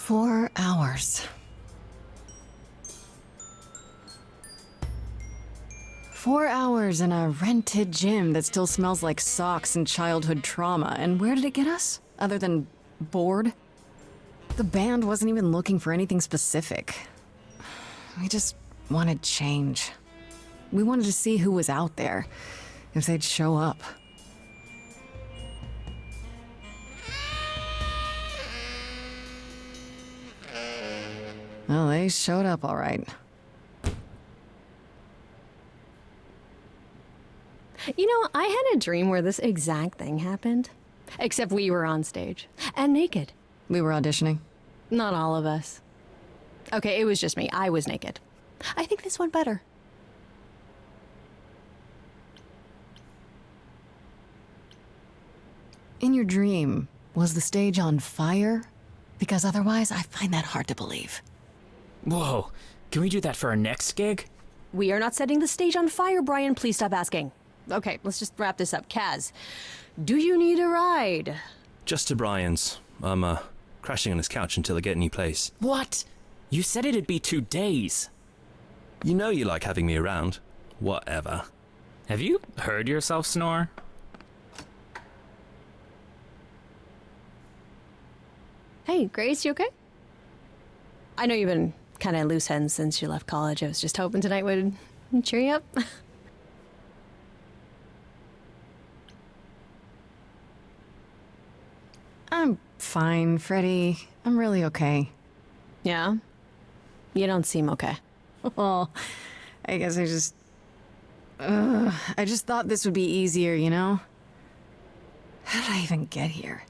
4 hours. 4 hours in a rented gym that still smells like socks and childhood trauma, and where did it get us? Other than bored? The band wasn't even looking for anything specific. We just wanted change. We wanted to see who was out there, if they'd show up. Well, they showed up all right. You know, I had a dream where this exact thing happened. Except we were on stage. And naked. We were auditioning. Not all of us. Okay, it was just me. I was naked. I think this went better. In your dream, was the stage on fire? Because otherwise, I find that hard to believe. Whoa, can we do that for our next gig? We are not setting the stage on fire, Brian. Please stop asking. Okay, let's just wrap this up. Kaz, do you need a ride? Just to Brian's. I'm, crashing on his couch until I get a new place. What? You said it'd be 2 days. You know you like having me around. Whatever. Have you heard yourself snore? Hey, Grace, you okay? I know you've been kind of loose ends since you left college. I was just hoping tonight would cheer you up. I'm fine, Freddie. I'm really okay. Yeah? You don't seem okay. Well, I guess I just thought this would be easier, you know? How did I even get here?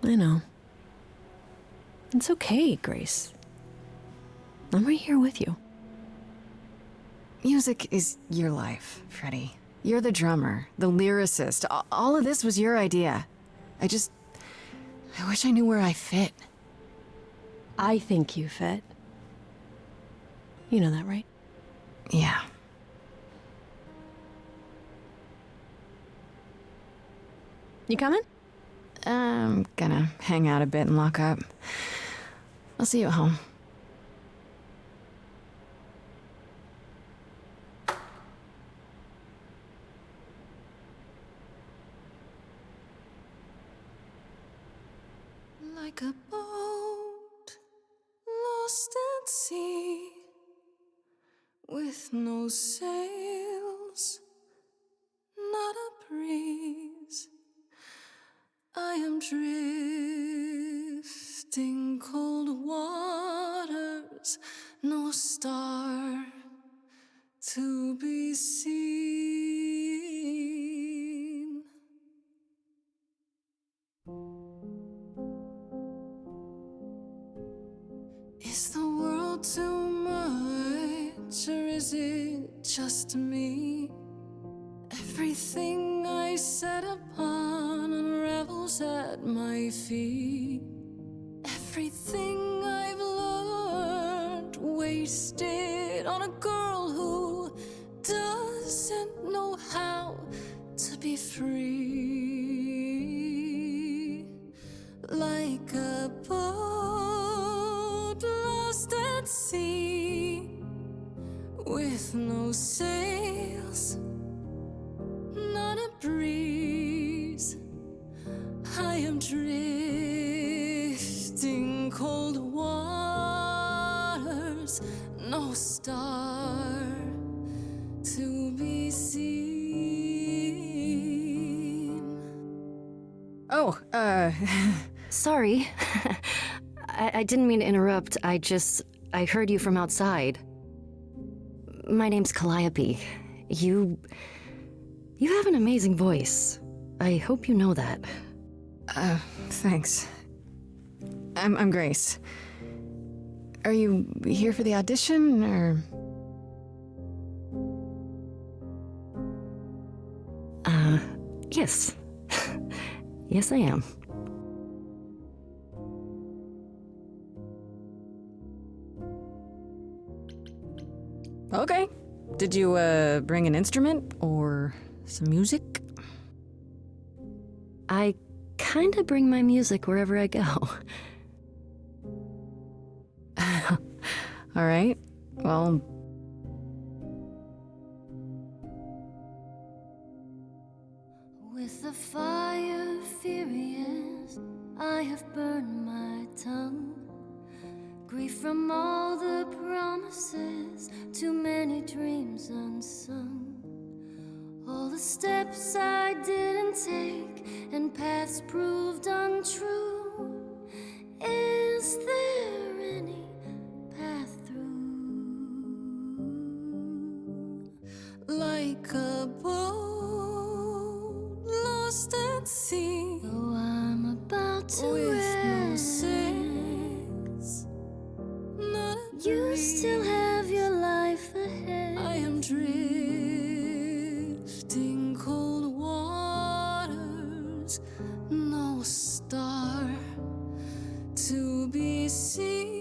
I know. It's okay, Grace. I'm right here with you. Music is your life, Freddie. You're the drummer, the lyricist. All of this was your idea. I wish I knew where I fit. I think you fit. You know that, right? Yeah. You coming? I'm gonna hang out a bit and lock up. I'll see you at home. Like a boat lost at sea, with no sails, not a breeze, I am drifting cold waters, no star to be seen. Is the world too much, or is it just me? Everything I set upon unravels at my feet. Everything I've learned wasted on a girl who doesn't know how to be free. Like a boat lost at sea, with no sails, not a breeze, I am drifting cold waters, no star to be seen. Oh, Sorry. I didn't mean to interrupt. I heard you from outside. My name's Calliope. You have an amazing voice. I hope you know that. Thanks. I'm Grace. Are you here for the audition, or? Yes. Yes, I am. Okay. Did you, bring an instrument or some music? I kinda bring my music wherever I go. All right. Well, with the fire furious, I have burned my tongue. Grief from all the promises, too many dreams unsung. All the steps I didn't take and paths proved untrue. Is there any path through? Like a boat lost at sea, though I'm about to with no sails, not a you breeze. Still have your life ahead. I am drifting cold waters, no star to be seen.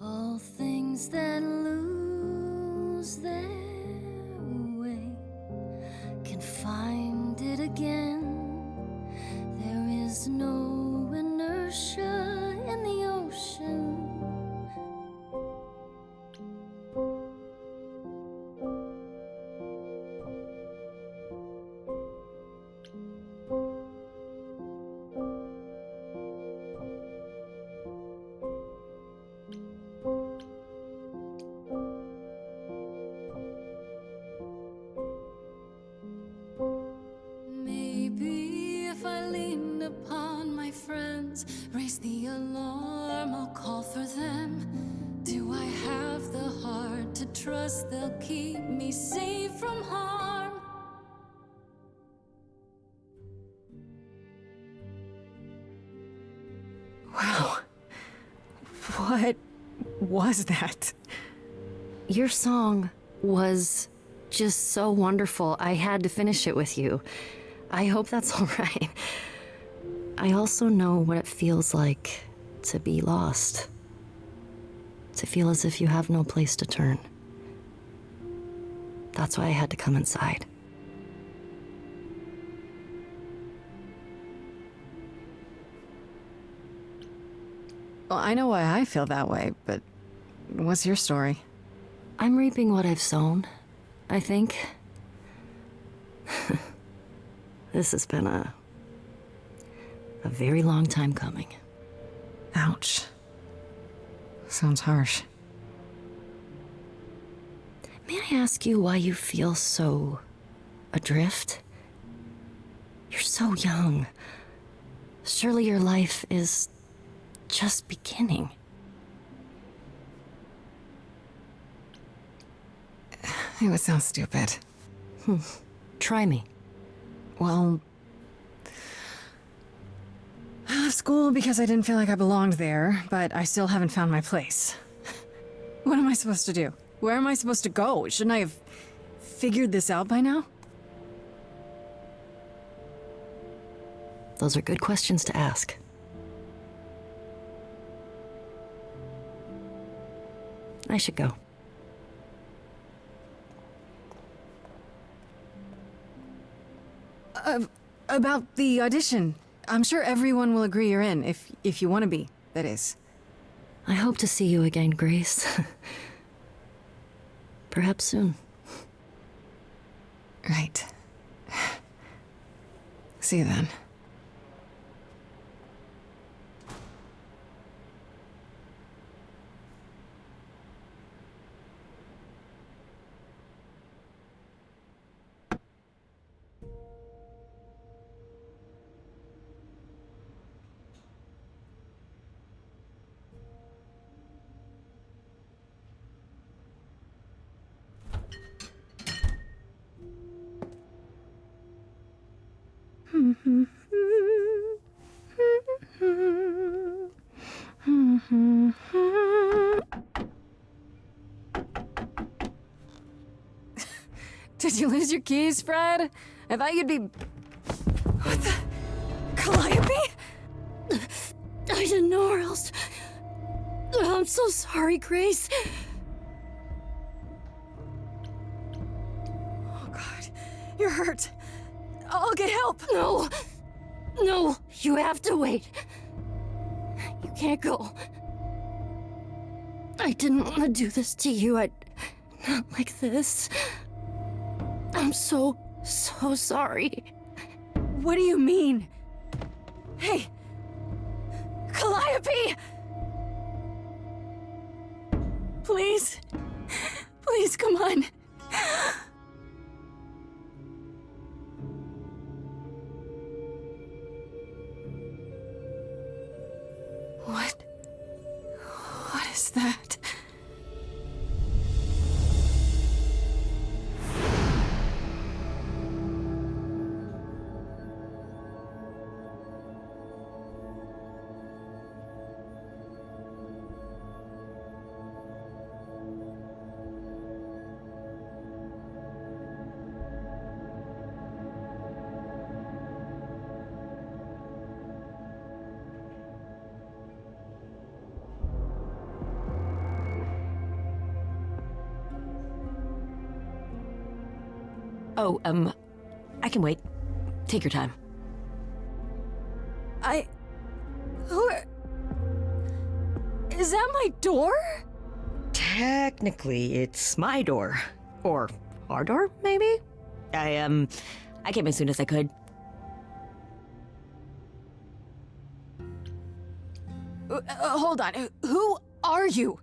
All things that lose their way can find it again. There is no inertia in the ocean. Maybe if I leaned upon my friends, raise the alarm, I'll call for them. Do I have the heart to trust they'll keep me safe from harm? wow. What was that? Your song was just so wonderful. I had to finish it with you. I hope that's all right. I also know what it feels like to be lost. To feel as if you have no place to turn. That's why I had to come inside. Well, I know why I feel that way, but what's your story? I'm reaping what I've sown, I think. This has been a very long time coming. Ouch. Sounds harsh. May I ask you why you feel so adrift? You're so young. Surely your life is just beginning. It would sound stupid. Try me. Well, I left school because I didn't feel like I belonged there, but I still haven't found my place. What am I supposed to do? Where am I supposed to go? Shouldn't I have figured this out by now? Those are good questions to ask. I should go. About the audition. I'm sure everyone will agree you're in, if you want to be, that is. I hope to see you again, Grace. Perhaps soon. Right. See you then. Did you lose your keys, Fred? I thought you'd be... What the... Calliope? I didn't know where else. I'm so sorry, Grace. Oh, God. You're hurt. I'll get help. No. No, you have to wait. You can't go. I didn't want to do this to you. Not like this. I'm so sorry. What do you mean? Hey! Calliope! Please. Please, come on. What is that? Oh, I can wait. Take your time. Is that my door? Technically, it's my door. Or our door, maybe? I came as soon as I could. Hold on. Who are you?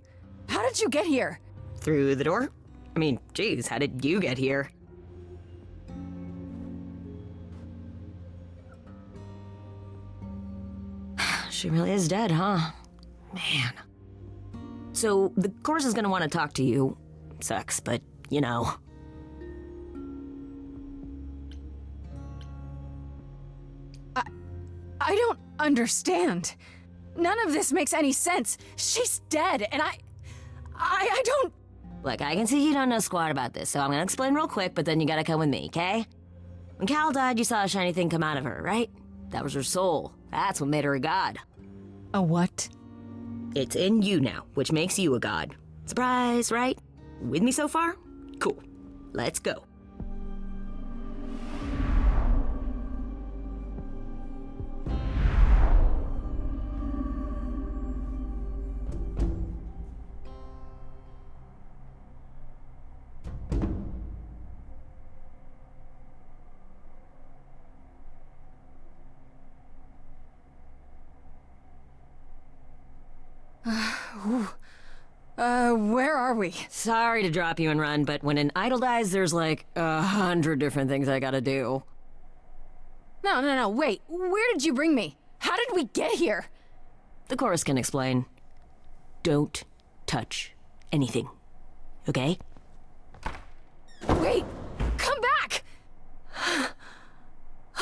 How did you get here? Through the door? I mean, geez, how did you get here? She really is dead, huh? Man. So, the course is gonna want to talk to you. Sucks, but, you know. I don't understand. None of this makes any sense. She's dead, and I don't... Look, I can see you don't know squat about this, so I'm gonna explain real quick, but then you gotta come with me, okay? When Cal died, you saw a shiny thing come out of her, right? That was her soul. That's what made her a god. A what? It's in you now, which makes you a god. Surprise, right? With me so far? Cool. Let's go. Where are we? Sorry to drop you and run, but when an idol dies, there's like 100 different things I gotta do. No, wait. Where did you bring me? How did we get here? The chorus can explain. Don't touch anything. Okay? Wait! Come back!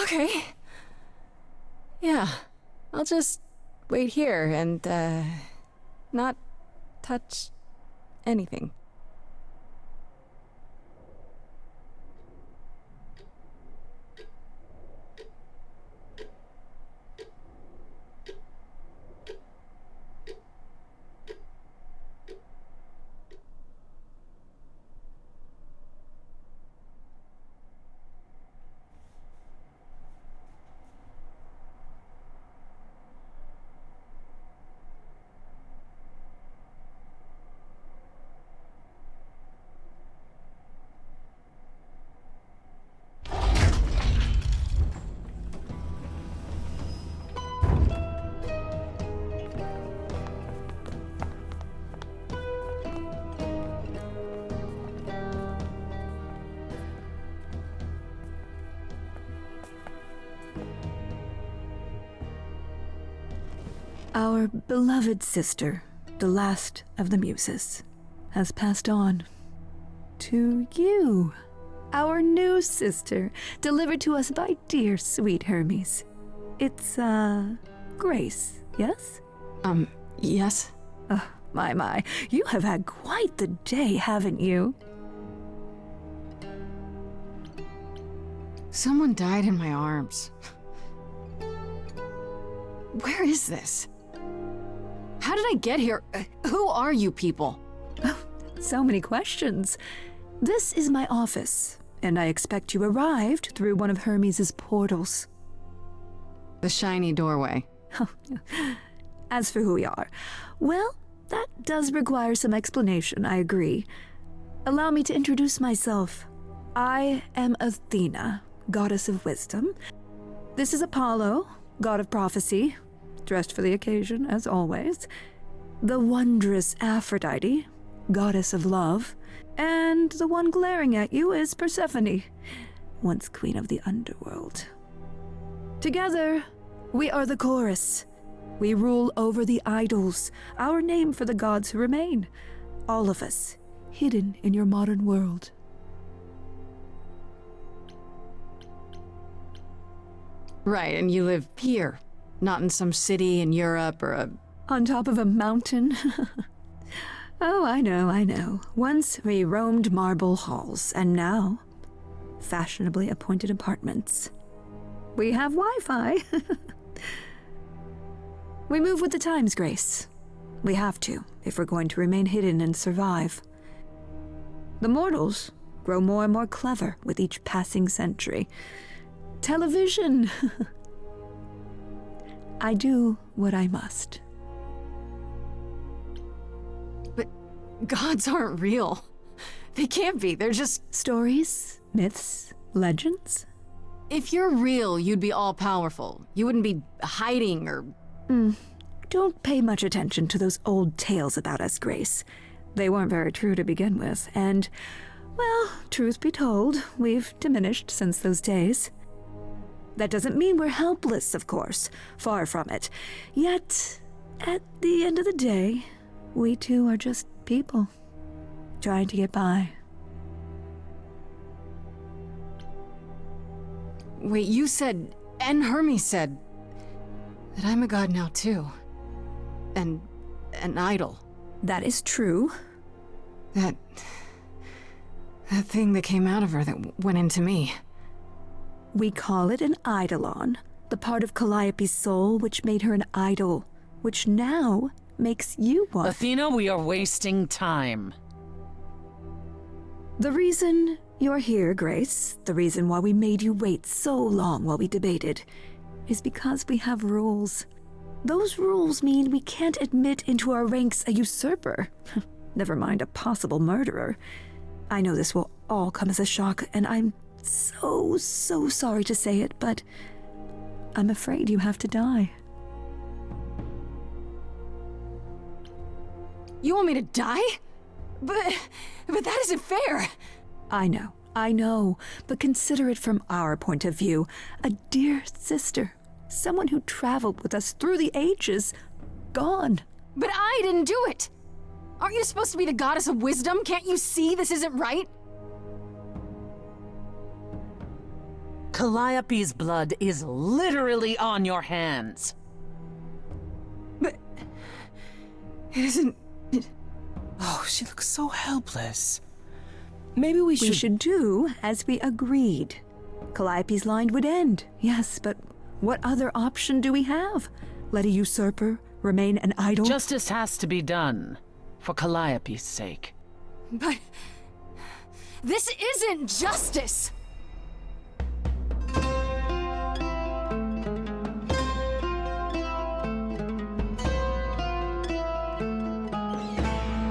Okay. Yeah. I'll just wait here and, not touch anything. Our beloved sister, the last of the Muses, has passed on. To you, our new sister, delivered to us by dear sweet Hermes. It's, Grace, yes? Yes? Oh, my, you have had quite the day, haven't you? Someone died in my arms. Where is this? How did I get here? Who are you people? Oh, so many questions. This is my office, and I expect you arrived through one of Hermes' portals. The shiny doorway. As for who we are, well, that does require some explanation, I agree. Allow me to introduce myself. I am Athena, goddess of wisdom. This is Apollo, god of prophecy, dressed for the occasion, as always. The wondrous Aphrodite, goddess of love. And the one glaring at you is Persephone, once queen of the underworld. Together, we are the chorus. We rule over the idols, our name for the gods who remain. All of us, hidden in your modern world. Right, and you live here, not in some city in Europe or a... On top of a mountain? Oh, I know. Once we roamed marble halls, and now, fashionably appointed apartments. We have Wi-Fi. We move with the times, Grace. We have to, if we're going to remain hidden and survive. The mortals grow more and more clever with each passing century. Television! I do what I must. But gods aren't real. They can't be, they're just... Stories, myths, legends. If you're real, you'd be all-powerful. You wouldn't be hiding or... Don't pay much attention to those old tales about us, Grace. They weren't very true to begin with, and, well, truth be told, we've diminished since those days. That doesn't mean we're helpless, of course. Far from it. Yet, at the end of the day, we too are just people, trying to get by. Wait, you said, and Hermes said, that I'm a god now too. And an idol. That is true. That thing that came out of her that went into me. We call it an eidolon, the part of Calliope's soul which made her an idol, which now makes you one. Athena, we are wasting time. The reason you're here, Grace, the reason why we made you wait so long while we debated, is because we have rules. Those rules mean we can't admit into our ranks a usurper, never mind a possible murderer. I know this will all come as a shock, and I'm so sorry to say it, but I'm afraid you have to die. You want me to die? But that isn't fair. I know, but consider it from our point of view. A dear sister, someone who traveled with us through the ages, gone. But I didn't do it. Aren't you supposed to be the goddess of wisdom? Can't you see this isn't right? Calliope's blood is literally on your hands. But it isn't... Oh, she looks so helpless. Maybe we We should do as we agreed. Calliope's line would end, yes, but what other option do we have? Let a usurper remain an idol? Justice has to be done, for Calliope's sake. But... this isn't justice!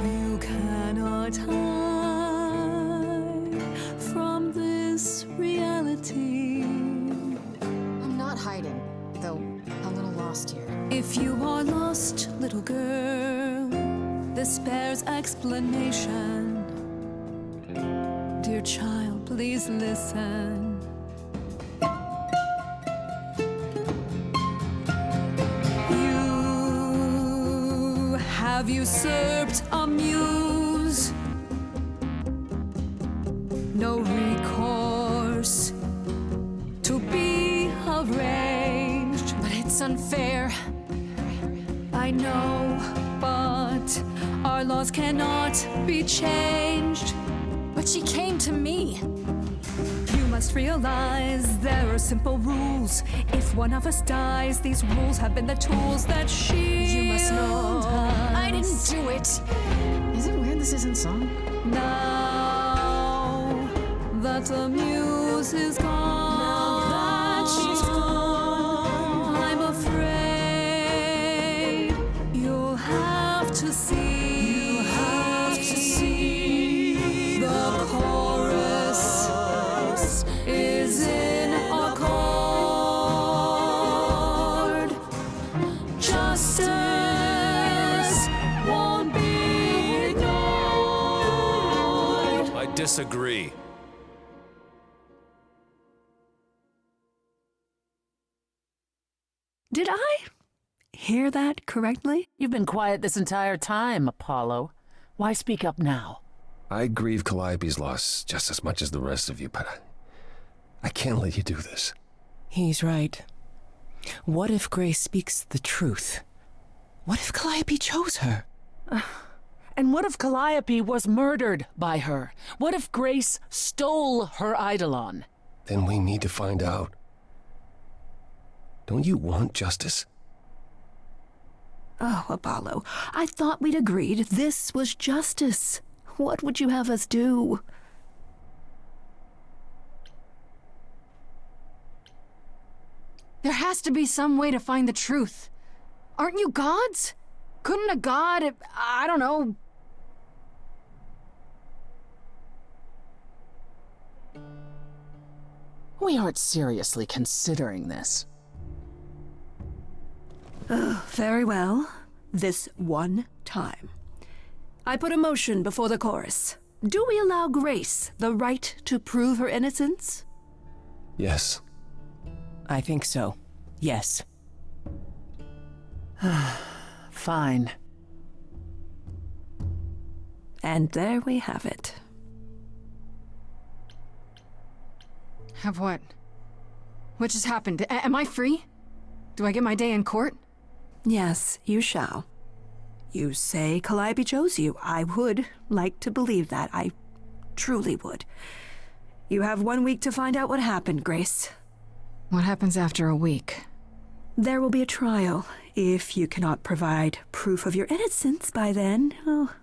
You cannot hide from this reality. I'm not hiding, though a little lost here. If you are lost, little girl, this bears explanation. Dear child, please listen. You have usurped a muse. No recourse to be arranged. But it's unfair. I know, but our laws cannot be changed. But she came to me. You must realize there are simple rules. If one of us dies, these rules have been the tools that shield You must know I didn't us. do it. Is it weird this isn't song? Now that the muse is gone, I'm afraid you'll have to see disagree. Did I hear that correctly? You've been quiet this entire time, Apollo. Why speak up now? I grieve Calliope's loss just as much as the rest of you, but I can't let you do this. He's right. What if Grace speaks the truth? What if Calliope chose her? And what if Calliope was murdered by her? What if Grace stole her Eidolon? Then we need to find out. Don't you want justice? Oh, Apollo, I thought we'd agreed this was justice. What would you have us do? There has to be some way to find the truth. Aren't you gods? Couldn't a god, I don't know... We aren't seriously considering this. Very well. This one time. I put a motion before the chorus. Do we allow Grace the right to prove her innocence? Yes. I think so. Yes. Fine. And there we have it. Have what? What just happened? Am I free? Do I get my day in court? Yes, you shall. You say Calliope chose you. I would like to believe that. I truly would. You have 1 week to find out what happened, Grace. What happens after a week? There will be a trial. If you cannot provide proof of your innocence by then, oh,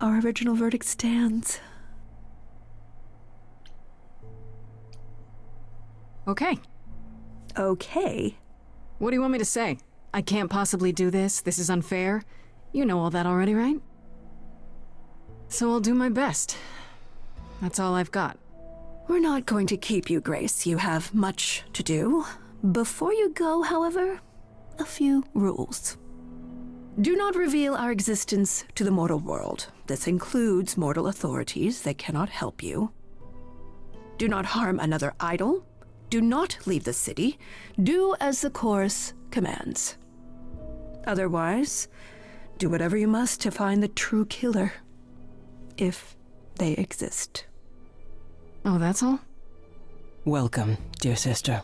our original verdict stands. Okay. Okay. What do you want me to say? I can't possibly do this. This is unfair. You know all that already, right? So I'll do my best. That's all I've got. We're not going to keep you, Grace. You have much to do. Before you go, however, a few rules. Do not reveal our existence to the mortal world. This includes mortal authorities. They cannot help you. Do not harm another idol. Do not leave the city. Do as the chorus commands. Otherwise, do whatever you must to find the true killer, if they exist. Oh, that's all? Welcome, dear sister.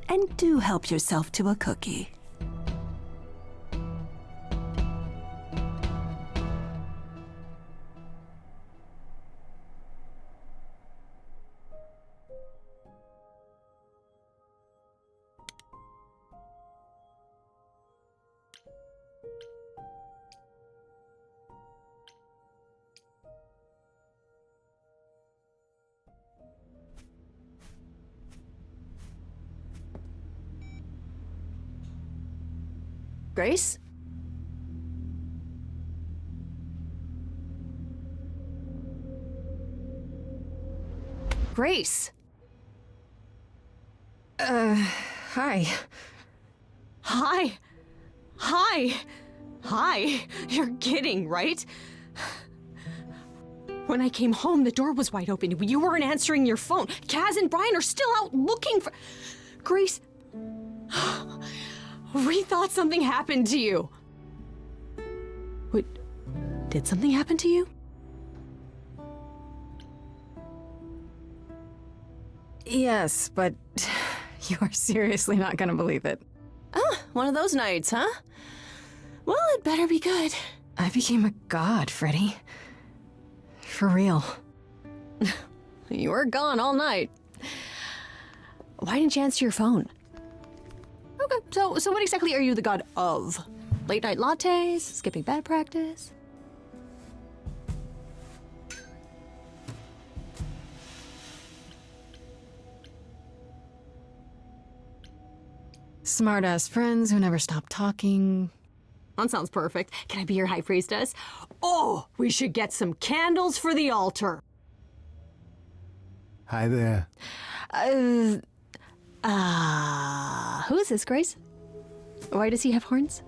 And do help yourself to a cookie. Grace? Grace! Hi. Hi! Hi! Hi! You're kidding, right? When I came home, the door was wide open. You weren't answering your phone. Kaz and Brian are still out looking for... Grace... We thought something happened to you. What? Did something happen to you? Yes, but you are seriously not gonna believe it. Oh, one of those nights, huh? Well, it better be good. I became a god, Freddy. For real. You were gone all night. Why didn't you answer your phone? Okay, so what exactly are you the god of? Late night lattes? Skipping bad practice? Smart-ass friends who never stop talking. That sounds perfect. Can I be your high priestess? Oh, we should get some candles for the altar. Hi there. Who is this, Grace? Why does he have horns?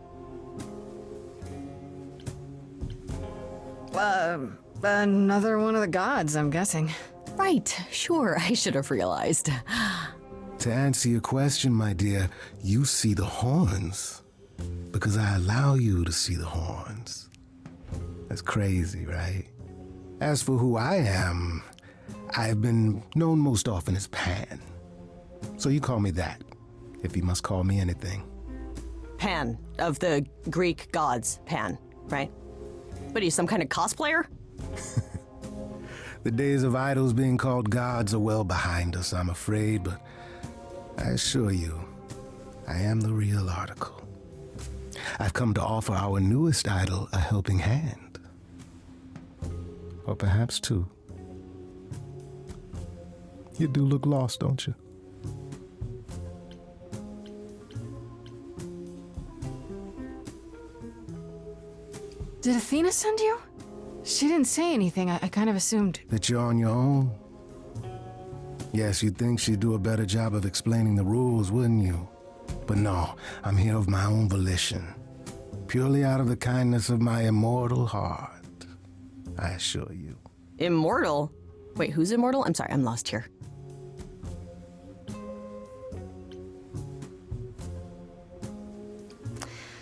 Another one of the gods, I'm guessing. Right, sure, I should have realized. To answer your question, my dear, you see the horns because I allow you to see the horns. That's crazy, right? As for who I am, I've been known most often as Pan. So you call me that, if you must call me anything. Pan, of the Greek gods, Pan, right? What are you, some kind of cosplayer? The days of idols being called gods are well behind us, I'm afraid, but I assure you, I am the real article. I've come to offer our newest idol a helping hand. Or perhaps two. You do look lost, don't you? Did Athena send you? She didn't say anything. I kind of assumed. That you're on your own? Yes, you'd think she'd do a better job of explaining the rules, wouldn't you? But no, I'm here of my own volition. Purely out of the kindness of my immortal heart. I assure you. Immortal? Wait, who's immortal? I'm sorry, I'm lost here.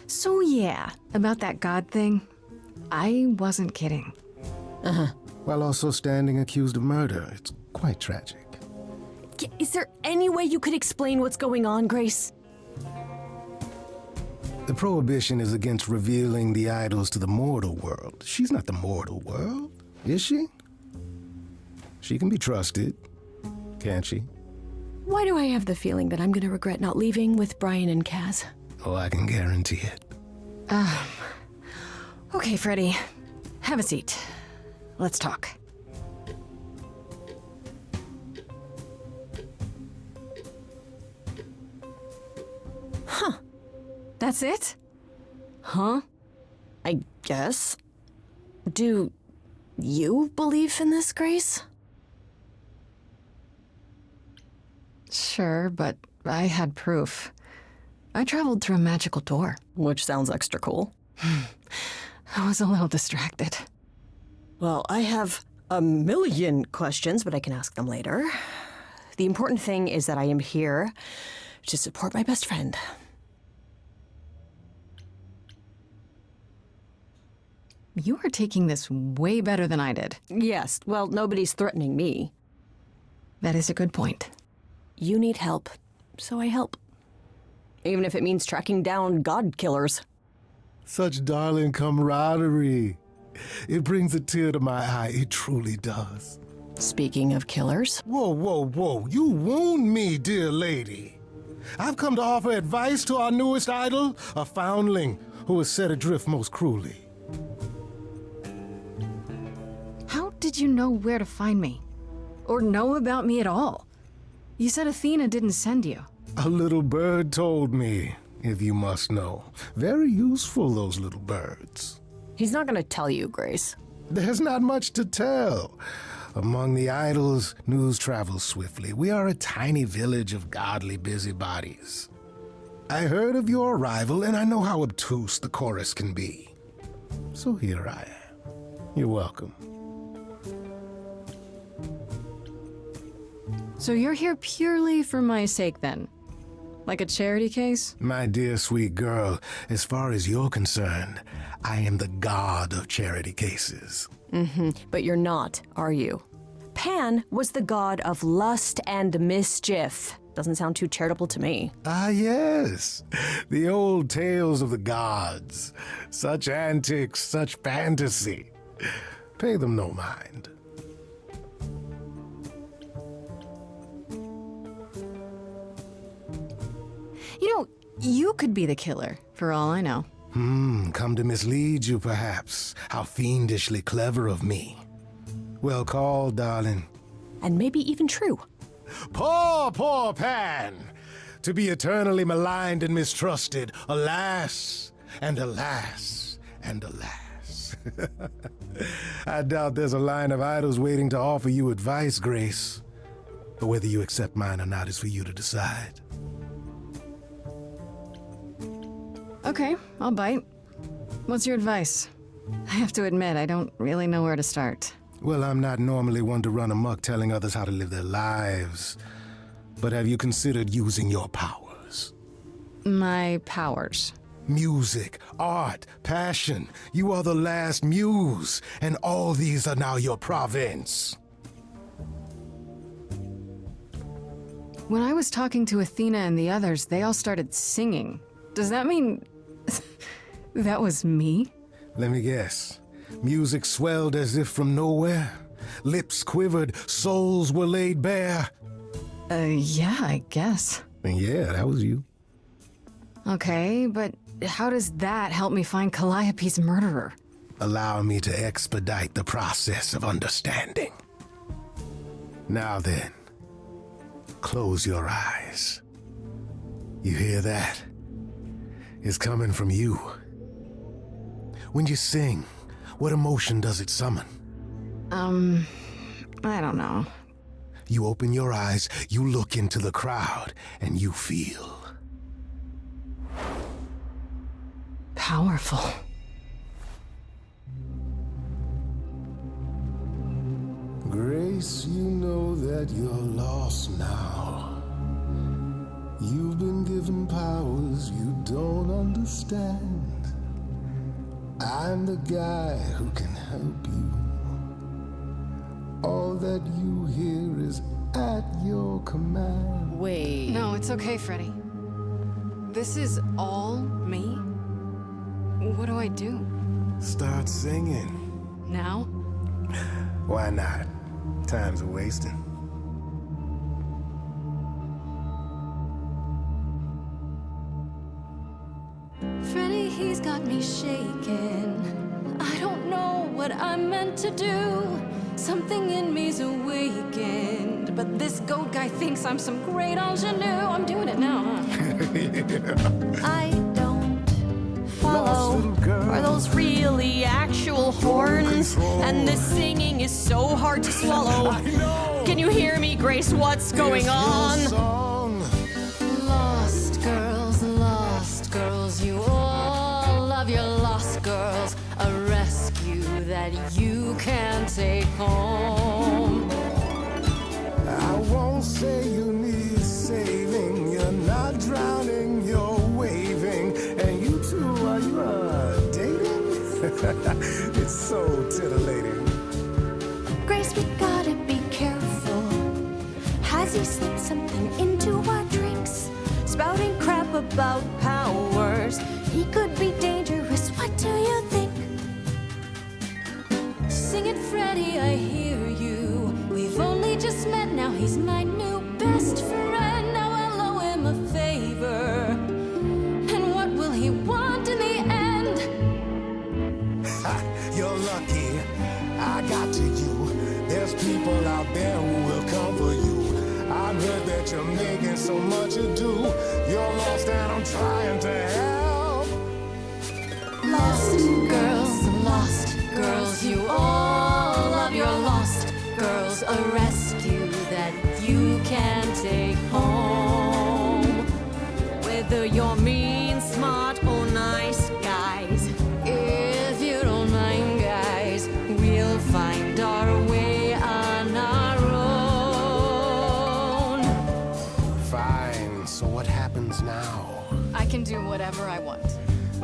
So yeah, about that god thing, I wasn't kidding. While also standing accused of murder, it's quite tragic. Is there any way you could explain what's going on, Grace? The prohibition is against revealing the idols to the mortal world. She's not the mortal world, is she? She can be trusted, can't she? Why do I have the feeling that I'm gonna regret not leaving with Brian and Kaz? Oh, I can guarantee it. Okay, Freddy. Have a seat. Let's talk. Huh. That's it? Huh? I guess. Do you believe in this, Grace? Sure, but I had proof. I traveled through a magical door. Which sounds extra cool. I was a little distracted. Well, I have a million questions, but I can ask them later. The important thing is that I am here to support my best friend. You are taking this way better than I did. Yes, well, nobody's threatening me. That is a good point. You need help, so I help. Even if it means tracking down god killers. Such darling camaraderie. It brings a tear to my eye, it truly does. Speaking of killers. Whoa, whoa, whoa, you wound me, dear lady. I've come to offer advice to our newest idol, a foundling who was set adrift most cruelly. How did you know where to find me? Or know about me at all? You said Athena didn't send you. A little bird told me, if you must know. Very useful, those little birds. He's not gonna tell you, Grace. There's not much to tell. Among the idols, news travels swiftly. We are a tiny village of godly busybodies. I heard of your arrival, and I know how obtuse the chorus can be. So here I am. You're welcome. So you're here purely for my sake, then? Like a charity case? My dear sweet girl, as far as you're concerned, I am the god of charity cases. But you're not, are you? Pan was the god of lust and mischief. Doesn't sound too charitable to me. Ah, yes. The old tales of the gods. Such antics, such fantasy. Pay them no mind. You know, you could be the killer, for all I know. Come to mislead you, perhaps. How fiendishly clever of me. Well called, darling. And maybe even true. Poor, poor Pan! To be eternally maligned and mistrusted. Alas, and alas, and alas. I doubt there's a line of idols waiting to offer you advice, Grace. But whether you accept mine or not is for you to decide. Okay, I'll bite. What's your advice? I have to admit, I don't really know where to start. Well, I'm not normally one to run amok telling others how to live their lives. But have you considered using your powers? My powers. Music, art, passion. You are the last muse, and all these are now your province. When I was talking to Athena and the others, they all started singing. Does that mean that was me? Let me guess. Music swelled as if from nowhere. Lips quivered, souls were laid bare. Yeah, I guess. And yeah, that was you. Okay, but how does that help me find Calliope's murderer? Allow me to expedite the process of understanding. Now then, close your eyes. You hear that? It's coming from you. When you sing, what emotion does it summon? I don't know. You open your eyes, you look into the crowd, and you feel powerful. Grace, you know that you're lost now. You've been given powers you don't understand. I'm the guy who can help you. All that you hear is at your command. Wait. No, it's okay, Freddy. This is all me? What do I do? Start singing. Now? Why not? Time's a wasting. Freddy, he's got me shaking. I don't know what I'm meant to do. Something in me's awakened. But this goat guy thinks I'm some great ingenue. I'm doing it now, huh? I don't follow. Are those really actual horns? And this singing is so hard to swallow. Can you hear me, Grace? What's going on? Lost girls, you all love your lost girls. A rescue that you can take home. I won't say you need saving. You're not drowning, you're waving. And you two, are you dating? It's so titillating. Grace, we gotta be careful. Has he slipped something into our drinks? Spouting crap about powers. He could be dangerous, what do you think? Sing it, Freddy, I hear you. We've only just met, now he's my new best friend. Now I'll owe him a favor. And what will he want in the end? Ha, you're lucky. I got to you. There's people out there who will come for you. I've heard that you're making so much ado. You're lost and I'm trying to help. Lost girls, you all love your lost girls. A rescue that you can take home. Whether you're mean, smart, or nice, guys. If you don't mind, guys, we'll find our way on our own. Fine, so what happens now? I can do whatever I want.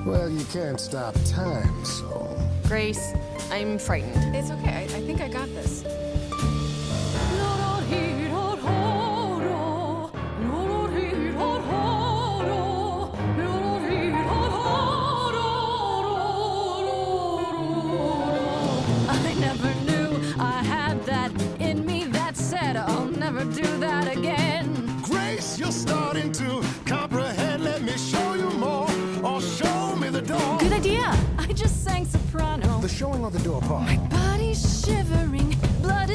Well, you can't stop time, so... Grace, I'm frightened. It's okay, I think I got this. I never knew I had that in me. That said, I'll never do that again. Grace, you're starting to comprehend. Let me show you more, or show me the door. Good idea. I just sang soprano. The showing of the door part. Body shivering, blood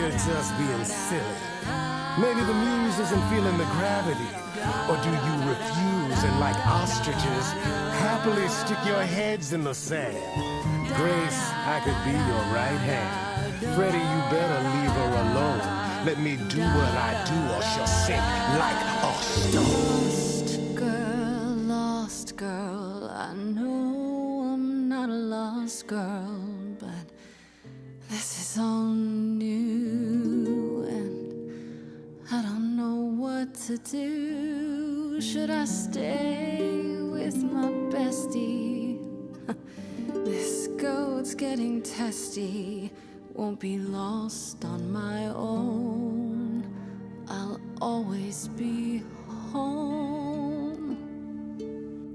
you're just being silly. Maybe the muse isn't feeling the gravity. Or do you refuse and, like ostriches, happily stick your heads in the sand? Grace, I could be your right hand. Freddie, you better leave her alone. Let me do what I do or she'll sink like a stone. Lost girl, I know I'm not a lost girl, but this is all new and I don't know what to do. Should I stay with my bestie? This goat's getting testy. Won't be lost on my own. I'll always be home.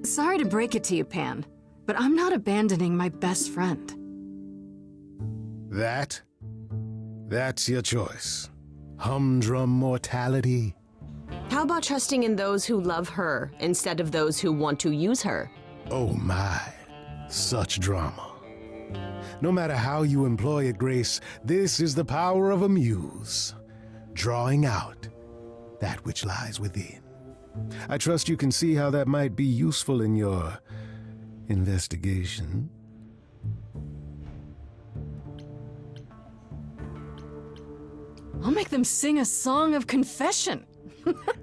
Sorry to break it to you, Pan, but I'm not abandoning my best friend. That's your choice. Humdrum mortality. How about trusting in those who love her instead of those who want to use her? Oh my, such drama. No matter how you employ it, Grace, this is the power of a muse, drawing out that which lies within. I trust you can see how that might be useful in your investigation. I'll make them sing a song of confession.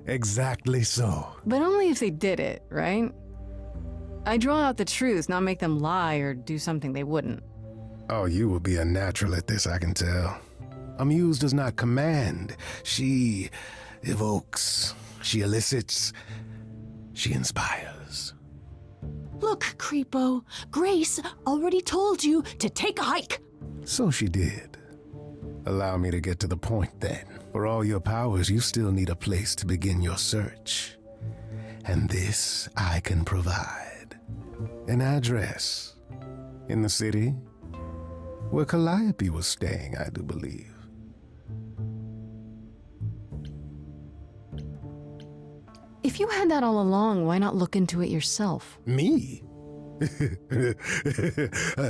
Exactly so. But only if they did it, right? I draw out the truth, not make them lie or do something they wouldn't. Oh, you will be a natural at this, I can tell. A muse does not command. She evokes. She elicits. She inspires. Look, Creepo, Grace already told you to take a hike. So she did. Allow me to get to the point then. For all your powers, you still need a place to begin your search. And this I can provide. An address. In the city, where Calliope was staying, I do believe. If you had that all along, why not look into it yourself? Me?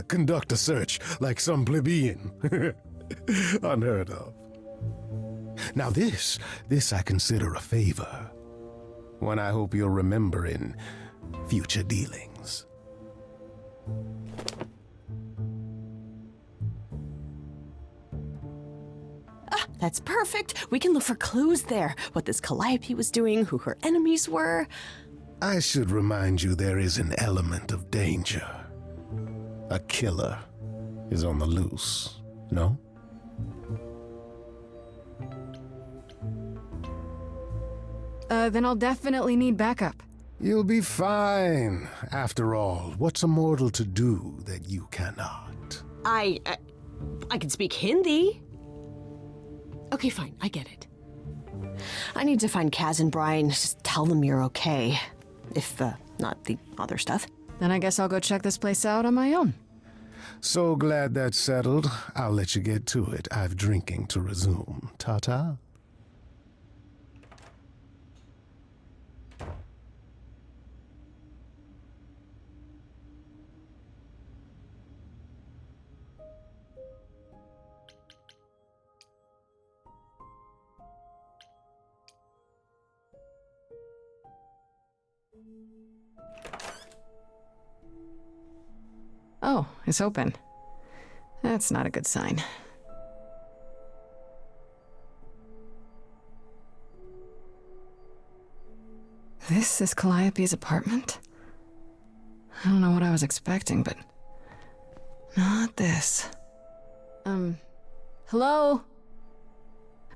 Conduct a search like some plebeian. Unheard of. Now this I consider a favor. One I hope you'll remember in future dealings. That's perfect. We can look for clues there. What this Calliope was doing, who her enemies were. I should remind you there is an element of danger. A killer is on the loose, no? Then I'll definitely need backup. You'll be fine. After all, what's a mortal to do that you cannot? I can speak Hindi. Okay, fine, I get it. I need to find Kaz and Brian, just tell them you're okay. If, not the other stuff. Then I guess I'll go check this place out on my own. So glad that's settled. I'll let you get to it. I've drinking to resume. Ta-ta. Oh, it's open. That's not a good sign. This is Calliope's apartment? I don't know what I was expecting, but not this. Hello?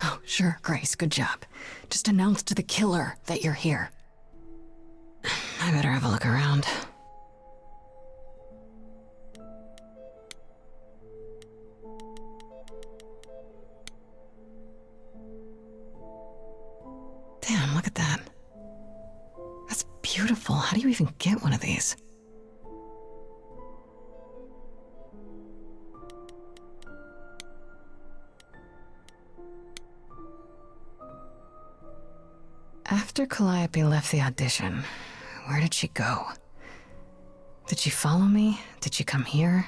Oh, sure, Grace, good job. Just announce to the killer that you're here. I better have a look around. Damn, look at that. That's beautiful. How do you even get one of these? After Calliope left the audition, where did she go? Did she follow me? Did she come here?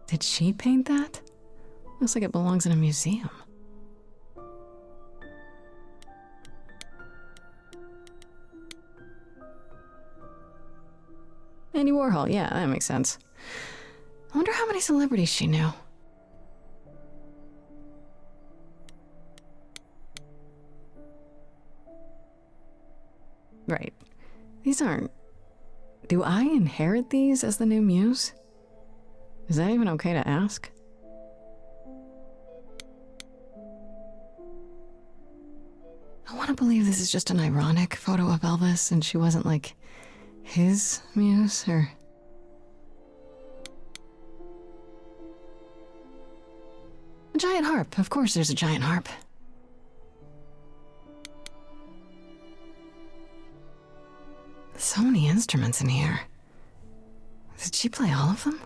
Did she paint that? Looks like it belongs in a museum. Andy Warhol, yeah, that makes sense. I wonder how many celebrities she knew. Right. These aren't... Do I inherit these as the new muse? Is that even okay to ask? I want to believe this is just an ironic photo of Elvis and she wasn't like his muse or... A giant harp. Of course there's a giant harp. So many instruments in here. Did she play all of them?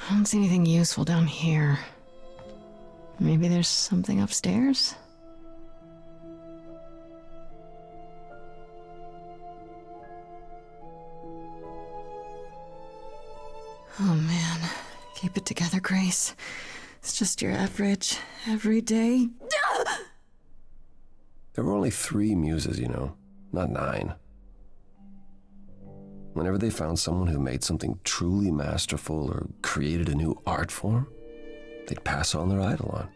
I don't see anything useful down here. Maybe there's something upstairs? Oh man, keep it together, Grace. It's just your average, everyday... There were only 3 muses, you know, not 9. Whenever they found someone who made something truly masterful or created a new art form, they'd pass on their idol on,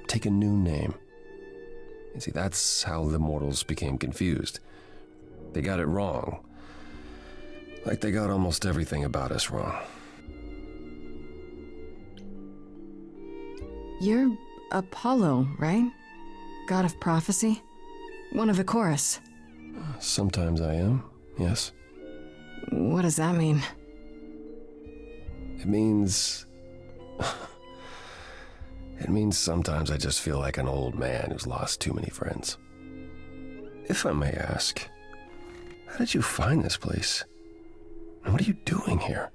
take a new name. You see, that's how the mortals became confused. They got it wrong. Like they got almost everything about us wrong. You're Apollo, right? God of prophecy? One of the chorus. Sometimes I am, yes. What does that mean? It means... It means sometimes I just feel like an old man who's lost too many friends. If I may ask, how did you find this place? And what are you doing here?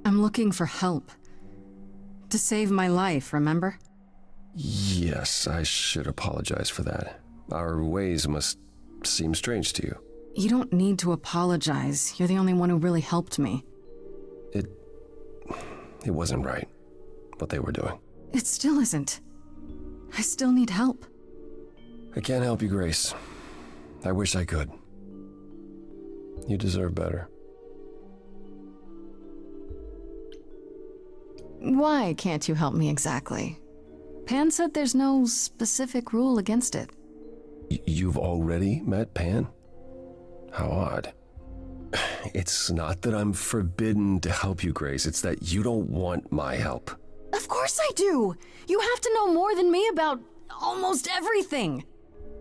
I'm looking for help. To save my life, remember? Yes, I should apologize for that. Our ways must seem strange to you. You don't need to apologize. You're the only one who really helped me. It wasn't right, what they were doing. It still isn't. I still need help. I can't help you, Grace. I wish I could. You deserve better. Why can't you help me exactly? Pan said there's no specific rule against it. You've already met Pan? How odd. It's not that I'm forbidden to help you, Grace. It's that you don't want my help. Of course I do! You have to know more than me about almost everything!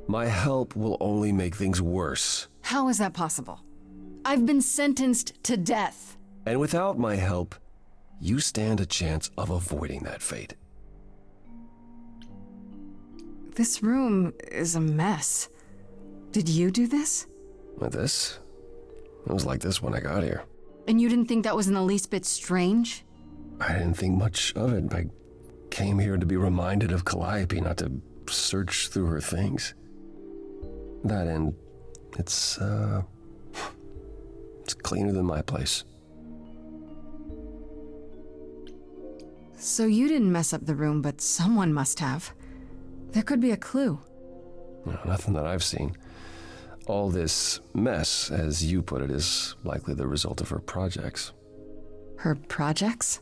My help will only make things worse. How is that possible? I've been sentenced to death. And without my help, you stand a chance of avoiding that fate. This room is a mess. Did you do this? This? It was like this when I got here. And you didn't think that was in the least bit strange? I didn't think much of it. I came here to be reminded of Calliope, not to search through her things. That and it's cleaner than my place. So you didn't mess up the room, but someone must have. There could be a clue. No, nothing that I've seen. All this mess, as you put it, is likely the result of her projects. Her projects?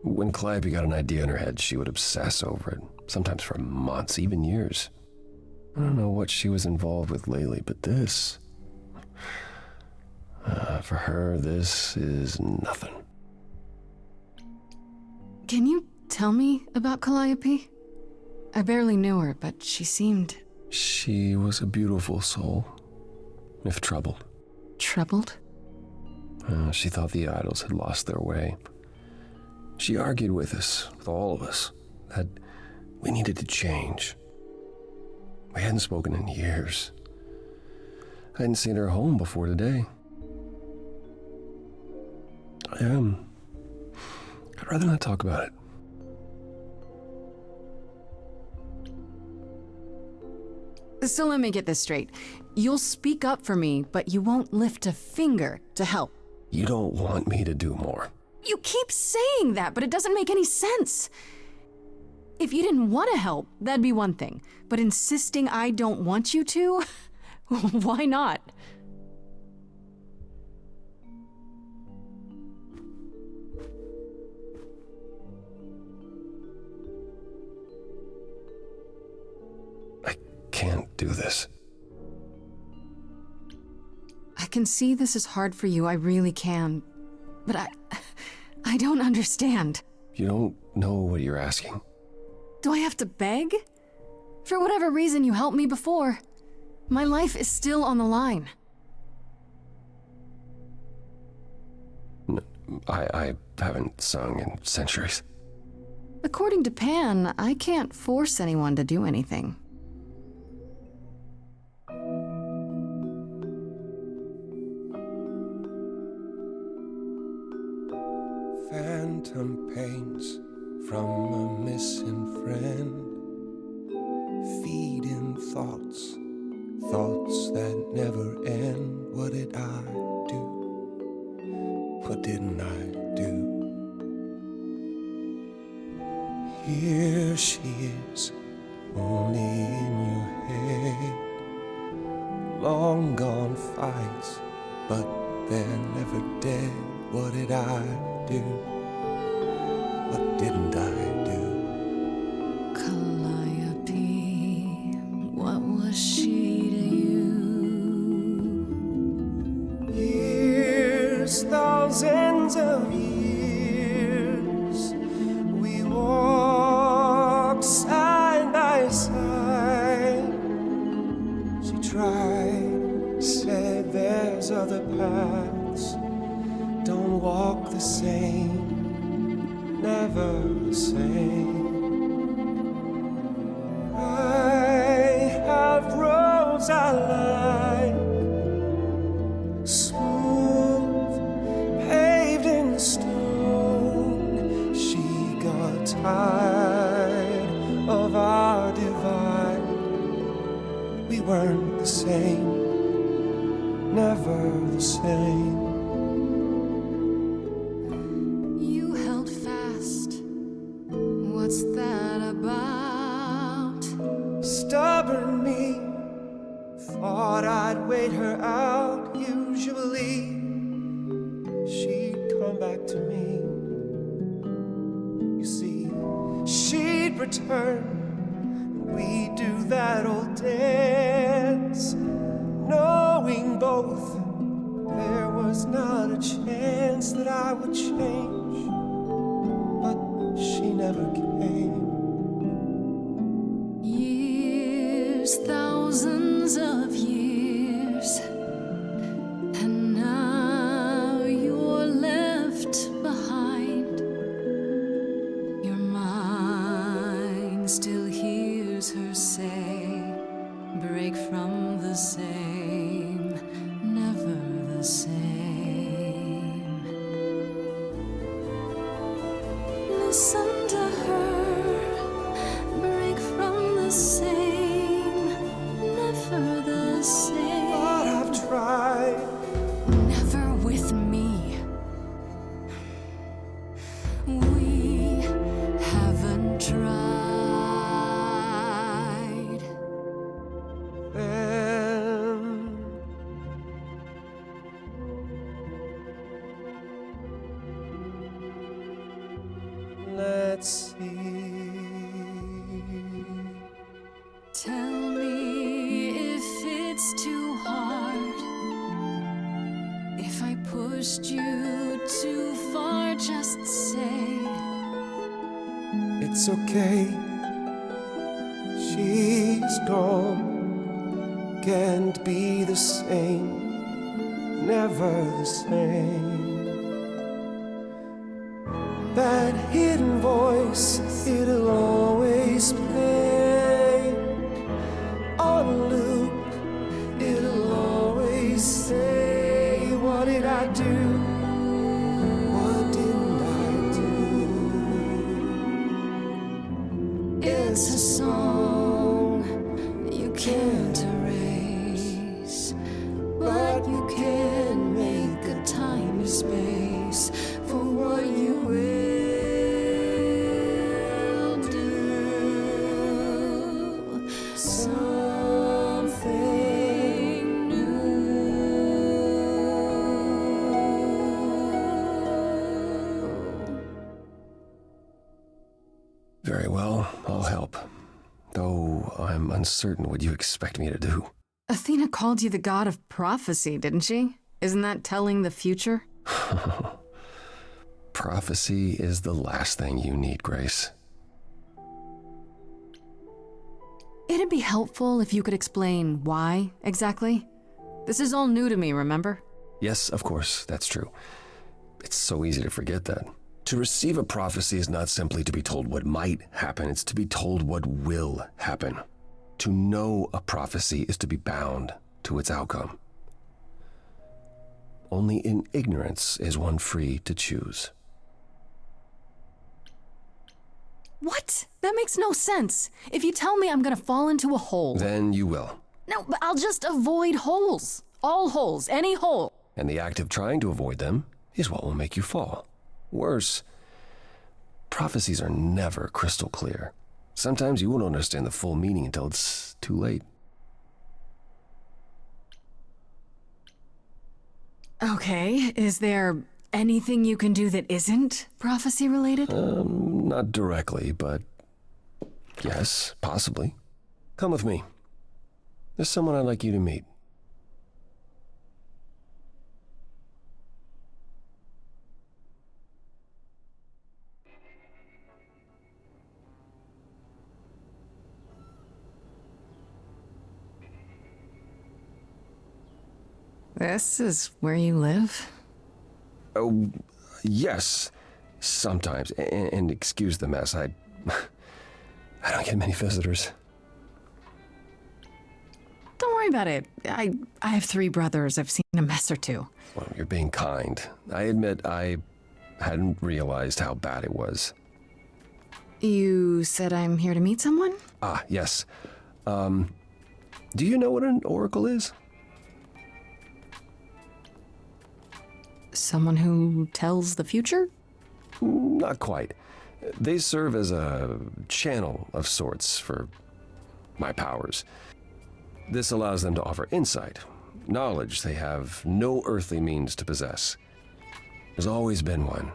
When Calliope got an idea in her head, she would obsess over it, sometimes for months, even years. I don't know what she was involved with lately, but this... for her, this is nothing. Can you tell me about Calliope? I barely knew her, but she seemed... She was a beautiful soul, if troubled. Troubled? She thought the idols had lost their way. She argued with us, with all of us, that we needed to change. We hadn't spoken in years. I hadn't seen her home before today. I'd rather not talk about it. So let me get this straight. You'll speak up for me, but you won't lift a finger to help. You don't want me to do more. You keep saying that, but it doesn't make any sense. If you didn't want to help, that'd be one thing. But insisting I don't want you to? Why not? I can't do this. I can see this is hard for you, I really can. But I don't understand. You don't know what you're asking. Do I have to beg? For whatever reason you helped me before. My life is still on the line. I haven't sung in centuries. According to Pan, I can't force anyone to do anything. Phantom pains from a missing friend, feeding thoughts, thoughts that never end. What did I do? What didn't I do? Here she is, only in your head. Long gone fights, but they're never dead. What did I do? What didn't I do? Calliope, what was she to you? Years, thousands of years, we walked side by side. She tried, said there's other paths. Don't walk the same, never the same. I have roads I like, smooth, paved in stone. She got tired of our divide. We weren't the same, never the same. What's that about? Stubborn me, thought I'd wait her out. Usually, she'd come back to me. You see, she'd return, and we'd do that old dance, knowing both there was not a chance that I would change. She never came. Years, thousands of years, and now you're left behind. Your mind still hears her say, break from the same, never the same. Listen to her, break from the same, never the same. But I've tried. Never with me. We haven't tried. Let's see. Tell me if it's too hard, if I pushed you too far, just say it's okay. She's gone, can't be the same, never the same. That hidden voice, it'll always play on a loop. It'll always say, what did I do? What didn't I do? it's a song you can't Very well, I'll help. Though I'm uncertain what you expect me to do. Athena called you the god of prophecy, didn't she? Isn't that telling the future? Prophecy is the last thing you need, Grace. It'd be helpful if you could explain why, exactly. This is all new to me, remember? Yes, of course, that's true. It's so easy to forget that. To receive a prophecy is not simply to be told what might happen, it's to be told what will happen. To know a prophecy is to be bound to its outcome. Only in ignorance is one free to choose. What? That makes no sense. If you tell me I'm gonna fall into a hole... Then you will. No, but I'll just avoid holes. All holes, any hole. And the act of trying to avoid them is what will make you fall. Worse, prophecies are never crystal clear. Sometimes you won't understand the full meaning until it's too late. Okay, is there anything you can do that isn't prophecy related? Not directly, but yes, possibly. Come with me. There's someone I'd like you to meet. This is where you live? Oh, yes, sometimes. And excuse the mess, I don't get many visitors. Don't worry about it. I have 3 brothers. I've seen a mess or two. Well, you're being kind. I admit I hadn't realized how bad it was. You said I'm here to meet someone? Ah, yes. Do you know what an oracle is? Someone who tells the future? Not quite. They serve as a channel of sorts for my powers. This allows them to offer insight, knowledge they have no earthly means to possess. There's always been one.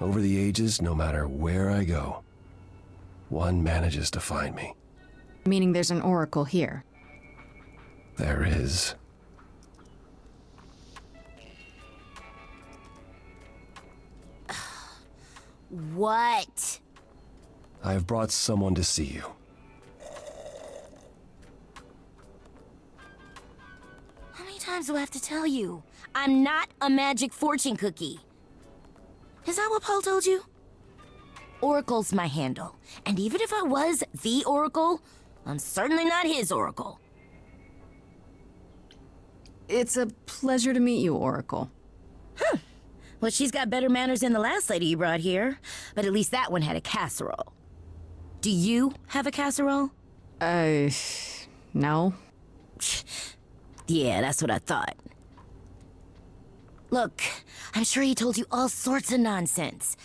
Over the ages, no matter where I go, one manages to find me. Meaning there's an oracle here. There is. What? I've brought someone to see you. How many times do I have to tell you? I'm not a magic fortune cookie. Is that what Paul told you? Oracle's my handle. And even if I was the Oracle, I'm certainly not his Oracle. It's a pleasure to meet you, Oracle. Huh. Well, she's got better manners than the last lady you brought here. But at least that one had a casserole. Do you have a casserole? No. Yeah, that's what I thought. Look, I'm sure he told you all sorts of nonsense.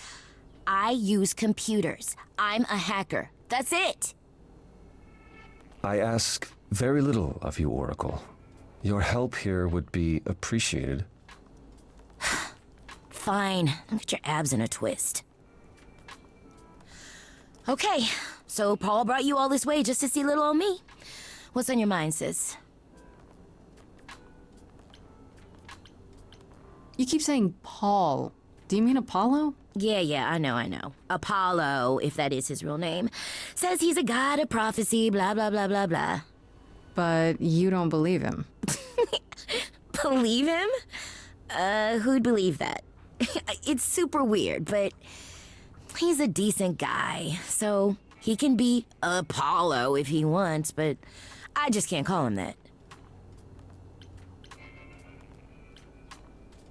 I use computers. I'm a hacker. That's it. I ask very little of you, Oracle. Your help here would be appreciated. Fine. Don't get your abs in a twist. Okay, so Paul brought you all this way just to see little old me. What's on your mind, sis? You keep saying Paul. Do you mean Apollo? Yeah, I know. Apollo, if that is his real name, says he's a god of prophecy, blah, blah, blah, blah, blah. But you don't believe him. Believe him? Who'd believe that? It's super weird, but he's a decent guy, so he can be Apollo if he wants, but I just can't call him that.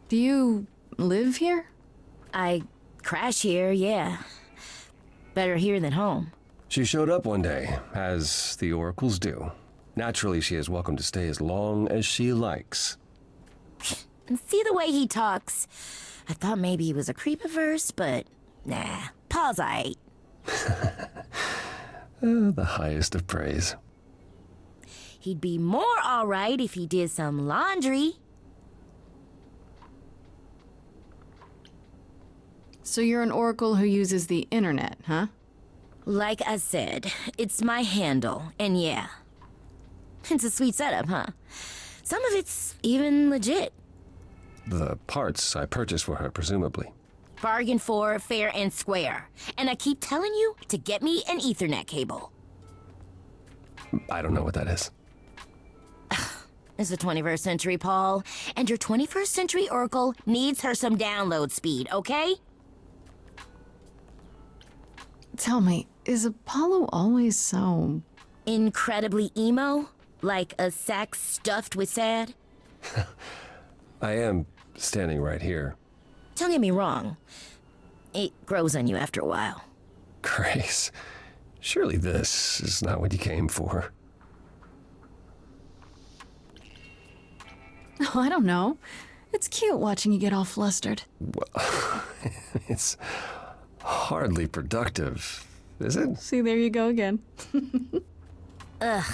Do you live here? I crash here, yeah. Better here than home. She showed up one day, as the oracles do. Naturally, she is welcome to stay as long as she likes. And see the way he talks. I thought maybe he was a creep-averse, but nah, Paul's aight. The highest of praise. He'd be more alright if he did some laundry. So you're an oracle who uses the internet, huh? Like I said, it's my handle, and yeah. It's a sweet setup, huh? Some of it's even legit. The parts I purchased for her, presumably. Bargain for, fair and square. And I keep telling you to get me an Ethernet cable. I don't know what that is. It's the 21st century, Paul. And your 21st century Oracle needs her some download speed, okay? Tell me, is Apollo always so... incredibly emo? Like a sack stuffed with sad? I am standing right here. Don't get me wrong. It grows on you after a while. Grace, surely this is not what you came for. Oh, I don't know. It's cute watching you get all flustered. Well, it's hardly productive, is it? See, there you go again. Ugh.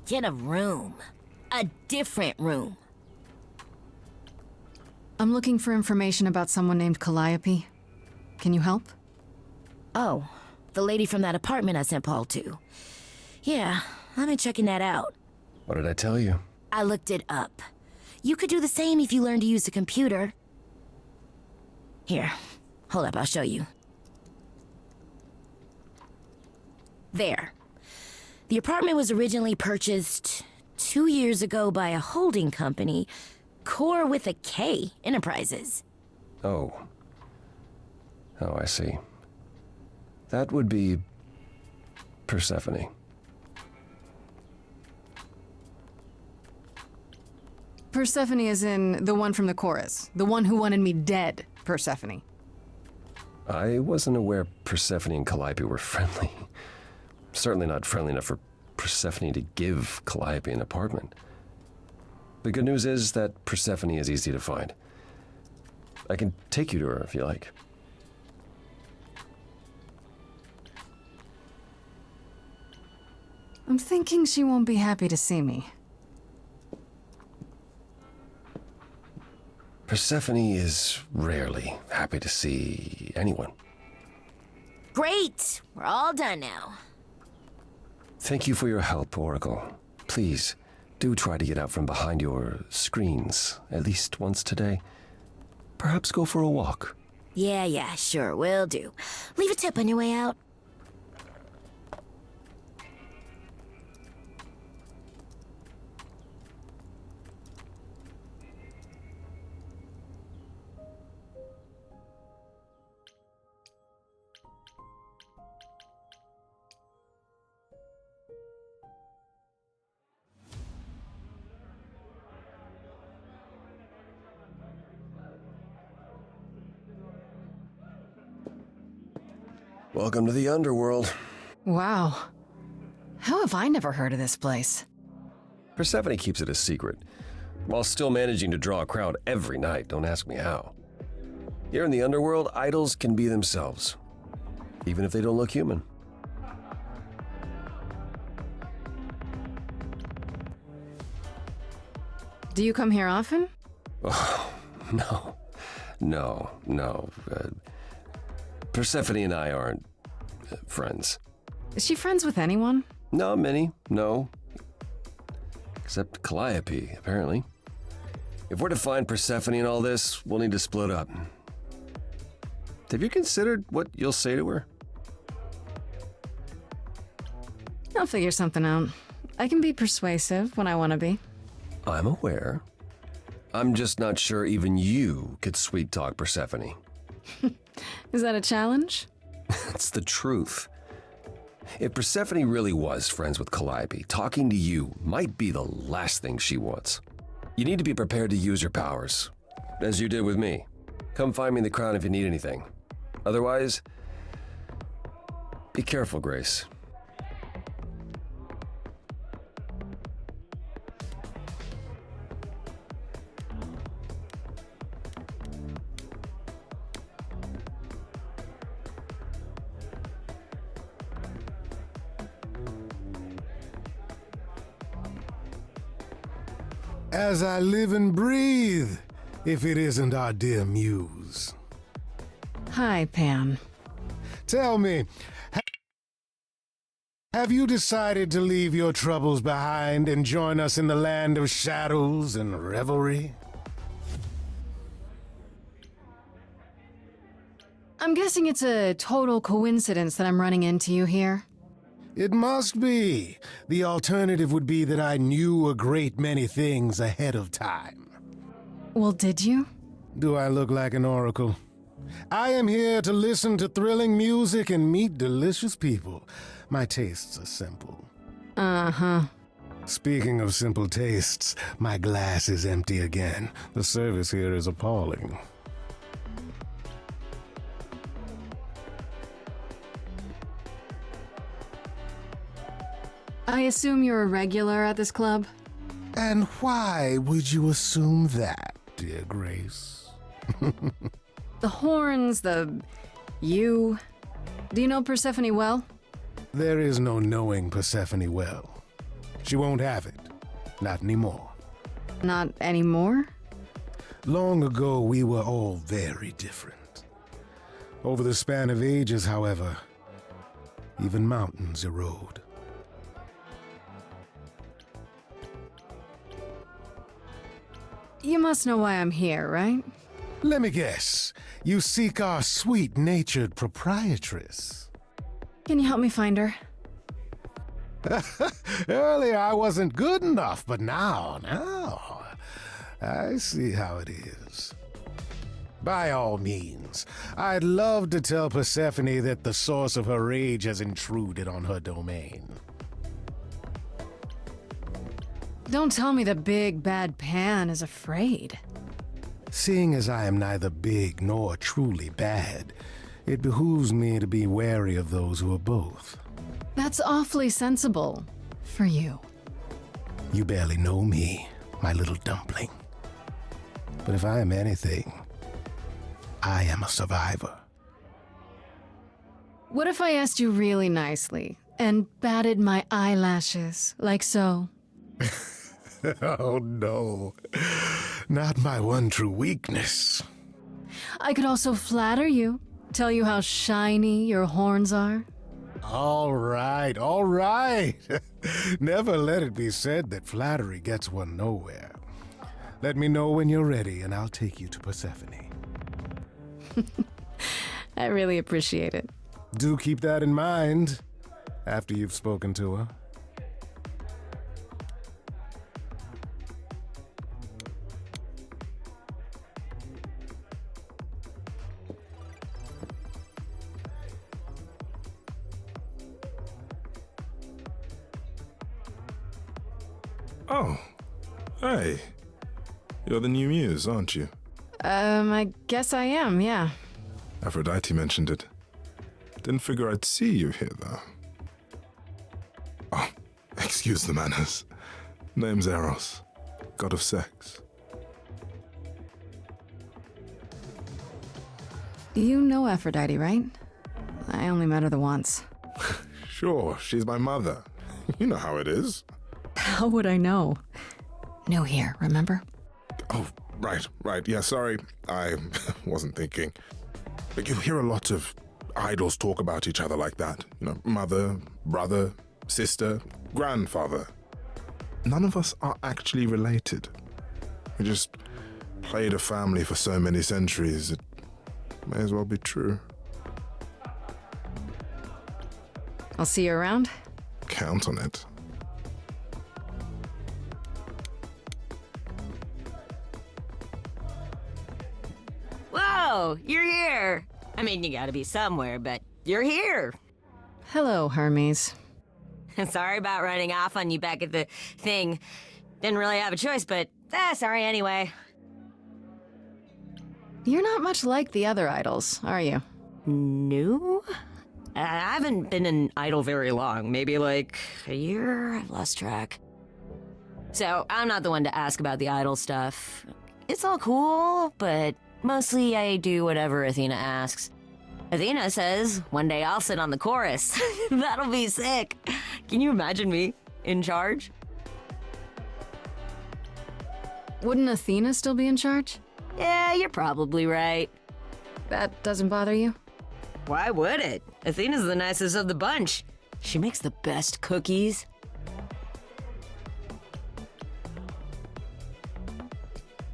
Get a room. A different room. I'm looking for information about someone named Calliope. Can you help? Oh, the lady from that apartment I sent Paul to. Yeah, I've been checking that out. What did I tell you? I looked it up. You could do the same if you learned to use a computer. Here, hold up, I'll show you. There. The apartment was originally purchased 2 years ago by a holding company, Core with a K Enterprises. Oh. Oh, I see. That would be Persephone. Persephone is in the one from the chorus. The one who wanted me dead, Persephone. I wasn't aware Persephone and Calliope were friendly. Certainly not friendly enough for Persephone to give Calliope an apartment. The good news is that Persephone is easy to find. I can take you to her if you like. I'm thinking she won't be happy to see me. Persephone is rarely happy to see anyone. Great! We're all done now. Thank you for your help, Oracle. Please, do try to get out from behind your screens at least once today. Perhaps go for a walk. Yeah, sure, will do. Leave a tip on your way out. Welcome to the underworld. Wow. How have I never heard of this place? Persephone keeps it a secret, while still managing to draw a crowd every night. Don't ask me how. Here in the underworld, idols can be themselves, even if they don't look human. Do you come here often? Oh, no. Persephone and I aren't friends. Is she friends with anyone? Not many, no. Except Calliope, apparently. If we're to find Persephone in all this, we'll need to split up. Have you considered what you'll say to her? I'll figure something out. I can be persuasive when I want to be. I'm aware. I'm just not sure even you could sweet-talk Persephone. Is that a challenge? It's the truth. If Persephone really was friends with Calliope, talking to you might be the last thing she wants. You need to be prepared to use your powers, as you did with me. Come find me in the crown if you need anything. Otherwise, be careful, Grace. As I live and breathe, if it isn't our dear muse. Hi, Pan. Tell me, Have you decided to leave your troubles behind and join us in the land of shadows and revelry? I'm guessing it's a total coincidence that I'm running into you here. It must be. The alternative would be that I knew a great many things ahead of time. Well, did you? Do I look like an oracle? I am here to listen to thrilling music and meet delicious people. My tastes are simple. Uh-huh. Speaking of simple tastes, my glass is empty again. The service here is appalling. I assume you're a regular at this club? And why would you assume that, dear Grace? The horns, you... Do you know Persephone well? There is no knowing Persephone well. She won't have it. Not anymore. Not anymore? Long ago, we were all very different. Over the span of ages, however, even mountains erode. You must know why I'm here, right? Let me guess. You seek our sweet-natured proprietress. Can you help me find her? Earlier I wasn't good enough, but now, I see how it is. By all means, I'd love to tell Persephone that the source of her rage has intruded on her domain. Don't tell me the big bad Pan is afraid. Seeing as I am neither big nor truly bad, it behooves me to be wary of those who are both. That's awfully sensible. For you. You barely know me, my little dumpling. But if I am anything, I am a survivor. What if I asked you really nicely and batted my eyelashes, like so? Oh no, not my one true weakness. I could also flatter you, tell you how shiny your horns are. All right, all right. Never let it be said that flattery gets one nowhere. Let me know when you're ready and I'll take you to Persephone. I really appreciate it. Do keep that in mind after you've spoken to her. Oh, hey. You're the new muse, aren't you? I guess I am, yeah. Aphrodite mentioned it. Didn't figure I'd see you here, though. Oh, excuse the manners. Name's Eros, god of sex. You know Aphrodite, right? I only met her the once. Sure, she's my mother. You know how it is. How would I know? New here, remember? Oh, right. Yeah, sorry. I wasn't thinking. But you hear a lot of idols talk about each other like that. You know, mother, brother, sister, grandfather. None of us are actually related. We just played a family for so many centuries, it may as well be true. I'll see you around. Count on it. Whoa, you're here. I mean, you gotta be somewhere, but you're here. Hello, Hermes. Sorry about running off on you back at the thing. Didn't really have a choice, but sorry anyway. You're not much like the other idols, are you? No? I haven't been an idol very long. Maybe like a year? I've lost track. So I'm not the one to ask about the idol stuff. It's all cool, but mostly I do whatever Athena asks. Athena says, one day I'll sit on the chorus. That'll be sick. Can you imagine me in charge? Wouldn't Athena still be in charge? Yeah, you're probably right. That doesn't bother you? Why would it? Athena's the nicest of the bunch. She makes the best cookies.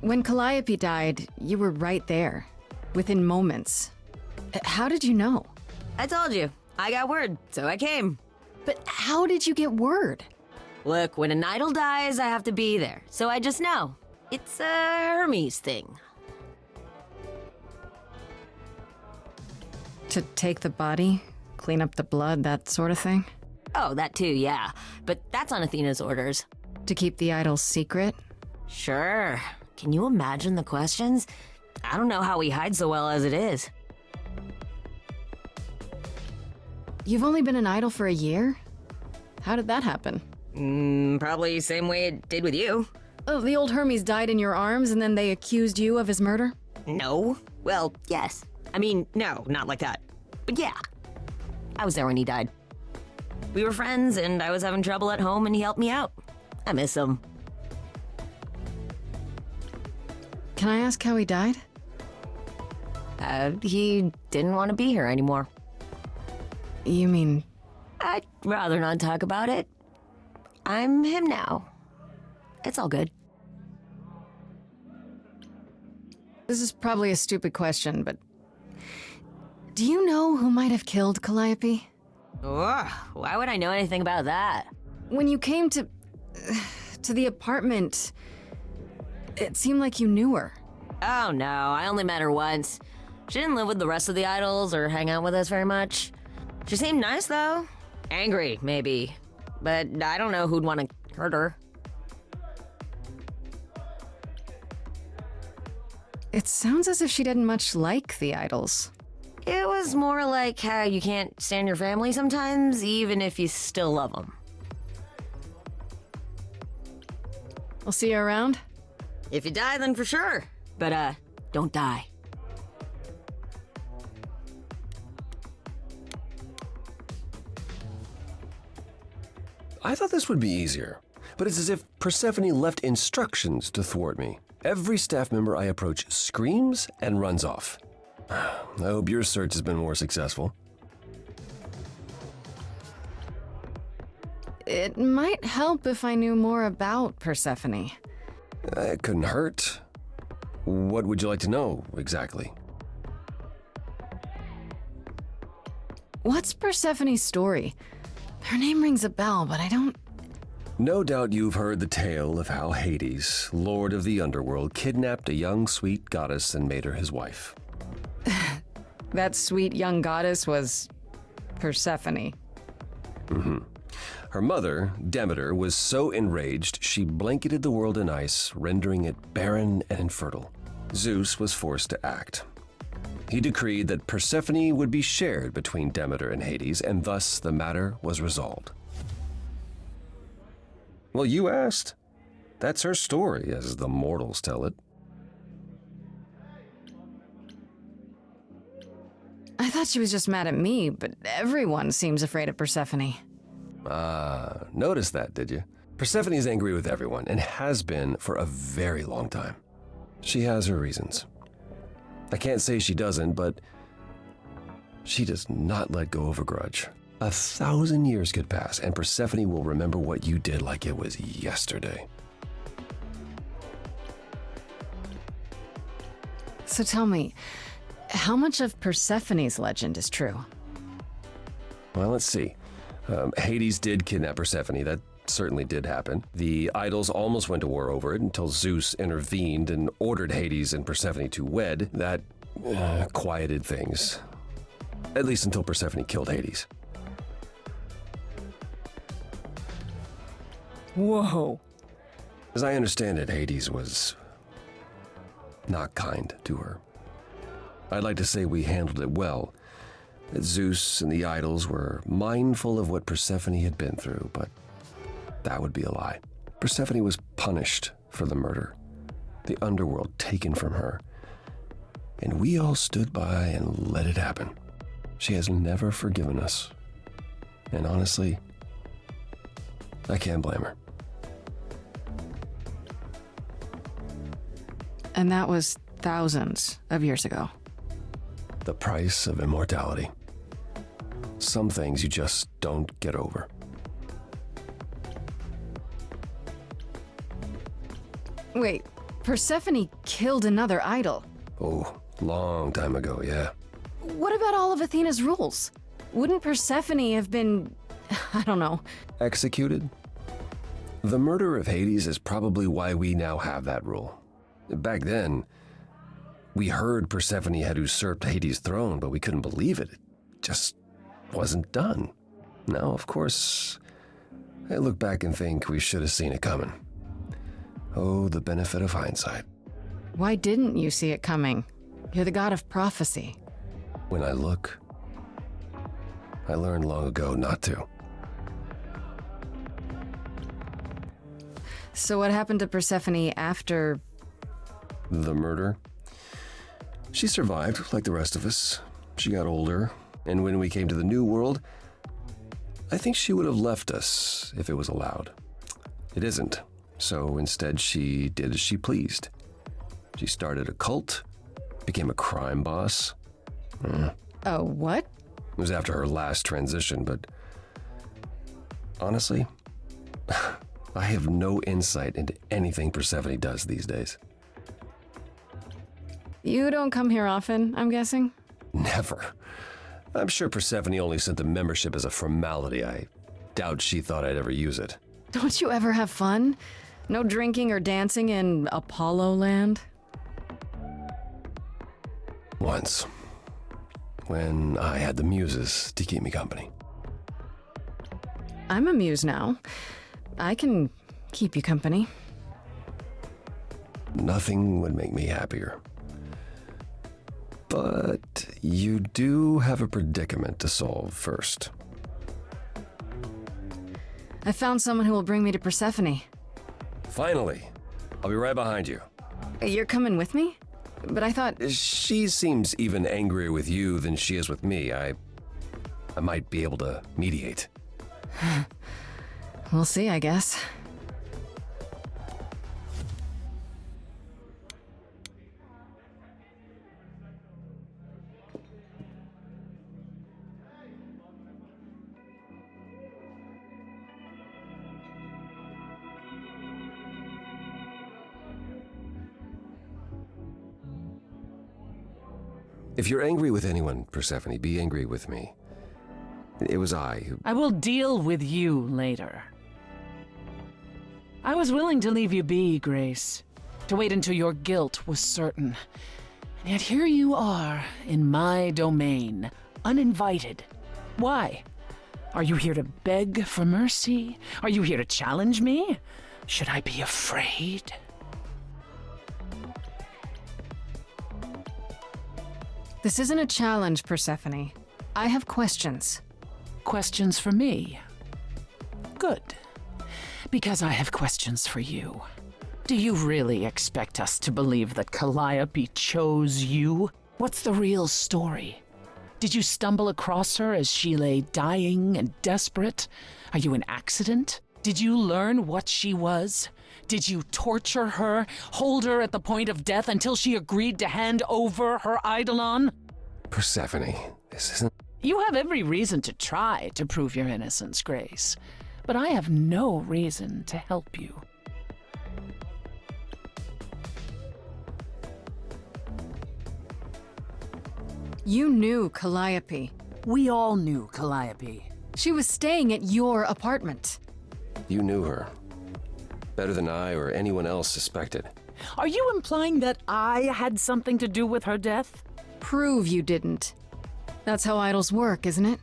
When Calliope died, you were right there, within moments. How did you know? I told you. I got word, so I came. But how did you get word? Look, when an idol dies, I have to be there, so I just know. It's a Hermes thing. To take the body, clean up the blood, that sort of thing? Oh, that too, yeah. But that's on Athena's orders. To keep the idol's secret? Sure. Can you imagine the questions? I don't know how he hides so well as it is. You've only been an idol for a year? How did that happen? Probably same way it did with you. Oh, the old Hermes died in your arms and then they accused you of his murder? No. Well, yes. I mean, no, not like that. But yeah. I was there when he died. We were friends and I was having trouble at home and he helped me out. I miss him. Can I ask how he died? He didn't want to be here anymore. You mean... I'd rather not talk about it. I'm him now. It's all good. This is probably a stupid question, but... Do you know who might have killed Calliope? Ugh, why would I know anything about that? When you came to the apartment, it seemed like you knew her. Oh no, I only met her once. She didn't live with the rest of the idols or hang out with us very much. She seemed nice though. Angry, maybe. But I don't know who'd want to hurt her. It sounds as if she didn't much like the idols. It was more like how you can't stand your family sometimes, even if you still love them. I'll see you around? If you die, then for sure. But, don't die. I thought this would be easier, but it's as if Persephone left instructions to thwart me. Every staff member I approach screams and runs off. I hope your search has been more successful. It might help if I knew more about Persephone. It couldn't hurt. What would you like to know, exactly? What's Persephone's story? Her name rings a bell, but I don't... No doubt you've heard the tale of how Hades, lord of the underworld, kidnapped a young sweet goddess and made her his wife. That sweet young goddess was... Persephone. Her mother, Demeter, was so enraged she blanketed the world in ice, rendering it barren and infertile. Zeus was forced to act. He decreed that Persephone would be shared between Demeter and Hades, and thus the matter was resolved. Well, you asked. That's her story, as the mortals tell it. I thought she was just mad at me, but everyone seems afraid of Persephone. Noticed that, did you? Persephone's angry with everyone, and has been for a very long time. She has her reasons. I can't say she doesn't, but she does not let go of a grudge. 1,000 years could pass, and Persephone will remember what you did like it was yesterday. So tell me, how much of Persephone's legend is true? Well, let's see. Hades did kidnap Persephone. That certainly did happen. The idols almost went to war over it until Zeus intervened and ordered Hades and Persephone to wed. That quieted things. At least until Persephone killed Hades. Whoa. As I understand it, Hades was not kind to her. I'd like to say we handled it well, that Zeus and the idols were mindful of what Persephone had been through, but that would be a lie. Persephone was punished for the murder, the underworld taken from her, and we all stood by and let it happen. She has never forgiven us, and honestly, I can't blame her. And that was thousands of years ago. The price of immortality. Some things you just don't get over. Wait, Persephone killed another idol. Oh, long time ago, yeah. What about all of Athena's rules? Wouldn't Persephone have been, I don't know, Executed? The murder of Hades is probably why we now have that rule. Back then, we heard Persephone had usurped Hades' throne, but we couldn't believe it. It just wasn't done. Now, of course, I look back and think we should have seen it coming. Oh, the benefit of hindsight. Why didn't you see it coming? You're the god of prophecy. When I look, I learned long ago not to. So what happened to Persephone after... The murder? She survived, like the rest of us. She got older, and when we came to the New World, I think she would have left us if it was allowed. It isn't, so instead she did as she pleased. She started a cult, became a crime boss. Oh, what? It was after her last transition, but honestly, I have no insight into anything Persephone does these days. You don't come here often, I'm guessing? Never. I'm sure Persephone only sent the membership as a formality. I doubt she thought I'd ever use it. Don't you ever have fun? No drinking or dancing in Apollo land? Once. When I had the muses to keep me company. I'm a muse now. I can keep you company. Nothing would make me happier. But you do have a predicament to solve first. I found someone who will bring me to Persephone. Finally. I'll be right behind you. You're coming with me? But I thought... She seems even angrier with you than she is with me. I might be able to mediate. We'll see, I guess. If you're angry with anyone, Persephone, be angry with me. It was I who... I will deal with you later. I was willing to leave you be, Grace, to wait until your guilt was certain. And yet here you are, in my domain, uninvited. Why? Are you here to beg for mercy? Are you here to challenge me? Should I be afraid? This isn't a challenge, Persephone. I have questions. Questions for me? Good. Because I have questions for you. Do you really expect us to believe that Calliope chose you? What's the real story? Did you stumble across her as she lay dying and desperate? Are you an accident? Did you learn what she was? Did you torture her, hold her at the point of death until she agreed to hand over her eidolon? Persephone, this isn't... You have every reason to try to prove your innocence, Grace, but I have no reason to help you. You knew Calliope. We all knew Calliope. She was staying at your apartment. You knew her. Better than I or anyone else suspected. Are you implying that I had something to do with her death? Prove you didn't. That's how idols work, isn't it?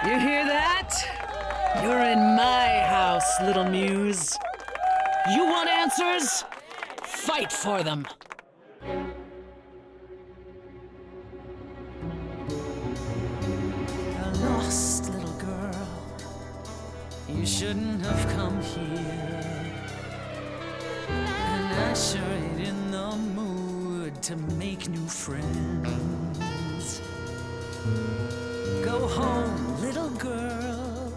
You hear that? You're in my house, little muse. You want answers? Fight for them. A lost little girl. You shouldn't have come here. And I sure ain't in the mood hard to make new friends. Go home, little girl.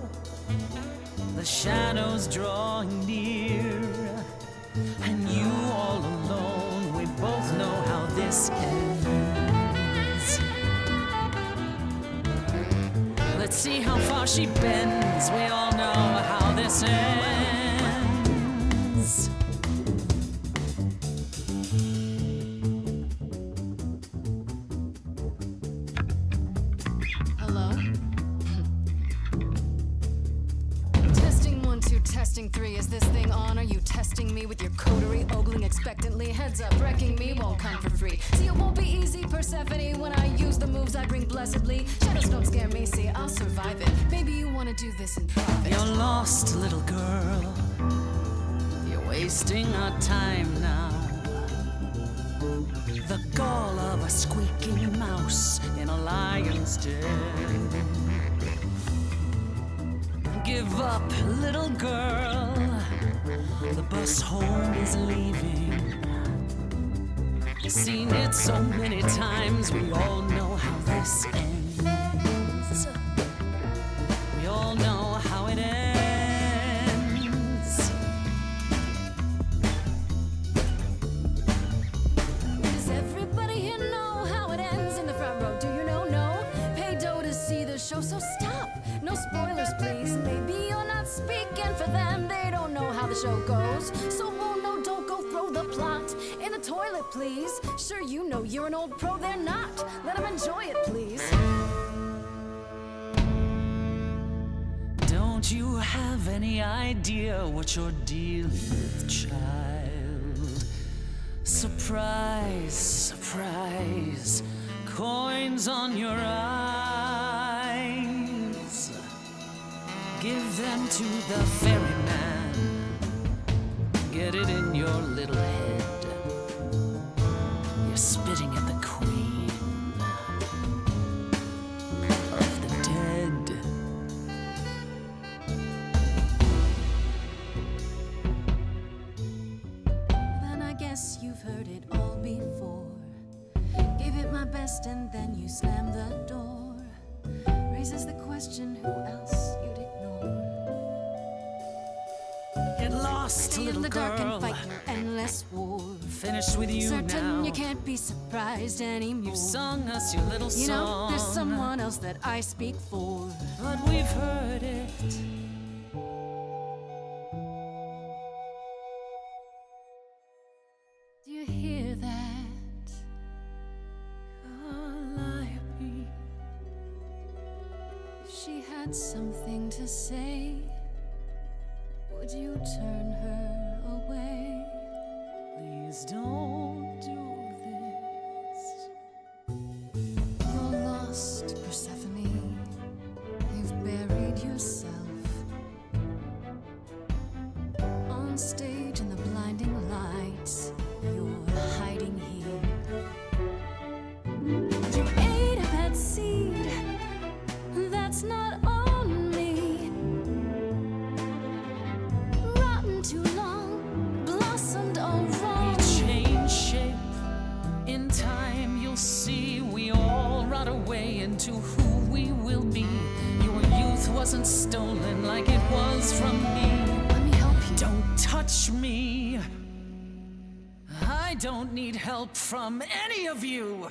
The shadows drawing near, and you all alone. We both know how this ends. Let's see how far she bends. We all know how this ends. Hello? Testing 1, 2, testing 3. Is this thing on? Are you testing me with your coterie, ogling expectantly? Heads up, wrecking me won't come for free. See, it won't be easy, Persephone, when I use the moves I bring blessedly. Shadows don't scare me, see, I'll survive it. Maybe you wanna do this in private. You're lost, little girl. You're wasting our time now. The gall of a squeaking mouse in a lion's den. Give up, little girl. The bus home is leaving. Seen it so many times, we all know how this ends. We all know how it ends. Does everybody here know how it ends in the front row? Do you know? No? Pay dough to see the show, so stop. No spoilers, please. Maybe you're not speaking for them. They don't know how the show goes. So, oh no, don't go throw the plot in the toilet, please. Sure, you know you're an old pro, they're not. Let them enjoy it, please. Don't you have any idea what you're dealing with, child? Surprise, surprise, coins on your eyes. Give them to the ferryman. Get it in your little head. You're spitting at the queen of the dead. Then I guess you've heard it all before. Gave it my best and then you slammed the door. Raises the question, who else you'd ignore? Get lost, Stay little in the dark girl. and fight your endless war. Finished with you Certain now. you can't be surprised anymore. You've sung us your little You know, song. there's someone else that I speak for. But we've heard it. Do you hear that? Calliope. If she had something to say, would you turn her away? Please don't do this. You're lost, Persephone. You've buried yourself on stage in the blinding lights. You're hiding here. You ate a bad seed. That's not on me. Rotten too long, blossomed all wrong. We change shape. In time, you'll see we all rot away into who we will be. Your youth wasn't stolen like it was from me. Let me help you. Don't touch me. I don't need help from any of you.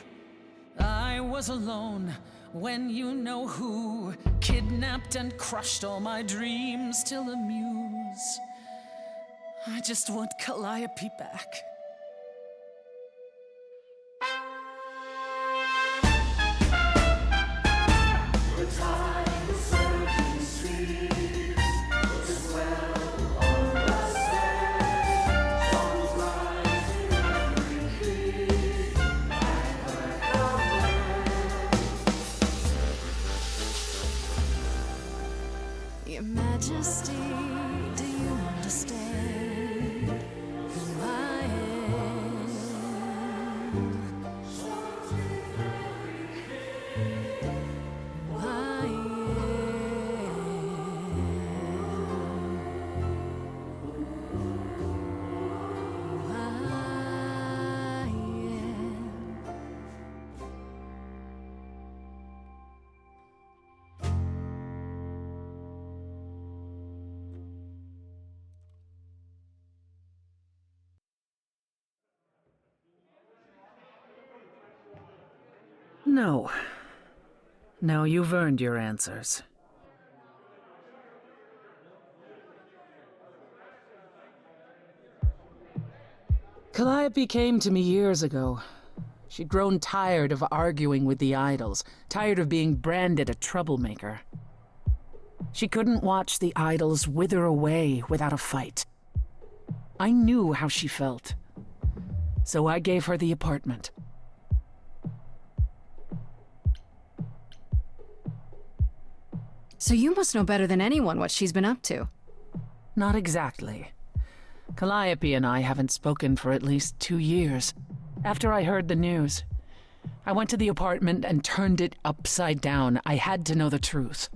I was alone when you know who kidnapped and crushed all my dreams till amuse. I just want Calliope back. Your Majesty, do you understand who I am? Who I am? Who I am? No. No, you've earned your answers. Calliope came to me years ago. She'd grown tired of arguing with the idols, tired of being branded a troublemaker. She couldn't watch the idols wither away without a fight. I knew how she felt, so I gave her the apartment. So you must know better than anyone what she's been up to. Not exactly. Calliope and I haven't spoken for at least 2 years. After I heard the news, I went to the apartment and turned it upside down. I had to know the truth.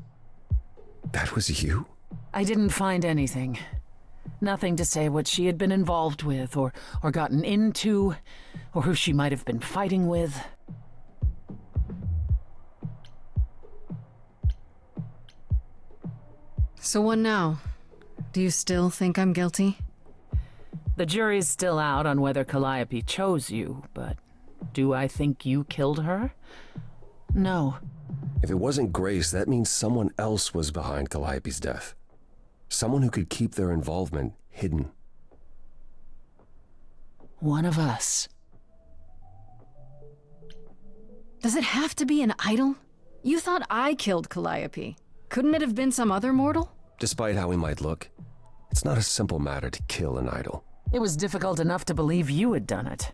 That was you? I didn't find anything. Nothing to say what she had been involved with, or gotten into, or who she might have been fighting with. So what now? Do you still think I'm guilty? The jury's still out on whether Calliope chose you, but do I think you killed her? No. If it wasn't Grace, that means someone else was behind Calliope's death. Someone who could keep their involvement hidden. One of us. Does it have to be an idol? You thought I killed Calliope. Couldn't it have been some other mortal? Despite how he might look, it's not a simple matter to kill an idol. It was difficult enough to believe you had done it.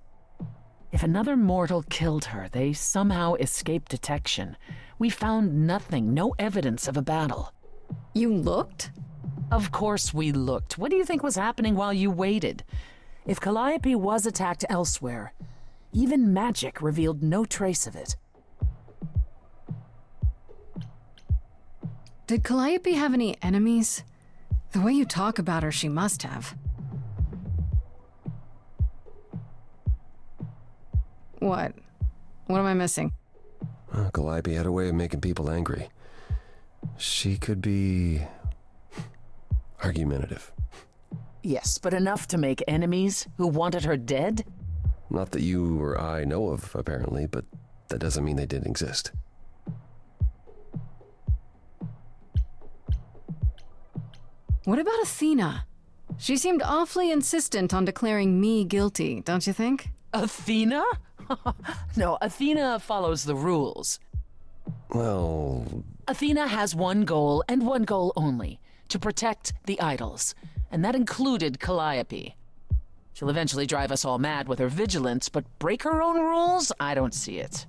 If another mortal killed her, they somehow escaped detection. We found nothing, no evidence of a battle. You looked? Of course we looked. What do you think was happening while you waited? If Calliope was attacked elsewhere, even magic revealed no trace of it. Did Calliope have any enemies? The way you talk about her, she must have. What? What am I missing? Calliope had a way of making people angry. She could be argumentative. Yes, but enough to make enemies who wanted her dead? Not that you or I know of, apparently, but that doesn't mean they didn't exist. What about Athena? She seemed awfully insistent on declaring me guilty, don't you think? Athena? No, Athena follows the rules. Well... Athena has one goal, and one goal only. To protect the idols. And that included Calliope. She'll eventually drive us all mad with her vigilance, but break her own rules? I don't see it.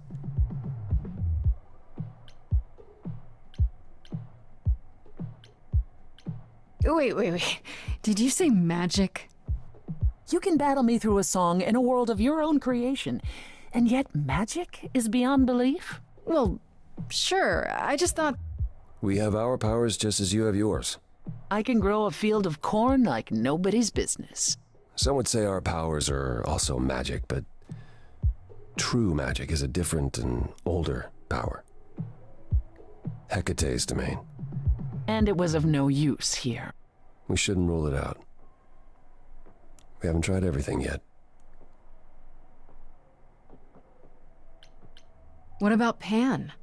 Wait. Did you say magic? You can battle me through a song in a world of your own creation, and yet magic is beyond belief? Well, sure. I just thought... We have our powers just as you have yours. I can grow a field of corn like nobody's business. Some would say our powers are also magic, but true magic is a different and older power. Hecate's domain. And it was of no use here. We shouldn't rule it out. We haven't tried everything yet. What about Pan?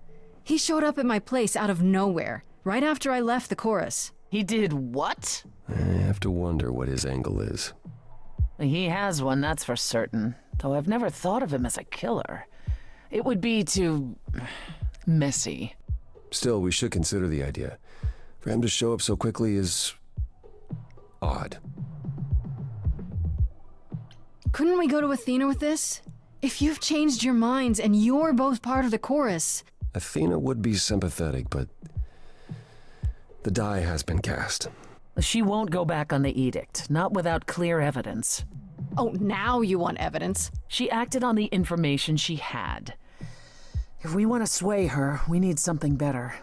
He showed up at my place out of nowhere, right after I left the chorus. He did what? I have to wonder what his angle is. He has one, that's for certain. Though I've never thought of him as a killer. It would be too... messy. Still, we should consider the idea. For him to show up so quickly is... odd. Couldn't we go to Athena with this? If you've changed your minds and you're both part of the chorus... Athena would be sympathetic, but... the die has been cast. She won't go back on the edict, not without clear evidence. Oh, now you want evidence? She acted on the information she had. If we want to sway her, we need something better.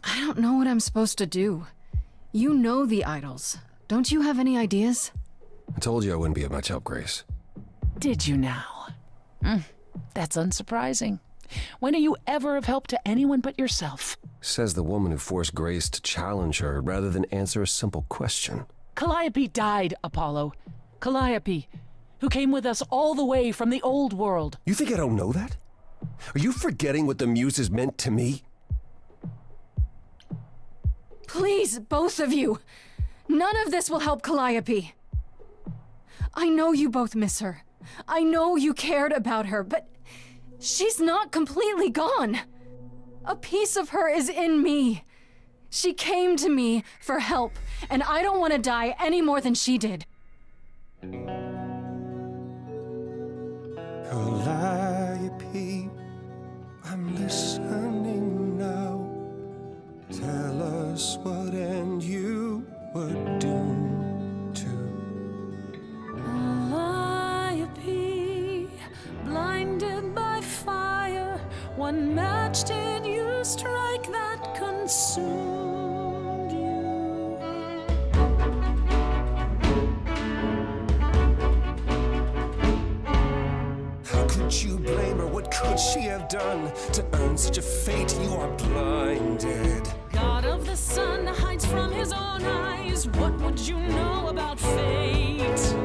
I don't know what I'm supposed to do. You know the idols. Don't you have any ideas? I told you I wouldn't be of much help, Grace. Did you now? That's unsurprising. When are you ever of help to anyone but yourself? Says the woman who forced Grace to challenge her rather than answer a simple question. Calliope died, Apollo. Calliope, who came with us all the way from the old world. You think I don't know that? Are you forgetting what the Muses meant to me? Please, both of you. None of this will help Calliope. I know you both miss her. I know you cared about her, but she's not completely gone. A piece of her is in me. She came to me for help, and I don't want to die any more than she did. Calliope, I'm listening now. Tell us what end you were doomed to. Calliope, blinded by fire, one match did you strike that consumed you. How could you blame her? What could she have done to earn such a fate? You are blinded. God of the sun hides from his own eyes. What would you know about fate?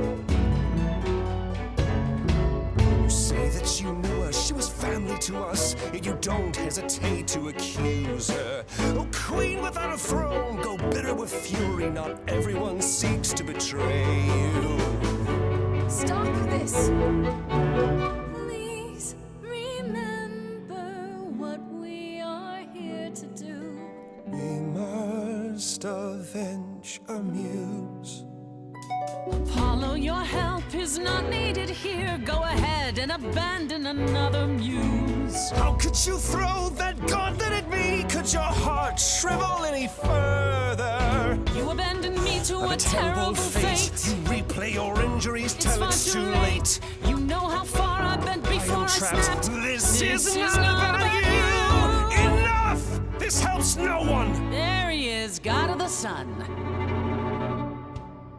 You say that you knew her, she was family to us, yet you don't hesitate to accuse her. Oh, queen without a throne, go bitter with fury. Not everyone seeks to betray you. Stop this! Please remember what we are here to do. We must avenge a muse. Apollo, your help is not needed here. Go ahead and abandon another muse. How could you throw that gauntlet at me? Could your heart shrivel any further? You abandoned me to a terrible fate. You replay your injuries till it's too late. You know how far I've been before I snapped. This is not about you. Enough! This helps no one. There he is, God of the sun.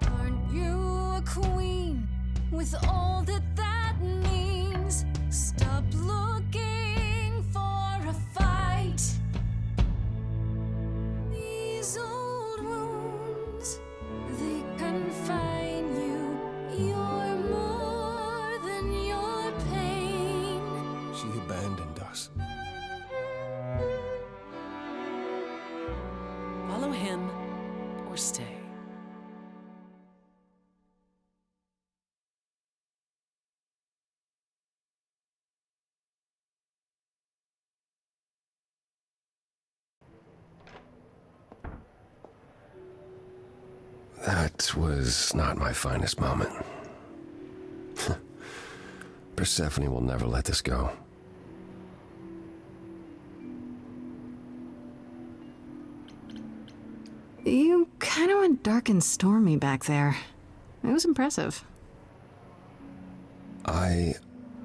Aren't you a queen with all that that means? Stop looking for a fight. These old wounds, they confine you. You're more than your pain. She abandoned us. Follow him or stay. That was not my finest moment. Persephone will never let this go. You kind of went dark and stormy back there. It was impressive. I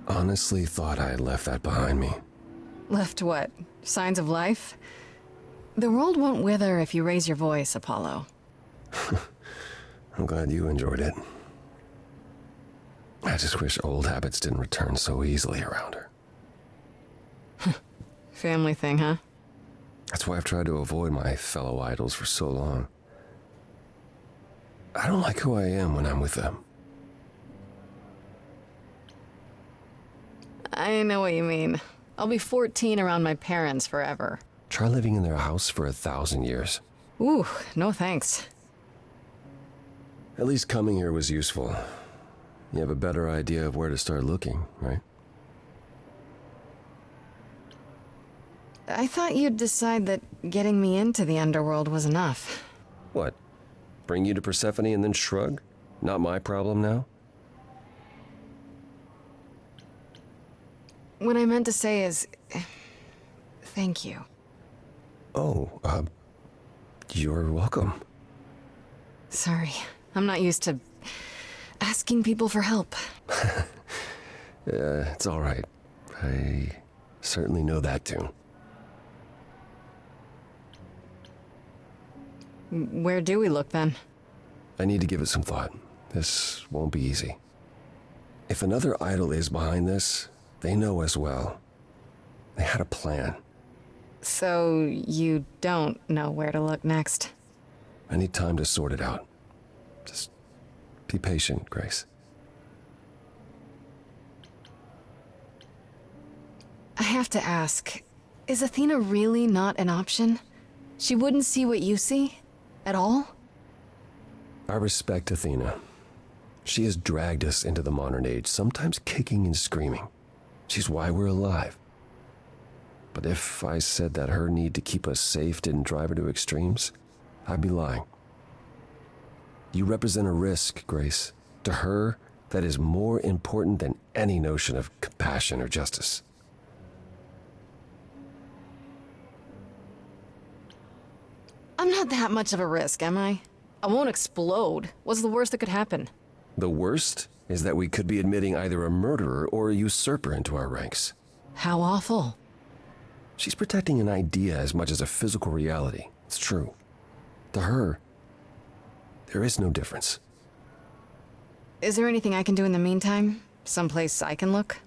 honestly thought I had left that behind me. Left what? Signs of life? The world won't wither if you raise your voice, Apollo. I'm glad you enjoyed it. I just wish old habits didn't return so easily around her. Family thing, huh? That's why I've tried to avoid my fellow idols for so long. I don't like who I am when I'm with them. I know what you mean. I'll be 14 around my parents forever. Try living in their house for 1,000 years. Ooh, no thanks. At least coming here was useful. You have a better idea of where to start looking, right? I thought you'd decide that getting me into the underworld was enough. What? Bring you to Persephone and then shrug? Not my problem now? What I meant to say is... thank you. Oh, you're welcome. Sorry, I'm not used to asking people for help. It's all right. I certainly know that tune. Where do we look then? I need to give it some thought. This won't be easy. If another idol is behind this, they know as well. They had a plan. So you don't know where to look next? I need time to sort it out. Just be patient, Grace. have to ask, is Athena really not an option? She wouldn't see what you see? At all? I respect Athena. She has dragged us into the modern age, sometimes kicking and screaming. She's why we're alive. But if I said that her need to keep us safe didn't drive her to extremes, I'd be lying. You represent a risk, Grace. To her, that is more important than any notion of compassion or justice. I'm not that much of a risk, am I? I won't explode. What's the worst that could happen? The worst is that we could be admitting either a murderer or a usurper into our ranks. How awful. She's protecting an idea as much as a physical reality. It's true. To her, there is no difference. Is there anything I can do in the meantime? Someplace I can look?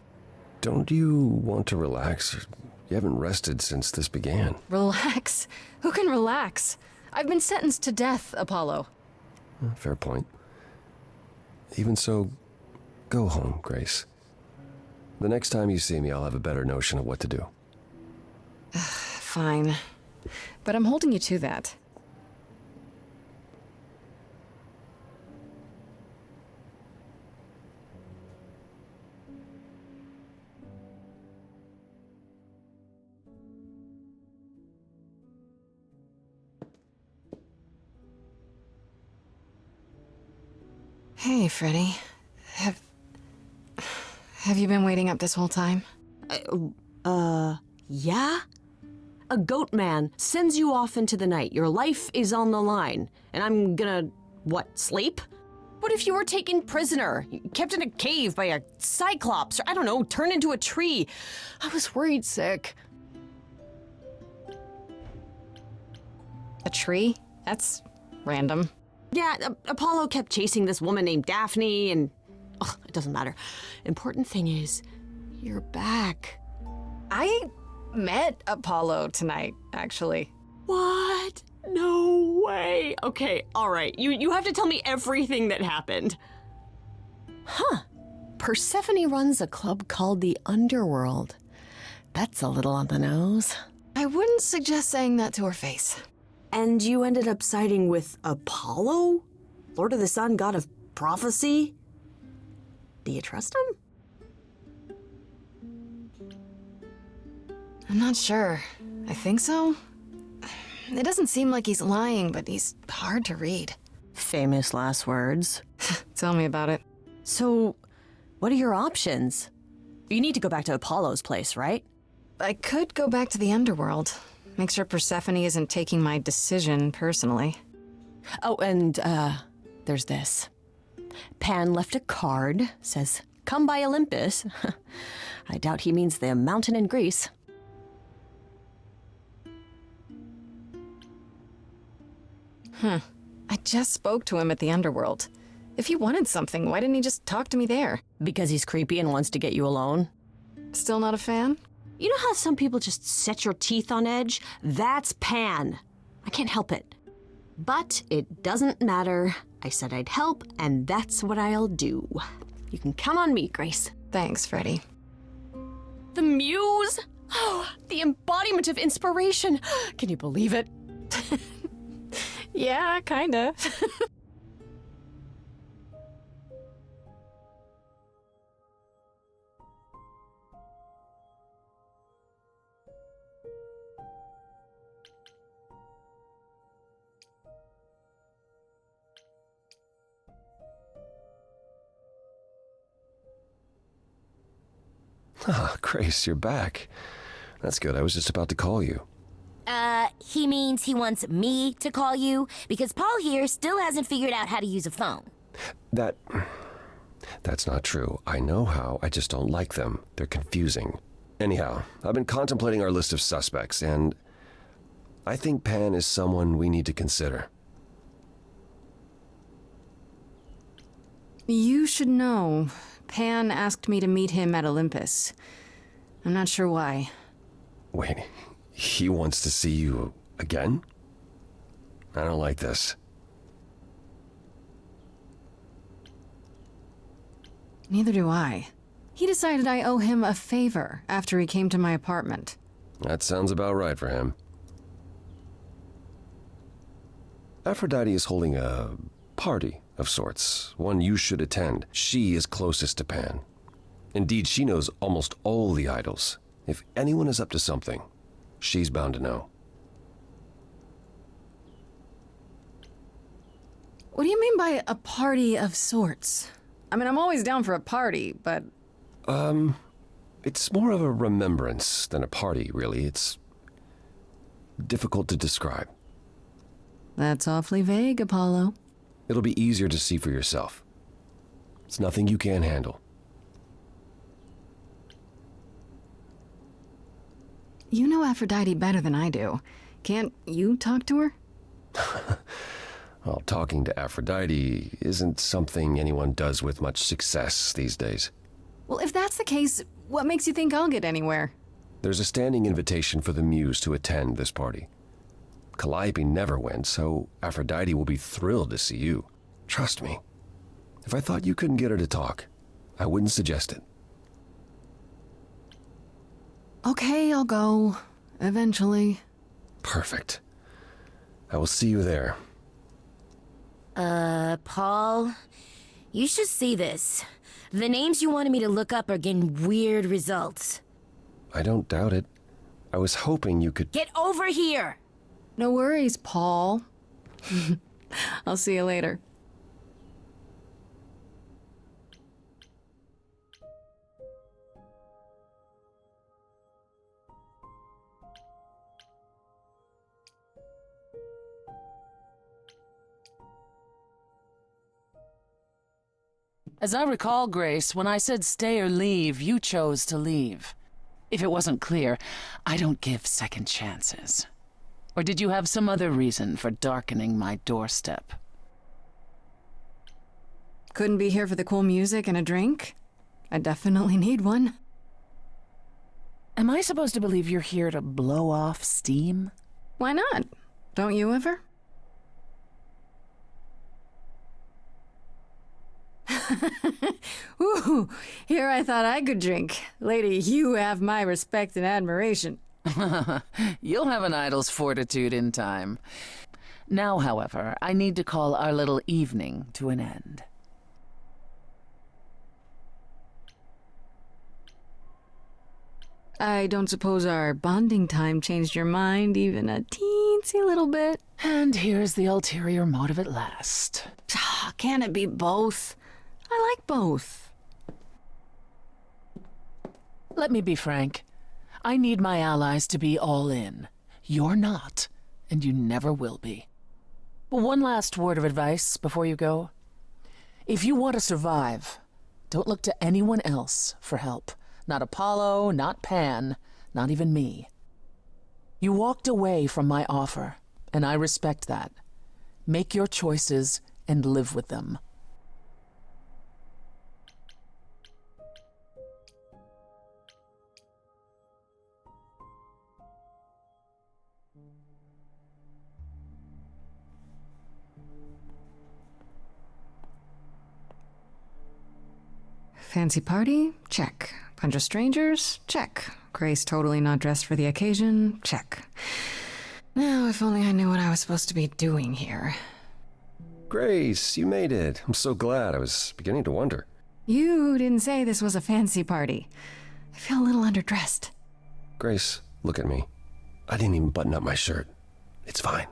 Don't you want to relax? You haven't rested since this began. Relax? Who can relax? I've been sentenced to death, Apollo. Fair point. Even so, go home, Grace. The next time you see me, I'll have a better notion of what to do. Fine. But I'm holding you to that. Hey, Freddy. Have you been waiting up this whole time? Yeah? A goat man sends you off into the night. Your life is on the line. And I'm gonna, what, sleep? What if you were taken prisoner, kept in a cave by a cyclops, or I don't know, turned into a tree? I was worried sick. A tree? That's random. Yeah, Apollo kept chasing this woman named Daphne, and it doesn't matter. Important thing is, you're back. I met Apollo tonight, actually. What? No way. Okay, all right. You have to tell me everything that happened. Huh. Persephone runs a club called the Underworld. That's a little on the nose. I wouldn't suggest saying that to her face. And you ended up siding with Apollo? Lord of the Sun, god of prophecy? Do you trust him? I'm not sure. I think so. It doesn't seem like he's lying, but he's hard to read. Famous last words. Tell me about it. So, what are your options? You need to go back to Apollo's place, right? I could go back to the Underworld. Make sure Persephone isn't taking my decision personally. Oh, and, there's this. Pan left a card, says, "Come by Olympus." I doubt he means the mountain in Greece. I just spoke to him at the Underworld. If he wanted something, why didn't he just talk to me there? Because he's creepy and wants to get you alone. Still not a fan? You know how some people just set your teeth on edge? That's Pan. I can't help it. But it doesn't matter. I said I'd help, and that's what I'll do. You can count on me, Grace. Thanks, Freddy. The muse? Oh, the embodiment of inspiration. Can you believe it? Yeah, kinda. Ah, Grace, you're back. That's good. I was just about to call you. He means he wants me to call you because Paul here still hasn't figured out how to use a phone. That's not true. I know how, I just don't like them. They're confusing. Anyhow, I've been contemplating our list of suspects, and I think Pan is someone we need to consider. You should know. Pan asked me to meet him at Olympus. I'm not sure why. Wait, he wants to see you again? I don't like this. Neither do I. He decided I owe him a favor after he came to my apartment. That sounds about right for him. Aphrodite is holding a party of sorts, one you should attend. She is closest to Pan. Indeed, she knows almost all the idols. If anyone is up to something, she's bound to know. What do you mean by a party of sorts? I mean, I'm always down for a party, but... It's more of a remembrance than a party, really. It's difficult to describe. That's awfully vague, Apollo. It'll be easier to see for yourself. It's nothing you can't handle. You know Aphrodite better than I do. Can't you talk to her? Well, talking to Aphrodite isn't something anyone does with much success these days. Well, if that's the case, what makes you think I'll get anywhere? There's a standing invitation for the Muse to attend this party. Calliope never went, so Aphrodite will be thrilled to see you. Trust me. If I thought you couldn't get her to talk, I wouldn't suggest it. Okay, I'll go. Eventually. Perfect. I will see you there. Paul, you should see this. The names you wanted me to look up are getting weird results. I don't doubt it. I was hoping you could... Get over here! No worries, Paul. I'll see you later. As I recall, Grace, when I said stay or leave, you chose to leave. If it wasn't clear, I don't give second chances. Or did you have some other reason for darkening my doorstep? Couldn't be here for the cool music and a drink? I definitely need one. Am I supposed to believe you're here to blow off steam? Why not? Don't you ever? Ooh, here I thought I could drink. Lady, you have my respect and admiration. You'll have an idol's fortitude in time. Now, however, I need to call our little evening to an end. I don't suppose our bonding time changed your mind even a teensy little bit? And here's the ulterior motive at last. Can it be both? I like both. Let me be frank. I need my allies to be all in. You're not, and you never will be. But one last word of advice before you go. If you want to survive, don't look to anyone else for help. Not Apollo, not Pan, not even me. You walked away from my offer, and I respect that. Make your choices and live with them. Fancy party? Check. Bunch of strangers? Check. Grace totally not dressed for the occasion? Check. Now, if only I knew what I was supposed to be doing here. Grace, you made it. I'm so glad. I was beginning to wonder. You didn't say this was a fancy party. I feel a little underdressed. Grace, look at me. I didn't even button up my shirt. It's fine.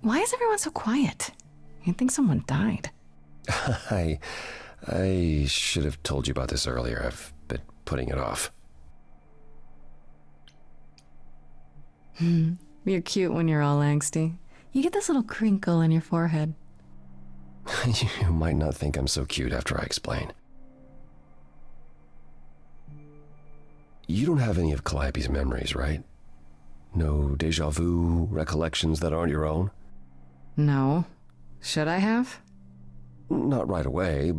Why is everyone so quiet? You'd think someone died. I should have told you about this earlier. I've been putting it off. You're cute when you're all angsty. You get this little crinkle in your forehead. You might not think I'm so cute after I explain. You don't have any of Calliope's memories, right? No déjà vu recollections that aren't your own? No. Should I have? Not right away.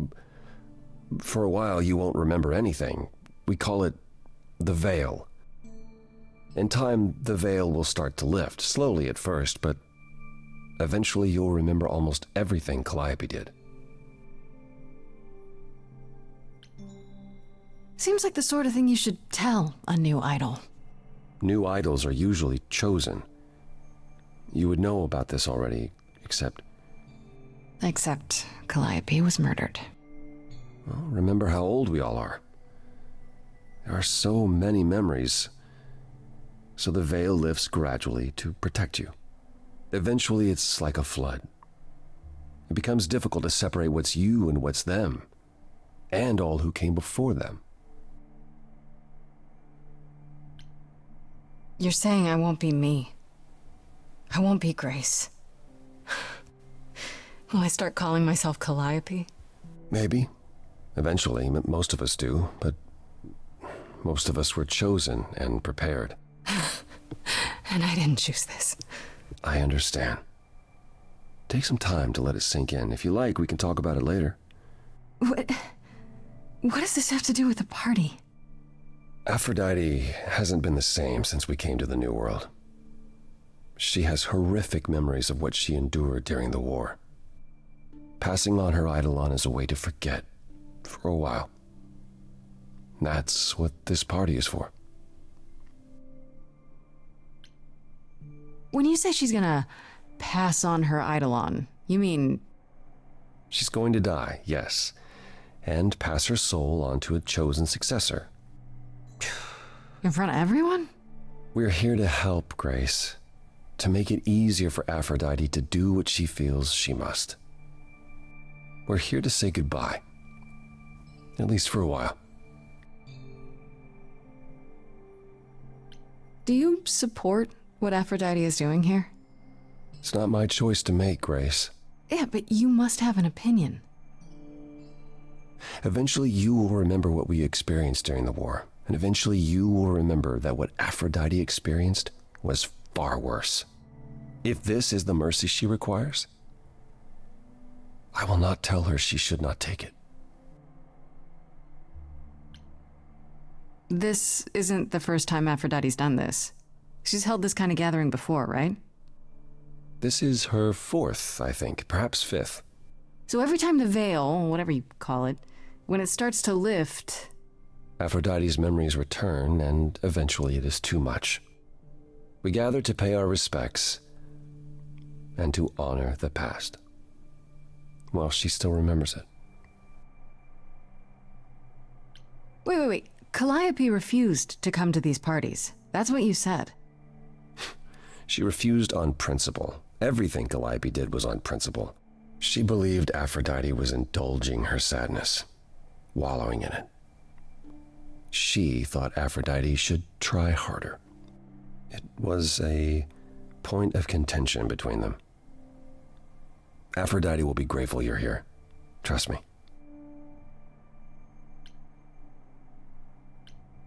For a while, you won't remember anything. We call it the veil. In time, the veil will start to lift, slowly at first, but eventually you'll remember almost everything Calliope did. Seems like the sort of thing you should tell a new idol. New idols are usually chosen. You would know about this already, except Calliope was murdered. Well, remember how old we all are. There are so many memories. So the veil lifts gradually to protect you. Eventually, it's like a flood. It becomes difficult to separate what's you and what's them, and all who came before them. You're saying I won't be me. I won't be Grace. Will I start calling myself Calliope? Maybe. Eventually, most of us do, but most of us were chosen and prepared. And I didn't choose this. I understand. Take some time to let it sink in. If you like, we can talk about it later. What does this have to do with the party? Aphrodite hasn't been the same since we came to the New World. She has horrific memories of what she endured during the war. Passing on her eidolon is a way to forget, for a while. That's what this party is for. When you say she's gonna pass on her eidolon, you mean... She's going to die, yes, and pass her soul on to a chosen successor. In front of everyone? We're here to help, Grace, to make it easier for Aphrodite to do what she feels she must. We're here to say goodbye, at least for a while. Do you support what Aphrodite is doing here? It's not my choice to make, Grace. Yeah, but you must have an opinion. Eventually you will remember what we experienced during the war, and eventually you will remember that what Aphrodite experienced was far worse. If this is the mercy she requires, I will not tell her she should not take it. This isn't the first time Aphrodite's done this. She's held this kind of gathering before, right? This is her fourth, I think, perhaps fifth. So every time the veil, whatever you call it, when it starts to lift... Aphrodite's memories return, and eventually it is too much. We gather to pay our respects and to honor the past, while she still remembers it. Wait. Calliope refused to come to these parties. That's what you said. She refused on principle. Everything Calliope did was on principle. She believed Aphrodite was indulging her sadness, wallowing in it. She thought Aphrodite should try harder. It was a point of contention between them. Aphrodite will be grateful you're here. Trust me.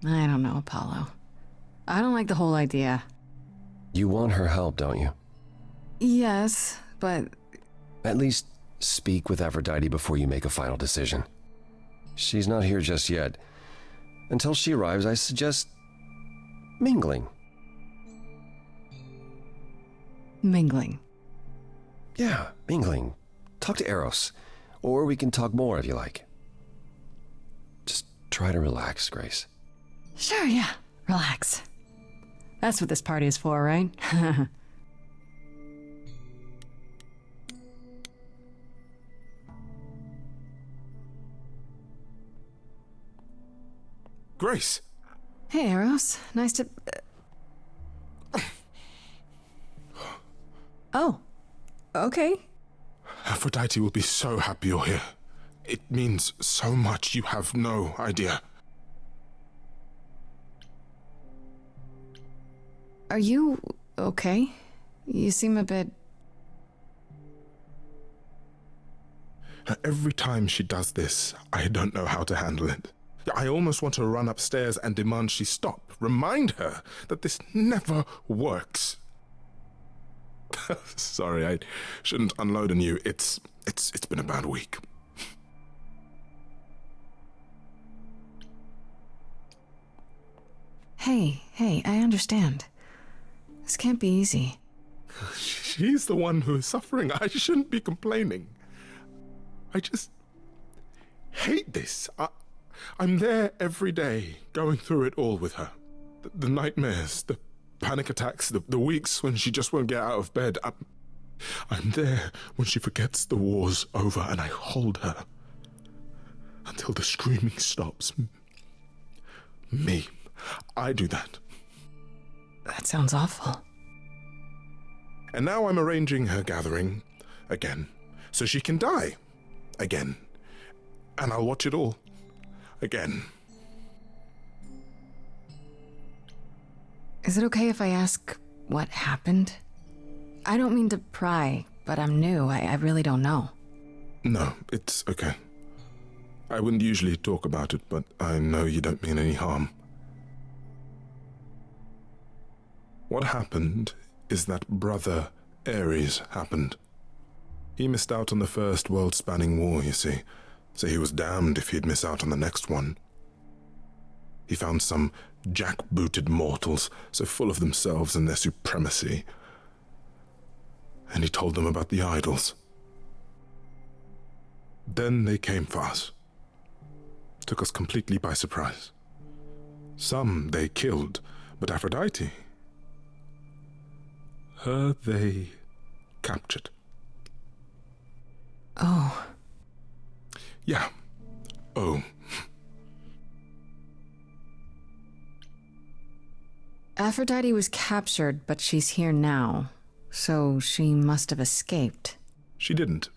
I don't know, Apollo. I don't like the whole idea. You want her help, don't you? Yes, but... At least speak with Aphrodite before you make a final decision. She's not here just yet. Until she arrives, I suggest mingling. Mingling? Yeah, mingling. Talk to Eros. Or we can talk more if you like. Just try to relax, Grace. Sure, yeah. Relax. That's what this party is for, right? Grace! Hey, Eros. Nice to... Oh. Okay. Aphrodite will be so happy you're here. It means so much, you have no idea. Are you okay? You seem a bit... Every time she does this, I don't know how to handle it. I almost want to run upstairs and demand she stop. Remind her that this never works. Sorry, I shouldn't unload on you. It's been a bad week. Hey, I understand. This can't be easy. She's the one who is suffering. I shouldn't be complaining. I just hate this. I'm there every day, going through it all with her. The nightmares, the panic attacks, the weeks when she just won't get out of bed. I'm there when she forgets the war's over, and I hold her until the screaming stops. Me. I do that. That sounds awful. And now I'm arranging her gathering again, so she can die again. And I'll watch it all again. Is it okay if I ask what happened? I don't mean to pry, but I'm new. I really don't know. No, it's okay. I wouldn't usually talk about it, but I know you don't mean any harm. What happened is that Brother Ares happened. He missed out on the first world-spanning war, you see, so he was damned if he'd miss out on the next one. He found some jackbooted mortals, so full of themselves and their supremacy, and he told them about the idols. Then they came for us. Took us completely by surprise. Some they killed, but Aphrodite, her they captured. Oh. Yeah. Oh. Aphrodite was captured, but she's here now. So she must have escaped. She didn't.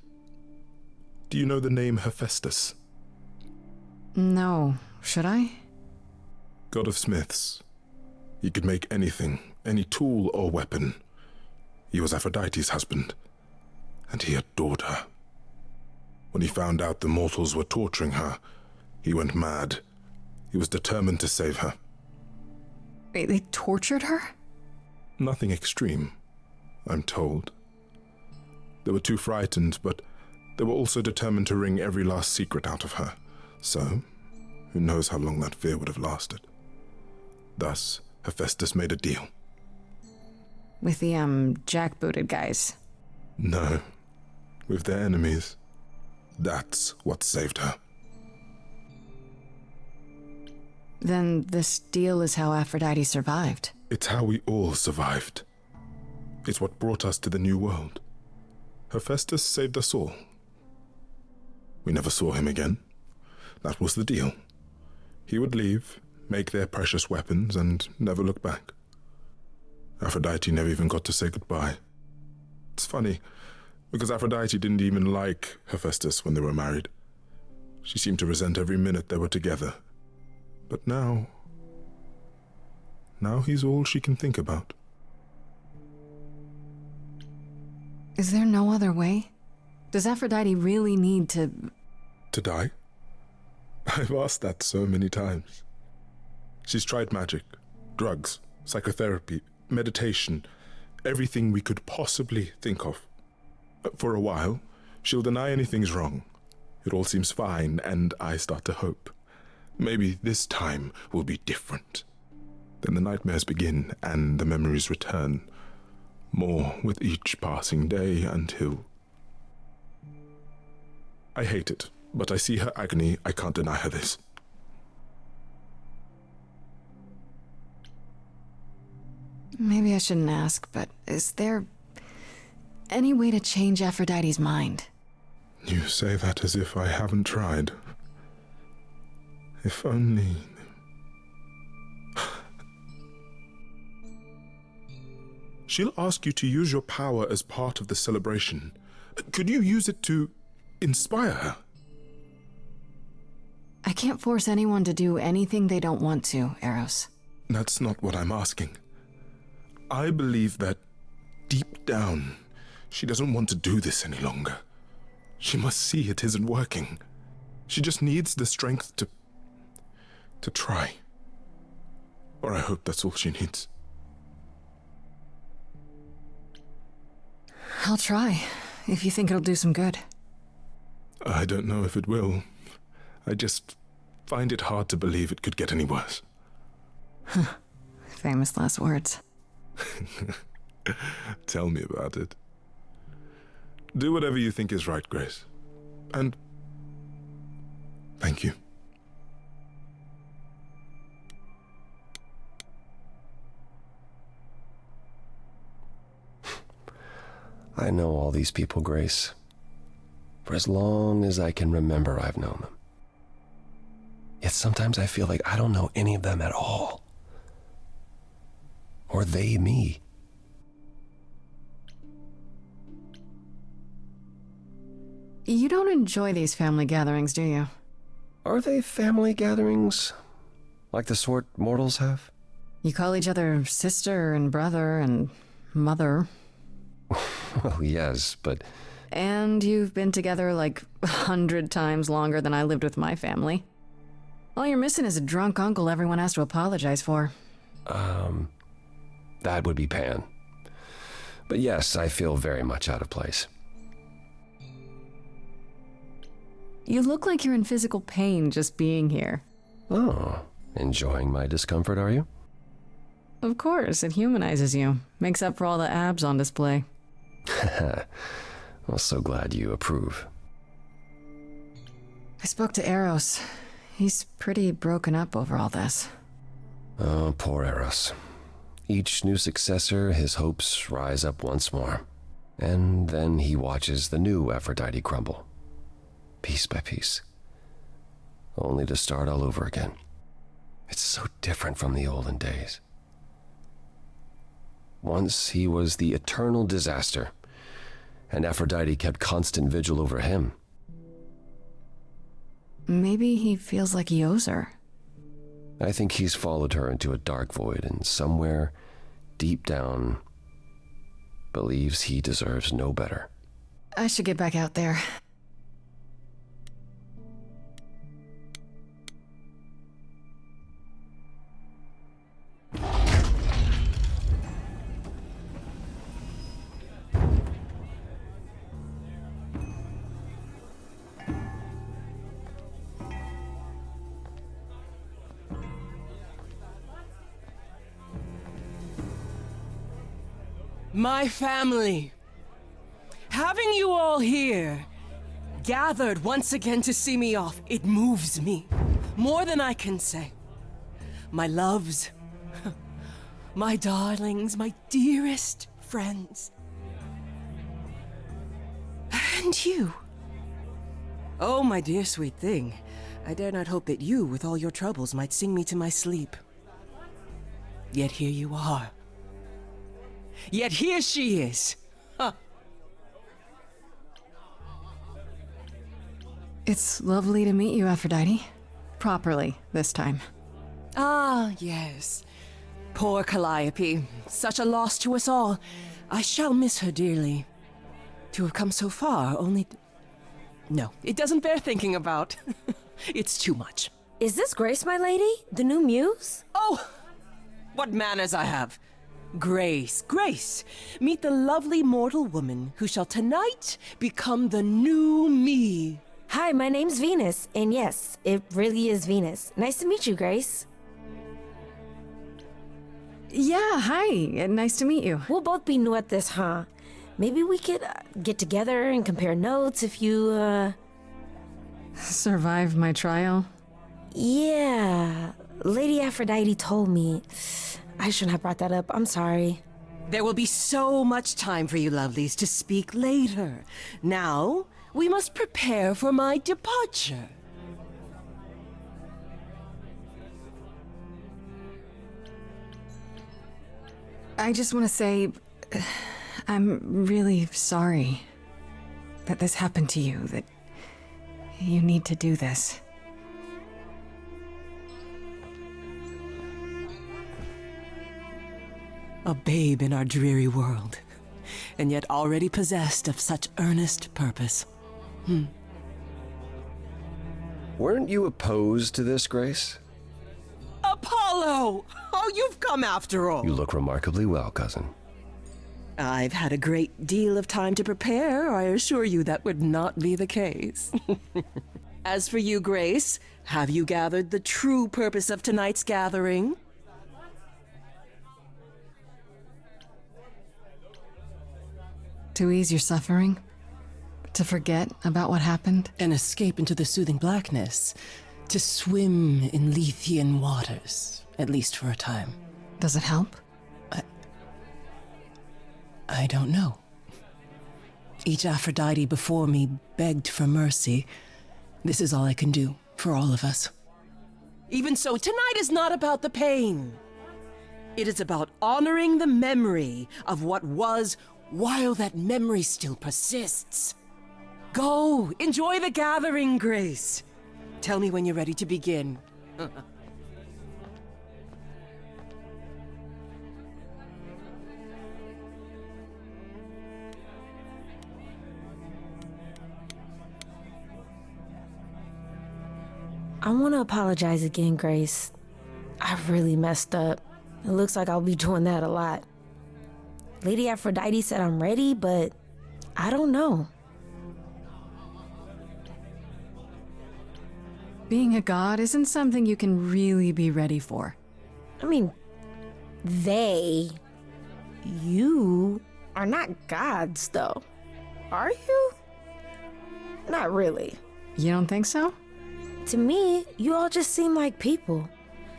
Do you know the name Hephaestus? No. Should I? God of smiths. He could make anything, any tool or weapon. He was Aphrodite's husband, and he adored her. When he found out the mortals were torturing her, he went mad. He was determined to save her. They tortured her? Nothing extreme, I'm told. They were too frightened, but they were also determined to wring every last secret out of her. So, who knows how long that fear would have lasted. Thus, Hephaestus made a deal. With the, jackbooted guys. No, with their enemies. That's what saved her. Then this deal is how Aphrodite survived. It's how we all survived. It's what brought us to the new world. Hephaestus saved us all. We never saw him again. That was the deal. He would leave, make their precious weapons, and never look back. Aphrodite never even got to say goodbye. It's funny, because Aphrodite didn't even like Hephaestus when they were married. She seemed to resent every minute they were together. But now he's all she can think about. Is there no other way? Does Aphrodite really need to... To die? I've asked that so many times. She's tried magic, drugs, psychotherapy, meditation, everything we could possibly think of. For a while, she'll deny anything's wrong. It all seems fine, and I start to hope. Maybe this time will be different. Then the nightmares begin, and the memories return. More with each passing day until... I hate it, but I see her agony. I can't deny her this. Maybe I shouldn't ask, but is there any way to change Aphrodite's mind? You say that as if I haven't tried. If only... She'll ask you to use your power as part of the celebration. Could you use it to inspire her? I can't force anyone to do anything they don't want to, Eros. That's not what I'm asking. I believe that, deep down, she doesn't want to do this any longer. She must see it isn't working. She just needs the strength to try. Or I hope that's all she needs. I'll try, if you think it'll do some good. I don't know if it will. I just find it hard to believe it could get any worse. Famous last words. Tell me about it. Do whatever you think is right, Grace. And thank you. I know all these people, Grace. For as long as I can remember, I've known them. Yet sometimes I feel like I don't know any of them at all. Or they me. You don't enjoy these family gatherings, do you? Are they family gatherings? Like the sort mortals have? You call each other sister and brother and mother. Well, yes, but... And you've been together like 100 times longer than I lived with my family. All you're missing is a drunk uncle everyone has to apologize for. That would be Pan. But yes, I feel very much out of place. You look like you're in physical pain just being here. Oh, enjoying my discomfort, are you? Of course, it humanizes you. Makes up for all the abs on display. I'm so glad you approve. I spoke to Eros. He's pretty broken up over all this. Oh, poor Eros. Each new successor, his hopes rise up once more. And then he watches the new Aphrodite crumble. Piece by piece. Only to start all over again. It's so different from the olden days. Once he was the eternal disaster, and Aphrodite kept constant vigil over him. Maybe he feels like he owes her. I think he's followed her into a dark void, and somewhere, deep down, believes he deserves no better. I should get back out there. My family. Having you all here, gathered once again to see me off, it moves me. More than I can say. My loves, my darlings, my dearest friends. And you. Oh, my dear sweet thing. I dare not hope that you, with all your troubles, might sing me to my sleep. Yet here you are. Yet here she is. Huh. It's lovely to meet you, Aphrodite. Properly, this time. Ah, yes. Poor Calliope. Such a loss to us all. I shall miss her dearly. To have come so far, only... No, it doesn't bear thinking about. It's too much. Is this Grace, my lady? The new muse? Oh! What manners I have. Grace, Grace, meet the lovely mortal woman who shall tonight become the new me. Hi, my name's Venus, and yes, it really is Venus. Nice to meet you, Grace. Yeah, hi. Nice to meet you. We'll both be new at this, huh? Maybe we could get together and compare notes if you, Survive my trial? Yeah. Lady Aphrodite told me. I shouldn't have brought that up. I'm sorry. There will be so much time for you lovelies to speak later. Now, we must prepare for my departure. I just want to say, I'm really sorry that this happened to you, that you need to do this. A babe in our dreary world, and yet already possessed of such earnest purpose. Weren't you opposed to this, Grace? Apollo! Oh, you've come after all. You look remarkably well, cousin. I've had a great deal of time to prepare. I assure you that would not be the case. As for you, Grace, have you gathered the true purpose of tonight's gathering? To ease your suffering? To forget about what happened? And escape into the soothing blackness. To swim in Lethean waters, at least for a time. Does it help? I don't know. Each Aphrodite before me begged for mercy. This is all I can do for all of us. Even so, tonight is not about the pain. It is about honoring the memory of what was while that memory still persists. Go, enjoy the gathering, Grace. Tell me when you're ready to begin. I want to apologize again, Grace. I really messed up. It looks like I'll be doing that a lot. Lady Aphrodite said I'm ready, but I don't know. Being a god isn't something you can really be ready for. I mean, you are not gods, though. Are you? Not really. You don't think so? To me, you all just seem like people.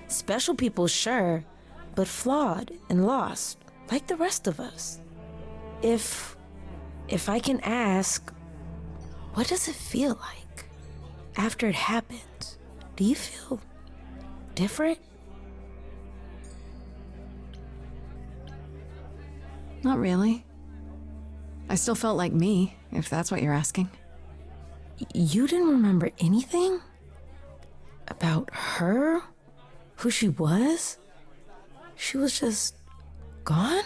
Special people, sure, but flawed and lost, like the rest of us. If I can ask, what does it feel like after it happens? Do you feel different? Not really. I still felt like me, if that's what you're asking. You didn't remember anything? About her? Who she was? She was just gone?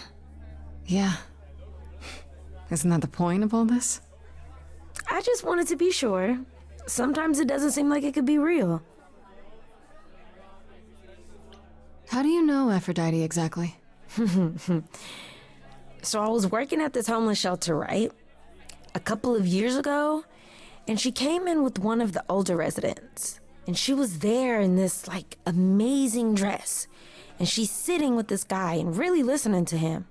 Yeah. Isn't that the point of all this? I just wanted to be sure. Sometimes it doesn't seem like it could be real. How do you know Aphrodite exactly? So I was working at this homeless shelter, right? A couple of years ago, and she came in with one of the older residents. And she was there in this, like, amazing dress. And she's sitting with this guy and really listening to him.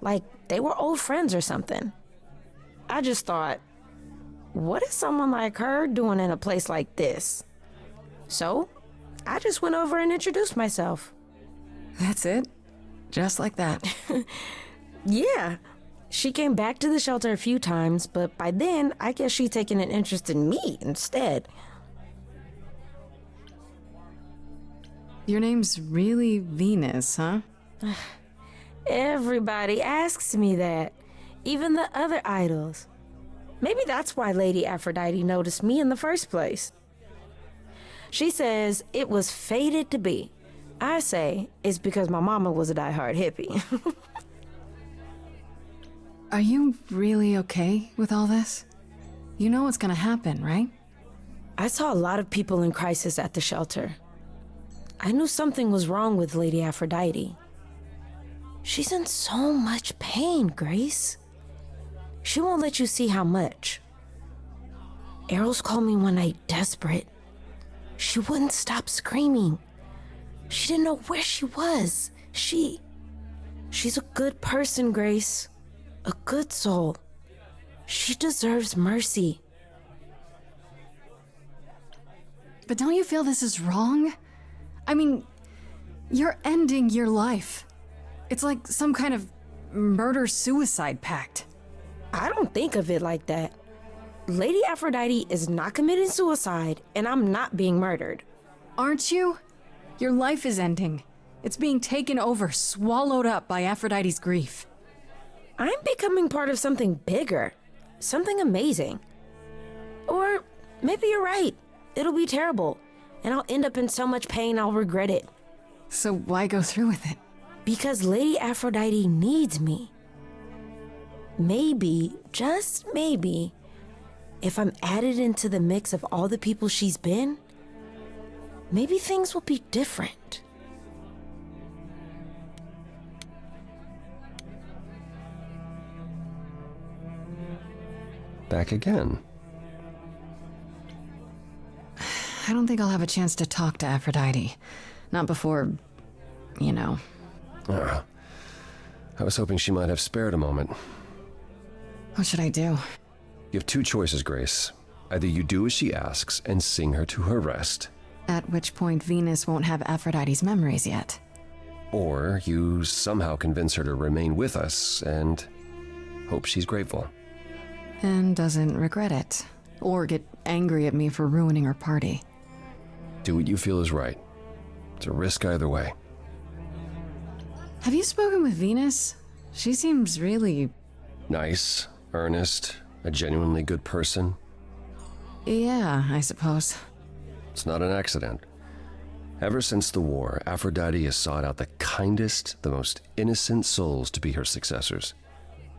Like, they were old friends or something. I just thought, what is someone like her doing in a place like this? So, I just went over and introduced myself. That's it? Just like that? Yeah. She came back to the shelter a few times, but by then, I guess she'd taken an interest in me instead. Your name's really Venus, huh? Everybody asks me that. Even the other idols. Maybe that's why Lady Aphrodite noticed me in the first place. She says it was fated to be. I say it's because my mama was a diehard hippie. Are you really okay with all this? You know what's gonna happen, right? I saw a lot of people in crisis at the shelter. I knew something was wrong with Lady Aphrodite. She's in so much pain, Grace. She won't let you see how much. Eros called me one night desperate. She wouldn't stop screaming. She didn't know where she was. She's a good person, Grace. A good soul. She deserves mercy. But don't you feel this is wrong? I mean, you're ending your life. It's like some kind of murder-suicide pact. I don't think of it like that. Lady Aphrodite is not committing suicide, and I'm not being murdered. Aren't you? Your life is ending. It's being taken over, swallowed up by Aphrodite's grief. I'm becoming part of something bigger. Something amazing. Or maybe you're right. It'll be terrible. And I'll end up in so much pain I'll regret it. So why go through with it? Because Lady Aphrodite needs me. Maybe, just maybe, if I'm added into the mix of all the people she's been, maybe things will be different. Back again. I don't think I'll have a chance to talk to Aphrodite. Not before, you know. I was hoping she might have spared a moment. What should I do? You have two choices, Grace. Either you do as she asks and sing her to her rest. At which point Venus won't have Aphrodite's memories yet. Or you somehow convince her to remain with us and hope she's grateful. And doesn't regret it. Or get angry at me for ruining our party. Do what you feel is right. It's a risk either way. Have you spoken with Venus? She seems really... Nice, earnest, a genuinely good person. Yeah, I suppose. It's not an accident. Ever since the war, Aphrodite has sought out the kindest, the most innocent souls to be her successors.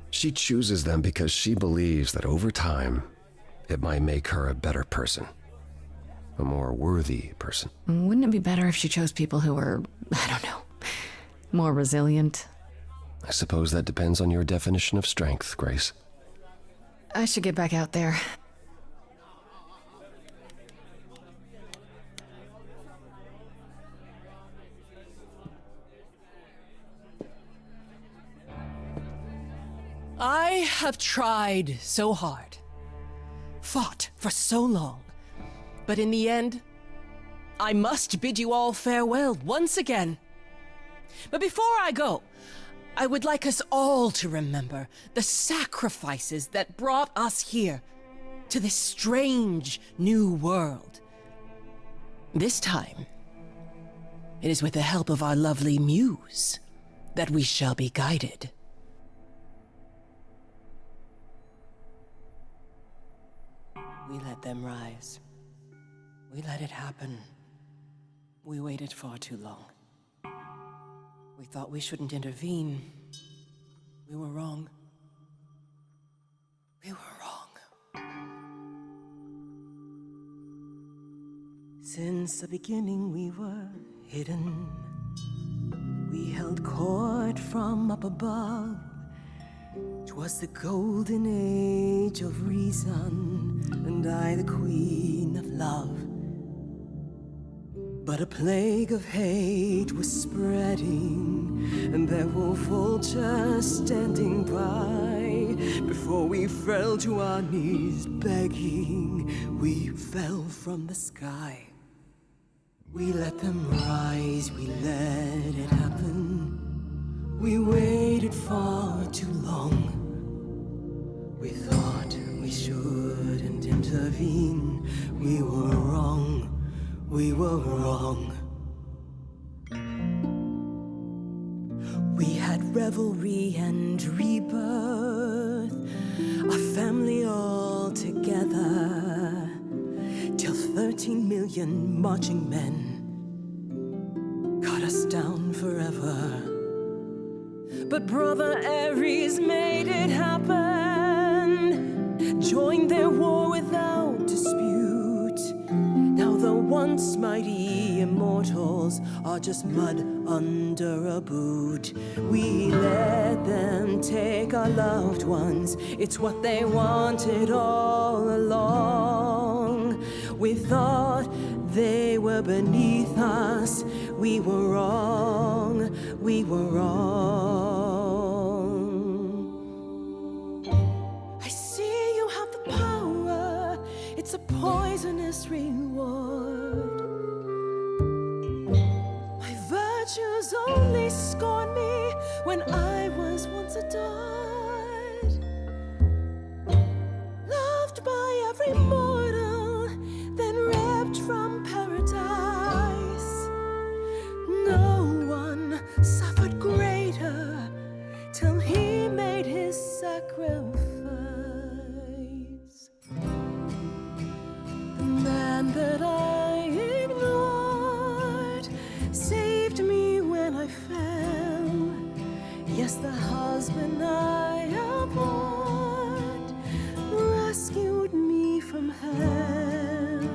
She chooses them because she believes that over time, it might make her a better person. A more worthy person. Wouldn't it be better if she chose people who were, I don't know, more resilient? I suppose that depends on your definition of strength, Grace. I should get back out there. I have tried so hard, fought for so long, but in the end, I must bid you all farewell once again. But before I go, I would like us all to remember the sacrifices that brought us here, to this strange new world. This time, it is with the help of our lovely muse that we shall be guided. We let them rise. We let it happen. We waited far too long. We thought we shouldn't intervene. We were wrong. We were wrong. Since the beginning we were hidden. We held court from up above. 'Twas the golden age of reason, and I the queen of love. But a plague of hate was spreading, and there were vultures standing by. Before we fell to our knees begging, we fell from the sky. We let them rise, we let it happen. We waited far too long. We thought we shouldn't intervene. We were wrong. We were wrong. We had revelry and rebirth, a family all together, till 13 million marching men cut us down forever. But Brother Ares made it happen, joined their war without dispute. Now the once mighty immortals are just mud under a boot. We let them take our loved ones, it's what they wanted all along. We thought they were beneath us, we were wrong, we were wrong. I see you have the power, it's a poisonous reward. My virtues only scorn me when I was once adored. Loved by every mortal, then ripped from paradise. No one suffered greater till he made his sacrifice. The man that I ignored saved me when I fell. Yes, the husband I abhorred rescued me from hell.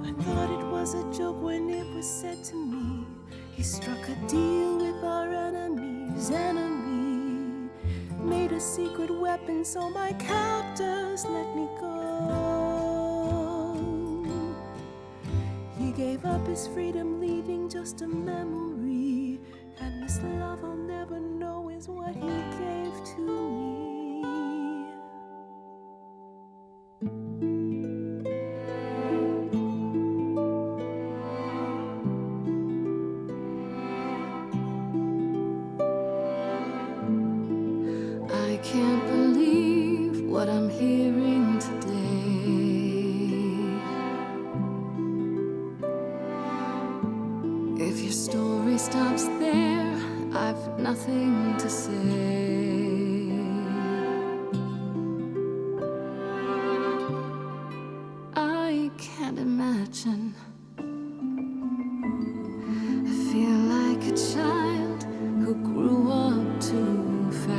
I thought it was a joke when it was said to me, he struck a deal with our enemy's enemy, made a secret weapon so my captors let me go. He gave up his freedom, leaving just a memory, and this love I'll never know is what he gave to me. I can't believe hearing today. If your story stops there, I've nothing to say. I can't imagine. I feel like a child who grew up too fast.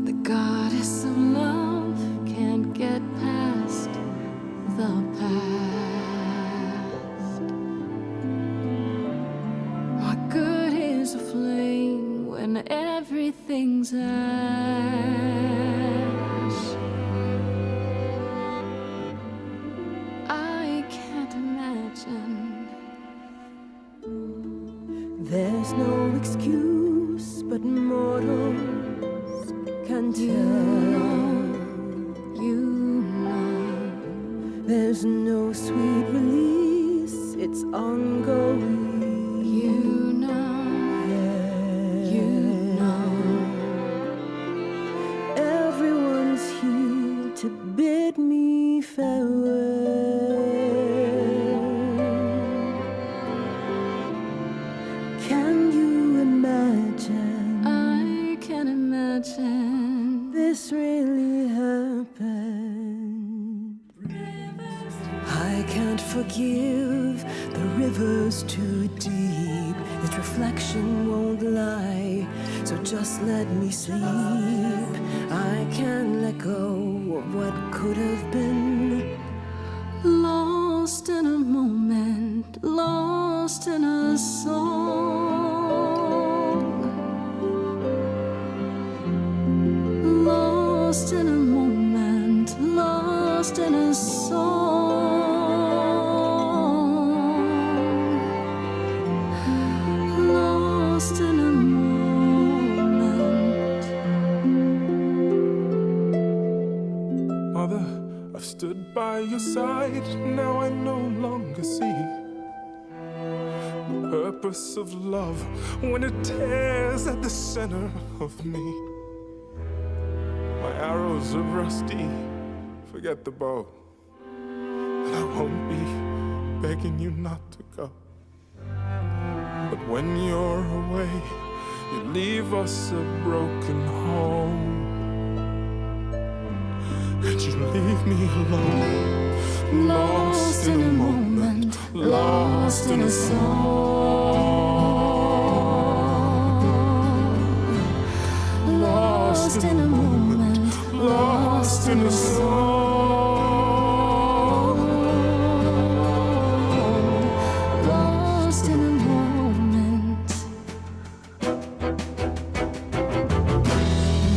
The goddess of love can't get past the past. What good is a flame when everything's ash? I can't imagine. There's no excuse, but mortals can tell. You know. There's no sweet release, it's ongoing. You know. You know. Everyone's here to bid me farewell. Can you imagine? I can imagine. This really happened. I can't forgive, the river's too deep. Its reflection won't lie, so just let me sleep. I can't let go of what could have been. Lost in a moment, lost in a song. Lost in a moment, lost in a song. Lost in a moment. Mother, I've stood by your side, now I no longer see the purpose of love when it tears at the center of me. My arrows are rusty, forget the bow, and I won't be begging you not to go. But when you're away, you leave us a broken home. And you leave me alone, lost in a moment, lost in a song. Lost in a moment, lost in a song. Lost in a moment.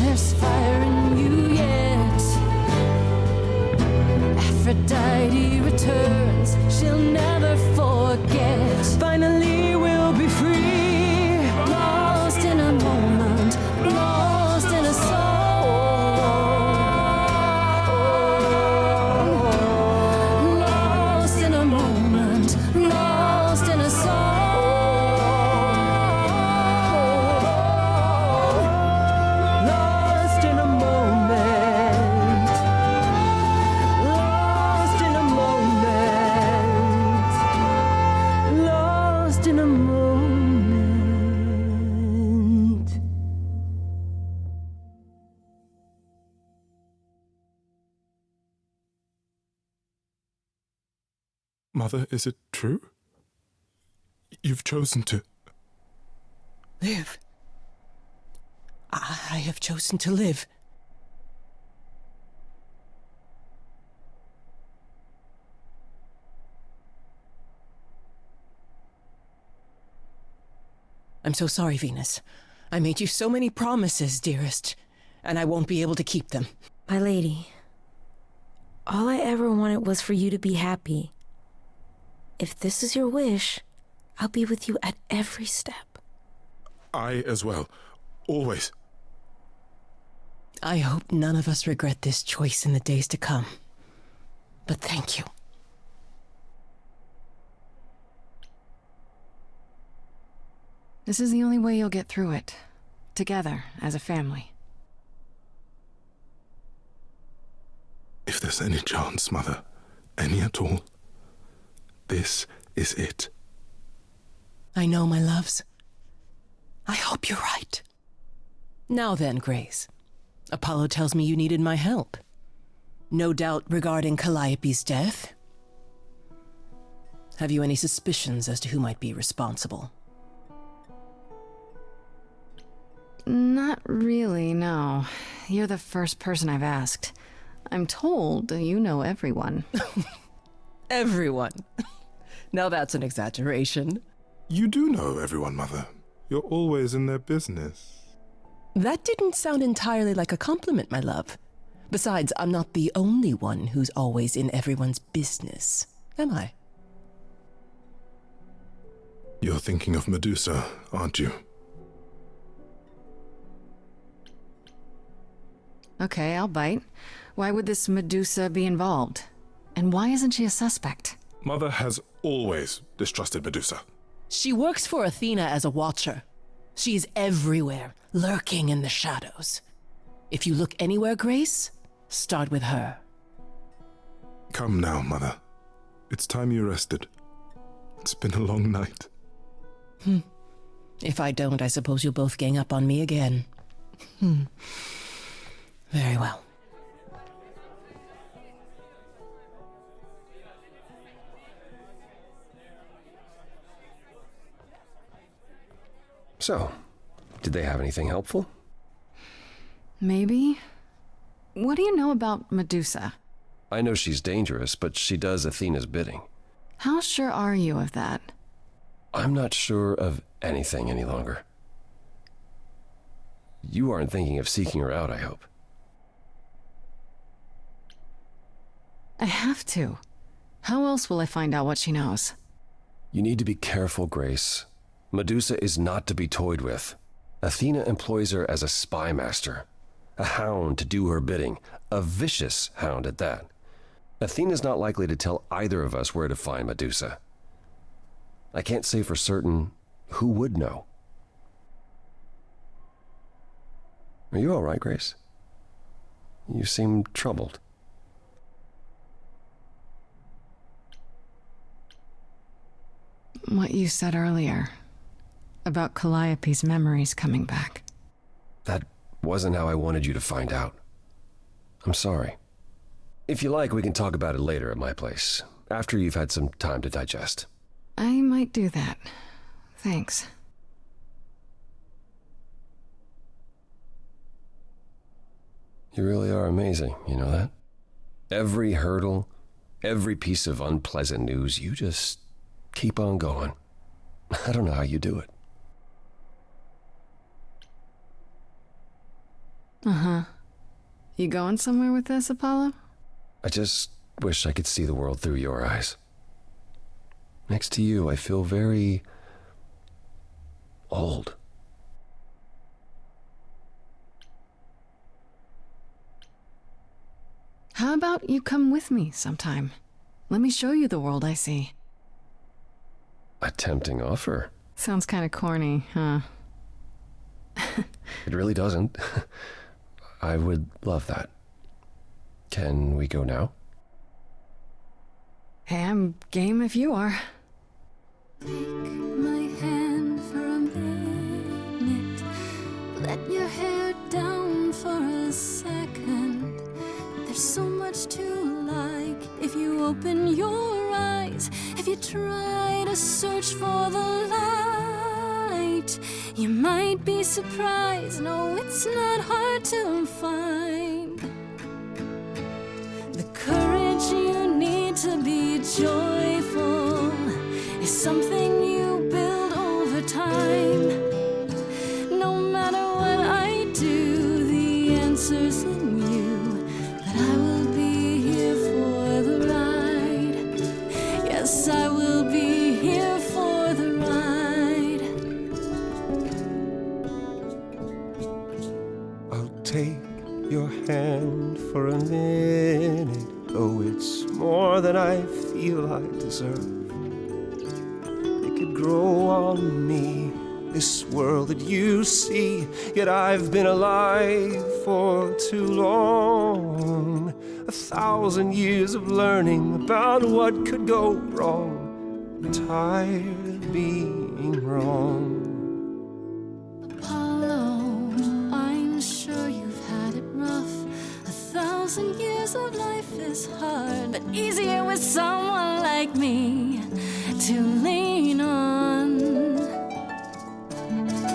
There's fire in you yet. Aphrodite returns, she'll never forget. Finally we'll be free. Lost in a moment, lost in a song. Lost in a moment, lost in a song. Lost in a moment. Lost in a moment. Lost in a moment. Mother, is it true? You've chosen to. Live. I have chosen to live. I'm so sorry, Venus. I made you so many promises, dearest, and I won't be able to keep them. My lady, all I ever wanted was for you to be happy. If this is your wish, I'll be with you at every step. I as well. Always. I hope none of us regret this choice in the days to come. But thank you. This is the only way you'll get through it. together as a family. If there's any chance, Mother, any at all, this is it. I know, my loves. I hope you're right. Now then, Grace. Apollo tells me you needed my help. No doubt regarding Calliope's death. Have you any suspicions as to who might be responsible? Not really, no. You're the first person I've asked. I'm told you know everyone. Everyone. Now that's an exaggeration. You do know everyone, Mother. You're always in their business. That didn't sound entirely like a compliment, my love. Besides, I'm not the only one who's always in everyone's business, am I? You're thinking of Medusa, aren't you? Okay, I'll bite. Why would this Medusa be involved? And why isn't she a suspect? Mother has always distrusted Medusa. She works for Athena as a watcher. She's everywhere, lurking in the shadows. If you look anywhere, Grace, start with her. Come now, Mother. It's time you rested. It's been a long night. If I don't, I suppose you'll both gang up on me again. Very well. So, did they have anything helpful? Maybe? What do you know about Medusa? I know she's dangerous, but she does Athena's bidding. How sure are you of that? I'm not sure of anything any longer. You aren't thinking of seeking her out, I hope. I have to. How else will I find out what she knows? You need to be careful, Grace. Medusa is not to be toyed with. Athena employs her as a spy master, a hound to do her bidding, a vicious hound at that. Athena's not likely to tell either of us where to find Medusa. I can't say for certain who would know. Are you all right, Grace? You seem troubled. What you said earlier about Calliope's memories coming back. That wasn't how I wanted you to find out. I'm sorry. If you like, we can talk about it later at my place, after you've had some time to digest. I might do that. Thanks. You really are amazing, you know that? Every hurdle, every piece of unpleasant news, you just keep on going. I don't know how you do it. Uh-huh. You going somewhere with this, Apollo? I just wish I could see the world through your eyes. Next to you, I feel very old. How about you come with me sometime? Let me show you the world I see. A tempting offer. Sounds kind of corny, huh? It really doesn't. I would love that. Can we go now? Hey, I'm game if you are. Take my hand for a minute. Let your hair down for a second. There's so much to like if you open your eyes. If you try to search for the light, you might be surprised. No, it's not hard to find. The courage you need to be joyful is something you build over time. No matter what I do, the answer's in you. But I will be here for the ride. Yes, I will be here for the ride. I'll take your hand for a minute. Oh, it's more than I feel I deserve. It could grow on me this world that you see. Yet I've been alive for too long. 1,000 years of learning about what could go wrong. I'm tired of being wrong. Apollo, I'm sure you've had it rough. 1,000 years of life is hard, but easier with someone like me to lean on.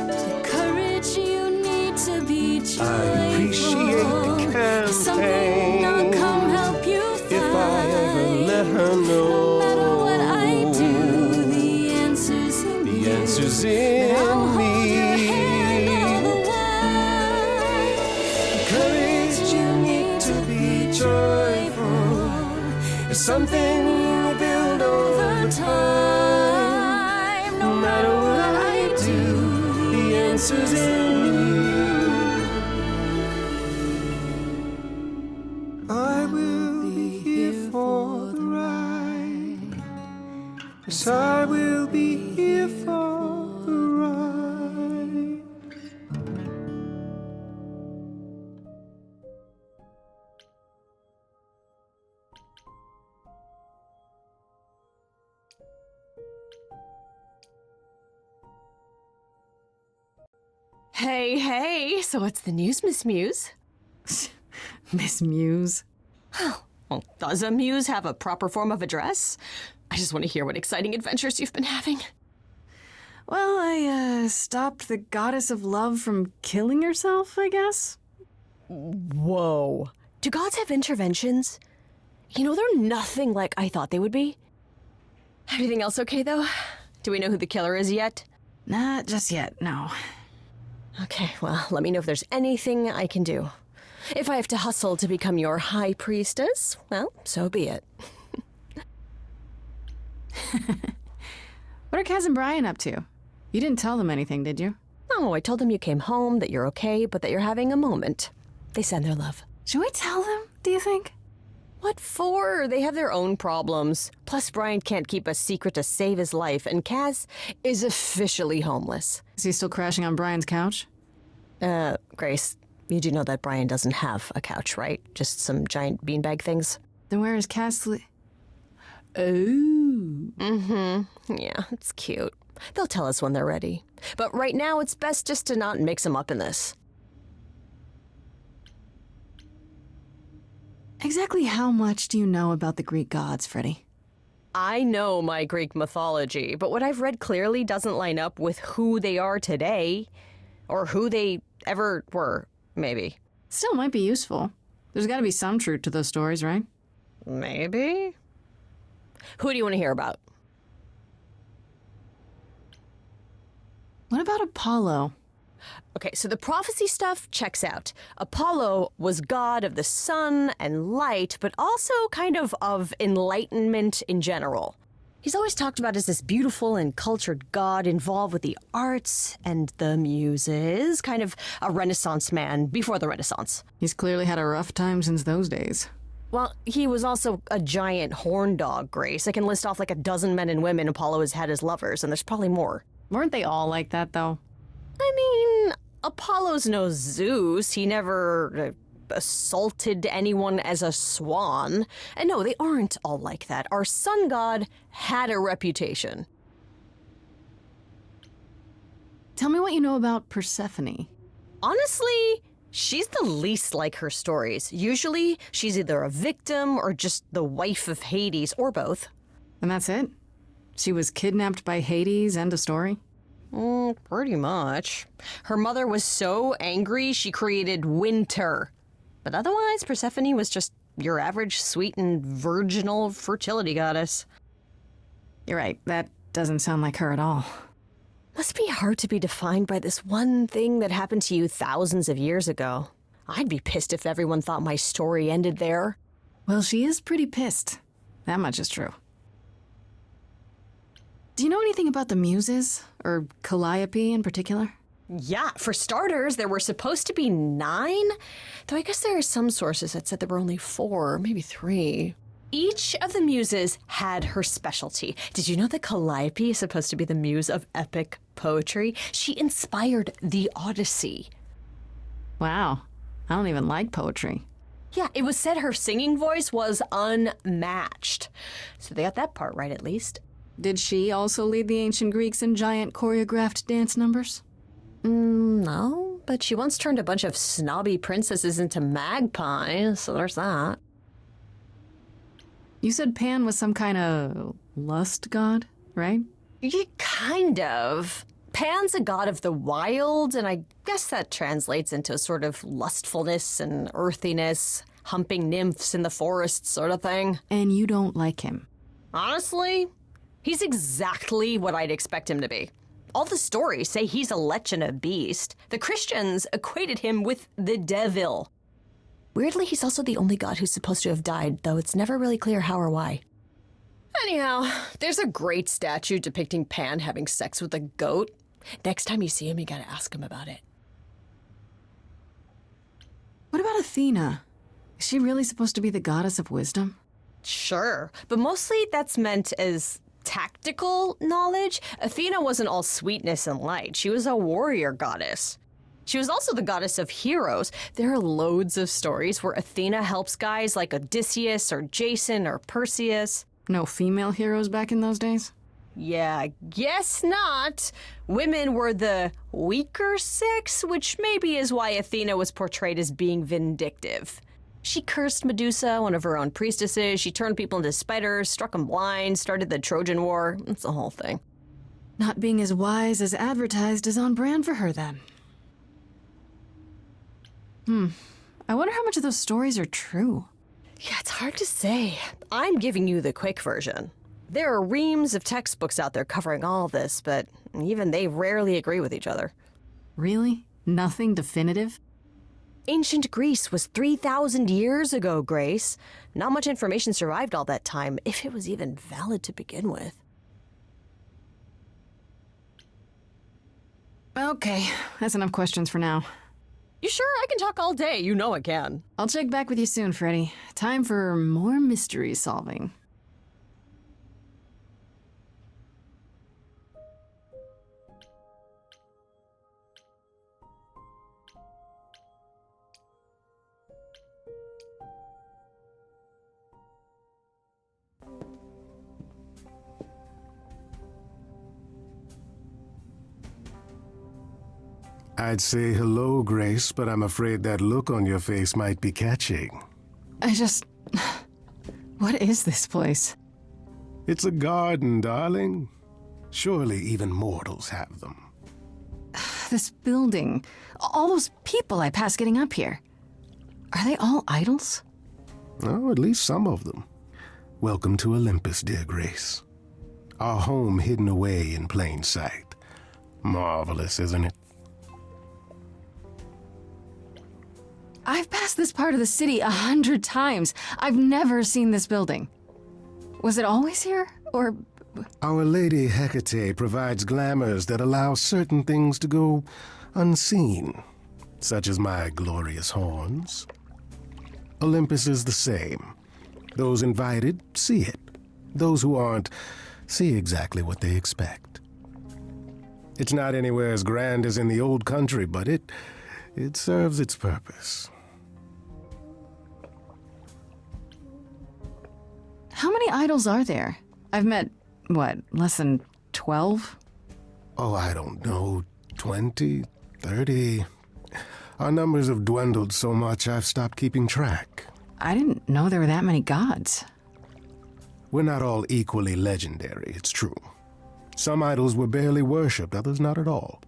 The courage you need to be joyful. I appreciate the campaign. Something I'll come help you find. If I ever let her know. No matter what I do, the answer's in you. The answer's in I'll me. hold your hand all the while. The courage you need to be joyful is something you build over time. No matter what I do, the answer's in you. I will be here for the ride. Yes, I will be here for the ride. Hey, hey, so what's the news, Miss Muse? Miss Muse? Well, does a muse have a proper form of address? I just want to hear what exciting adventures you've been having. Well, I stopped the goddess of love from killing herself, I guess. Whoa. Do gods have interventions? You know, they're nothing like I thought they would be. Everything else okay, though? Do we know who the killer is yet? Not just yet, no. Okay, well, let me know if there's anything I can do. If I have to hustle to become your high priestess, well, so be it. What are Kaz and Brian up to? You didn't tell them anything, did you? No, I told them you came home, that you're okay, but that you're having a moment. They send their love. Should we tell them, do you think? What for? They have their own problems. Plus, Brian can't keep a secret to save his life, and Kaz is officially homeless. Is he still crashing on Brian's couch? Grace, you do know that Brian doesn't have a couch, right? Just some giant beanbag things? Then where is Kaz Oh. Mm-hmm. Yeah, it's cute. They'll tell us when they're ready. But right now, it's best just to not mix them up in this. Exactly how much do you know about the Greek gods, Freddy? I know my Greek mythology, but what I've read clearly doesn't line up with who they are today. Or who they ever were, maybe. Still might be useful. There's gotta be some truth to those stories, right? Maybe? Who do you want to hear about? What about Apollo? Okay, so the prophecy stuff checks out. Apollo was god of the sun and light, but also kind of enlightenment in general. He's always talked about as this beautiful and cultured god involved with the arts and the muses, kind of a Renaissance man before the Renaissance. He's clearly had a rough time since those days. Well, he was also a giant horn dog, Grace. I can list off like a dozen men and women Apollo has had as lovers, and there's probably more. Weren't they all like that, though? I mean, Apollo's no Zeus. He never assaulted anyone as a swan. And no, they aren't all like that. Our sun god had a reputation. Tell me what you know about Persephone. Honestly, she's the least like her stories. Usually, she's either a victim or just the wife of Hades, or both. And that's it? She was kidnapped by Hades, end of story? Pretty much. Her mother was so angry, she created winter. But otherwise, Persephone was just your average sweet and virginal fertility goddess. You're right, that doesn't sound like her at all. Must be hard to be defined by this one thing that happened to you thousands of years ago. I'd be pissed if everyone thought my story ended there. Well, she is pretty pissed. That much is true. Do you know anything about the Muses? Or Calliope in particular? Yeah, for starters, there were supposed to be 9. Though I guess there are some sources that said there were only 4, maybe 3. Each of the muses had her specialty. Did you know that Calliope is supposed to be the muse of epic poetry? She inspired the Odyssey. Wow. I don't even like poetry. Yeah, it was said her singing voice was unmatched. So they got that part right, at least. Did she also lead the ancient Greeks in giant choreographed dance numbers? No, but she once turned a bunch of snobby princesses into magpies, so there's that. You said Pan was some kind of lust god, right? Yeah, kind of. Pan's a god of the wild, and I guess that translates into a sort of lustfulness and earthiness, humping nymphs in the forest sort of thing. And you don't like him? Honestly, he's exactly what I'd expect him to be. All the stories say he's a lech and a beast. The Christians equated him with the devil. Weirdly, he's also the only god who's supposed to have died, though it's never really clear how or why. Anyhow, there's a great statue depicting Pan having sex with a goat. Next time you see him, you gotta ask him about it. What about Athena? Is she really supposed to be the goddess of wisdom? Sure, but mostly that's meant as tactical knowledge. Athena wasn't all sweetness and light. She was a warrior goddess. She was also the goddess of heroes. There are loads of stories where Athena helps guys like Odysseus or Jason or Perseus. No female heroes back in those days? Yeah, I guess not. Women were the weaker sex, which maybe is why Athena was portrayed as being vindictive. She cursed Medusa, one of her own priestesses. She turned people into spiders, struck them blind, started the Trojan War. It's the whole thing. Not being as wise as advertised is on brand for her, then. I wonder how much of those stories are true. Yeah, it's hard to say. I'm giving you the quick version. There are reams of textbooks out there covering all this, but even they rarely agree with each other. Really? Nothing definitive? Ancient Greece was 3,000 years ago, Grace. Not much information survived all that time, if it was even valid to begin with. Okay, that's enough questions for now. You sure? I can talk all day. You know I can. I'll check back with you soon, Freddy. Time for more mystery solving. I'd say hello, Grace, but I'm afraid that look on your face might be catching. What is this place? It's a garden, darling. Surely even mortals have them. This building, all those people I pass getting up here. Are they all idols? Oh, at least some of them. Welcome to Olympus, dear Grace. Our home hidden away in plain sight. Marvelous, isn't it? I've passed this part of the city 100 times. I've never seen this building. Was it always here, or...? Our Lady Hecate provides glamours that allow certain things to go unseen, such as my glorious horns. Olympus is the same. Those invited see it. Those who aren't see exactly what they expect. It's not anywhere as grand as in the old country, but it serves its purpose. How many idols are there? I've met, less than 12? Oh, I don't know, 20, 30. Our numbers have dwindled so much I've stopped keeping track. I didn't know there were that many gods. We're not all equally legendary, it's true. Some idols were barely worshipped, others not at all.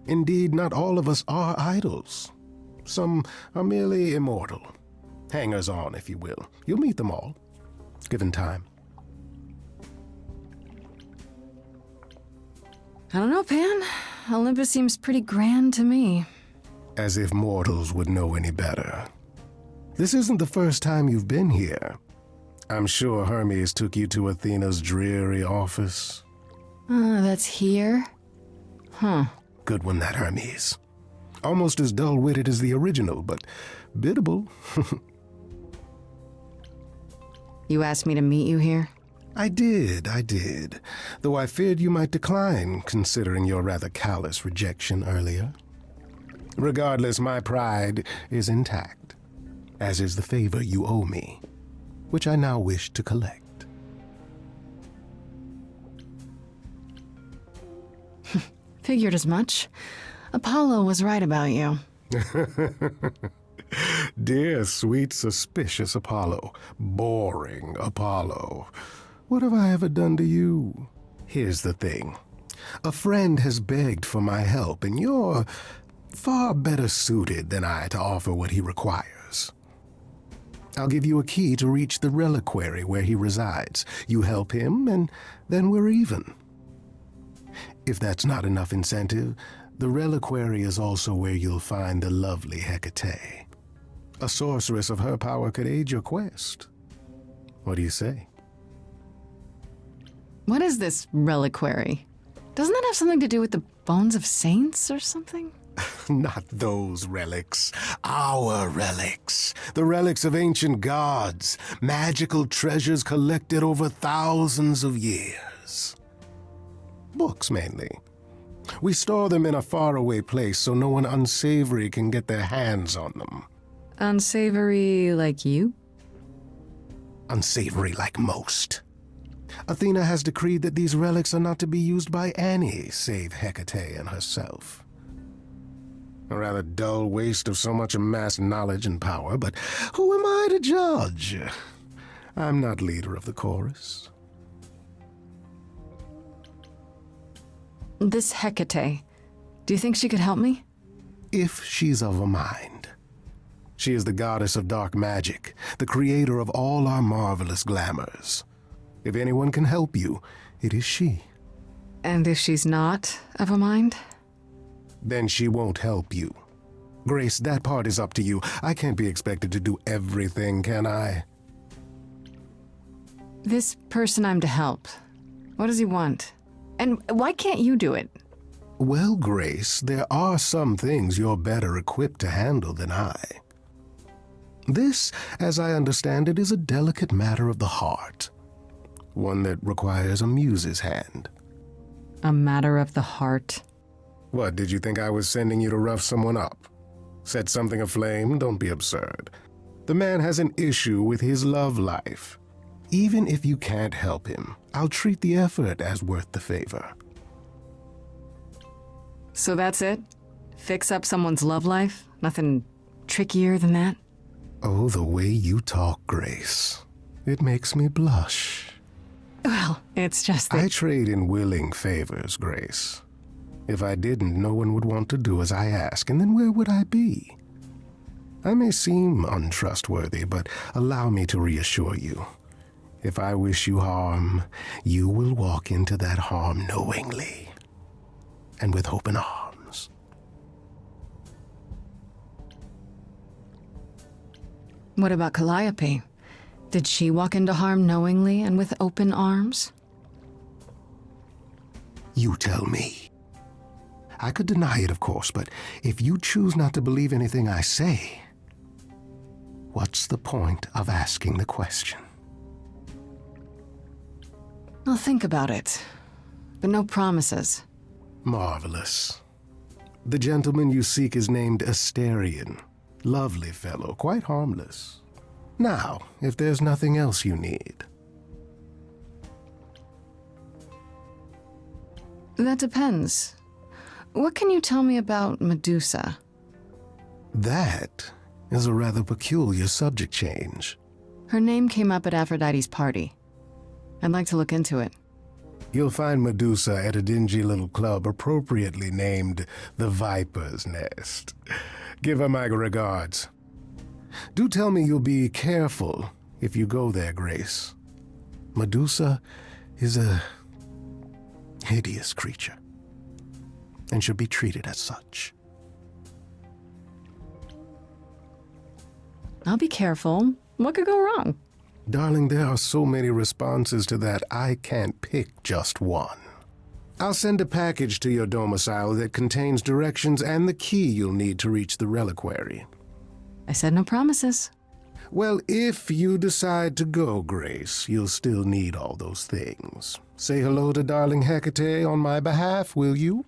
Indeed, not all of us are idols. Some are merely immortal. Hangers-on, if you will. You'll meet them all, given time. I don't know, Pan. Olympus seems pretty grand to me. As if mortals would know any better. This isn't the first time you've been here. I'm sure Hermes took you to Athena's dreary office. That's here? Huh. Good one, that Hermes. Almost as dull-witted as the original, but biddable. You asked me to meet you here? I did. Though I feared you might decline, considering your rather callous rejection earlier. Regardless, my pride is intact, as is the favor you owe me, which I now wish to collect. Figured as much. Apollo was right about you. Dear, sweet, suspicious Apollo. Boring Apollo. What have I ever done to you? Here's the thing. A friend has begged for my help, and you're far better suited than I to offer what he requires. I'll give you a key to reach the reliquary where he resides. You help him, and then we're even. If that's not enough incentive, the reliquary is also where you'll find the lovely Hecate. A sorceress of her power could aid your quest. What do you say? What is this reliquary? Doesn't that have something to do with the bones of saints or something? Not those relics. Our relics. The relics of ancient gods. Magical treasures collected over thousands of years. Books, mainly. We store them in a faraway place so no one unsavory can get their hands on them. Unsavory like you? Unsavory like most. Athena has decreed that these relics are not to be used by any save Hecate and herself. A rather dull waste of so much amassed knowledge and power, but who am I to judge? I'm not leader of the chorus. This Hecate, do you think she could help me? If she's of a mind. She is the goddess of dark magic, the creator of all our marvelous glamours. If anyone can help you, it is she. And if she's not of a mind? Then she won't help you. Grace, that part is up to you. I can't be expected to do everything, can I? This person I'm to help, what does he want? And why can't you do it? Well, Grace, there are some things you're better equipped to handle than I. This, as I understand it, is a delicate matter of the heart. One that requires a muse's hand. A matter of the heart? What, did you think I was sending you to rough someone up? Set something aflame? Don't be absurd. The man has an issue with his love life. Even if you can't help him, I'll treat the effort as worth the favor. So that's it? Fix up someone's love life? Nothing trickier than that? Oh, the way you talk, Grace. It makes me blush. Well, it's just that... I trade in willing favors, Grace. If I didn't, no one would want to do as I ask, and then where would I be? I may seem untrustworthy, but allow me to reassure you. If I wish you harm, you will walk into that harm knowingly, and with open arms. What about Calliope? Did she walk into harm knowingly and with open arms? You tell me. I could deny it, of course, but if you choose not to believe anything I say, what's the point of asking the question? I'll think about it, but no promises. Marvelous. The gentleman you seek is named Asterion. Lovely fellow, quite harmless. Now, if there's nothing else you need. That depends. What can you tell me about Medusa? That is a rather peculiar subject change. Her name came up at Aphrodite's party. I'd like to look into it. You'll find Medusa at a dingy little club appropriately named the Viper's Nest. Give her my regards. Do tell me you'll be careful if you go there, Grace. Medusa is a hideous creature and should be treated as such. I'll be careful. What could go wrong? Darling, there are so many responses to that, I can't pick just one. I'll send a package to your domicile that contains directions and the key you'll need to reach the reliquary. I said no promises. Well, if you decide to go, Grace, you'll still need all those things. Say hello to darling Hecate on my behalf, will you?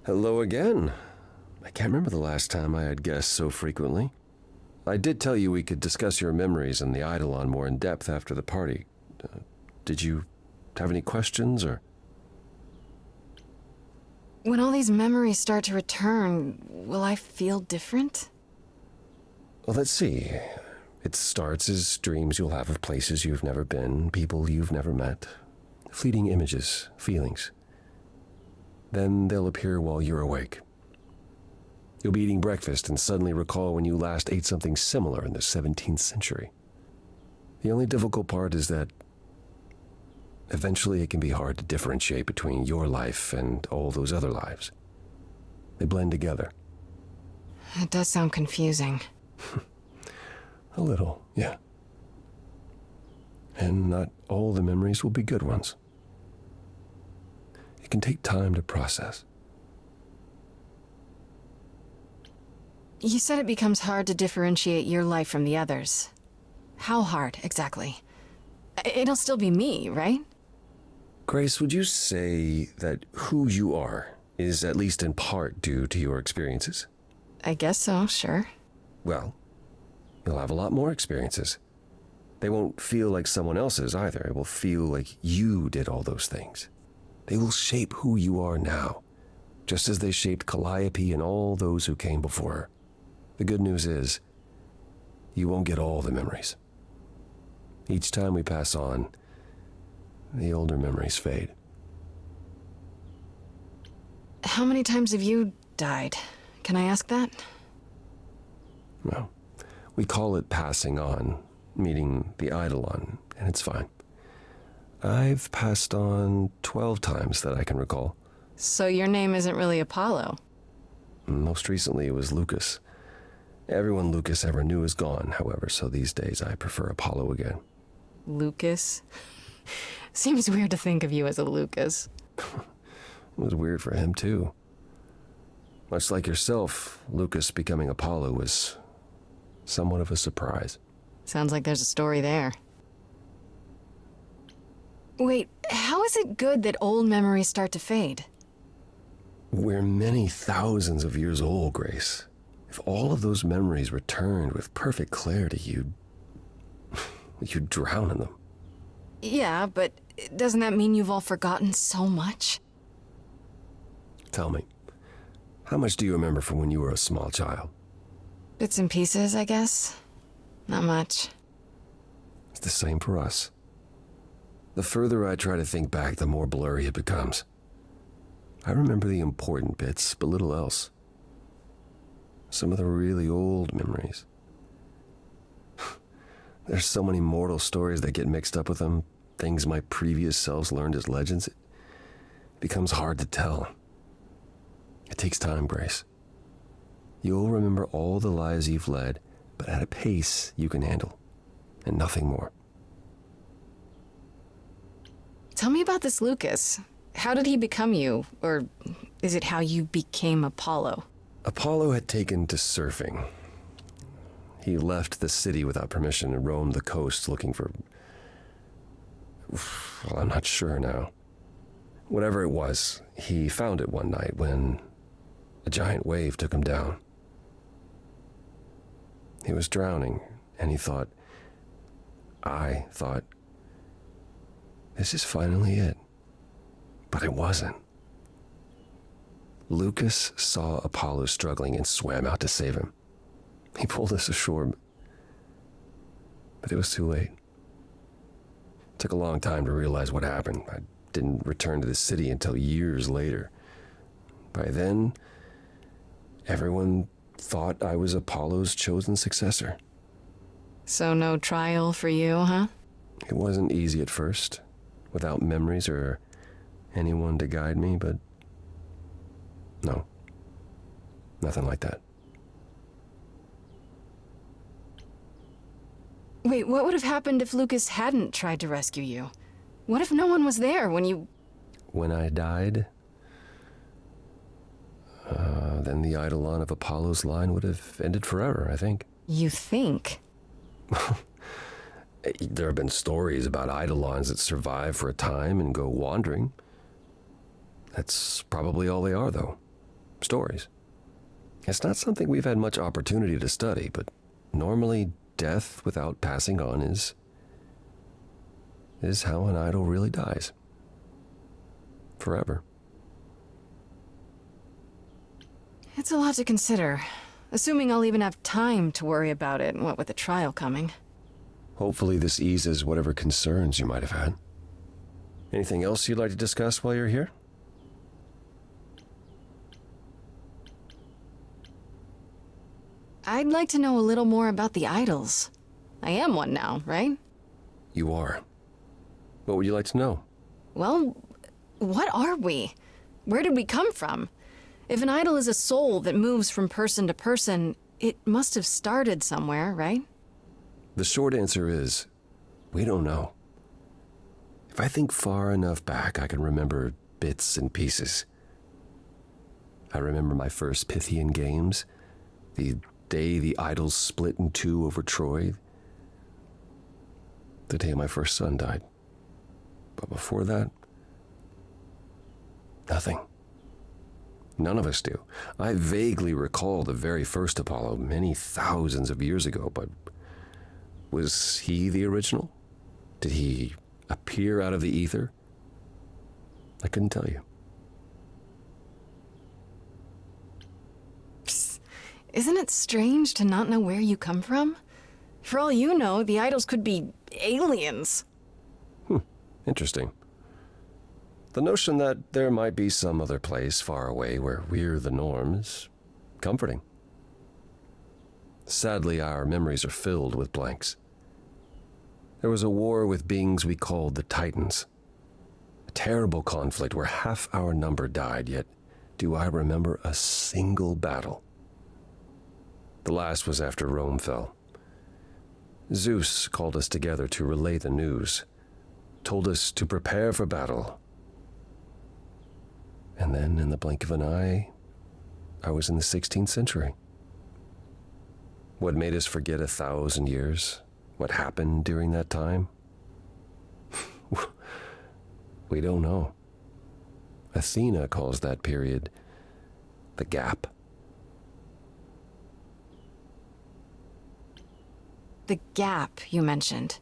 Hello again. I can't remember the last time I had guests so frequently. I did tell you we could discuss your memories and the Eidolon more in depth after the party. Did you have any questions, or? When all these memories start to return, will I feel different? Well, let's see. It starts as dreams you'll have of places you've never been, people you've never met, fleeting images, feelings. Then they'll appear while you're awake. You'll be eating breakfast and suddenly recall when you last ate something similar in the 17th century. The only difficult part is that eventually it can be hard to differentiate between your life and all those other lives. They blend together. It does sound confusing. A little, yeah. And not all the memories will be good ones. It can take time to process. You said it becomes hard to differentiate your life from the others. How hard, exactly? It'll still be me, right? Grace, would you say that who you are is at least in part due to your experiences? I guess so, sure. Well, you'll have a lot more experiences. They won't feel like someone else's either. It will feel like you did all those things. They will shape who you are now, just as they shaped Calliope and all those who came before her. The good news is, you won't get all the memories. Each time we pass on, the older memories fade. How many times have you died? Can I ask that? Well, we call it passing on, meeting the Eidolon, and it's fine. I've passed on 12 times that I can recall. So your name isn't really Apollo? Most recently it was Lucas. Everyone Lucas ever knew is gone, however, so these days I prefer Apollo again. Lucas? Seems weird to think of you as a Lucas. It was weird for him, too. Much like yourself, Lucas becoming Apollo was somewhat of a surprise. Sounds like there's a story there. Wait, how is it good that old memories start to fade? We're many thousands of years old, Grace. If all of those memories returned with perfect clarity, you'd drown in them. Yeah, but doesn't that mean you've all forgotten so much? Tell me, how much do you remember from when you were a small child? Bits and pieces, I guess. Not much. It's the same for us. The further I try to think back, the more blurry it becomes. I remember the important bits, but little else. Some of the really old memories. There's so many mortal stories that get mixed up with them, things my previous selves learned as legends. It becomes hard to tell. It takes time, Grace. You'll remember all the lives you've led, but at a pace you can handle, and nothing more. Tell me about this Lucas. How did he become you? Or is it how you became Apollo? Apollo had taken to surfing. He left the city without permission and roamed the coast looking for... Well, I'm not sure now. Whatever it was, he found it one night when a giant wave took him down. He was drowning, and I thought, this is finally it. But it wasn't. Lucas saw Apollo struggling and swam out to save him. He pulled us ashore, but it was too late. It took a long time to realize what happened. I didn't return to the city until years later. By then, everyone thought I was Apollo's chosen successor. So no trial for you, huh? It wasn't easy at first, without memories or anyone to guide me, but no, nothing like that. Wait, what would have happened if Lucas hadn't tried to rescue you? What if no one was there when you... When I died, then the Eidolon of Apollo's line would have ended forever, I think. You think? There have been stories about Eidolons that survive for a time and go wandering. That's probably all they are, though. Stories. It's not something we've had much opportunity to study, but normally death without passing on is how an idol really dies. Forever. It's a lot to consider. Assuming I'll even have time to worry about it, what with the trial coming. Hopefully this eases whatever concerns you might have had. Anything else you'd like to discuss while you're here? I'd like to know a little more about the idols. I am one now, right? You are. What would you like to know? Well, what are we? Where did we come from? If an idol is a soul that moves from person to person, it must have started somewhere, right? The short answer is, we don't know. If I think far enough back, I can remember bits and pieces. I remember my first Pythian games, the day the idols split in two over Troy, the day my first son died. But before that, nothing. None of us do. I vaguely recall the very first Apollo many thousands of years ago, but was he the original? Did he appear out of the ether? I couldn't tell you. Psst. Isn't it strange to not know where you come from? For all you know, the idols could be aliens. Interesting. The notion that there might be some other place far away where we're the norm is comforting. Sadly, our memories are filled with blanks. There was a war with beings we called the Titans. A terrible conflict where half our number died, yet do I remember a single battle. The last was after Rome fell. Zeus called us together to relay the news, told us to prepare for battle. And then, in the blink of an eye, I was in the 16th century. What made us forget 1,000 years? What happened during that time? We don't know. Athena calls that period the gap. The gap you mentioned.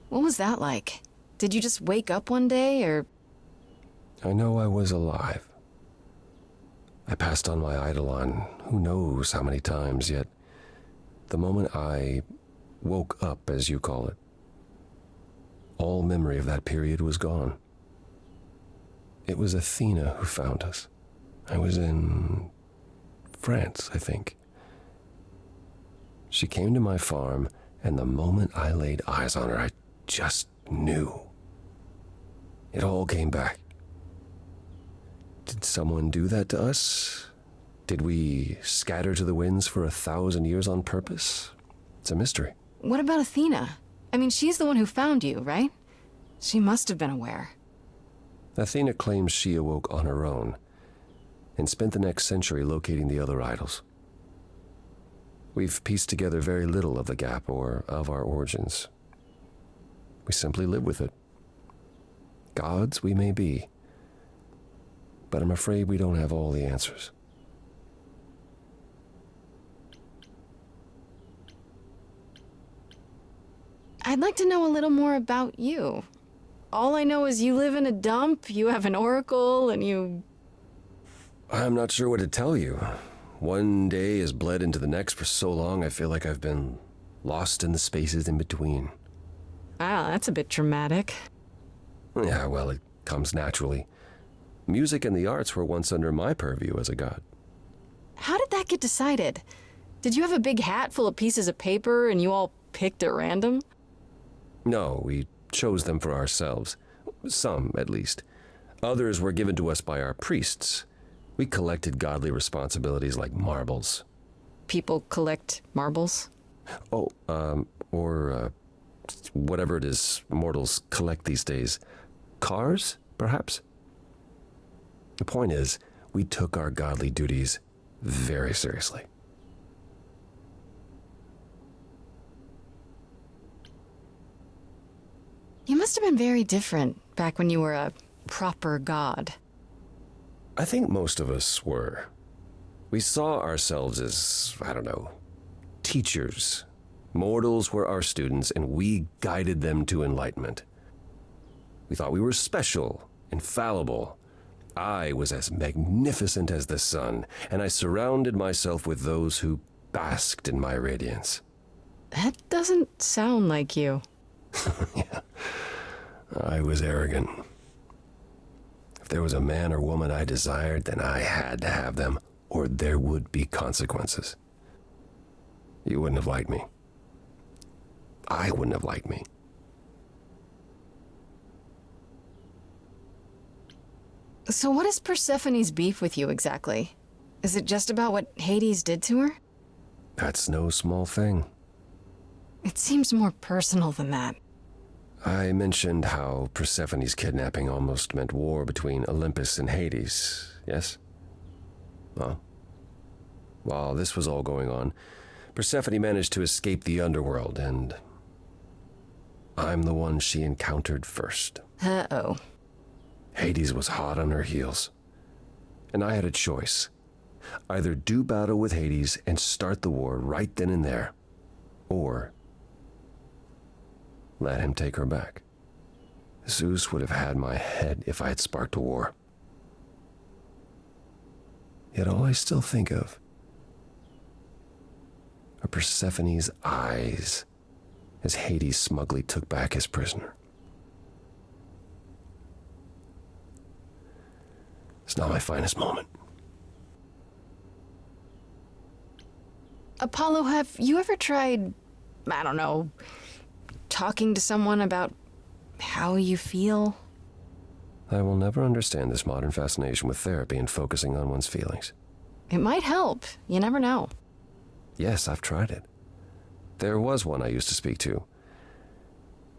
What was that like? Did you just wake up one day, or... I know I was alive. I passed on my Eidolon who knows how many times, yet the moment I woke up, as you call it, all memory of that period was gone. It was Athena who found us. I was in France, I think. She came to my farm, and the moment I laid eyes on her, I just knew. It all came back. Did someone do that to us? Did we scatter to the winds for 1,000 years on purpose? It's a mystery. What about Athena? I mean, she's the one who found you, right? She must have been aware. Athena claims she awoke on her own and spent the next century locating the other idols. We've pieced together very little of the gap or of our origins. We simply live with it. Gods we may be, but I'm afraid we don't have all the answers. I'd like to know a little more about you. All I know is you live in a dump, you have an oracle, and you... I'm not sure what to tell you. One day has bled into the next for so long I feel like I've been lost in the spaces in between. Wow, that's a bit dramatic. Yeah, well, it comes naturally. Music and the arts were once under my purview as a god. How did that get decided? Did you have a big hat full of pieces of paper and you all picked at random? No, we chose them for ourselves. Some, at least. Others were given to us by our priests. We collected godly responsibilities like marbles. People collect marbles? Oh, or whatever it is mortals collect these days. Cars, perhaps? The point is, we took our godly duties very seriously. You must have been very different back when you were a proper god. I think most of us were. We saw ourselves as, I don't know, teachers. Mortals were our students, and we guided them to enlightenment. We thought we were special, infallible. I was as magnificent as the sun, and I surrounded myself with those who basked in my radiance. That doesn't sound like you. Yeah, I was arrogant. If there was a man or woman I desired, then I had to have them, or there would be consequences. You wouldn't have liked me. I wouldn't have liked me. So what is Persephone's beef with you exactly? Is it just about what Hades did to her? That's no small thing. It seems more personal than that. I mentioned how Persephone's kidnapping almost meant war between Olympus and Hades, yes? Well, while this was all going on, Persephone managed to escape the underworld, and I'm the one she encountered first. Uh-oh. Hades was hot on her heels, and I had a choice. Either do battle with Hades and start the war right then and there, or let him take her back. Zeus would have had my head if I had sparked a war. Yet all I still think of are Persephone's eyes as Hades smugly took back his prisoner. It's not my finest moment. Apollo, have you ever tried, I don't know, talking to someone about how you feel? I will never understand this modern fascination with therapy and focusing on one's feelings. It might help. You never know. Yes, I've tried it. There was one I used to speak to.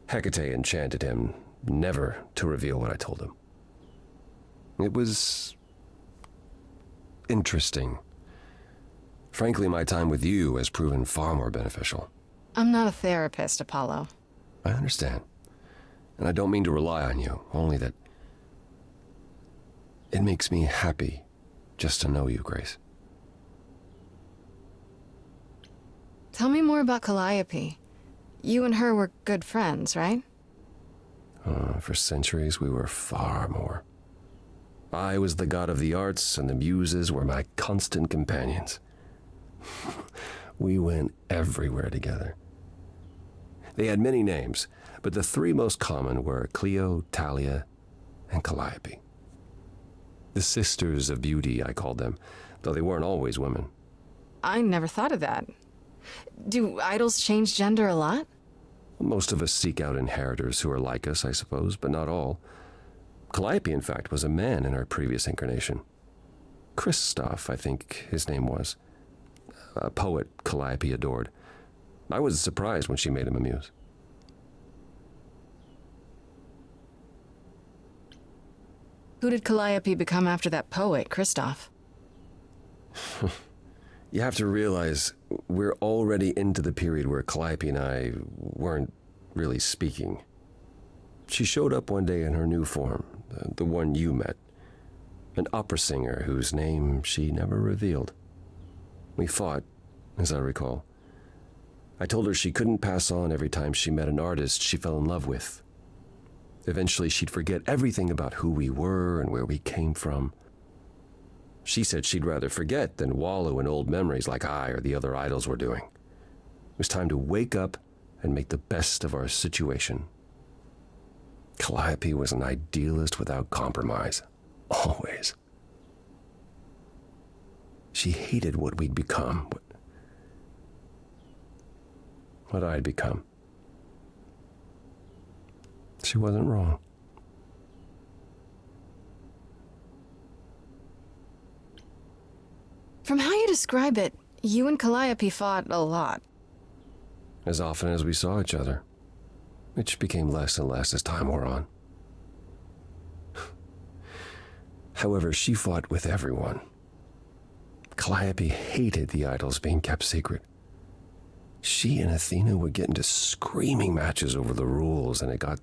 Hecate enchanted him never to reveal what I told him. It was interesting. Frankly, my time with you has proven far more beneficial. I'm not a therapist, Apollo. I understand. And I don't mean to rely on you, only that it makes me happy just to know you, Grace. Tell me more about Calliope. You and her were good friends, right? For centuries, we were far more. I was the god of the arts, and the muses were my constant companions. We went everywhere together. They had many names, but the three most common were Clio, Talia, and Calliope. The sisters of beauty, I called them, though they weren't always women. I never thought of that. Do idols change gender a lot? Most of us seek out inheritors who are like us, I suppose, but not all. Calliope, in fact, was a man in our previous incarnation. Christoph, I think his name was. A poet Calliope adored. I was surprised when she made him a muse. Who did Calliope become after that poet, Christoph? You have to realize we're already into the period where Calliope and I weren't really speaking. She showed up one day in her new form, the one you met. An opera singer whose name she never revealed. We fought, as I recall. I told her she couldn't pass on every time she met an artist she fell in love with. Eventually she'd forget everything about who we were and where we came from. She said she'd rather forget than wallow in old memories like I or the other idols were doing. It was time to wake up and make the best of our situation. Calliope was an idealist without compromise. Always. She hated what we'd become. What I'd become. She wasn't wrong. From how you describe it, you and Calliope fought a lot. As often as we saw each other. which became less and less as time wore on. However, she fought with everyone. Calliope hated the idols being kept secret. She and Athena would get into screaming matches over the rules, and it got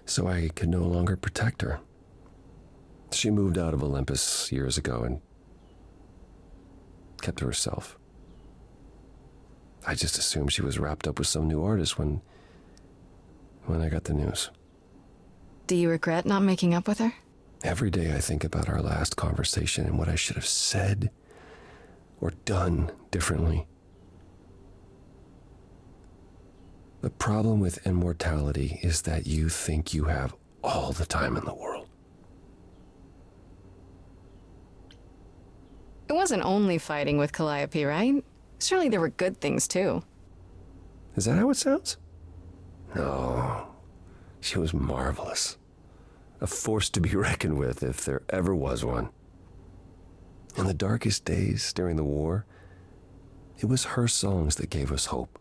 so I could no longer protect her. She moved out of Olympus years ago and kept to herself. I just assumed she was wrapped up with some new artist when I got the news. Do you regret not making up with her? Every day I think about our last conversation and what I should have said or done differently. The problem with immortality is that you think you have all the time in the world. It wasn't only fighting with Calliope, right? Surely there were good things too. Is that how it sounds? No, she was marvelous. A force to be reckoned with if there ever was one. In the darkest days during the war, it was her songs that gave us hope.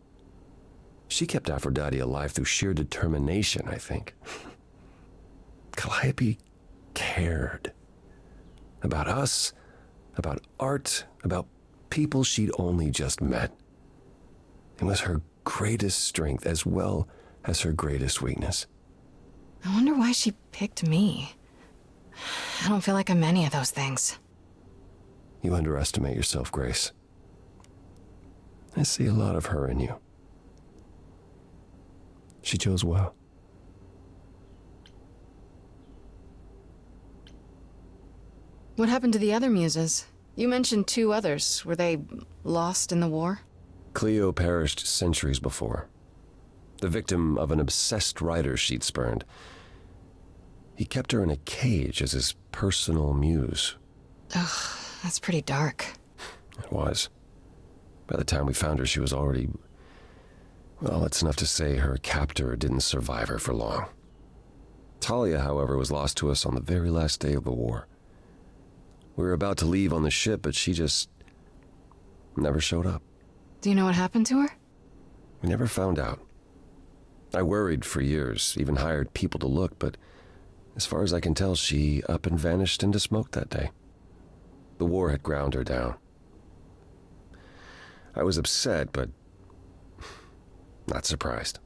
She kept Aphrodite alive through sheer determination, I think. Calliope cared. About us, about art, about people she'd only just met. It was her greatest strength as well as her greatest weakness. I wonder why she picked me. I don't feel like I'm any of those things. You underestimate yourself, Grace. I see a lot of her in you. She chose well. What happened to the other muses? You mentioned 2 others. Were they lost in the war? Cleo perished centuries before, the victim of an obsessed writer she'd spurned. He kept her in a cage as his personal muse. Ugh, that's pretty dark. It was. By the time we found her, she was already... Well, it's enough to say her captor didn't survive her for long. Talia, however, was lost to us on the very last day of the war. We were about to leave on the ship, but she just never showed up. Do you know what happened to her? We never found out. I worried for years, even hired people to look, but as far as I can tell, she up and vanished into smoke that day. The war had ground her down. I was upset, but not surprised.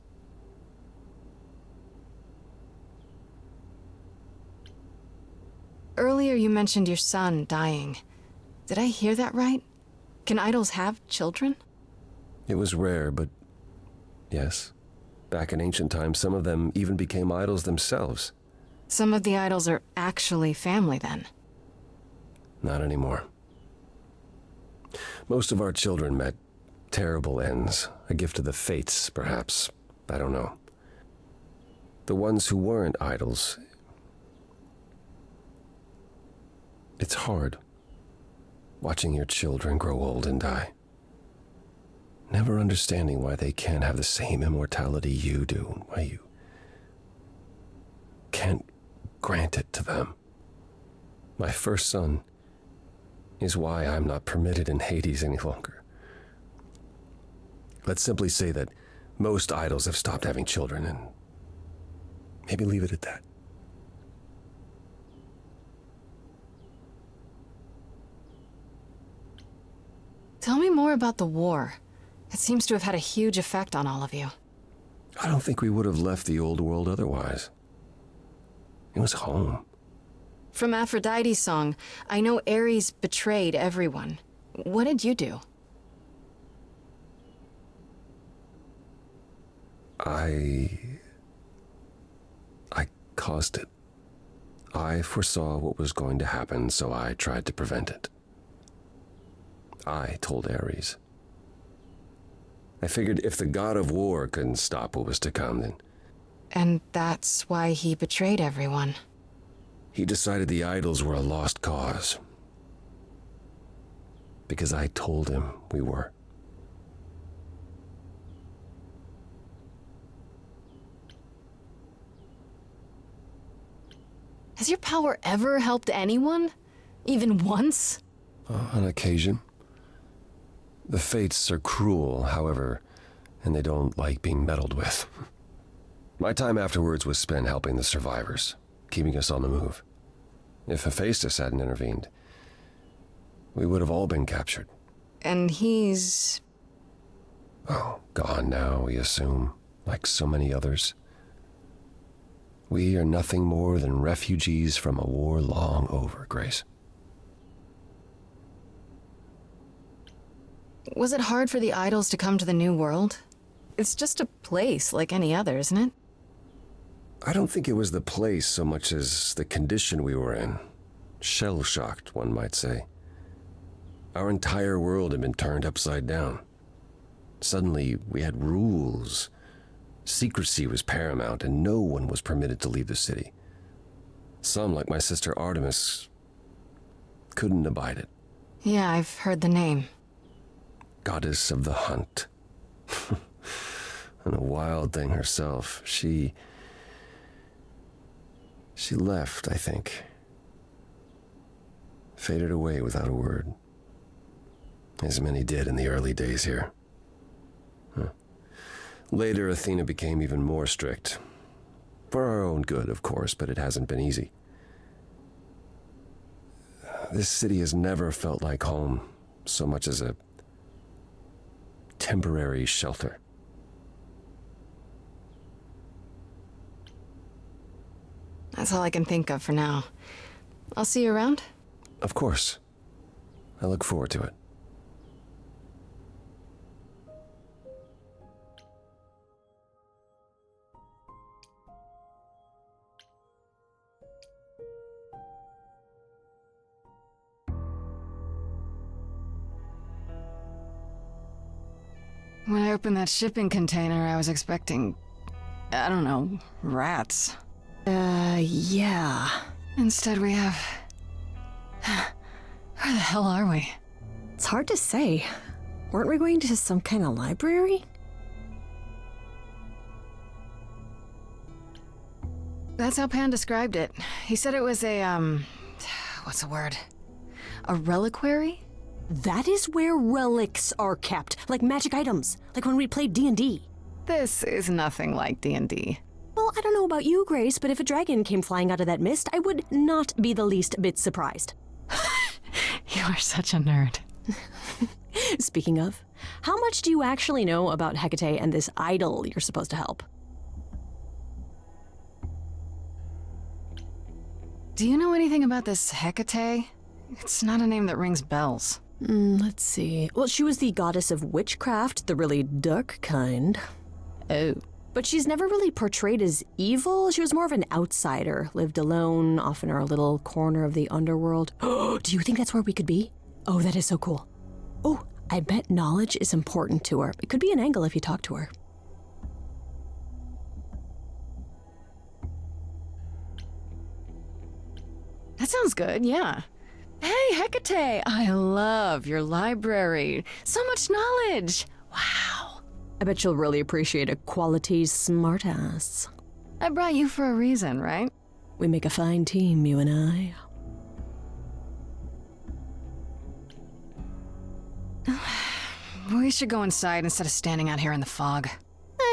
Earlier you mentioned your son dying. Did I hear that right? Can idols have children? It was rare, but yes. Back in ancient times, some of them even became idols themselves. Some of the idols are actually family then. Not anymore. Most of our children met terrible ends. A gift of the fates, perhaps. I don't know. The ones who weren't idols... It's hard, watching your children grow old and die. Never understanding why they can't have the same immortality you do, why you can't grant it to them. My first son is why I'm not permitted in Hades any longer. Let's simply say that most idols have stopped having children, and maybe leave it at that. Tell me more about the war. It seems to have had a huge effect on all of you. I don't think we would have left the old world otherwise. It was home. From Aphrodite's song, I know Ares betrayed everyone. What did you do? I caused it. I foresaw what was going to happen, so I tried to prevent it. I told Ares. I figured if the god of war couldn't stop what was to come, then... And that's why he betrayed everyone. He decided the idols were a lost cause. Because I told him we were. Has your power ever helped anyone? Even once? On occasion. The fates are cruel, however, and they don't like being meddled with. My time afterwards was spent helping the survivors, keeping us on the move. If Hephaestus hadn't intervened, we would have all been captured. And he's... Oh, gone now, we assume, like so many others. We are nothing more than refugees from a war long over, Grace. Was it hard for the idols to come to the new world? It's just a place like any other, isn't it? I don't think it was the place so much as the condition we were in. Shell-shocked, one might say. Our entire world had been turned upside down. Suddenly, we had rules. Secrecy was paramount, and no one was permitted to leave the city. Some, like my sister Artemis, couldn't abide it. Yeah, I've heard the name. Goddess of the hunt. And a wild thing herself. She left, I think. Faded away without a word. As many did in the early days here. Later, Athena became even more strict. For our own good, of course, but it hasn't been easy. This city has never felt like home, so much as a temporary shelter. That's all I can think of for now. I'll see you around? Of course. I look forward to it. When I opened that shipping container, I was expecting, I don't know, rats. Yeah. Instead we have... Where the hell are we? It's hard to say. Weren't we going to some kind of library? That's how Pan described it. He said it was a, what's the word? A reliquary? That is where relics are kept, like magic items, like when we played D&D. This is nothing like D&D. Well, I don't know about you, Grace, but if a dragon came flying out of that mist, I would not be the least bit surprised. You are such a nerd. Speaking of, how much do you actually know about Hecate and this idol you're supposed to help? Do you know anything about this Hecate? It's not a name that rings bells. Let's see. Well, she was the goddess of witchcraft, the really dark kind. Oh. But she's never really portrayed as evil. She was more of an outsider, lived alone, off in her little corner of the underworld. Do you think that's where we could be? Oh, that is so cool. Oh, I bet knowledge is important to her. It could be an angle if you talk to her. That sounds good, yeah. Hey, Hecate, I love your library. So much knowledge. Wow. I bet you'll really appreciate a quality smartass. I brought you for a reason, right? We make a fine team, you and I. We should go inside instead of standing out here in the fog.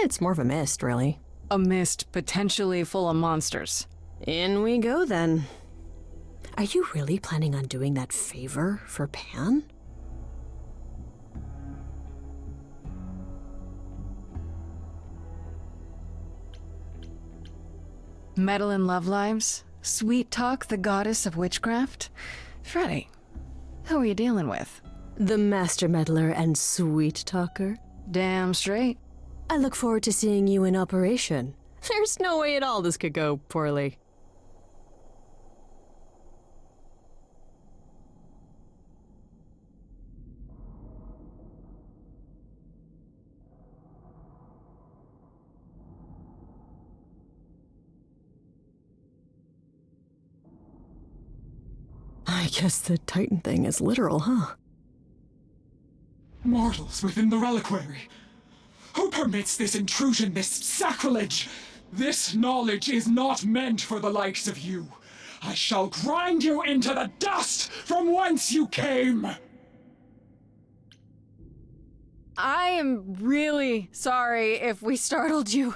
It's more of a mist, really. A mist potentially full of monsters. In we go, then. Are you really planning on doing that favor for Pan? Meddle in love lives? Sweet Talk, the goddess of witchcraft? Freddy, who are you dealing with? The master meddler and sweet talker. Damn straight. I look forward to seeing you in operation. There's no way at all this could go poorly. I guess the Titan thing is literal, huh? Mortals within the reliquary. Who permits this intrusion, this sacrilege? This knowledge is not meant for the likes of you. I shall grind you into the dust from whence you came! I am really sorry if we startled you.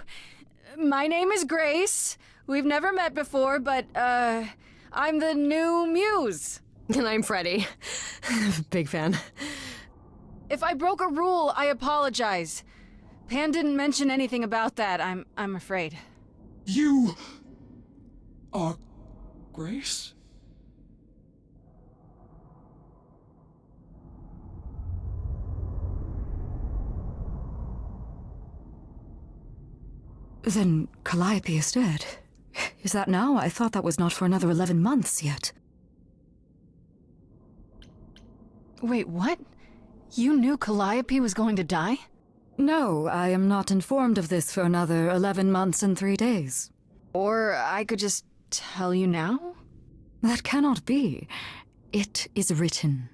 My name is Grace. We've never met before, but, I'm the new muse. And I'm Freddie. Big fan. If I broke a rule, I apologize. Pan didn't mention anything about that, I'm afraid. You are Grace? Then Calliope is dead. Is that now? I thought that was not for another 11 months yet. Wait, what? You knew Calliope was going to die? No, I am not informed of this for another 11 months and 3 days. Or I could just tell you now? That cannot be. It is written.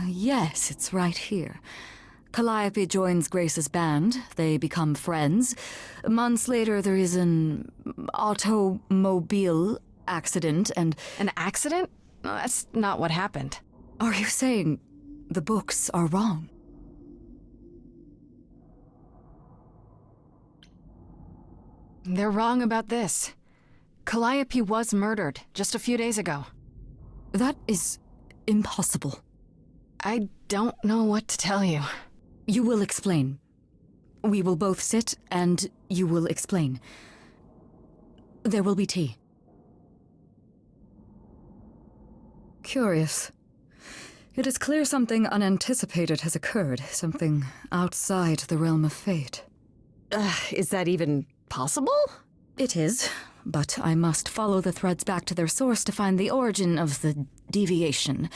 Yes, it's right here. Calliope joins Grace's band. They become friends. Months later, there is an automobile accident and... An accident? No, that's not what happened. Are you saying the books are wrong? They're wrong about this. Calliope was murdered just a few days ago. That is impossible. I don't know what to tell you. You will explain. We will both sit and you will explain. There will be tea. Curious. It is clear something unanticipated has occurred, something outside the realm of fate. Is that even possible? It is, but I must follow the threads back to their source to find the origin of the deviation.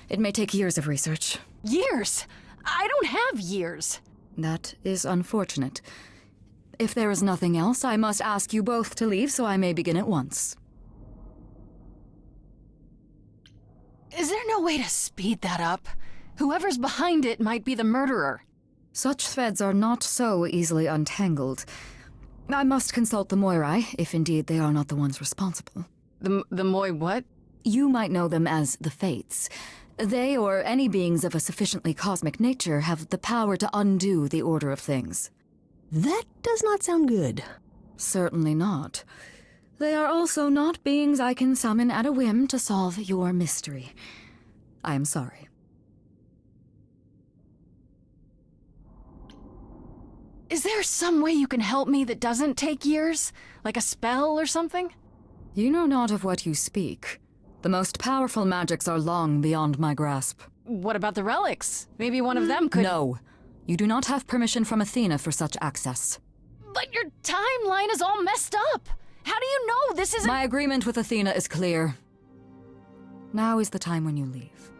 It may take years of research. Years? I don't have years. That is unfortunate. If there is nothing else, I must ask you both to leave so I may begin at once. Is there no way to speed that up? Whoever's behind it might be the murderer. Such threads are not so easily untangled. I must consult the Moirai, if indeed they are not the ones responsible. The Moi what? You might know them as the Fates. They, or any beings of a sufficiently cosmic nature, have the power to undo the order of things. That does not sound good. Certainly not. They are also not beings I can summon at a whim to solve your mystery. I am sorry. Is there some way you can help me that doesn't take years? Like a spell or something? You know not of what you speak. The most powerful magics are long beyond my grasp. What about the relics? Maybe one of them could— No. You do not have permission from Athena for such access. But your timeline is all messed up! How do you know this isn't— My agreement with Athena is clear. Now is the time when you leave.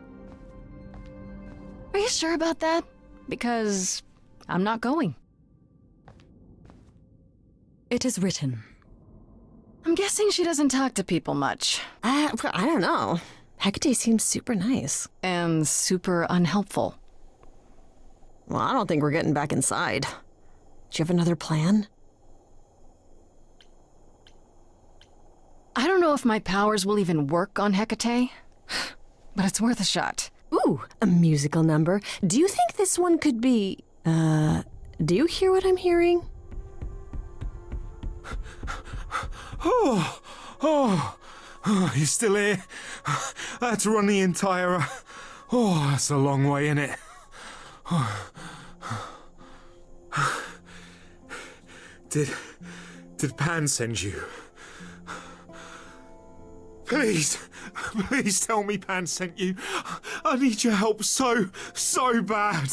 Are you sure about that? Because I'm not going. It is written. I'm guessing she doesn't talk to people much. I don't know. Hecate seems super nice. And super unhelpful. Well, I don't think we're getting back inside. Do you have another plan? I don't know if my powers will even work on Hecate, but it's worth a shot. Ooh, a musical number. Do you think this one could be... do you hear what I'm hearing? Oh, you still here? I had to run the entire... Oh, that's a long way, innit? Did Pan send you? Please tell me Pan sent you. I need your help so bad.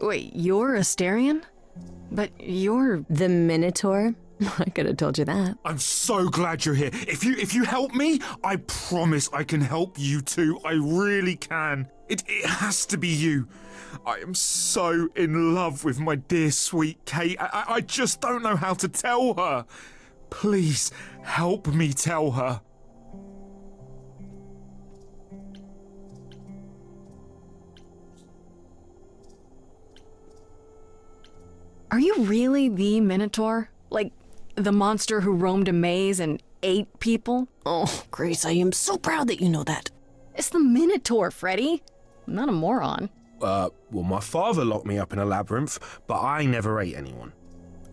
Wait, you're Asterion? But you're... The Minotaur? I could have told you that. I'm so glad you're here. If you help me, I promise I can help you too. I really can. It has to be you. I am so in love with my dear sweet Kate. I just don't know how to tell her. Please help me tell her. Are you really the Minotaur? Like, the monster who roamed a maze and ate people? Oh, Grace, I am so proud that you know that. It's the Minotaur, Freddy. I'm not a moron. Well, my father locked me up in a labyrinth, but I never ate anyone.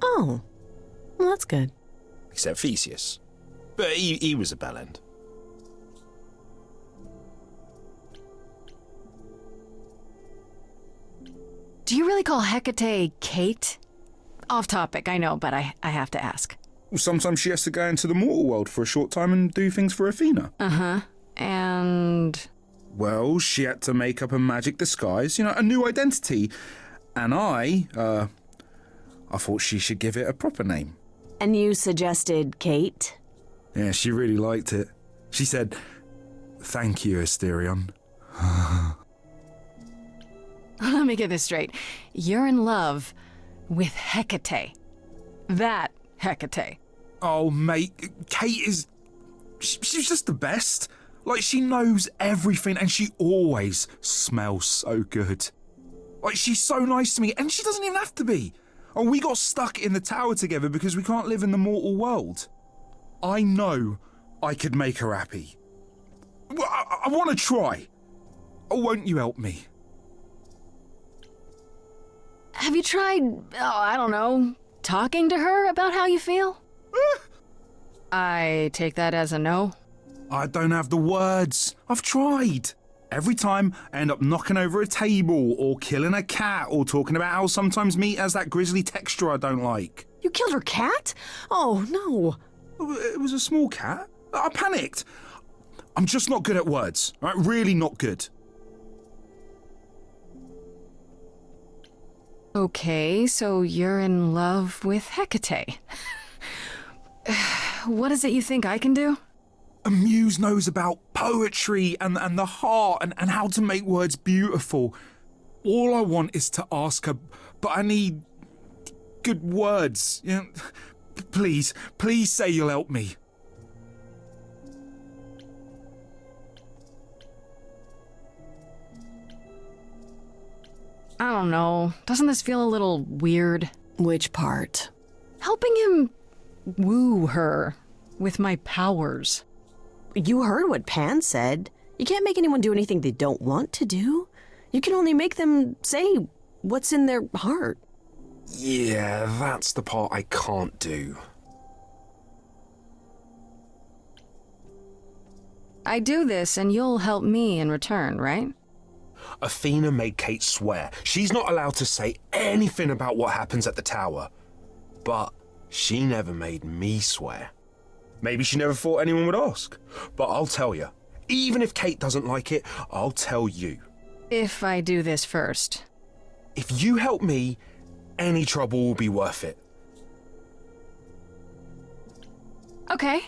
Oh, well, that's good. Except Theseus. But he was a bellend. Do you really call Hecate Kate? Off topic, I know, but I have to ask. Well, sometimes she has to go into the mortal world for a short time and do things for Athena. Uh-huh. And... Well, she had to make up a magic disguise, you know, a new identity. And I thought she should give it a proper name. And you suggested Kate? Yeah, she really liked it. She said, "Thank you, Asterion." Let me get this straight. You're in love with Hecate. That Hecate. Oh, mate, Kate is... She's just the best. Like, she knows everything and she always smells so good. Like, she's so nice to me and she doesn't even have to be. Oh, we got stuck in the tower together because we can't live in the mortal world. I know I could make her happy. Well, I want to try. Oh, won't you help me? Have you tried, I don't know, talking to her about how you feel? I take that as a no. I don't have the words. I've tried. Every time I end up knocking over a table or killing a cat or talking about how sometimes meat has that grisly texture I don't like. You killed her cat? Oh, no. It was a small cat. I panicked. I'm just not good at words, right? Really not good. Okay, so you're in love with Hecate. What is it you think I can do? A muse knows about poetry and the heart and how to make words beautiful. All I want is to ask her, but I need good words. You know, please say you'll help me. I don't know. Doesn't this feel a little weird? Which part? Helping him woo her with my powers. You heard what Pan said. You can't make anyone do anything they don't want to do. You can only make them say what's in their heart. Yeah, that's the part I can't do. I do this and you'll help me in return, right? Athena made Kate swear she's not allowed to say anything about what happens at the tower. But she never made me swear. Maybe she never thought anyone would ask. But I'll tell you, even if Kate doesn't like it, I'll tell you. If I do this first. If you help me, any trouble will be worth it. Okay,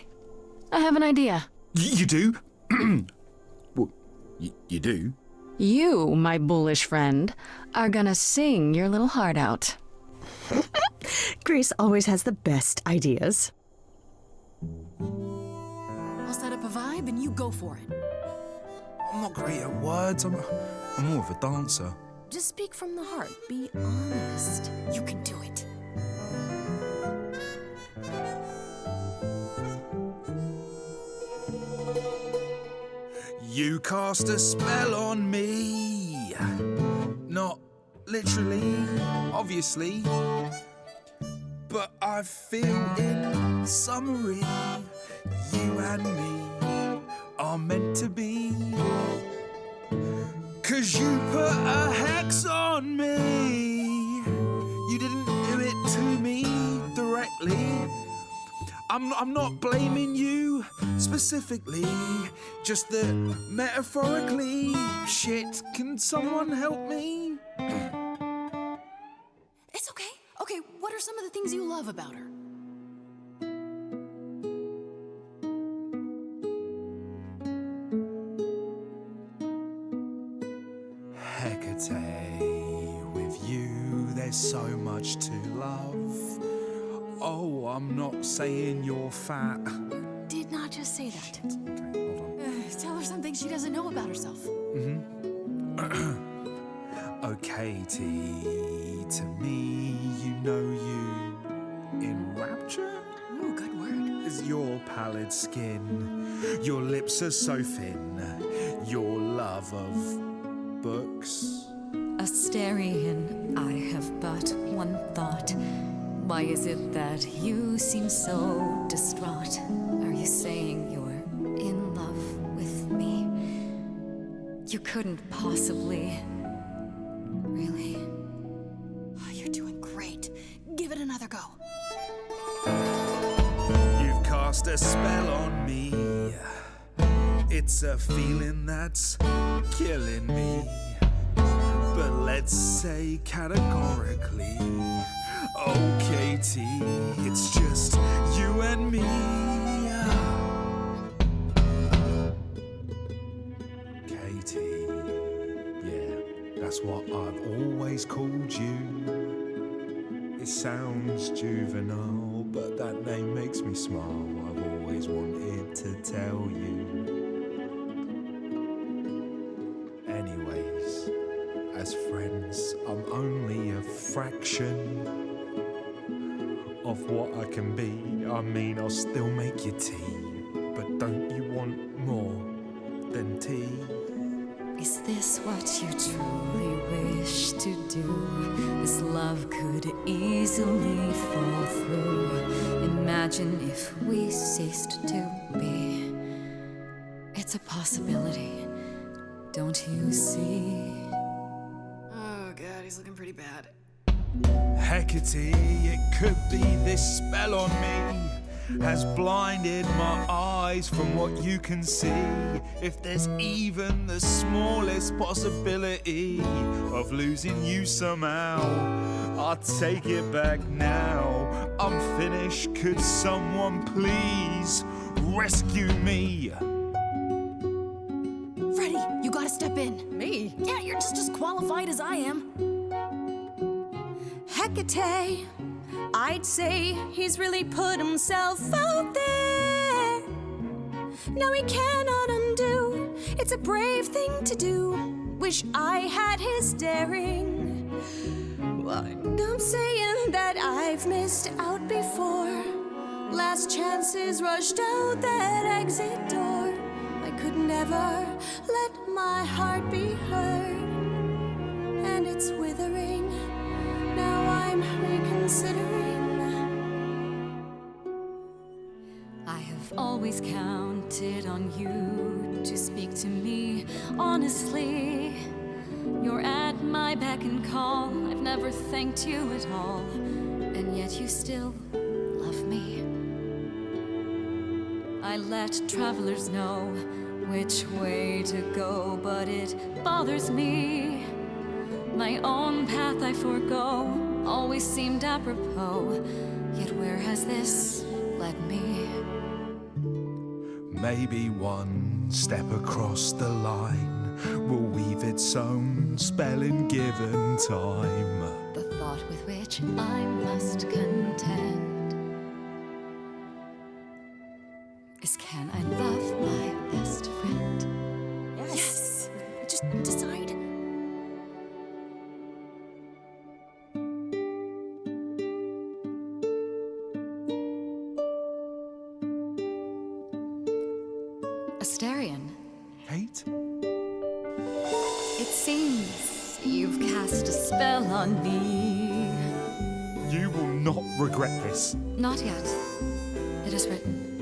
I have an idea. You do? Well, you do? You, my bullish friend, are gonna sing your little heart out. Grace always has the best ideas. I'll set up a vibe and you go for it. I'm not great at words. I'm more of a dancer. Just speak from the heart. Be honest. You can do it. You cast a spell on me. Not literally, obviously. But I feel in summary, you and me are meant to be. 'Cause you put a hex on me. You didn't do it to me directly. I'm not blaming you specifically, just that metaphorically. Shit, can someone help me? It's okay. Okay, what are some of the things you love about her? Hecate, with you there's so much to love. Oh, I'm not saying you're fat. Did not just say that. Okay, hold on. Tell her something she doesn't know about herself. Oh, Katie, to me, you know you enrapture? Ooh, good word. Is your pallid skin, your lips are so thin, your love of RTX. Asterion, I have but one thought. Why is it that you seem so distraught? Are you saying you're in love with me? You couldn't possibly. Really? Oh, you're doing great. Give it another go. You've cast a spell on me. It's a feeling that's killing me. But let's say categorically, oh Katie, it's just you and me. Katie, yeah, that's what I've always called you. It sounds juvenile, but that name makes me smile. I've always wanted to tell you. Anyways, as friends, I'm only a fraction of what I can be. I mean, I'll still make you tea, but don't you want more than tea? Is this what you truly wish to do? This love could easily fall through. Imagine if we ceased to be. It's a possibility, don't you see? Oh god, he's looking pretty bad. Hecate, it could be this spell on me has blinded my eyes from what you can see. If there's even the smallest possibility of losing you somehow, I'll take it back now. I'm finished, could someone please rescue me? Freddy, you gotta step in. Me? Yeah, you're just as qualified as I am. Hecate, I'd say he's really put himself out there. No, he cannot undo. It's a brave thing to do. Wish I had his daring. Well, I'm saying that I've missed out before. Last chances rushed out that exit door. I could never let my heart be heard. And it's withering. Now I'm reconsidering. I have always counted on you to speak to me honestly. You're at my beck and call. I've never thanked you at all, and yet you still love me. I let travelers know which way to go, but it bothers me. My own path I forego, always seemed apropos. Yet where has this led me? Maybe one step across the line will weave its own spell in given time. The thought with which I must contend is, can I love my best friend? Yes! Just decide. Asterion. Kate? It seems you've cast a spell on me. You will not regret this. Not yet. It is written.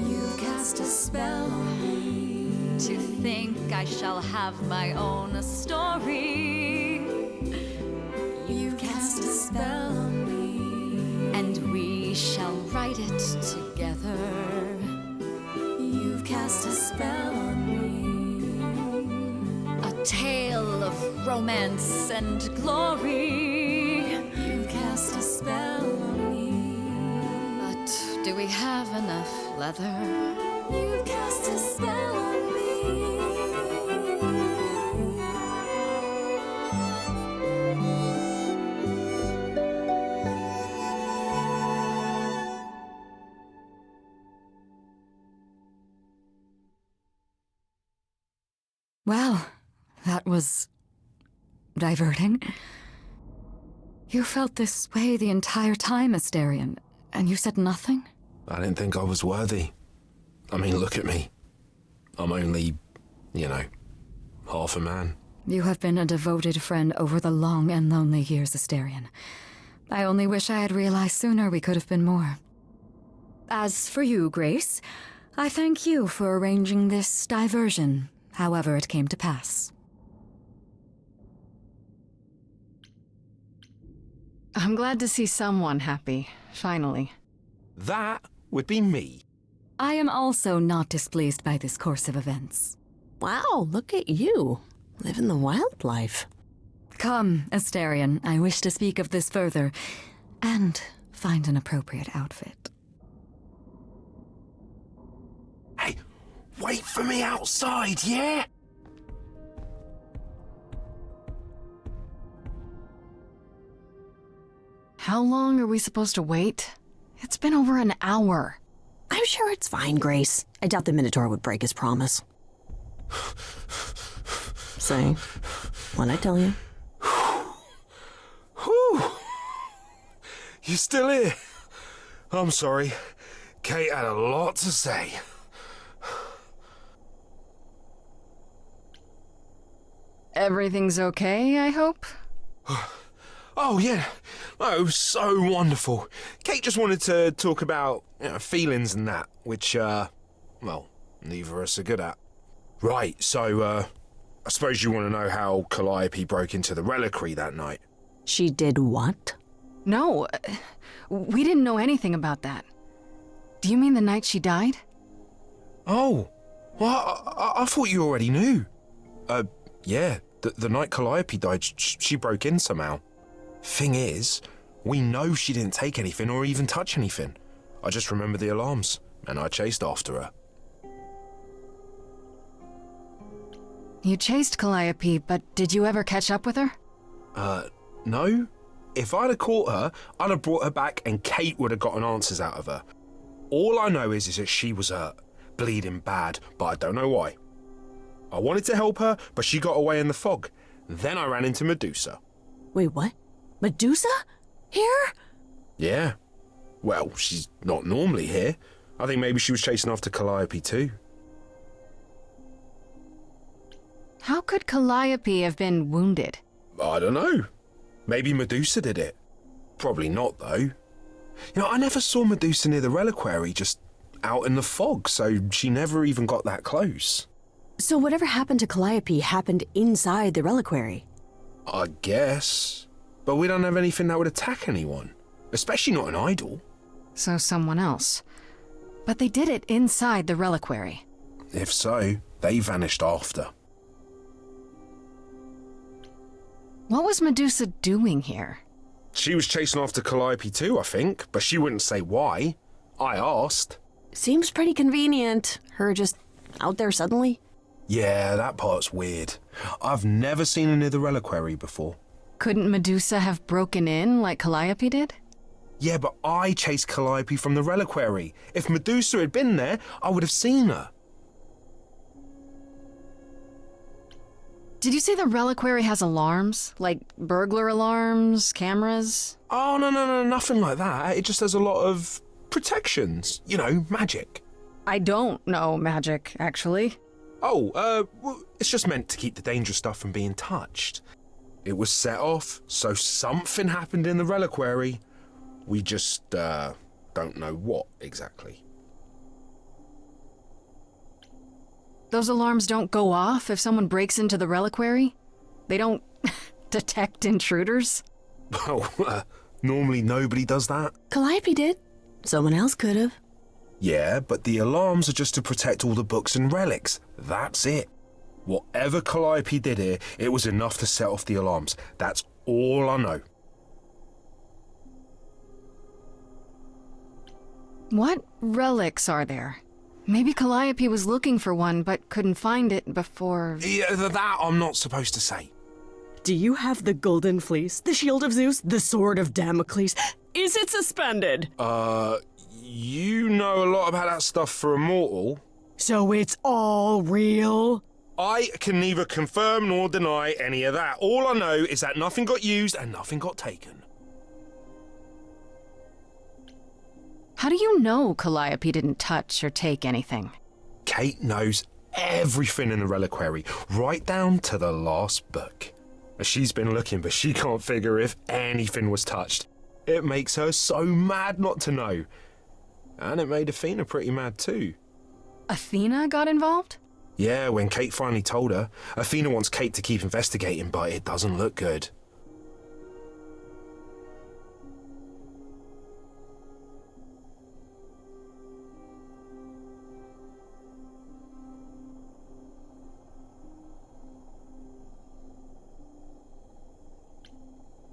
You've cast a spell on me. To think I shall have my own story. You've cast a spell on me. And we shall write it together. You've cast a spell on me. A tale of romance and glory. You've cast a spell on me. But do we have enough leather? You've cast a spell on me. Well, that was diverting. You felt this way the entire time, Asterion, and you said nothing? I didn't think I was worthy. I mean, look at me. I'm only, half a man. You have been a devoted friend over the long and lonely years, Asterion. I only wish I had realized sooner we could have been more. As for you, Grace, I thank you for arranging this diversion, however it came to pass. I'm glad to see someone happy, finally. That would be me. I am also not displeased by this course of events. Wow, look at you, living the wild life. Come, Asterion, I wish to speak of this further, and find an appropriate outfit. Hey, wait for me outside, yeah? How long are we supposed to wait? It's been over an hour. I'm sure it's fine, Grace. I doubt the Minotaur would break his promise. Say, what'd I tell you? Whew. You still here? I'm sorry. Kate had a lot to say. Everything's okay, I hope? Oh, yeah. Oh, it was so wonderful. Kate just wanted to talk about feelings and that, which, well, neither of us are good at. Right, so, I suppose you want to know how Calliope broke into the reliquary that night. She did what? No, we didn't know anything about that. Do you mean the night she died? Oh, well, I thought you already knew. Yeah, the night Calliope died, she broke in somehow. Thing is, we know she didn't take anything or even touch anything. I just remember the alarms, and I chased after her. You chased Calliope, but did you ever catch up with her? No. If I'd have caught her, I'd have brought her back and Kate would have gotten answers out of her. All I know is that she was hurt, bleeding bad, but I don't know why. I wanted to help her, but she got away in the fog. Then I ran into Medusa. Wait, what? Medusa? Here? Yeah. Well, she's not normally here. I think maybe she was chasing after Calliope too. How could Calliope have been wounded? I don't know. Maybe Medusa did it. Probably not, though. You know, I never saw Medusa near the reliquary, just out in the fog, so she never even got that close. So whatever happened to Calliope happened inside the reliquary? I guess. But we don't have anything that would attack anyone. Especially not an idol. So someone else. But they did it inside the reliquary. If so, they vanished after. What was Medusa doing here? She was chasing after Calliope too, I think, but she wouldn't say why. I asked. Seems pretty convenient. Her just out there suddenly. Yeah, that part's weird. I've never seen her near the reliquary before. Couldn't Medusa have broken in like Calliope did? Yeah, but I chased Calliope from the reliquary. If Medusa had been there, I would have seen her. Did you say the reliquary has alarms? Like burglar alarms, cameras? Oh, no, nothing like that. It just has a lot of protections. You know, magic. I don't know magic, actually. Oh, well, it's just meant to keep the dangerous stuff from being touched. It was set off, so something happened in the reliquary. We just, don't know what exactly. Those alarms don't go off if someone breaks into the reliquary? They don't detect intruders? Well, normally nobody does that. Calliope did. Someone else could have. Yeah, but the alarms are just to protect all the books and relics. That's it. Whatever Calliope did here, it was enough to set off the alarms. That's all I know. What relics are there? Maybe Calliope was looking for one, but couldn't find it before... Yeah, that I'm not supposed to say. Do you have the Golden Fleece, the Shield of Zeus, the Sword of Damocles? Is it suspended? You know a lot about that stuff for a mortal. So it's all real? I can neither confirm nor deny any of that. All I know is that nothing got used and nothing got taken. How do you know Calliope didn't touch or take anything? Kate knows everything in the reliquary, right down to the last book. She's been looking, but she can't figure if anything was touched. It makes her so mad not to know. And it made Athena pretty mad too. Athena got involved? Yeah, when Kate finally told her, Athena wants Kate to keep investigating, but it doesn't look good.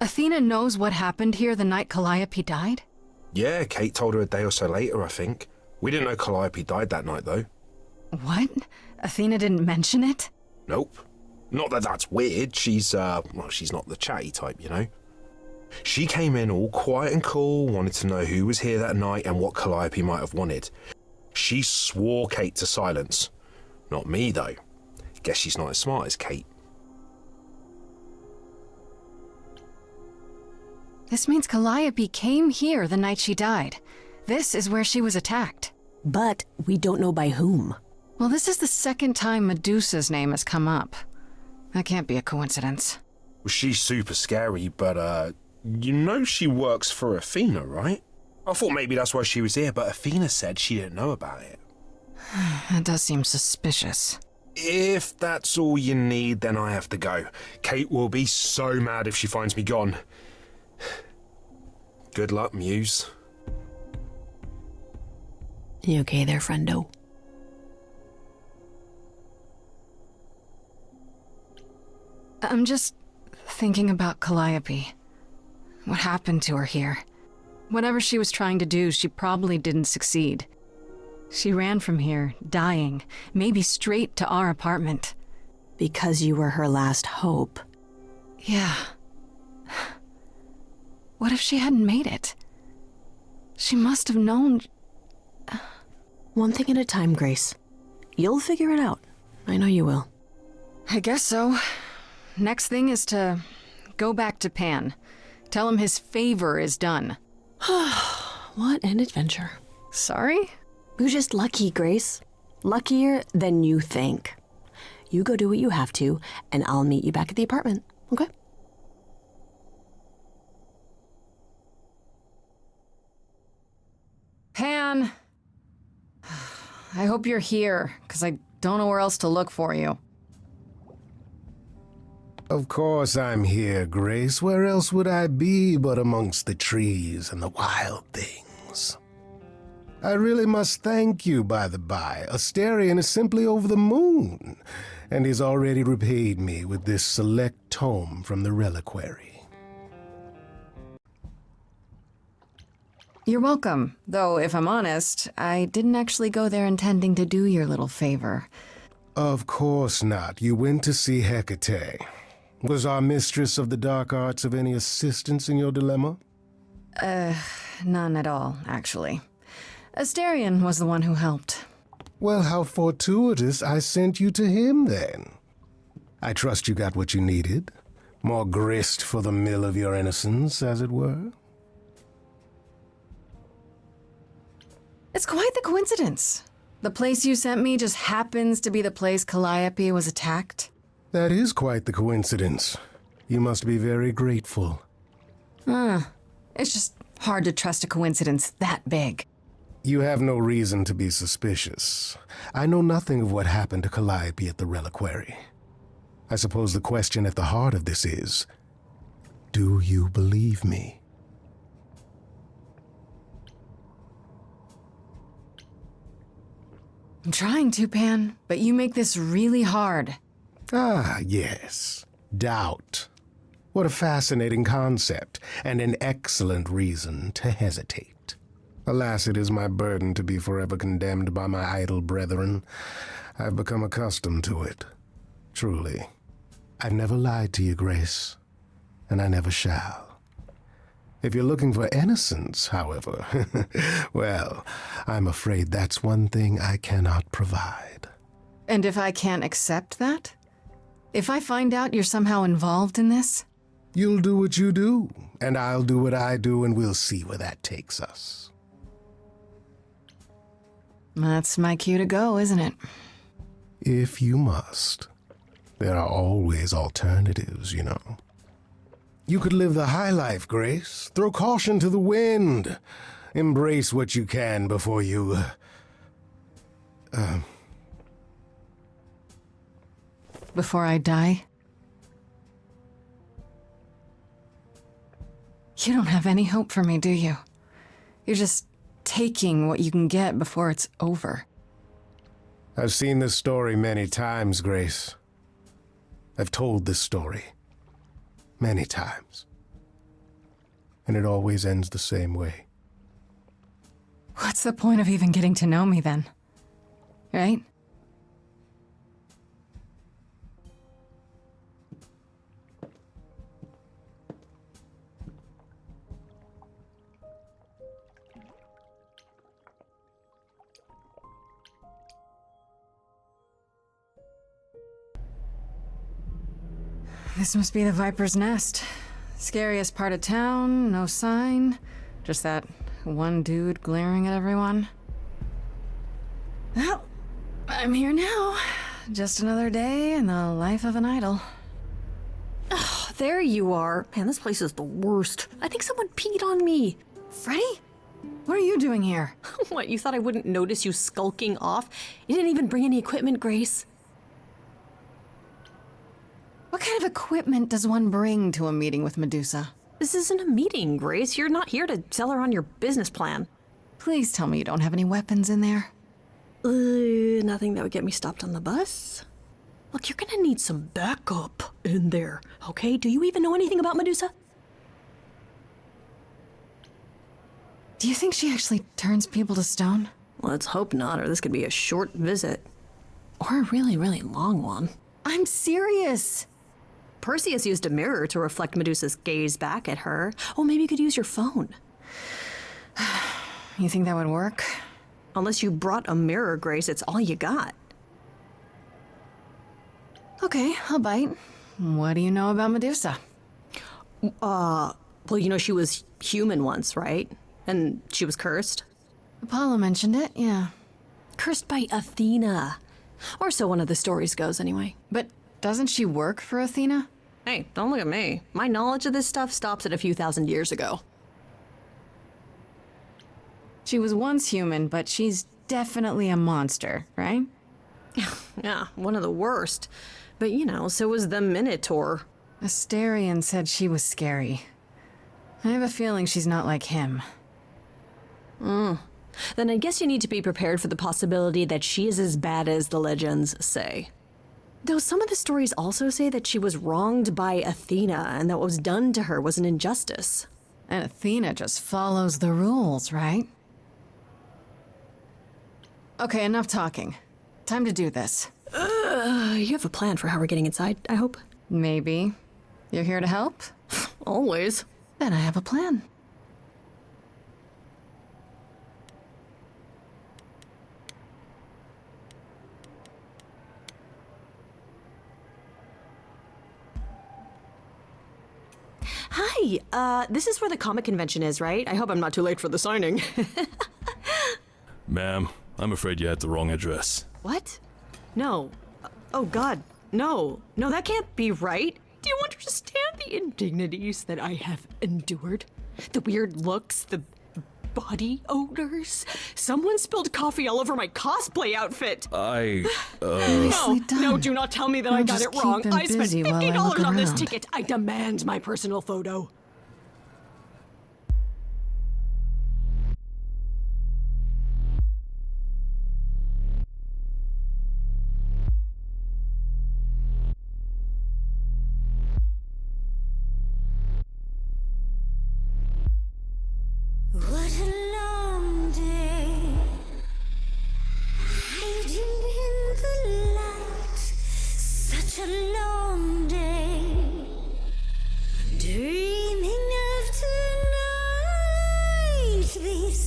Athena knows what happened here the night Calliope died? Yeah, Kate told her a day or so later, I think. We didn't know Calliope died that night, though. What? Athena didn't mention it? Nope. Not that that's weird. She's not the chatty type, you know? She came in all quiet and cool, wanted to know who was here that night and what Calliope might have wanted. She swore Kate to silence. Not me, though. Guess she's not as smart as Kate. This means Calliope came here the night she died. This is where she was attacked. But we don't know by whom. Well, this is the second time Medusa's name has come up. That can't be a coincidence. Well, she's super scary, but, you know she works for Athena, right? I thought maybe that's why she was here, but Athena said she didn't know about it. That does seem suspicious. If that's all you need, then I have to go. Kate will be so mad if she finds me gone. Good luck, Muse. You okay there, friendo? I'm just thinking about Calliope. What happened to her here? Whatever she was trying to do, she probably didn't succeed. She ran from here, dying, maybe straight to our apartment. Because you were her last hope. Yeah. What if she hadn't made it? She must have known... One thing at a time, Grace. You'll figure it out. I know you will. I guess so. Next thing is to go back to Pan. Tell him his favor is done. What an adventure. Sorry? You're just lucky, Grace. Luckier than you think. You go do what you have to, and I'll meet you back at the apartment, okay? Pan! I hope you're here, because I don't know where else to look for you. Of course I'm here, Grace. Where else would I be but amongst the trees and the wild things? I really must thank you, by the by. Asterion is simply over the moon, and he's already repaid me with this select tome from the reliquary. You're welcome, though if I'm honest, I didn't actually go there intending to do your little favor. Of course not. You went to see Hecate. Was our mistress of the dark arts of any assistance in your dilemma? None at all, actually. Asterion was the one who helped. Well, how fortuitous I sent you to him, then. I trust you got what you needed. More grist for the mill of your innocence, as it were. It's quite the coincidence. The place you sent me just happens to be the place Calliope was attacked. That is quite the coincidence. You must be very grateful. It's just hard to trust a coincidence that big. You have no reason to be suspicious. I know nothing of what happened to Calliope at the reliquary. I suppose the question at the heart of this is, do you believe me? I'm trying to, Pan, but you make this really hard. Ah, yes. Doubt. What a fascinating concept, and an excellent reason to hesitate. Alas, it is my burden to be forever condemned by my idle brethren. I've become accustomed to it. Truly. I've never lied to you, Grace, and I never shall. If you're looking for innocence, however, well, I'm afraid that's one thing I cannot provide. And if I can't accept that? If I find out you're somehow involved in this? You'll do what you do, and I'll do what I do, and we'll see where that takes us. That's my cue to go, isn't it? If you must. There are always alternatives, you know. You could live the high life, Grace. Throw caution to the wind. Embrace what you can before you... Before I die? You don't have any hope for me, do you? You're just taking what you can get before it's over. I've seen this story many times, Grace. I've told this story many times. And it always ends the same way. What's the point of even getting to know me then? Right? This must be the Viper's Nest. Scariest part of town, no sign. Just that one dude glaring at everyone. Well, I'm here now. Just another day in the life of an idol. Oh, there you are. Man, this place is the worst. I think someone peed on me. Freddy? What are you doing here? What, you thought I wouldn't notice you skulking off? You didn't even bring any equipment, Grace. What kind of equipment does one bring to a meeting with Medusa? This isn't a meeting, Grace. You're not here to tell her on your business plan. Please tell me you don't have any weapons in there. Nothing that would get me stopped on the bus. Look, you're gonna need some backup in there, okay? Do you even know anything about Medusa? Do you think she actually turns people to stone? Let's hope not, or this could be a short visit. Or a really, really long one. I'm serious. Perseus used a mirror to reflect Medusa's gaze back at her. Oh, maybe you could use your phone. You think that would work? Unless you brought a mirror, Grace, it's all you got. Okay, I'll bite. What do you know about Medusa? Well, you know she was human once, right? And she was cursed? Apollo mentioned it, yeah. Cursed by Athena. Or so one of the stories goes, anyway. But doesn't she work for Athena? Hey, don't look at me. My knowledge of this stuff stops at a few thousand years ago. She was once human, but she's definitely a monster, right? Yeah, one of the worst. But, you know, so was the Minotaur. Asterion said she was scary. I have a feeling she's not like him. Then I guess you need to be prepared for the possibility that she is as bad as the legends say. Though some of the stories also say that she was wronged by Athena and that what was done to her was an injustice. And Athena just follows the rules, right? Okay, enough talking. Time to do this. You have a plan for how we're getting inside, I hope? Maybe. You're here to help? Always. Then I have a plan. Hi, this is where the comic convention is, right? I hope I'm not too late for the signing. Ma'am, I'm afraid you had the wrong address. What? No. Oh, God. No. No, that can't be right. Do you understand the indignities that I have endured? The weird looks, the body odors. Someone spilled coffee all over my cosplay outfit. No, do not tell me that I got it wrong. I spent $50 on this ticket. I demand my personal photo. What a long day, hiding in the light. Such a long day, dreaming of tonight. This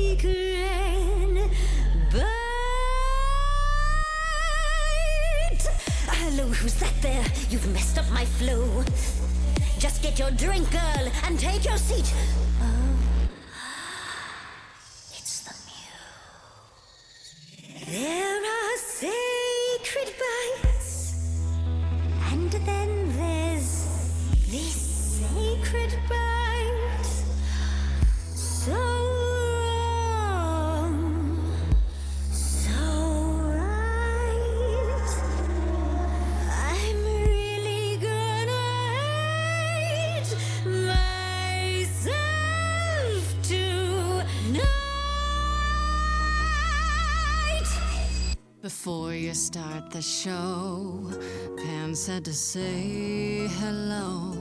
sacred bite. Hello, who's that there? You've messed up my flow. Just get your drink, girl, and take your seat. Oh, it's the There are sacred bites, and then there's this sacred bite. So wrong, so right. I'm really gonna hate myself tonight. Before you start the show, Pan said to say hello.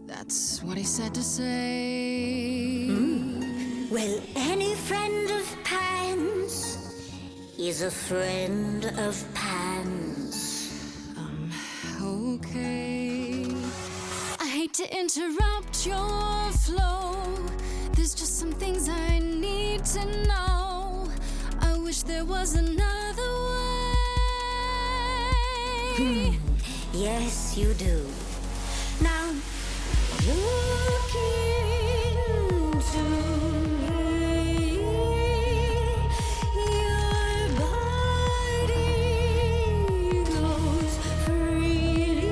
That's what he said to say. Well, any friend of Pan's is a friend of Pan's. Okay. I hate to interrupt your flow. There's just some things I need to know. I wish there was another way. Yes, you do. Now, look into me. Your body glows freely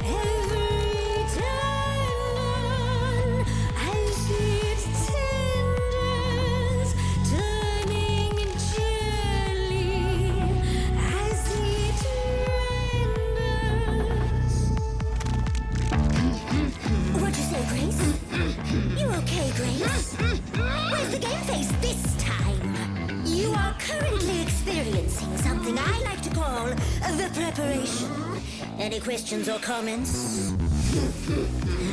every time as it tenders, turning jelly as it What'd you say, Grace? You okay, Grace? Where's the game face this time? You are currently experiencing something I like to call the preparation. Any questions or comments?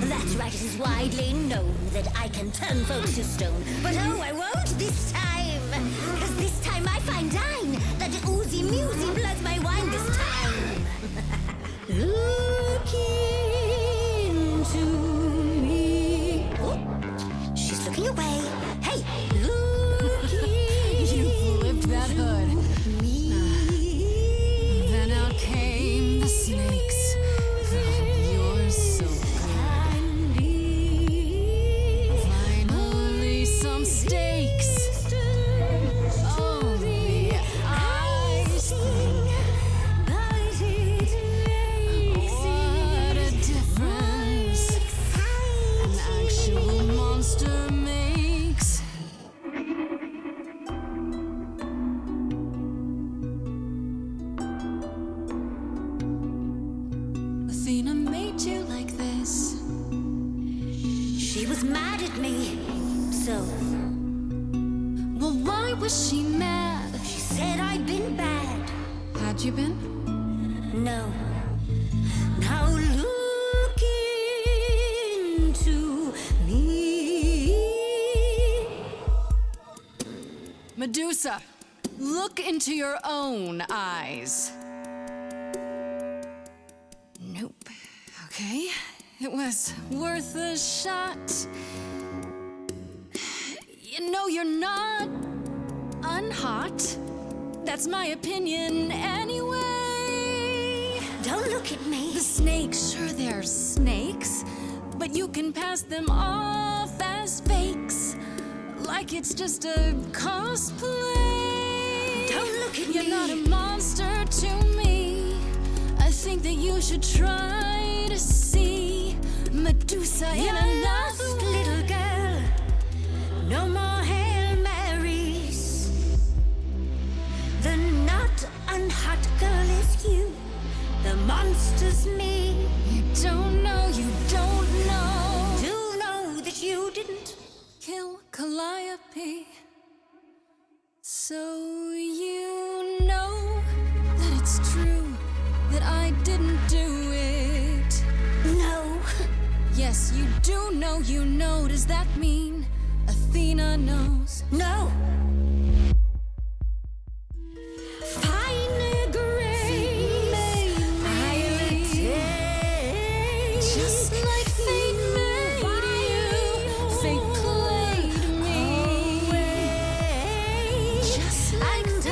That's right, it is widely known that I can turn folks to stone. But oh, I won't this time. Because this time I find dine that oozy musy bloods my wine this time. Look into me. Oh, she's looking away. Hey, look You flipped that hood. Then out came the snakes. Oh, you're so good. Finally, some steaks. Oh, the ice thing. What a difference an actual monster makes. Athena made you like this. She was mad at me. So, Well, why was she mad? she said I'd been bad. Had you been? No. Now look into me. Medusa, look into your own eyes. Nope. Okay. It was worth a shot. You know you're not unhot. That's my opinion anyway. Don't look at me. The snakes, sure they're snakes, but you can pass them off as fakes. Like it's just a cosplay. Don't look at You're me. not a monster to me. I think that you should try to see Medusa in You're another lost, way. little girl. No more Hail Marys. The not unhot girl is you. The monster's me. You don't know, you don't know. Do know that you didn't Kill Calliope. So you know that it's true that I didn't do it. know. Yes, you do know, you know. Does that mean Athena knows? No. Fine grace, I'll take Just like fate made you, fate played me. Just like and I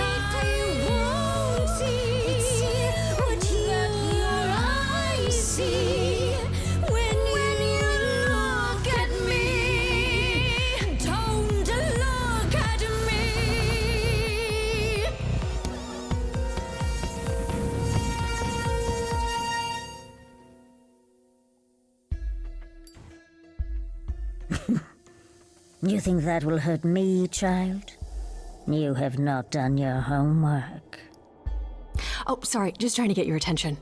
won't see what your eyes see when you look at me. Don't look at me. You think that will hurt me, child? You have not done your homework. Oh, sorry, just trying to get your attention.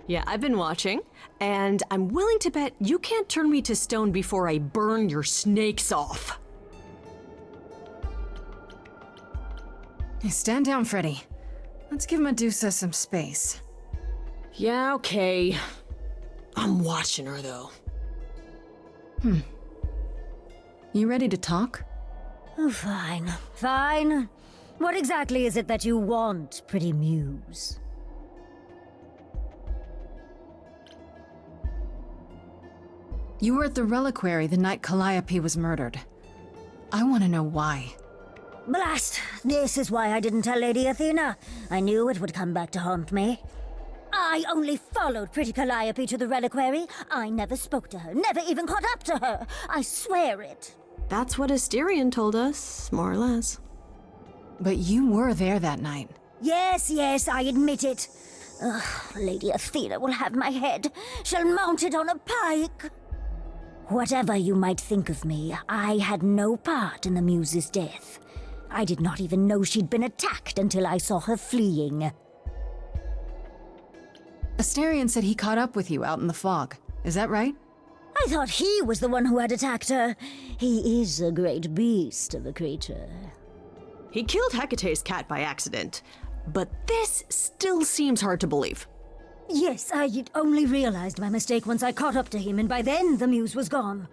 Yeah, I've been watching, and I'm willing to bet you can't turn me to stone before I burn your snakes off. Hey, stand down, Freddy. Let's give Medusa some space. Yeah, okay. I'm watching her, though. You ready to talk? Oh, fine. Fine. What exactly is it that you want, pretty muse? You were at the reliquary the night Calliope was murdered. I want to know why. Blast! This is why I didn't tell Lady Athena. I knew it would come back to haunt me. I only followed pretty Calliope to the reliquary. I never spoke to her, never even caught up to her. I swear it. That's what Asterion told us, more or less. But you were there that night. Yes, I admit it. Ugh, Lady Athena will have my head. She'll mount it on a pike. Whatever you might think of me, I had no part in the Muse's death. I did not even know she'd been attacked until I saw her fleeing. Asterion said he caught up with you out in the fog. Is that right? I thought he was the one who had attacked her. He is a great beast of a creature. He killed Hecate's cat by accident, but this still seems hard to believe. Yes, I only realized my mistake once I caught up to him, and by then the Muse was gone.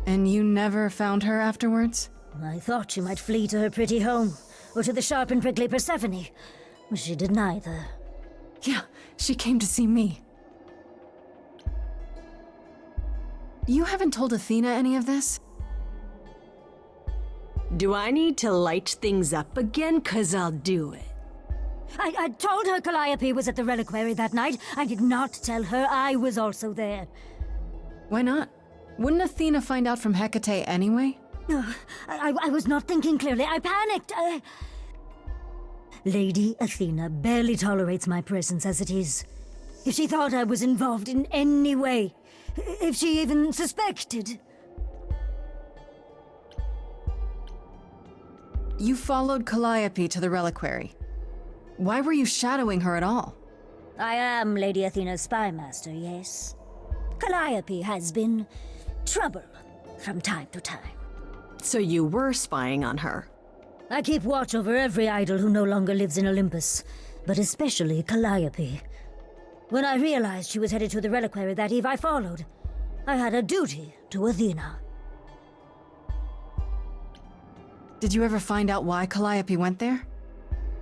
And you never found her afterwards? I thought she might flee to her pretty home, or to the sharp and prickly Persephone. She did neither. Yeah, she came to see me. You haven't told Athena any of this? Do I need to light things up again? 'Cause I'll do it. I told her Calliope was at the reliquary that night. I did not tell her I was also there. Why not? Wouldn't Athena find out from Hecate anyway? I was not thinking clearly. I panicked. Lady Athena barely tolerates my presence as it is. If she thought I was involved in any way, if she even suspected... You followed Calliope to the reliquary. Why were you shadowing her at all? I am Lady Athena's spy master, yes. Calliope has been trouble from time to time. So you were spying on her? I keep watch over every idol who no longer lives in Olympus, but especially Calliope. When I realized she was headed to the reliquary that eve, I followed. I had a duty to Athena. Did you ever find out why Calliope went there?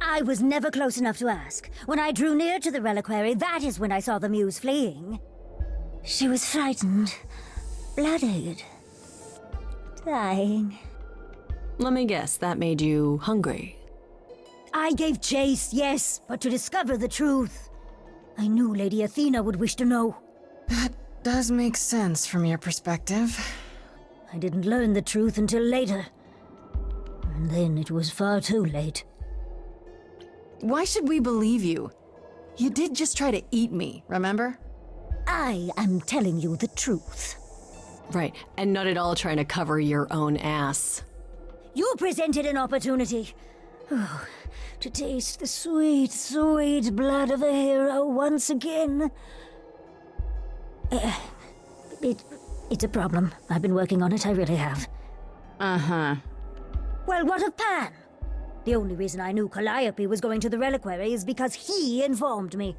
I was never close enough to ask. When I drew near to the reliquary, that is when I saw the Muse fleeing. She was frightened, bloodied, dying. Let me guess, that made you hungry. I gave chase, yes, but to discover the truth. I knew Lady Athena would wish to know. That does make sense from your perspective. I didn't learn the truth until later. And then it was far too late. Why should we believe you? You did just try to eat me, remember? I am telling you the truth. Right, and not at all trying to cover your own ass. You presented an opportunity. Oh, to taste the sweet, sweet blood of a hero once again. It's a problem. I've been working on it, I really have. Uh-huh. Well, what of Pan? The only reason I knew Calliope was going to the reliquary is because he informed me.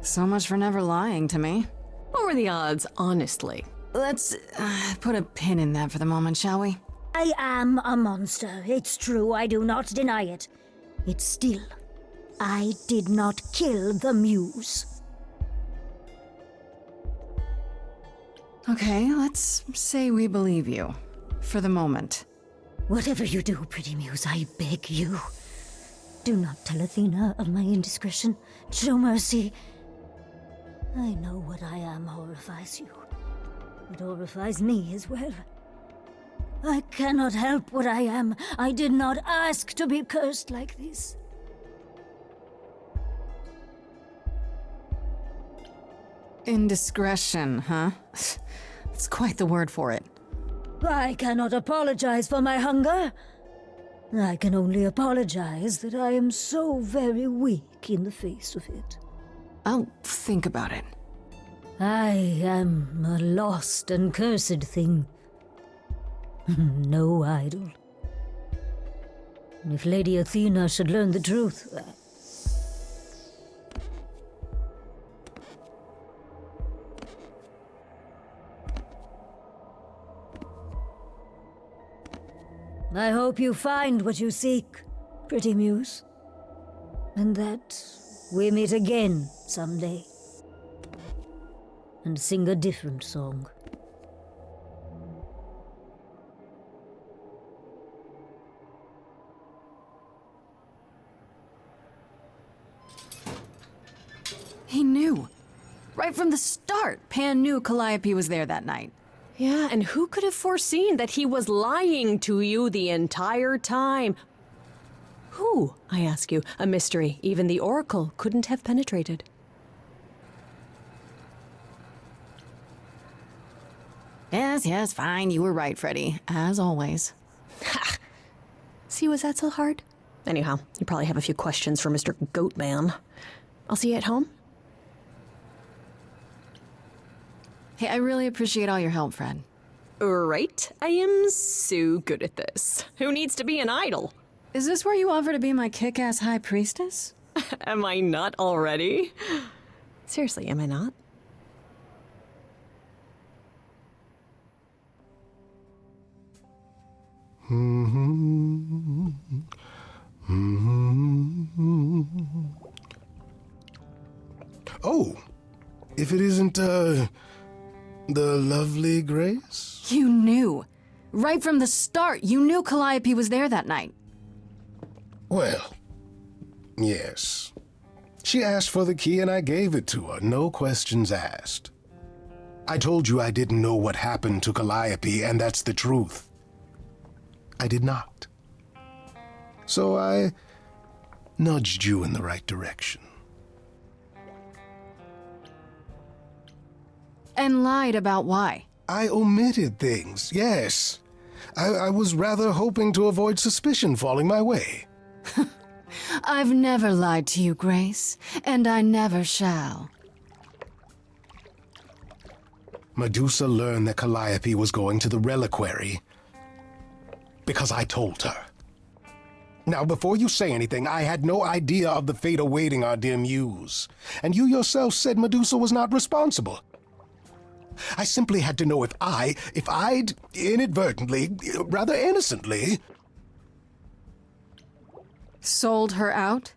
So much for never lying to me. What were the odds, honestly? Let's put a pin in that for the moment, shall we? I am a monster. It's true, I do not deny it. It's still, I did not kill the Muse. Okay, let's say we believe you. For the moment. Whatever you do, pretty Muse, I beg you. Do not tell Athena of my indiscretion. Show mercy. I know what I am horrifies you. It horrifies me as well. I cannot help what I am. I did not ask to be cursed like this. Indiscretion, huh? That's quite the word for it. I cannot apologize for my hunger. I can only apologize that I am so very weak in the face of it. I'll think about it. I am a lost and cursed thing. No idol. If Lady Athena should learn the truth... I hope you find what you seek, pretty muse. And that we meet again someday. And sing a different song. He knew. Right from the start, Pan knew Calliope was there that night. Yeah, and who could have foreseen that he was lying to you the entire time? Who, I ask you, a mystery even the Oracle couldn't have penetrated. Yes, fine, you were right, Freddy, as always. Ha! See, was that so hard? Anyhow, you probably have a few questions for Mr. Goatman. I'll see you at home. Hey, I really appreciate all your help, Fred. Right? I am so good at this. Who needs to be an idol? Is this where you offer to be my kick-ass high priestess? Am I not already? Seriously, am I not? Oh, if it isn't, the lovely Grace? You knew. Right from the start, you knew Calliope was there that night. Well, yes. She asked for the key and I gave it to her, no questions asked. I told you I didn't know what happened to Calliope, and that's the truth. I did not. So I nudged you in the right direction. And lied about why? I omitted things, yes. I was rather hoping to avoid suspicion falling my way. I've never lied to you, Grace, and I never shall. Medusa learned that Calliope was going to the reliquary because I told her. Now, before you say anything, I had no idea of the fate awaiting our dear muse. And you yourself said Medusa was not responsible. I simply had to know if I'd inadvertently, rather innocently... Sold her out?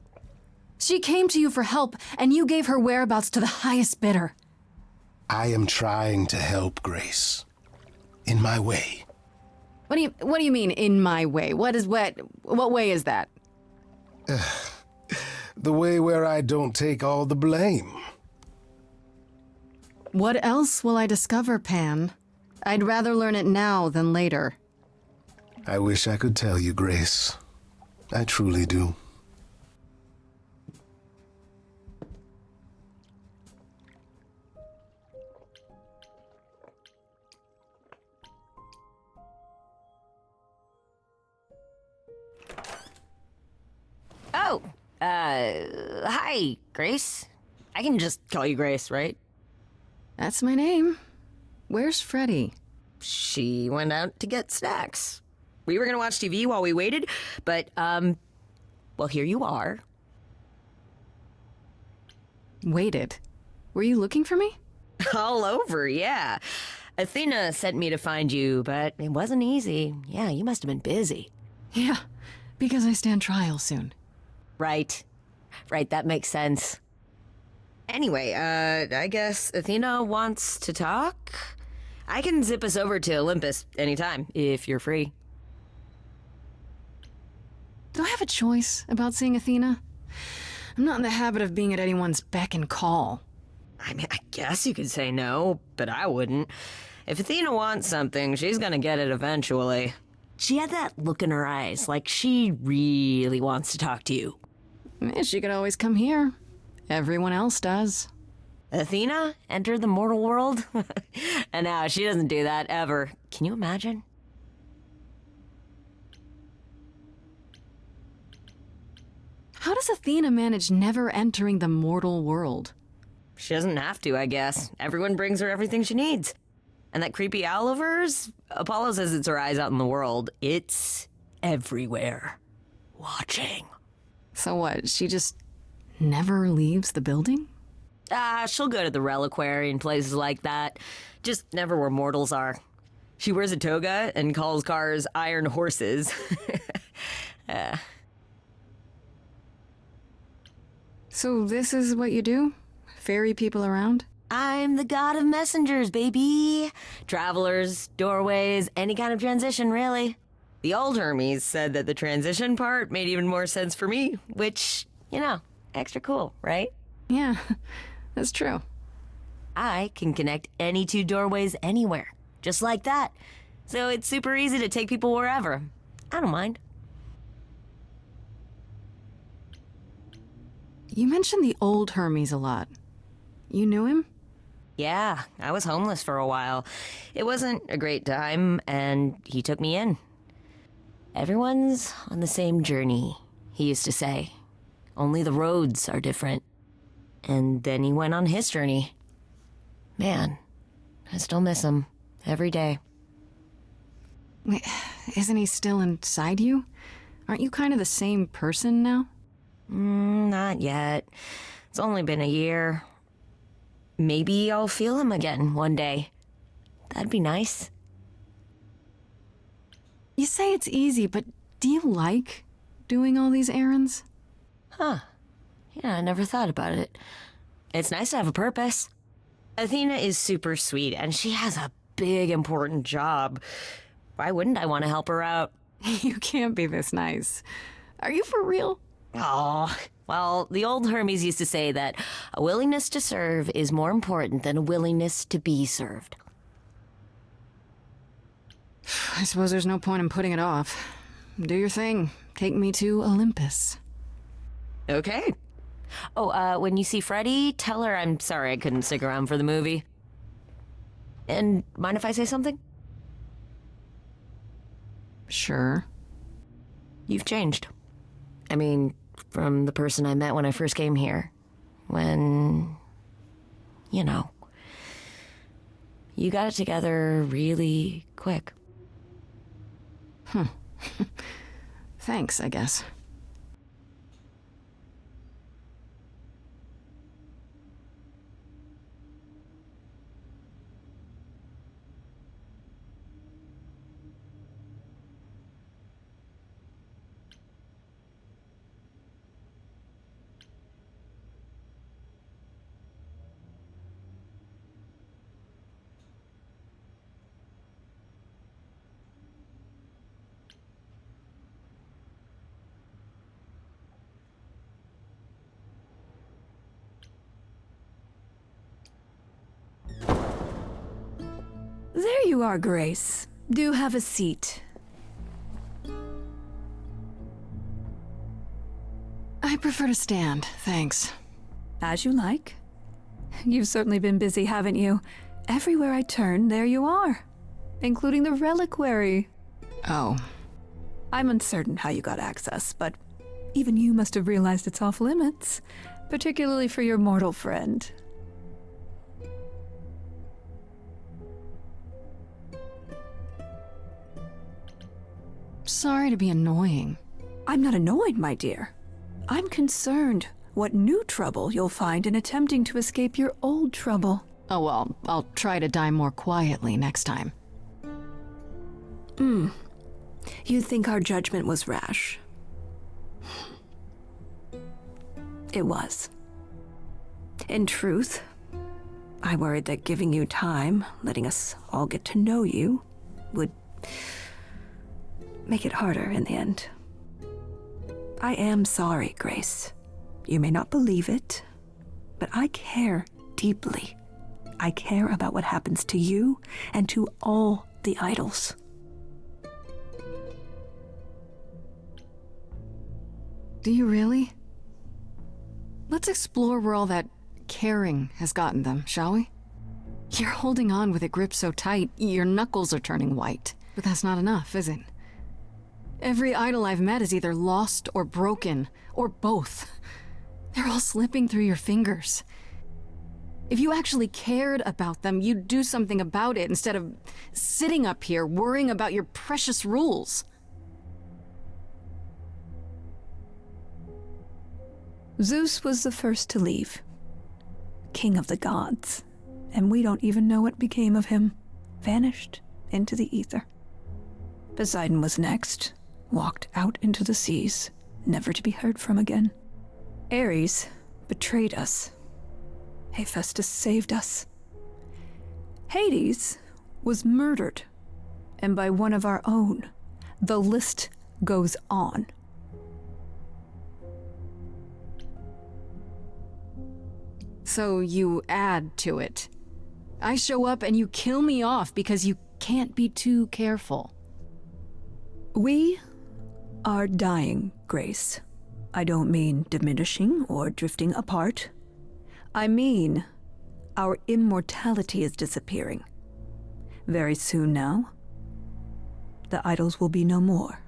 She came to you for help, and you gave her whereabouts to the highest bidder. I am trying to help, Grace. In my way. What do you mean, in my way? What way is that? The way where I don't take all the blame. What else will I discover, Pan? I'd rather learn it now than later. I wish I could tell you, Grace. I truly do. Oh, hi, Grace. I can just call you Grace, right? That's my name. Where's Freddy? She went out to get snacks. We were gonna watch TV while we waited, but, well, here you are. Waited? Were you looking for me? All over, yeah. Athena sent me to find you, but it wasn't easy. Yeah, you must have been busy. Yeah, because I stand trial soon. Right, that makes sense. Anyway, I guess Athena wants to talk? I can zip us over to Olympus anytime, if you're free. Do I have a choice about seeing Athena? I'm not in the habit of being at anyone's beck and call. I mean, I guess you could say no, but I wouldn't. If Athena wants something, she's gonna get it eventually. She had that look in her eyes, like she really wants to talk to you. She could always come here. Everyone else does. Athena entered the mortal world? And now she doesn't do that ever. Can you imagine? How does Athena manage never entering the mortal world? She doesn't have to, I guess. Everyone brings her everything she needs. And that creepy owl of hers? Apollo says it's her eyes out in the world. It's everywhere. Watching. So what, she just never leaves the building? She'll go to the reliquary and places like that. Just never where mortals are. She wears a toga and calls cars iron horses. So this is what you do? Ferry people around? I'm the god of messengers, baby. Travelers, doorways, any kind of transition, really. The old Hermes said that the transition part made even more sense for me, which, you know, extra cool, right? Yeah, that's true. I can connect any two doorways anywhere, just like that. So it's super easy to take people wherever. I don't mind. You mentioned the old Hermes a lot. You knew him? Yeah, I was homeless for a while. It wasn't a great time, and he took me in. Everyone's on the same journey, he used to say. Only the roads are different. And then he went on his journey. Man, I still miss him every day. Wait, isn't he still inside you? Aren't you kind of the same person now? Not yet. It's only been a year. Maybe I'll feel him again one day. That'd be nice. You say it's easy, but do you like doing all these errands? Huh. Yeah, I never thought about it. It's nice to have a purpose. Athena is super sweet, and she has a big, important job. Why wouldn't I want to help her out? You can't be this nice. Are you for real? Oh, well, the old Hermes used to say that a willingness to serve is more important than a willingness to be served. I suppose there's no point in putting it off. Do your thing. Take me to Olympus. Okay. Oh, when you see Freddie, tell her I'm sorry I couldn't stick around for the movie. And mind if I say something? Sure. You've changed. I mean, from the person I met when I first came here. When, you know, you got it together really quick. Thanks, I guess. There you are, Grace. Do have a seat. I prefer to stand, thanks. As you like. You've certainly been busy, haven't you? Everywhere I turn, there you are. Including the reliquary. Oh. I'm uncertain how you got access, but even you must have realized it's off limits. Particularly for your mortal friend. Sorry to be annoying. I'm not annoyed, my dear. I'm concerned what new trouble you'll find in attempting to escape your old trouble. Oh well, I'll try to die more quietly next time. You think our judgment was rash? It was. In truth, I worried that giving you time, letting us all get to know you, would make it harder in the end. I am sorry, Grace. You may not believe it, but I care deeply. I care about what happens to you and to all the idols. Do you really? Let's explore where all that caring has gotten them, shall we? You're holding on with a grip so tight, your knuckles are turning white. But that's not enough, is it? Every idol I've met is either lost or broken, or both. They're all slipping through your fingers. If you actually cared about them, you'd do something about it instead of sitting up here worrying about your precious rules. Zeus was the first to leave. King of the gods. And we don't even know what became of him. Vanished into the ether. Poseidon was next. Walked out into the seas, never to be heard from again. Ares betrayed us. Hephaestus saved us. Hades was murdered, and by one of our own. The list goes on. So you add to it. I show up and you kill me off because you can't be too careful. We are dying, Grace. I don't mean diminishing or drifting apart. I mean, our immortality is disappearing. Very soon now, the idols will be no more.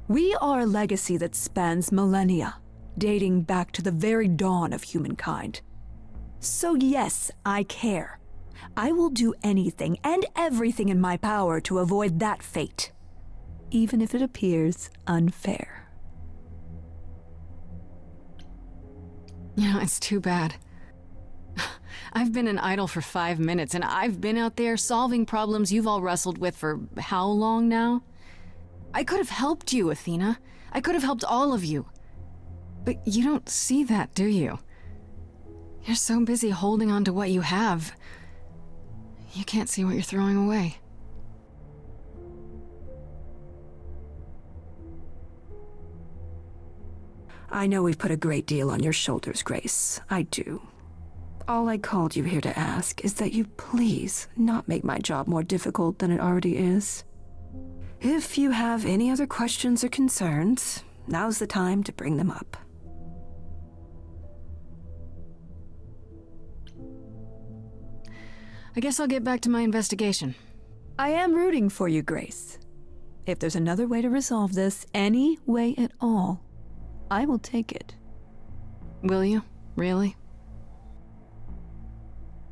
We are a legacy that spans millennia, dating back to the very dawn of humankind. So yes, I care. I will do anything and everything in my power to avoid that fate, even if it appears unfair. You know, it's too bad. I've been an idol for 5 minutes, and I've been out there solving problems you've all wrestled with for how long now? I could have helped you, Athena. I could have helped all of you. But you don't see that, do you? You're so busy holding on to what you have. You can't see what you're throwing away. I know we've put a great deal on your shoulders, Grace. I do. All I called you here to ask is that you please not make my job more difficult than it already is. If you have any other questions or concerns, now's the time to bring them up. I guess I'll get back to my investigation. I am rooting for you, Grace. If there's another way to resolve this, any way at all, I will take it. Will you? Really?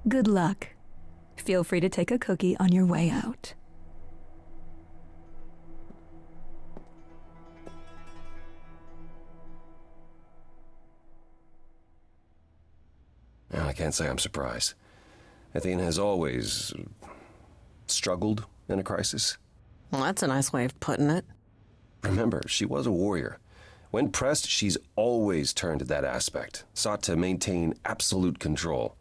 Good luck. Feel free to take a cookie on your way out. Well, I can't say I'm surprised. Athena has always struggled in a crisis. Well, that's a nice way of putting it. Remember, she was a warrior. When pressed, she's always turned to that aspect, sought to maintain absolute control.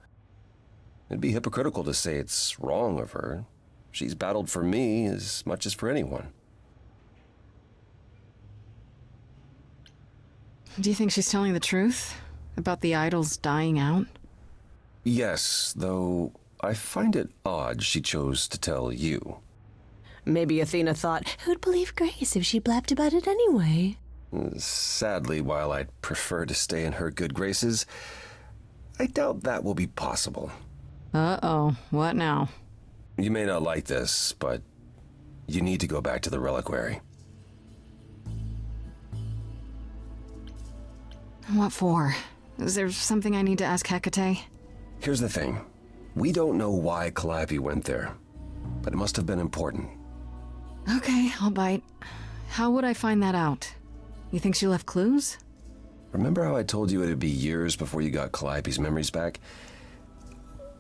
It'd be hypocritical to say it's wrong of her. She's battled for me as much as for anyone. Do you think she's telling the truth about the idols dying out? Yes, though I find it odd she chose to tell you. Maybe Athena thought, who'd believe Grace if she blabbed about it anyway? Sadly, while I'd prefer to stay in her good graces, I doubt that will be possible. Uh-oh, what now? You may not like this, but you need to go back to the reliquary. What for? Is there something I need to ask Hecate? Here's the thing. We don't know why Calliope went there, but it must have been important. Okay, I'll bite. How would I find that out? You think she left clues? Remember how I told you it'd be years before you got Calliope's memories back?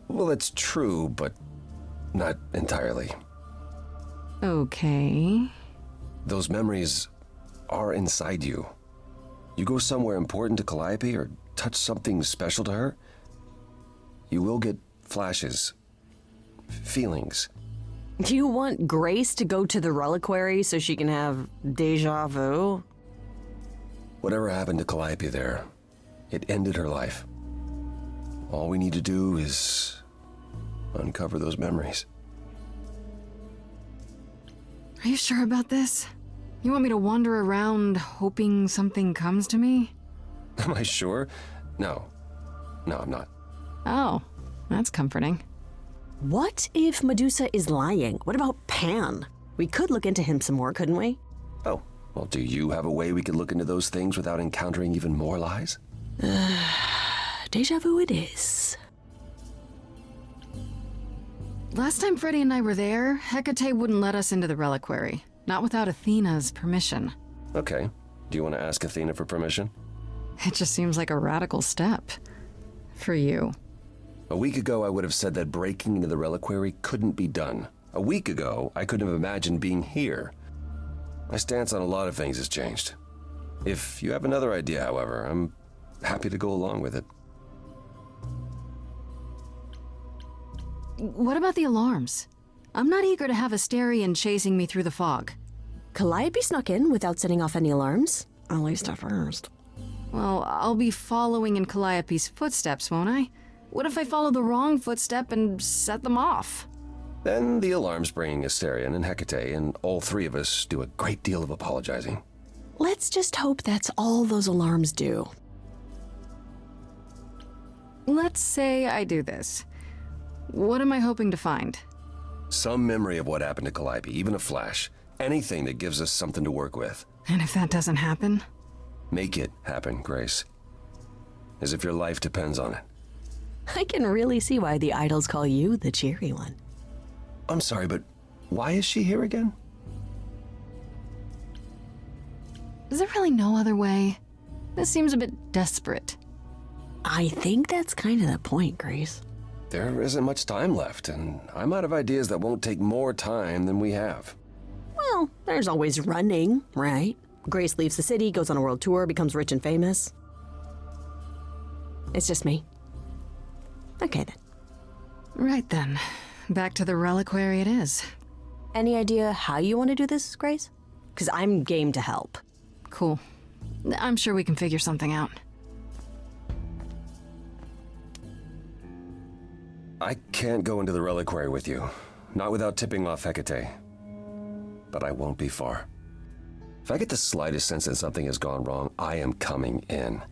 Well, it's true, but not entirely. Okay. Those memories are inside you. You go somewhere important to Calliope or touch something special to her, you will get flashes, feelings. Do you want Grace to go to the reliquary so she can have deja vu? Whatever happened to Calliope there, it ended her life. All we need to do is uncover those memories. Are you sure about this? You want me to wander around hoping something comes to me? Am I sure? No. No, I'm not. Oh, that's comforting. What if Medusa is lying? What about Pan? We could look into him some more, couldn't we? Oh, well, do you have a way we could look into those things without encountering even more lies? Deja vu it is. Last time Freddy and I were there, Hecate wouldn't let us into the reliquary. Not without Athena's permission. Okay. Do you want to ask Athena for permission? It just seems like a radical step. For you. A week ago, I would have said that breaking into the reliquary couldn't be done. A week ago, I couldn't have imagined being here. My stance on a lot of things has changed. If you have another idea, however, I'm happy to go along with it. What about the alarms? I'm not eager to have Asterion chasing me through the fog. Calliope snuck in without setting off any alarms. At least at first. Well, I'll be following in Calliope's footsteps, won't I? What if I follow the wrong footstep and set them off? Then the alarms bring Asterion and Hecate, and all three of us do a great deal of apologizing. Let's just hope that's all those alarms do. Let's say I do this. What am I hoping to find? Some memory of what happened to Calliope, even a flash. Anything that gives us something to work with. And if that doesn't happen? Make it happen, Grace. As if your life depends on it. I can really see why the idols call you the cheery one. I'm sorry, but why is she here again? Is there really no other way? This seems a bit desperate. I think that's kind of the point, Grace. There isn't much time left, and I'm out of ideas that won't take more time than we have. Well, there's always running, right? Grace leaves the city, goes on a world tour, becomes rich and famous. It's just me. Okay, then. Right then. Back to the reliquary it is. Any idea how you want to do this, Grace? Because I'm game to help. Cool. I'm sure we can figure something out. I can't go into the reliquary with you. Not without tipping off Hecate. But I won't be far. If I get the slightest sense that something has gone wrong, I am coming in.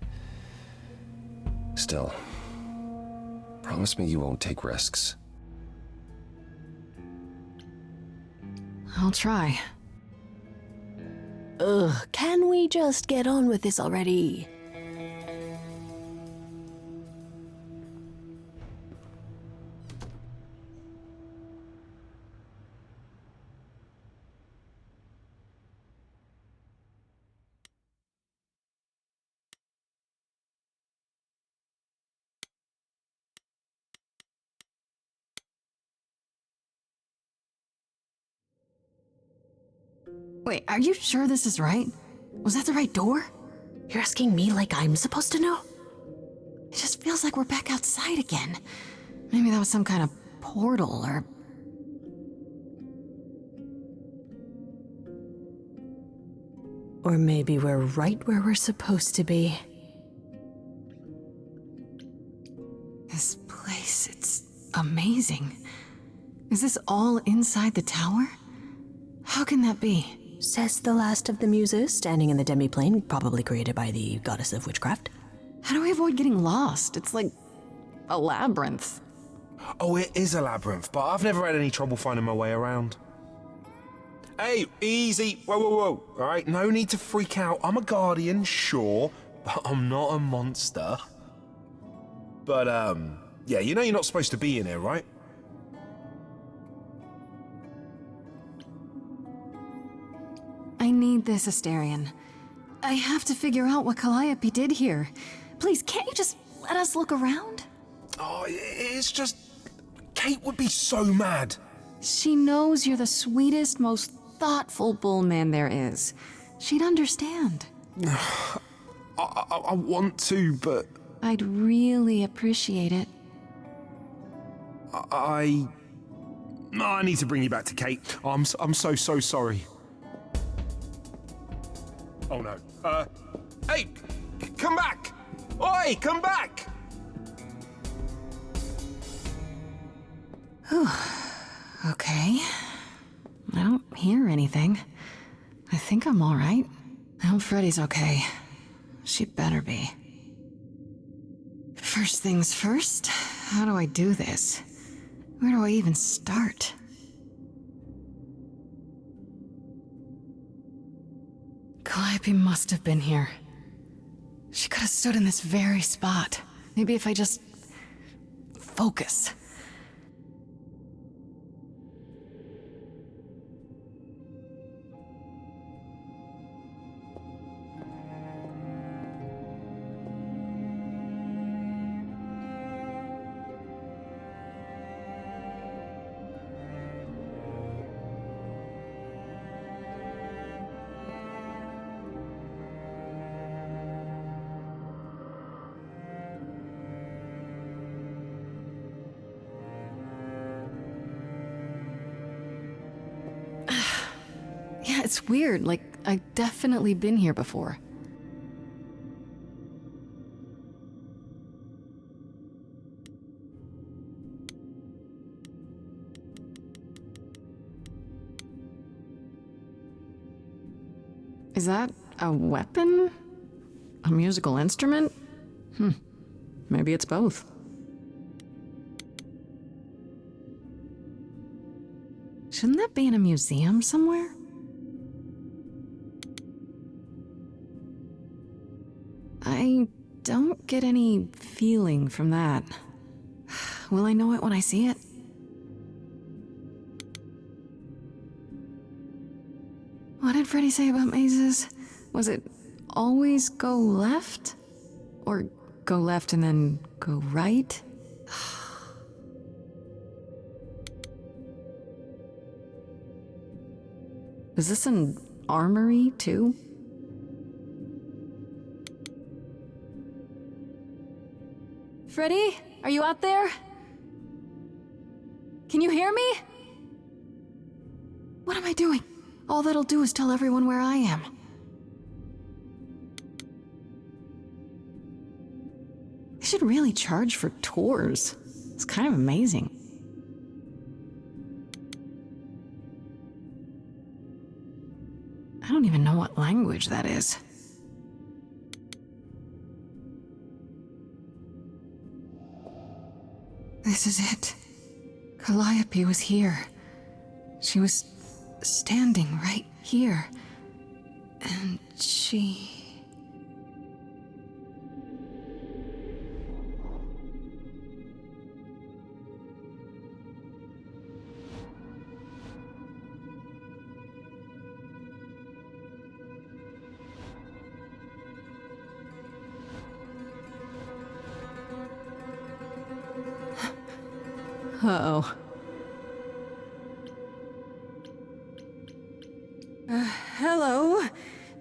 Still, promise me you won't take risks. I'll try. Ugh, can we just get on with this already? Wait, are you sure this is right? Was that the right door? You're asking me like I'm supposed to know? It just feels like we're back outside again. Maybe that was some kind of portal or... Or maybe we're right where we're supposed to be. This place, it's amazing. Is this all inside the tower? How can that be? Says the last of the muses, standing in the demiplane, probably created by the goddess of witchcraft. How do we avoid getting lost? It's like a labyrinth. Oh, it is a labyrinth, but I've never had any trouble finding my way around. Hey, easy. Whoa, whoa, whoa. All right, no need to freak out. I'm a guardian, sure, but I'm not a monster. But, yeah, you know you're not supposed to be in here, right? I need this, Asterion. I have to figure out what Calliope did here. Please, can't you just let us look around? Oh, it's just... Kate would be so mad. She knows you're the sweetest, most thoughtful bullman there is. She'd understand. I want to, but... I'd really appreciate it. I need to bring you back to Kate. I'm so sorry. Oh no. Hey! Come back! Oi, come back! Okay. I don't hear anything. I think I'm all right. I hope Freddy's okay. She better be. First things first, how do I do this? Where do I even start? Calliope must have been here. She could have stood in this very spot. Maybe if I just focus. Yeah, it's weird. Like, I've definitely been here before. Is that a weapon? A musical instrument? Maybe it's both. Shouldn't that be in a museum somewhere? I don't get any feeling from that. Will I know it when I see it? What did Freddy say about mazes? Was it always go left? Or go left and then go right? Is this an armory, too? Freddy, are you out there? Can you hear me? What am I doing? All that'll do is tell everyone where I am. They should really charge for tours. It's kind of amazing. I don't even know what language that is. This is it. Calliope was here. She was standing right here. And she... Uh-oh. Hello?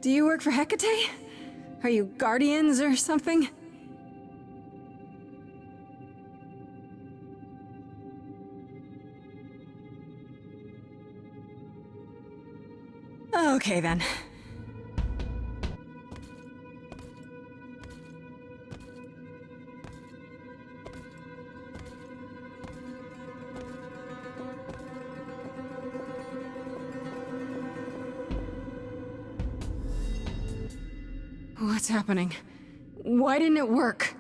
Do you work for Hecate? Are you guardians or something? Okay then. What's happening? Why didn't it work?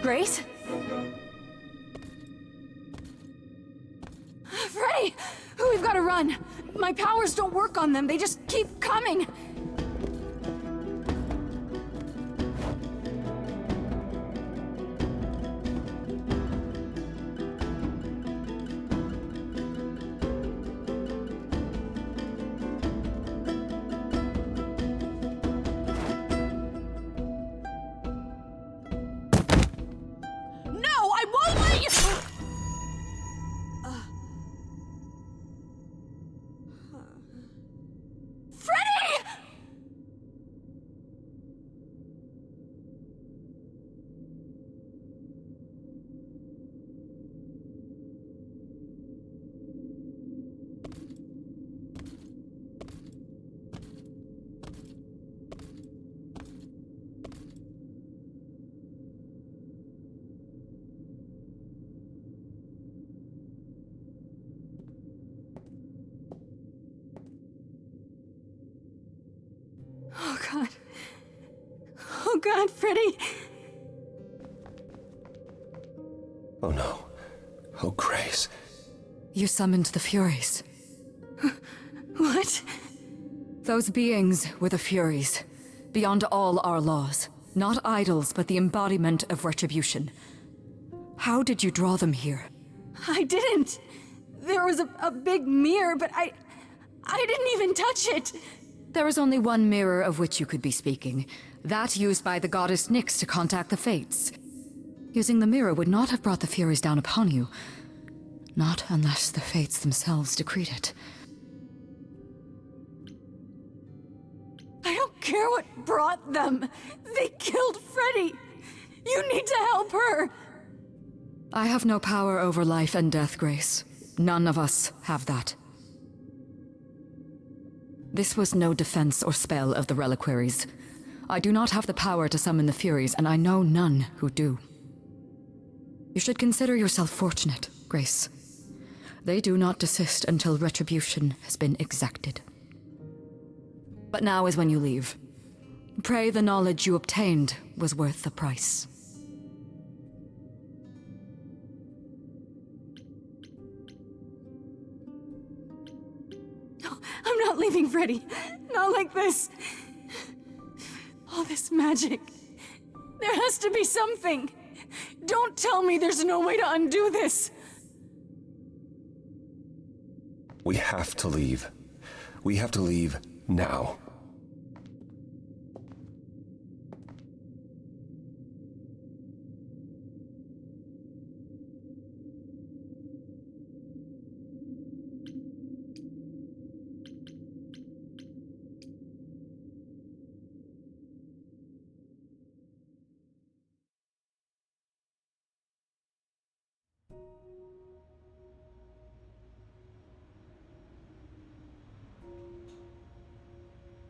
Grace? Freddy! We've got to run! My powers don't work on them, they just keep coming! God, Freddy! Oh no. Oh, Grace. You summoned the Furies. What? Those beings were the Furies, beyond all our laws. Not idols, but the embodiment of retribution. How did you draw them here? I didn't! There was a big mirror, but I didn't even touch it! There is only one mirror of which you could be speaking. That used by the goddess Nyx to contact the Fates. Using the mirror would not have brought the Furies down upon you. Not unless the Fates themselves decreed it. I don't care what brought them. They killed Freddy. You need to help her. I have no power over life and death, Grace. None of us have that. This was no defense or spell of the reliquaries. I do not have the power to summon the Furies, and I know none who do. You should consider yourself fortunate, Grace. They do not desist until retribution has been exacted. But now is when you leave. Pray the knowledge you obtained was worth the price. No, I'm not leaving Freddy. Not like this. All this magic. There has to be something. Don't tell me there's no way to undo this. We have to leave. We have to leave now.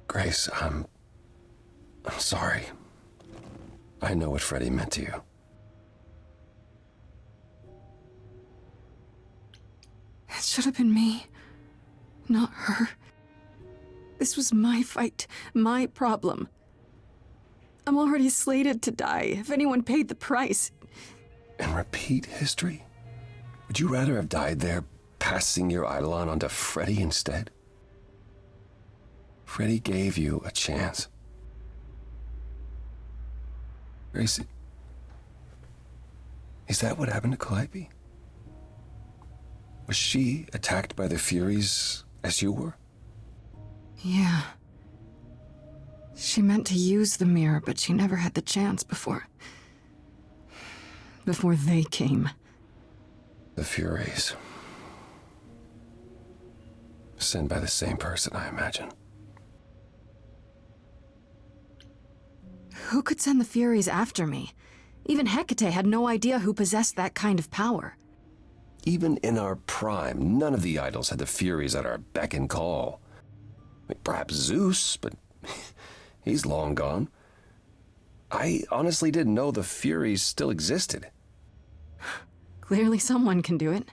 Grace, I'm sorry. I know what Freddy meant to you. It should have been me, not her. This was my fight, my problem. I'm already slated to die if anyone paid the price. And repeat history? Would you rather have died there, passing your eidolon onto Freddy instead? Freddy gave you a chance. Grace, is that what happened to Calliope? Was she attacked by the Furies as you were? Yeah. She meant to use the mirror, but she never had the chance before they came. The Furies. Sent by the same person, I imagine. Who could send the Furies after me? Even Hecate had no idea who possessed that kind of power. Even in our prime, none of the idols had the Furies at our beck and call. Perhaps Zeus, but he's long gone. I honestly didn't know the Furies still existed. Clearly someone can do it.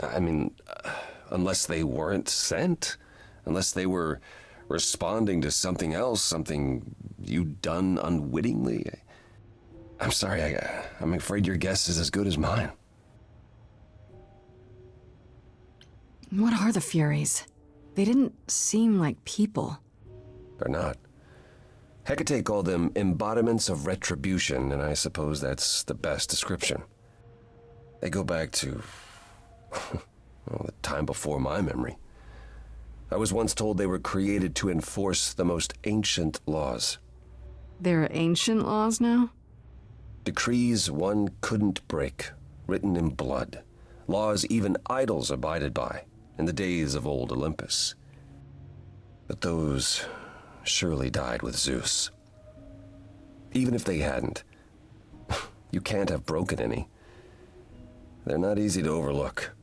I mean, unless they weren't sent, unless they were responding to something else, something you'd done unwittingly. I'm sorry, I'm afraid your guess is as good as mine. What are the Furies? They didn't seem like people. They're not. Hecate called them embodiments of retribution, and I suppose that's the best description. They go back to, well, the time before my memory. I was once told they were created to enforce the most ancient laws. There are ancient laws now? Decrees one couldn't break, written in blood. Laws even idols abided by in the days of old Olympus. But those surely died with Zeus. Even if they hadn't, you can't have broken any. They're not easy to overlook.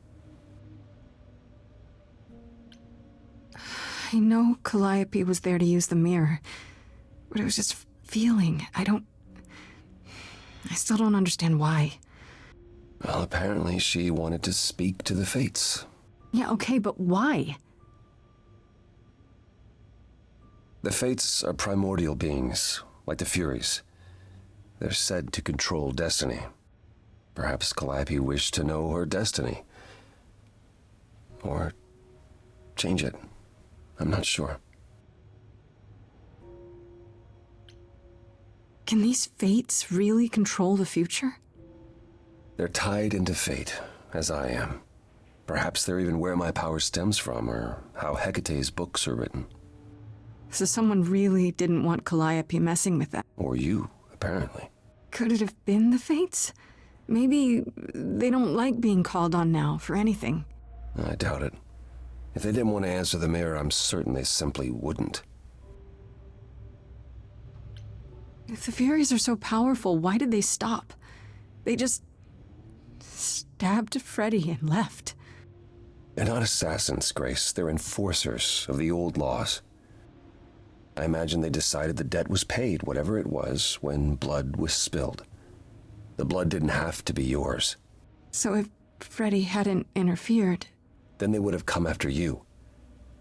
I know Calliope was there to use the mirror, but it was just feeling. I still don't understand why. Well, apparently she wanted to speak to the Fates. Yeah, okay, but why? The Fates are primordial beings, like the Furies. They're said to control destiny. Perhaps Calliope wished to know her destiny. Or change it. I'm not sure. Can these fates really control the future? They're tied into fate, as I am. Perhaps they're even where my power stems from, or how Hecate's books are written. So someone really didn't want Calliope messing with that. Or you, apparently. Could it have been the fates? Maybe they don't like being called on now for anything. I doubt it. If they didn't want to answer the mirror, I'm certain they simply wouldn't. If the Furies are so powerful, why did they stop? They just stabbed Freddy and left. They're not assassins, Grace. They're enforcers of the old laws. I imagine they decided the debt was paid, whatever it was, when blood was spilled. The blood didn't have to be yours. So if Freddy hadn't interfered... Then they would have come after you.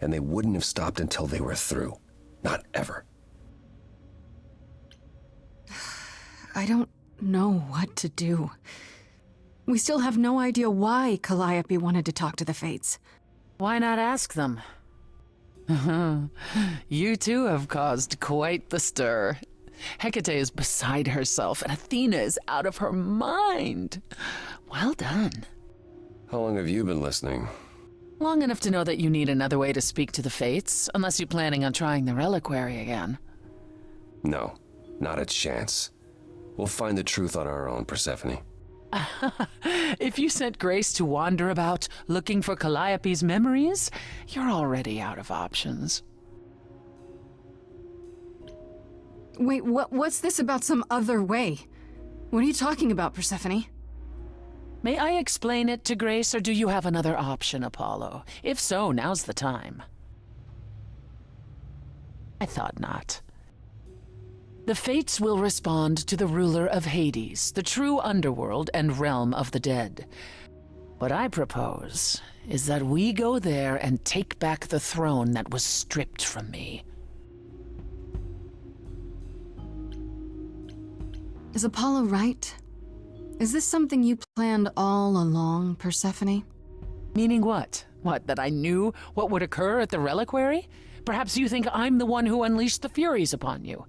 And they wouldn't have stopped until they were through. Not ever. I don't know what to do. We still have no idea why Calliope wanted to talk to the Fates. Why not ask them? You too have caused quite the stir. Hecate is beside herself, and Athena is out of her mind. Well done. How long have you been listening? Long enough to know that you need another way to speak to the Fates, unless you're planning on trying the reliquary again. No, not a chance. We'll find the truth on our own, Persephone. If you sent Grace to wander about looking for Calliope's memories, you're already out of options. Wait, what's this about some other way? What are you talking about, Persephone? May I explain it to Grace, or do you have another option, Apollo? If so, now's the time. I thought not. The Fates will respond to the ruler of Hades, the true underworld and realm of the dead. What I propose is that we go there and take back the throne that was stripped from me. Is Apollo right? Is this something you planned all along, Persephone? Meaning what? What, that I knew what would occur at the reliquary? Perhaps you think I'm the one who unleashed the Furies upon you.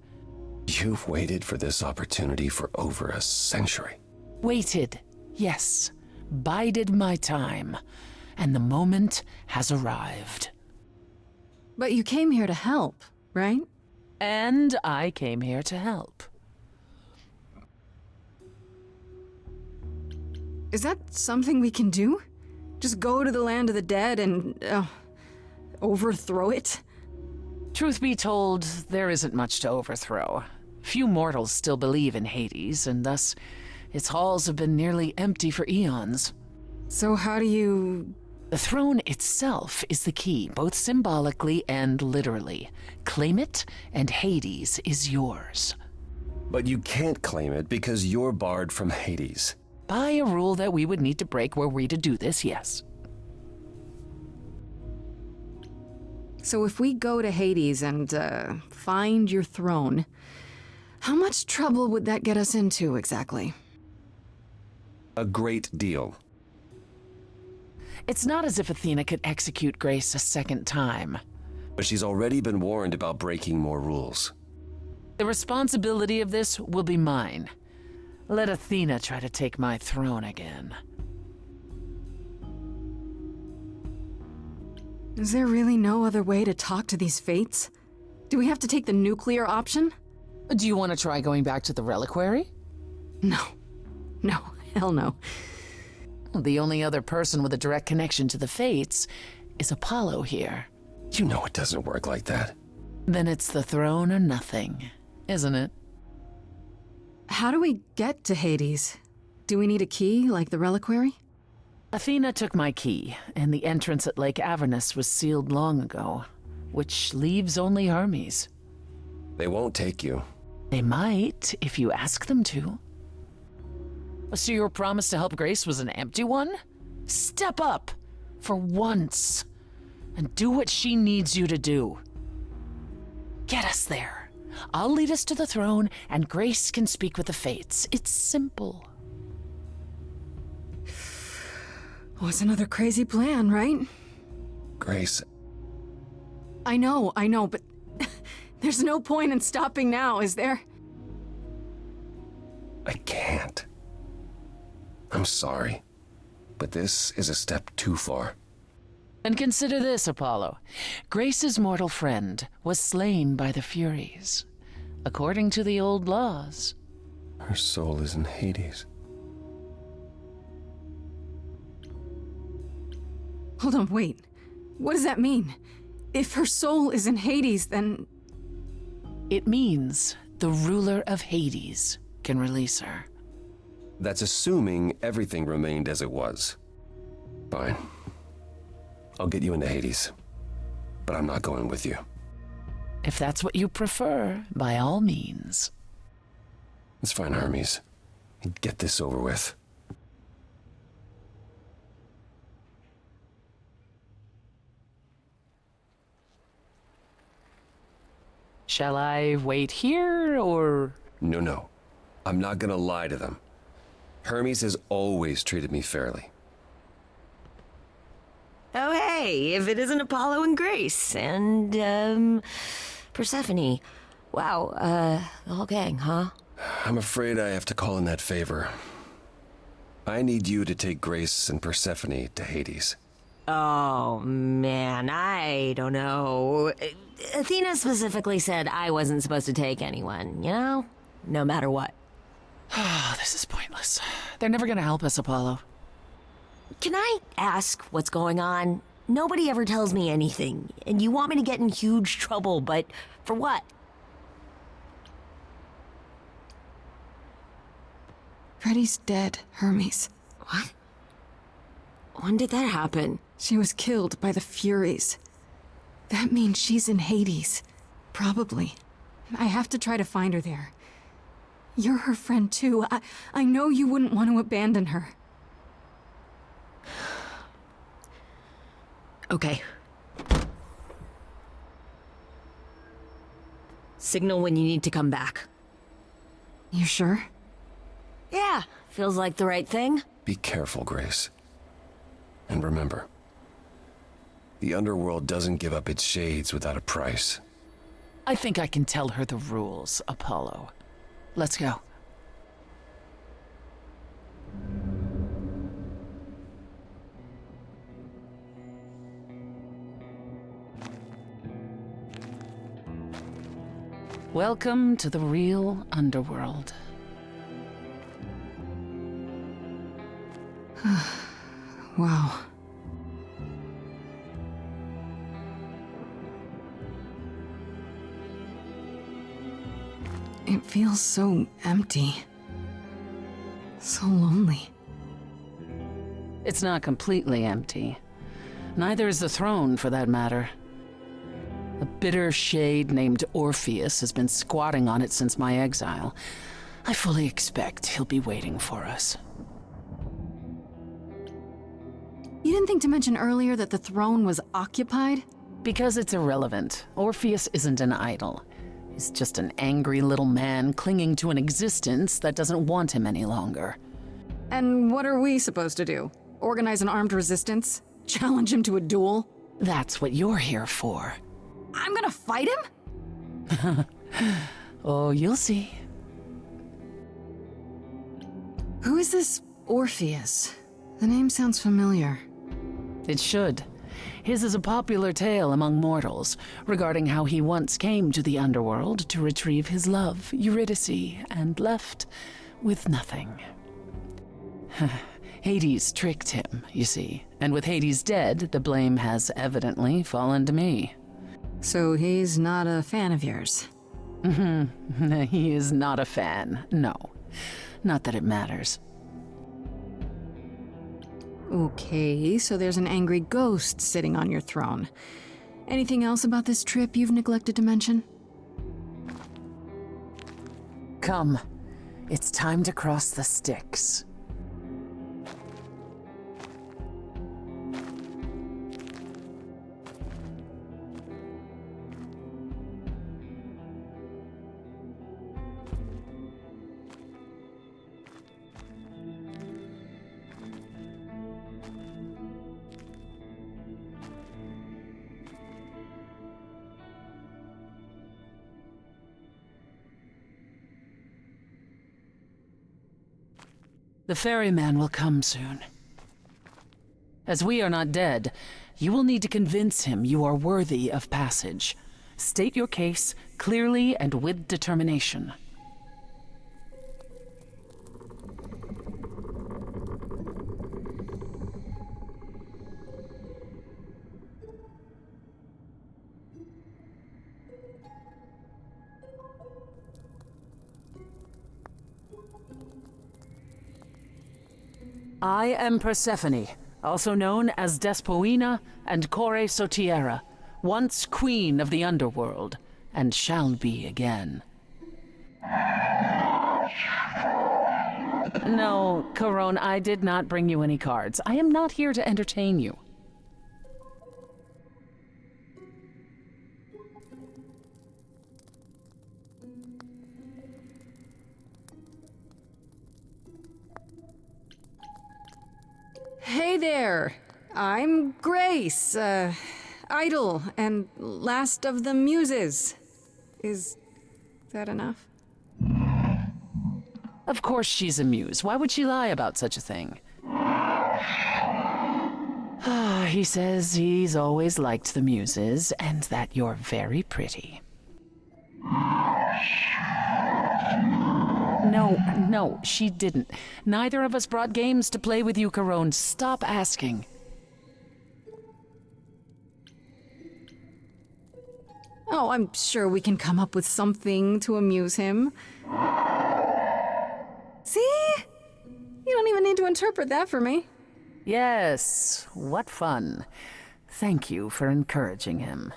You've waited for this opportunity for over a century. Waited, yes. Bided my time. And the moment has arrived. But you came here to help, right? And I came here to help. Is that something we can do? Just go to the land of the dead and, overthrow it? Truth be told, there isn't much to overthrow. Few mortals still believe in Hades, and thus its halls have been nearly empty for eons. So how do you... The throne itself is the key, both symbolically and literally. Claim it, and Hades is yours. But you can't claim it because you're barred from Hades. By a rule that we would need to break were we to do this, yes. So if we go to Hades and, find your throne, how much trouble would that get us into, exactly? A great deal. It's not as if Athena could execute Grace a second time. But she's already been warned about breaking more rules. The responsibility of this will be mine. Let Athena try to take my throne again. Is there really no other way to talk to these Fates? Do we have to take the nuclear option? Do you want to try going back to the reliquary? No. No, hell no. The only other person with a direct connection to the Fates is Apollo here. You know it doesn't work like that. Then it's the throne or nothing, isn't it? How do we get to Hades? Do we need a key, like the reliquary? Athena took my key, and the entrance at Lake Avernus was sealed long ago, which leaves only Hermes. They won't take you. They might, if you ask them to. So your promise to help Grace was an empty one? Step up, for once, and do what she needs you to do. Get us there. I'll lead us to the throne, and Grace can speak with the fates. It's simple. What's another crazy plan, right? Grace, I know, but there's no point in stopping now, is there? I can't. I'm sorry, but this is a step too far. And consider this, Apollo. Grace's mortal friend was slain by the Furies. According to the old laws. Her soul is in Hades. Hold on, wait. What does that mean? If her soul is in Hades, then... It means the ruler of Hades can release her. That's assuming everything remained as it was. Fine. I'll get you into Hades. But I'm not going with you. If that's what you prefer, by all means. It's fine, Hermes. Get this over with. Shall I wait here, or...? No. I'm not gonna lie to them. Hermes has always treated me fairly. Oh, hey, if it isn't Apollo and Grace, and, Persephone. Wow, the whole gang, huh? I'm afraid I have to call in that favor. I need you to take Grace and Persephone to Hades. Oh, man, I don't know. Athena specifically said I wasn't supposed to take anyone, you know? No matter what. This is pointless. They're never gonna help us, Apollo. Can I ask what's going on? Nobody ever tells me anything, and you want me to get in huge trouble, but for what? Freddie's dead, Hermes. What? When did that happen? She was killed by the Furies. That means she's in Hades. Probably. I have to try to find her there. You're her friend too. I know you wouldn't want to abandon her. Okay. Signal when you need to come back. You sure? Yeah, feels like the right thing. Be careful, Grace. And remember, the underworld doesn't give up its shades without a price. I think I can tell her the rules, Apollo. Let's go. Welcome to the real underworld. Wow. It feels so empty. So lonely. It's not completely empty. Neither is the throne, for that matter. A bitter shade named Orpheus has been squatting on it since my exile. I fully expect he'll be waiting for us. You didn't think to mention earlier that the throne was occupied? Because it's irrelevant. Orpheus isn't an idol. He's just an angry little man clinging to an existence that doesn't want him any longer. And what are we supposed to do? Organize an armed resistance? Challenge him to a duel? That's what you're here for. I'm gonna fight him? Oh, you'll see. Who is this Orpheus? The name sounds familiar. It should. His is a popular tale among mortals regarding how he once came to the underworld to retrieve his love, Eurydice, and left with nothing. Hades tricked him, you see, and with Hades dead, the blame has evidently fallen to me. So he's not a fan of yours? He is not a fan, no. Not that it matters. Okay, so there's an angry ghost sitting on your throne. Anything else about this trip you've neglected to mention? Come. It's time to cross the Styx. The ferryman will come soon. As we are not dead, you will need to convince him you are worthy of passage. State your case clearly and with determination. I am Persephone, also known as Despoina and Kore Sotiera, once queen of the underworld, and shall be again. No, Corone, I did not bring you any cards. I am not here to entertain you. Hey there! I'm Grace, Idol, and last of the Muses. Is that enough? Of course she's a muse. Why would she lie about such a thing? He says he's always liked the Muses, and that you're very pretty. No, she didn't. Neither of us brought games to play with you, Corone. Stop asking. Oh, I'm sure we can come up with something to amuse him. See? You don't even need to interpret that for me. Yes, what fun. Thank you for encouraging him.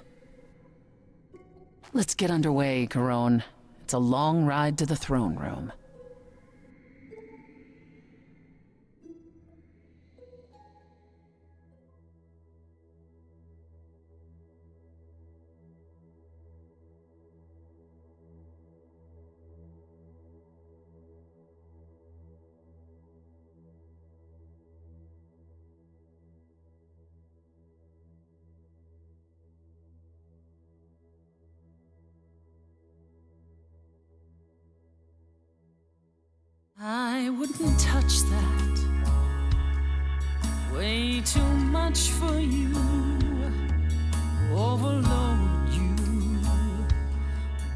Let's get underway, Corone. It's a long ride to the throne room. I wouldn't touch that. Way too much for you. Overload you.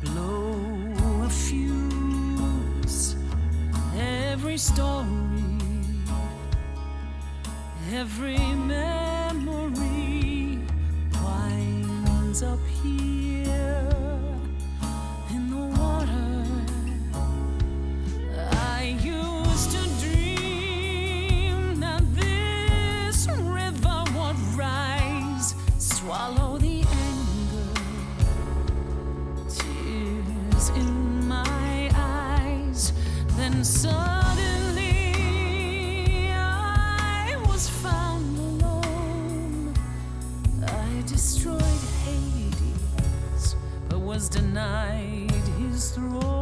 Blow a fuse. Every story, every memory winds up here in the water. I used to dream that this river would rise, swallow the anger, tears in my eyes. Then suddenly I was found alone. I destroyed Hades, but was denied his throne.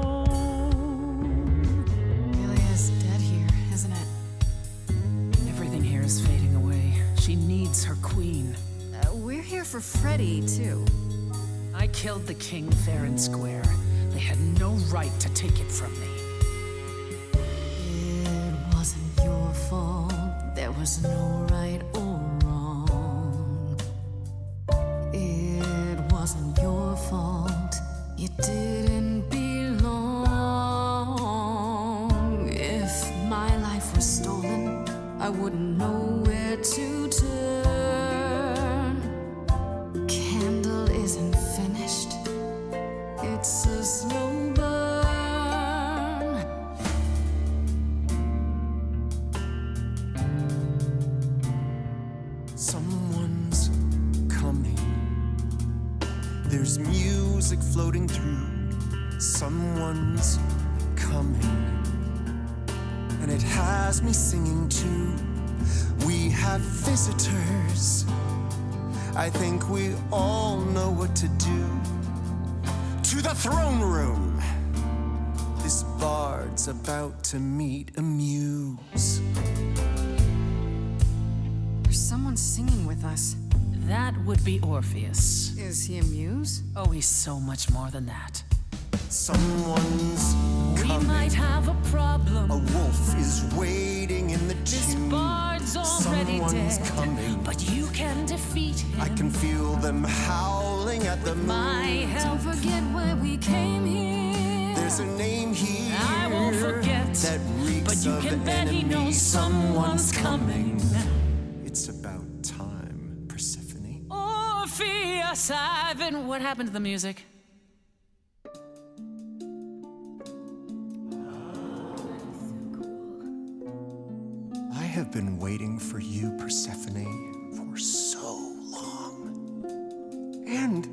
Is fading away. She needs her queen. We're here for Freddy, too. I killed the king fair and square. They had no right to take it from me. It wasn't your fault. There was no right or wrong. It wasn't your fault. You didn't belong. If my life was stolen, I wouldn't know where to turn. Candle isn't finished. It's a slow burn. Someone's coming. There's music floating through. Someone's coming. And it has me singing too. We have visitors. I think we all know what to do. To the throne room. This bard's about to meet a muse. There's someone singing with us. That would be Orpheus. Is he a muse? Oh, he's so much more than that. Someone's We coming. might have a problem. A wolf is waiting in the This tomb. bard's already Someone's dead, coming. but you can defeat him. I can feel them howling at the moon. My help. Don't forget why we came here. There's a name here I won't forget, that reeks but you of can bet he enemy. knows someone's coming. It's about time, Persephone. Orpheus, I've been. What happened to the music? I have been waiting for you, Persephone, for so long. And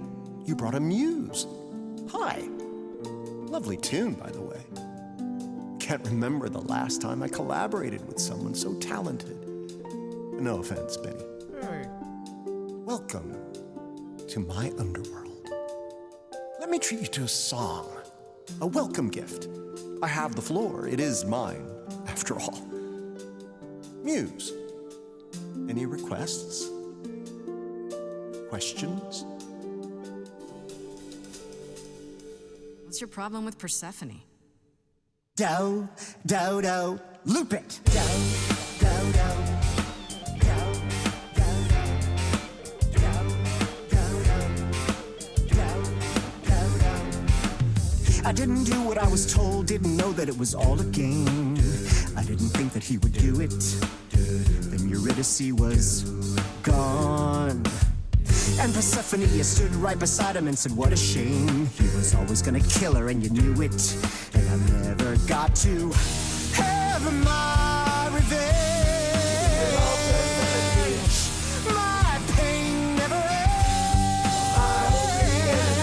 you brought a muse. Hi. Lovely tune, by the way. Can't remember the last time I collaborated with someone so talented. No offense, Benny. Welcome to my underworld. Let me treat you to a song, a welcome gift. I have the floor. It is mine, after all. Muse, any requests? Questions? What's your problem with Persephone? Do, do, do, loop it. Do, do, do. I didn't do what I was told, didn't know that it was all a game. I didn't think that he would do it. Then Eurydice was gone. And Persephone, you stood right beside him and said, what a shame. He was always gonna kill her and you knew it. And I never got to have my revenge. My pain never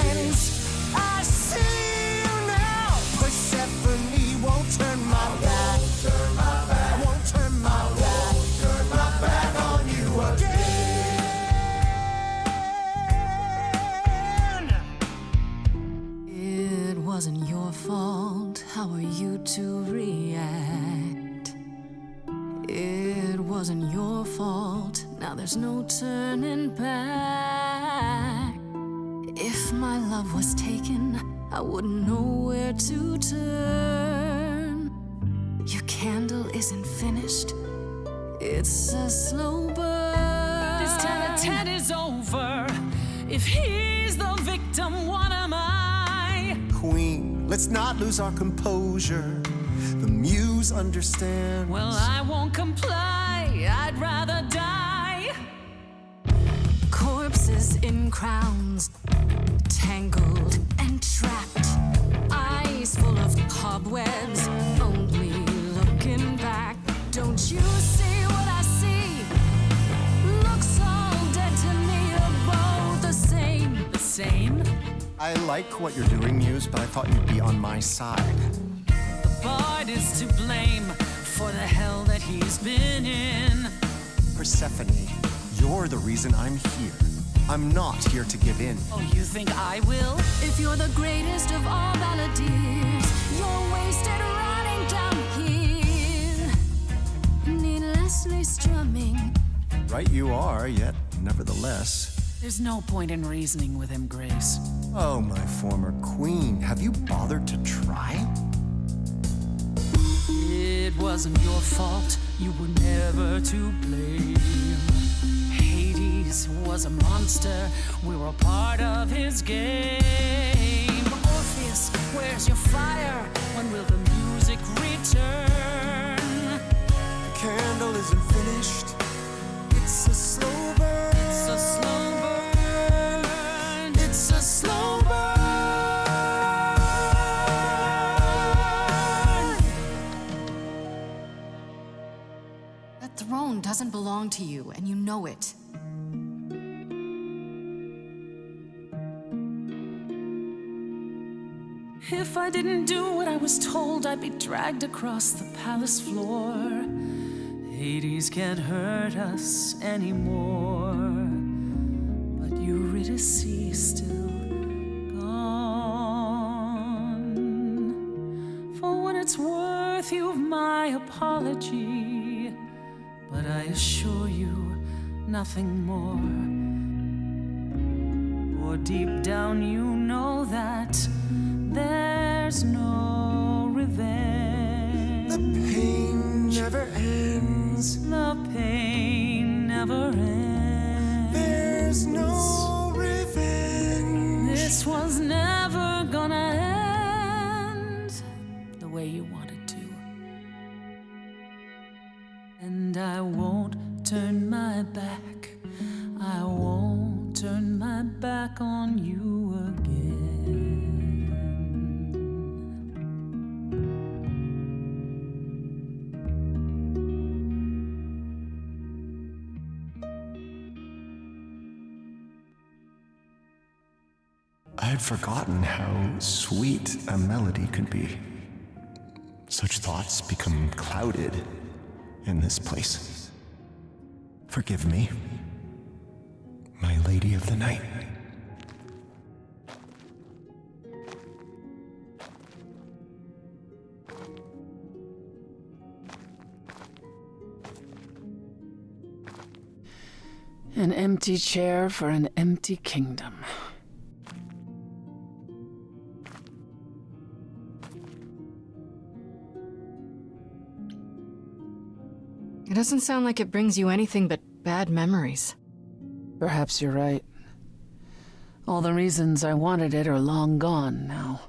ends. I see you now. Persephone won't turn my back. Won't turn my back. Turn my back on you again. It wasn't your fault. How are you to react? It wasn't your fault. Now there's no turning back. If my love was taken, I wouldn't know where to turn. Your candle isn't finished. It's a slow burn. This tete-a-tete is over. If he's the victim, what am I? Queen, let's not lose our composure. The muse understands. Well, I won't comply. I'd rather die. Corpses in crowns, tangled and trapped. Eyes full of cobwebs, only looking back. Don't you see what I see? Looks all dead to me, you're both the same. The same? I like what you're doing, Muse, but I thought you'd be on my side. The bard is to blame for the hell that he's been in. Persephone, you're the reason I'm here. I'm not here to give in. Oh, you think I will? If you're the greatest of all balladeers, you're wasted running down here, needlessly strumming. Right you are, yet nevertheless. There's no point in reasoning with him, Grace. Oh, my former queen, have you bothered to try? It wasn't your fault. You were never to blame. Hades was a monster. We were a part of his game. Orpheus, where's your fire? When will the music return? The candle isn't finished. It's a slow burn. It's a slow burn. It's a slow burn. That throne doesn't belong to you, and you know it. If I didn't do what I was told, I'd be dragged across the palace floor. Hades can't hurt us anymore. But Eurydice is still gone. For what it's worth, you've my apology. But I assure you, nothing more. For deep down you know that there's no revenge. never ends. There's no revenge. This was never gonna end the way you wanted to. And I won't turn my back. I won't turn my back on you again. I had forgotten how sweet a melody could be. Such thoughts become clouded in this place. Forgive me, my lady of the night. An empty chair for an empty kingdom. It doesn't sound like it brings you anything but bad memories. Perhaps you're right. All the reasons I wanted it are long gone now.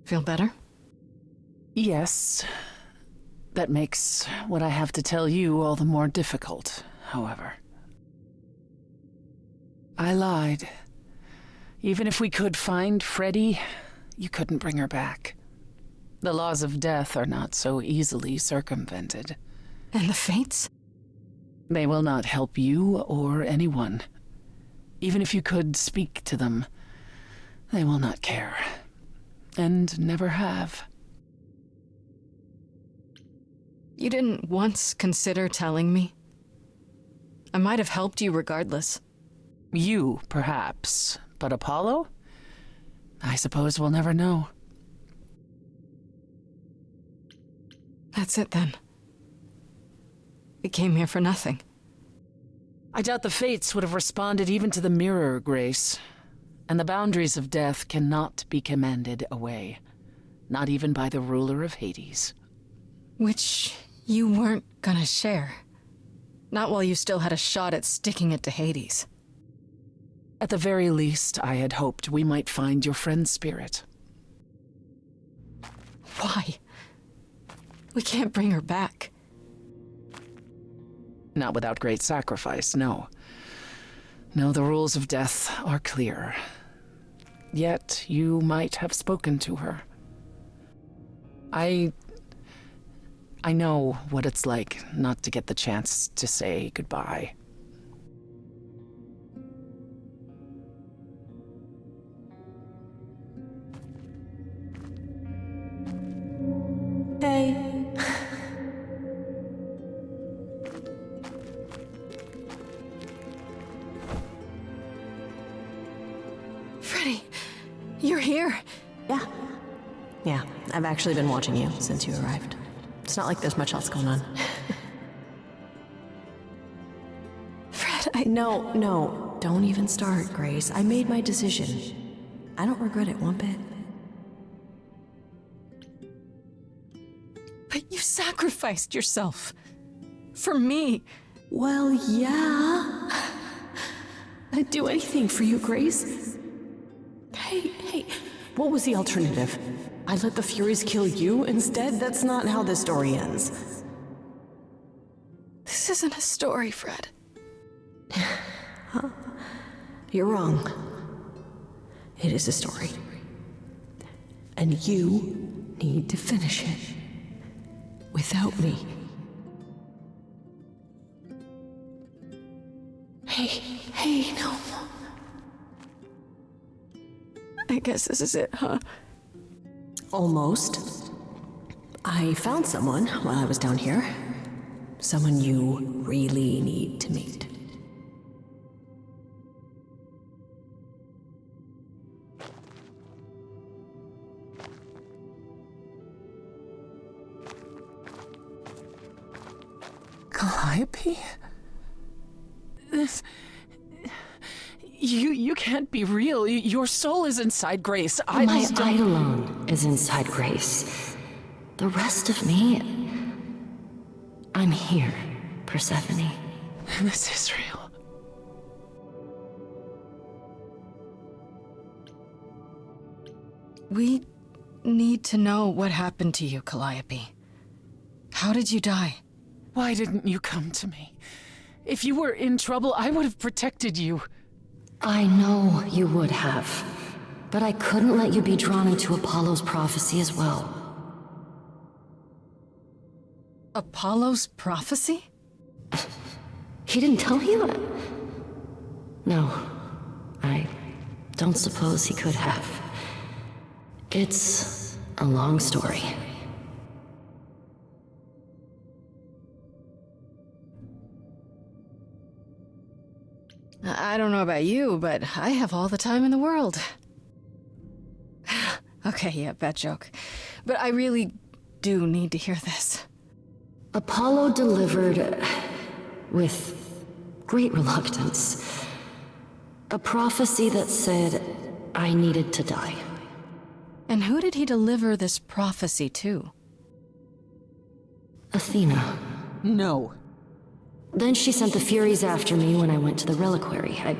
Feel better? Yes. That makes what I have to tell you all the more difficult, however. I lied. Even if we could find Freddie, you couldn't bring her back. The laws of death are not so easily circumvented. And the fates? They will not help you or anyone. Even if you could speak to them, they will not care. And never have. You didn't once consider telling me? I might have helped you regardless. You, perhaps. But Apollo? I suppose we'll never know. That's it then. We came here for nothing. I doubt the fates would have responded even to the mirror, Grace. And the boundaries of death cannot be commanded away. Not even by the ruler of Hades. Which you weren't gonna share. Not while you still had a shot at sticking it to Hades. At the very least, I had hoped we might find your friend's spirit. Why? We can't bring her back. Not without great sacrifice, no. No, the rules of death are clear. Yet, you might have spoken to her. I know what it's like not to get the chance to say goodbye. Hey. Freddie, you're here. Yeah, I've actually been watching you since you arrived. It's not like there's much else going on. Fred, No, don't even start, Grace. I made my decision. I don't regret it one bit. But you sacrificed yourself. For me. Well, yeah. I'd do anything for you, Grace. Hey, what was the alternative? I let the Furies kill you instead? That's not how this story ends. This isn't a story, Fred. Huh? You're wrong. It is a story. And you need to finish it. Without me. Hey, no. I guess this is it, huh? Almost. I found someone while I was down here. Someone you really need to meet. Calliope? You can't be real. Your soul is inside Grace. My Idols don't... eidolon is inside Grace. The rest of me... I'm here, Persephone. This is real. We need to know what happened to you, Calliope. How did you die? Why didn't you come to me? If you were in trouble, I would have protected you. I know you would have, but I couldn't let you be drawn into Apollo's prophecy as well. Apollo's prophecy? He didn't tell you? No, I don't suppose he could have. It's a long story. I don't know about you, but I have all the time in the world. Okay, yeah, bad joke. But I really do need to hear this. Apollo delivered, with great reluctance, a prophecy that said I needed to die. And who did he deliver this prophecy to? Athena. No. Then she sent the Furies after me when I went to the reliquary. I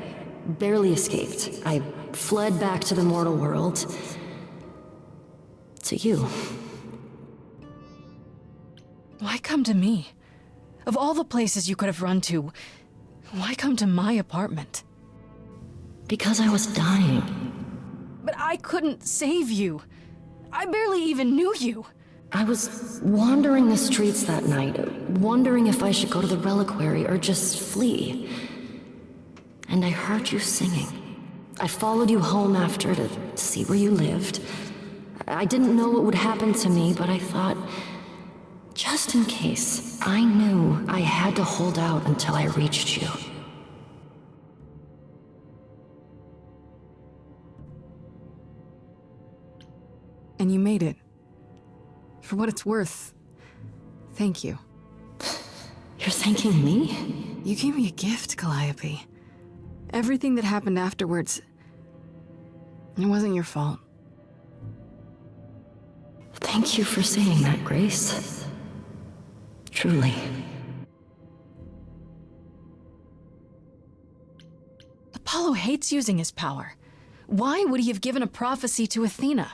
barely escaped. I fled back to the mortal world. To you. Why come to me? Of all the places you could have run to, why come to my apartment? Because I was dying. But I couldn't save you. I barely even knew you. I was wandering the streets that night, wondering if I should go to the reliquary or just flee. And I heard you singing. I followed you home after to see where you lived. I didn't know what would happen to me, but I thought, just in case, I knew I had to hold out until I reached you. And you made it. For what it's worth, thank you. You're thanking me? You gave me a gift, Calliope. Everything that happened afterwards, it wasn't your fault. Thank you for saying that, Grace. Truly. Apollo hates using his power. Why would he have given a prophecy to Athena?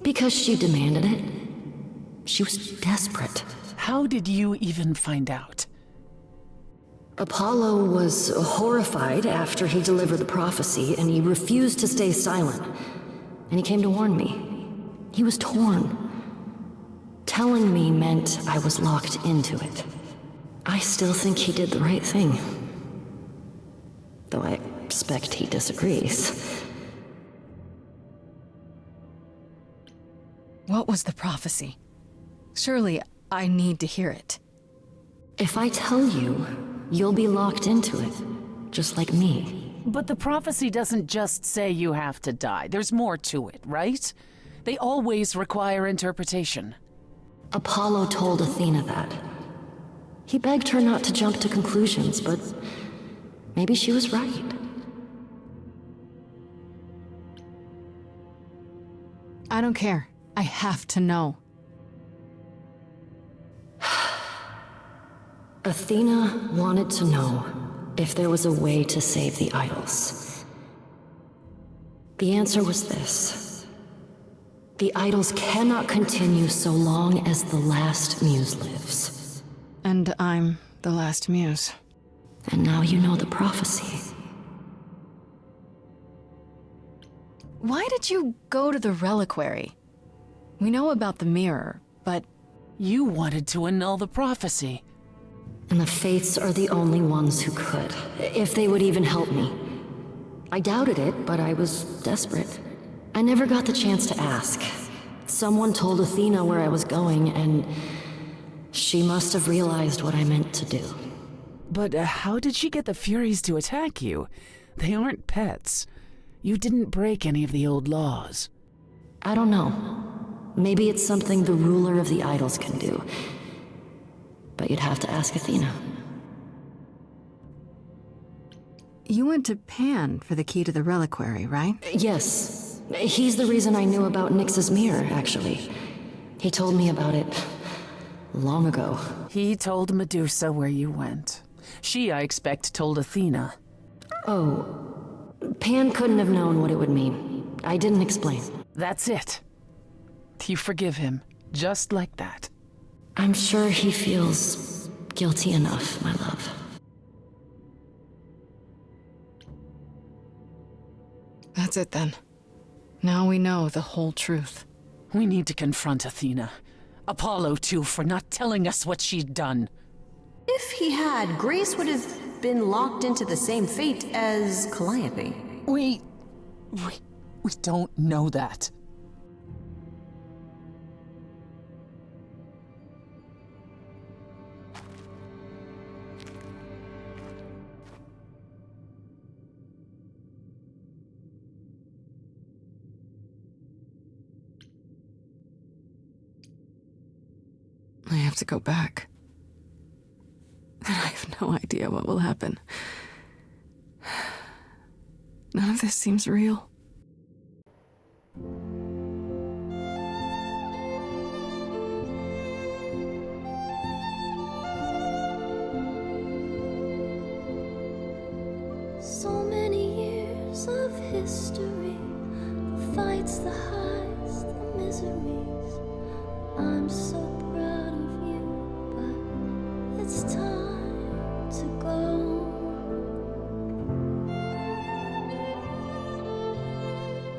Because she demanded it. She was desperate. How did you even find out? Apollo was horrified after he delivered the prophecy, and he refused to stay silent. And he came to warn me. He was torn. Telling me meant I was locked into it. I still think he did the right thing. Though I expect he disagrees. What was the prophecy? Surely I need to hear it. If I tell you, you'll be locked into it, just like me. But the prophecy doesn't just say you have to die. There's more to it, right? They always require interpretation. Apollo told Athena that. He begged her not to jump to conclusions, but maybe she was right. I don't care. I have to know. Athena wanted to know if there was a way to save the idols. The answer was this. The idols cannot continue so long as the last muse lives. And I'm the last muse. And now you know the prophecy. Why did you go to the reliquary? We know about the mirror, but... You wanted to annul the prophecy. And the Fates are the only ones who could, if they would even help me. I doubted it, but I was desperate. I never got the chance to ask. Someone told Athena where I was going, and she must have realized what I meant to do. But how did she get the Furies to attack you? They aren't pets. You didn't break any of the old laws. I don't know. Maybe it's something the ruler of the idols can do. But you'd have to ask Athena. You went to Pan for the key to the reliquary, right? Yes. He's the reason I knew about Nyx's mirror, actually. He told me about it long ago. He told Medusa where you went. She, I expect, told Athena. Oh. Pan couldn't have known what it would mean. I didn't explain. That's it. You forgive him, just like that. I'm sure he feels guilty enough, my love. That's it then. Now we know the whole truth. We need to confront Athena. Apollo, too, for not telling us what she'd done. If he had, Grace would have been locked into the same fate as Calliope. We don't know that. I have to go back. And I have no idea what will happen. None of this seems real. So many years of history, the fights, the highs, the miseries. I'm so proud of you, but it's time to go.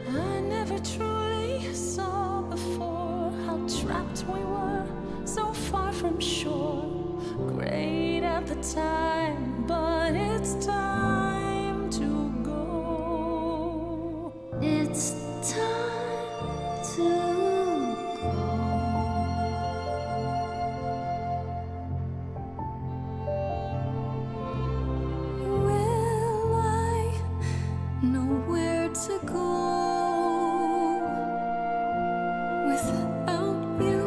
I never truly saw before how trapped we were, so far from shore. Great at the time, but it's time to go. It's time to nowhere to go without you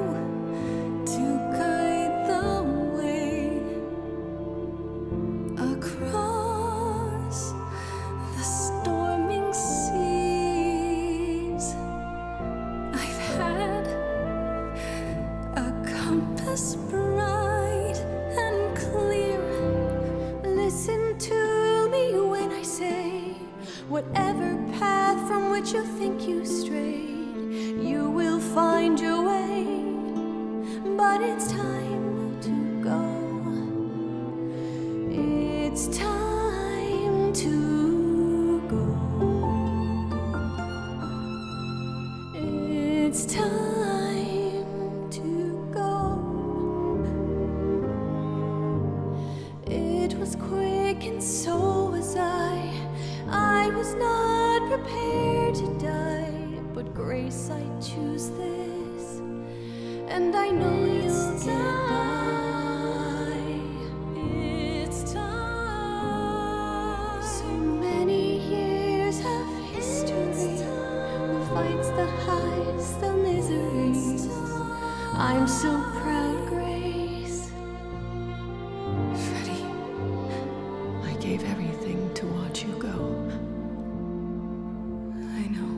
to guide the way across the storming seas. I've had a compass bright and clear. Listen to me when I say, whatever path from which you think you strayed, you will find your way. But it's time to go. It's time to go. It's time to go. It was quick and so was I was not prepared to die, but Grace, I choose this, and I know you'll get by. It's time. So many years of history, the fights, the highs, the miseries. I'm so proud, Grace. Freddie, I gave everything to watch you go. I know.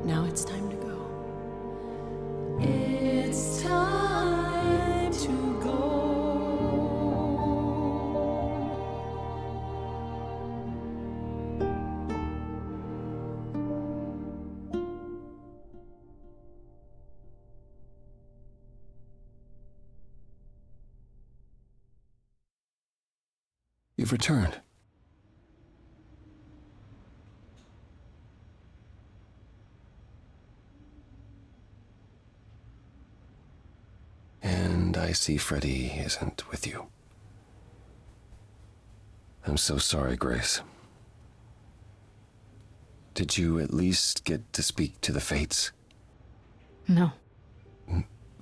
Now it's time to go. It's time to go. You've returned. And I see Freddie isn't with you. I'm so sorry, Grace. Did you at least get to speak to the Fates? No.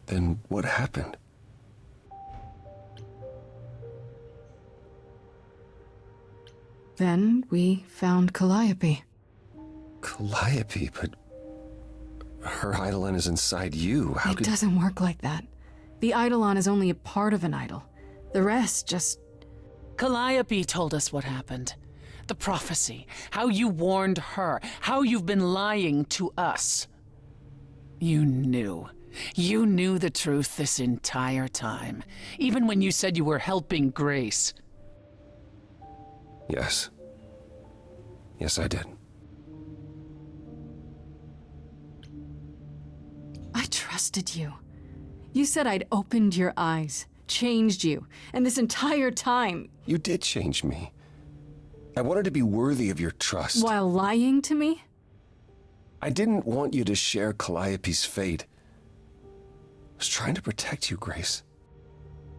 Then what happened? Then we found Calliope. Calliope, but her Eidolon is inside you. How It doesn't work like that. The Eidolon is only a part of an idol. The rest just Calliope told us what happened. The prophecy, how you warned her, how you've been lying to us. You knew. You knew the truth this entire time, even when you said you were helping Grace. Yes. Yes, I did. I trusted you. You said I'd opened your eyes, changed you, and this entire time... You did change me. I wanted to be worthy of your trust. While lying to me? I didn't want you to share Calliope's fate. I was trying to protect you, Grace.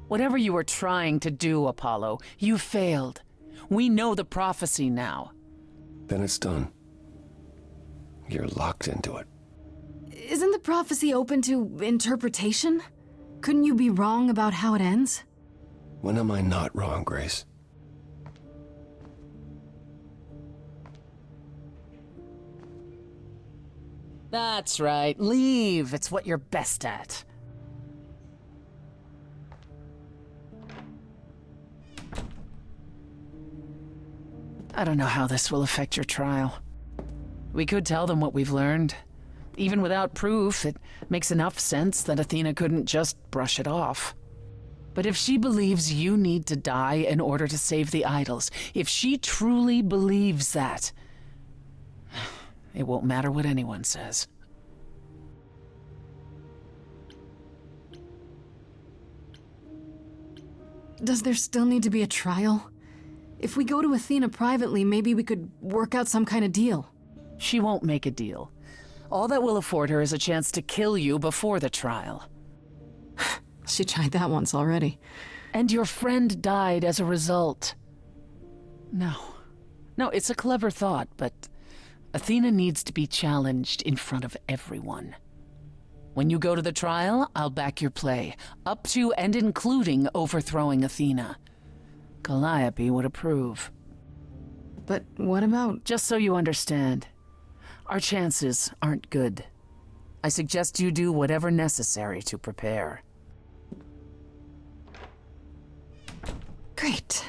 Whatever you were trying to do, Apollo, you failed. We know the prophecy now. Then it's done. You're locked into it. Isn't the prophecy open to interpretation? Couldn't you be wrong about how it ends? When am I not wrong, Grace? That's right. Leave. It's what you're best at. I don't know how this will affect your trial. We could tell them what we've learned. Even without proof, it makes enough sense that Athena couldn't just brush it off. But if she believes you need to die in order to save the idols, if she truly believes that, it won't matter what anyone says. Does there still need to be a trial? If we go to Athena privately, maybe we could work out some kind of deal. She won't make a deal. All that will afford her is a chance to kill you before the trial. She tried that once already. And your friend died as a result. No, it's a clever thought, but Athena needs to be challenged in front of everyone. When you go to the trial, I'll back your play, up to and including overthrowing Athena. Calliope would approve. But what about... Just so you understand, our chances aren't good. I suggest you do whatever necessary to prepare. Great.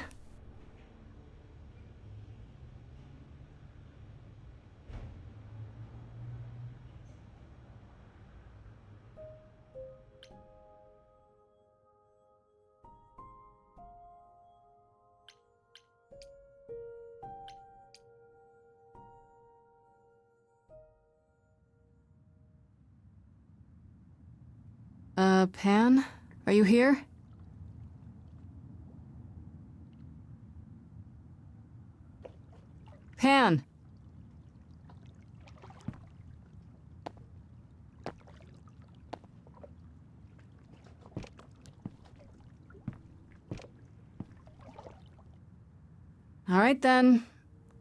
Pan? Are you here? Pan! All right then.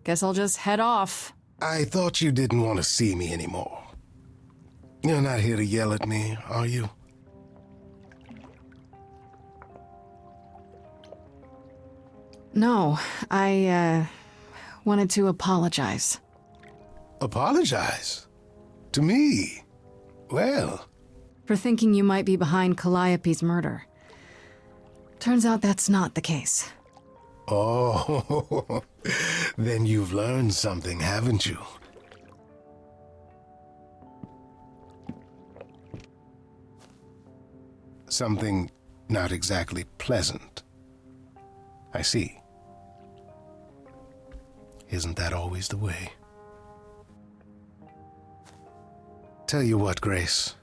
Guess I'll just head off. I thought you didn't want to see me anymore. You're not here to yell at me, are you? No, I, wanted to apologize. Apologize? To me? Well... For thinking you might be behind Calliope's murder. Turns out that's not the case. Oh, then you've learned something, haven't you? Something not exactly pleasant. I see. Isn't that always the way? Tell you what, Grace.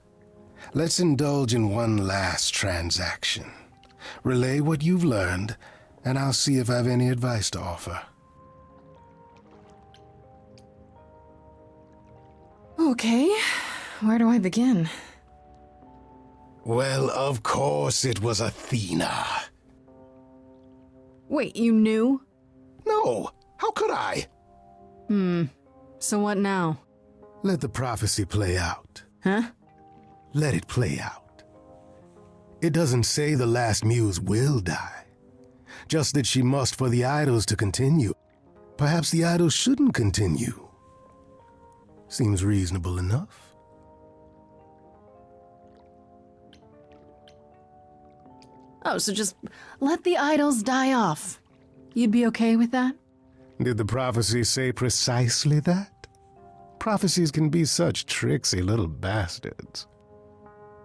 Let's indulge in one last transaction. Relay what you've learned, and I'll see if I have any advice to offer. Okay, where do I begin? Well, of course it was Athena. Wait, you knew? No, how could I? So what now? Let the prophecy play out. Huh? Let it play out. It doesn't say the last muse will die. Just that she must for the idols to continue. Perhaps the idols shouldn't continue. Seems reasonable enough. Oh, so just let the idols die off. You'd be okay with that? Did the prophecy say precisely that? Prophecies can be such tricksy little bastards.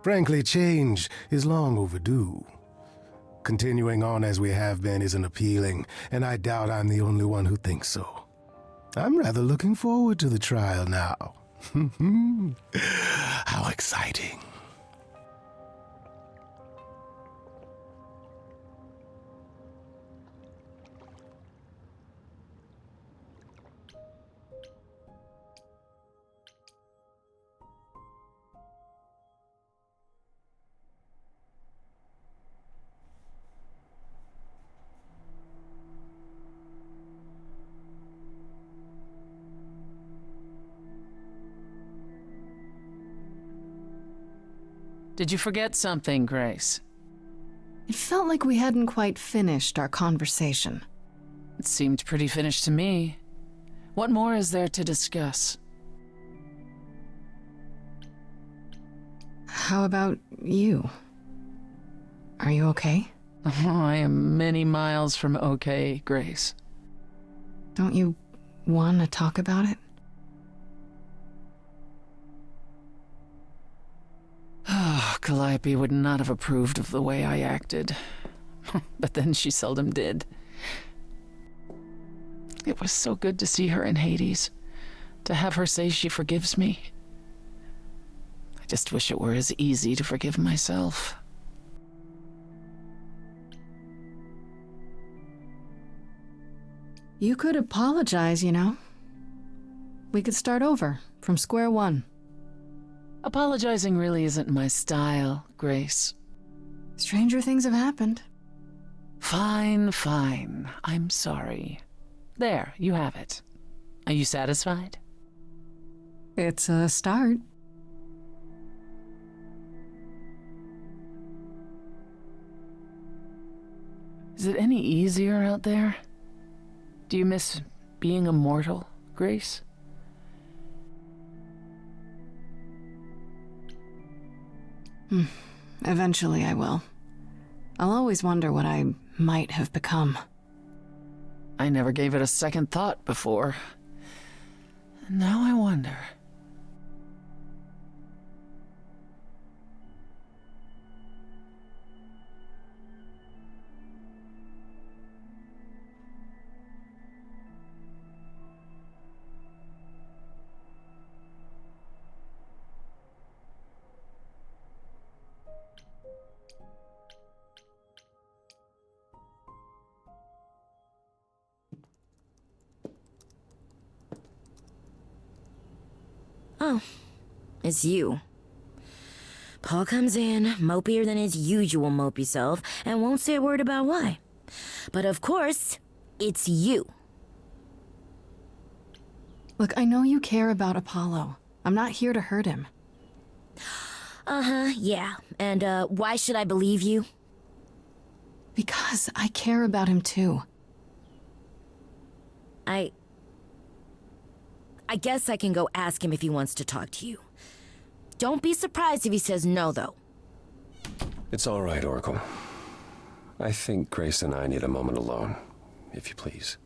Frankly, change is long overdue. Continuing on as we have been isn't appealing, and I doubt I'm the only one who thinks so. I'm rather looking forward to the trial now. How exciting. Did you forget something, Grace? It felt like we hadn't quite finished our conversation. It seemed pretty finished to me. What more is there to discuss? How about you? Are you okay? Oh, I am many miles from okay, Grace. Don't you want to talk about it? Calliope would not have approved of the way I acted. But then she seldom did. It was so good to see her in Hades, to have her say she forgives me. I just wish it were as easy to forgive myself. You could apologize, you know. We could start over, from square one. Apologizing really isn't my style, Grace. Stranger things have happened. Fine, fine. I'm sorry. There, you have it. Are you satisfied? It's a start. Is it any easier out there? Do you miss being a mortal, Grace? Eventually I will. I'll always wonder what I might have become. I never gave it a second thought before. Now I wonder. Oh, it's you. Paul comes in, mopier than his usual mopey self, and won't say a word about why. But of course, it's you. Look, I know you care about Apollo. I'm not here to hurt him. Uh-huh, yeah. And, why should I believe you? Because I care about him too. I guess I can go ask him if he wants to talk to you. Don't be surprised if he says no, though. It's all right, Oracle. I think Grace and I need a moment alone, if you please.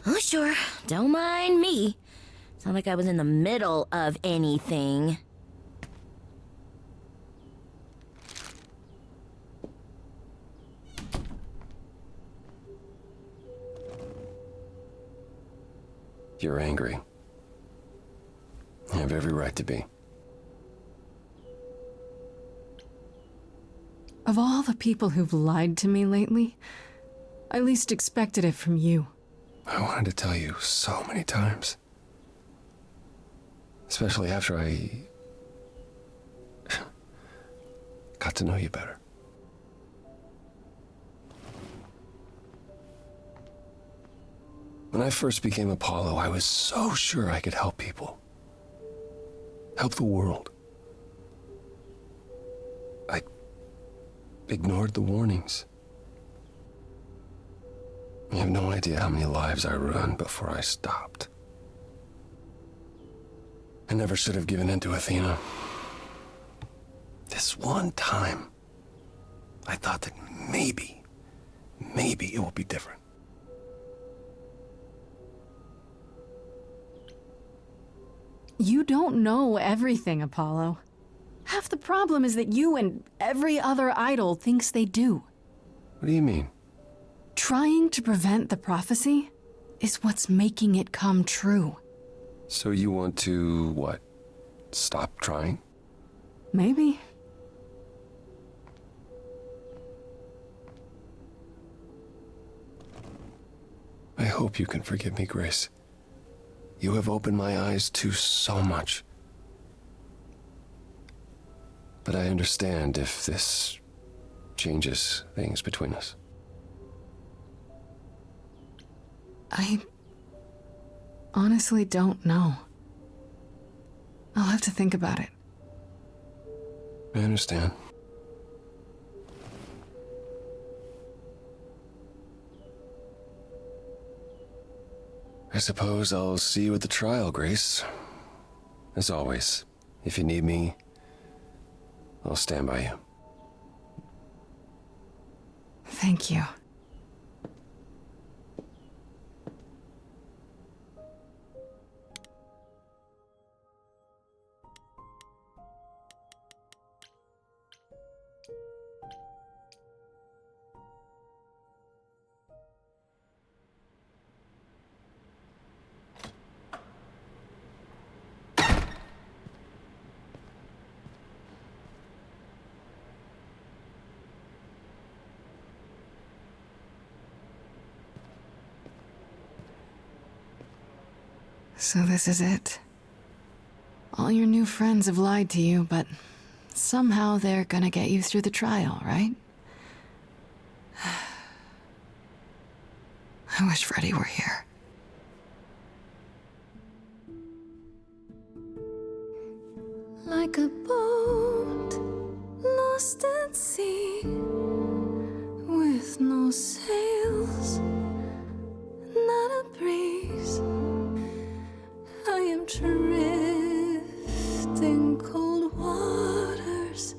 Oh, sure. Don't mind me. It's not like I was in the middle of anything. You're angry. You have every right to be. Of all the people who've lied to me lately, I least expected it from you. I wanted to tell you so many times. Especially after I got to know you better. When I first became Apollo, I was so sure I could help people. Help the world. I ignored the warnings. You have no idea how many lives I ruined before I stopped. I never should have given in to Athena. This one time, I thought that maybe maybe it will be different. You don't know everything, Apollo. Half the problem is that you and every other idol thinks they do. What do you mean? Trying to prevent the prophecy is what's making it come true. So you want to, what, stop trying? Maybe. I hope you can forgive me, Grace. You have opened my eyes to so much. But I understand if this changes things between us. I honestly don't know. I'll have to think about it. I understand. I suppose I'll see you at the trial, Grace. As always, if you need me, I'll stand by you. Thank you. So this is it. All your new friends have lied to you, but somehow they're gonna get you through the trial, right? I wish Freddy were here. Like a boat lost at sea, with no sails, not a breeze. I am drifting cold waters,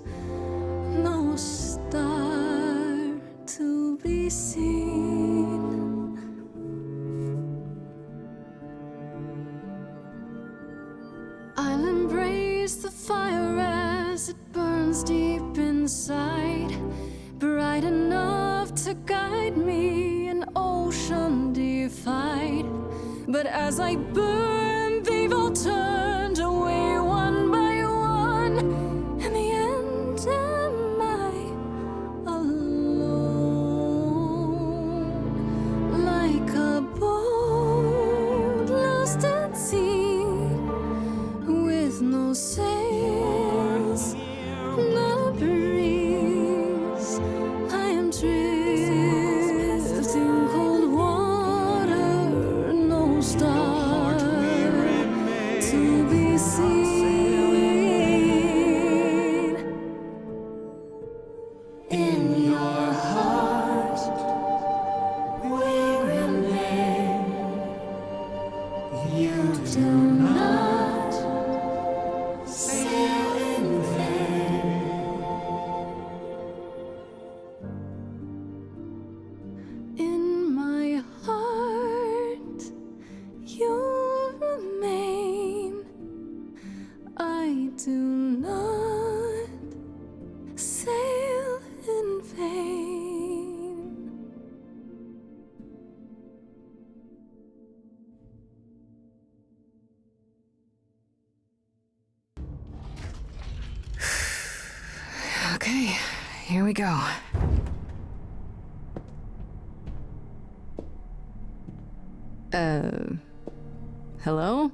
no star to be seen. I'll embrace the fire as it burns deep inside, bright enough to guide me, an ocean defied. But as I burn, they've all turned away one by one. In the end, am I alone? Like a boat lost at sea, with no sails, no breeze. I am drifting cold water, no star to be seen. In your heart, we remain. You do not sail in vain. In my heart, you remain. I do not sail in vain. Okay, here we go. Hello?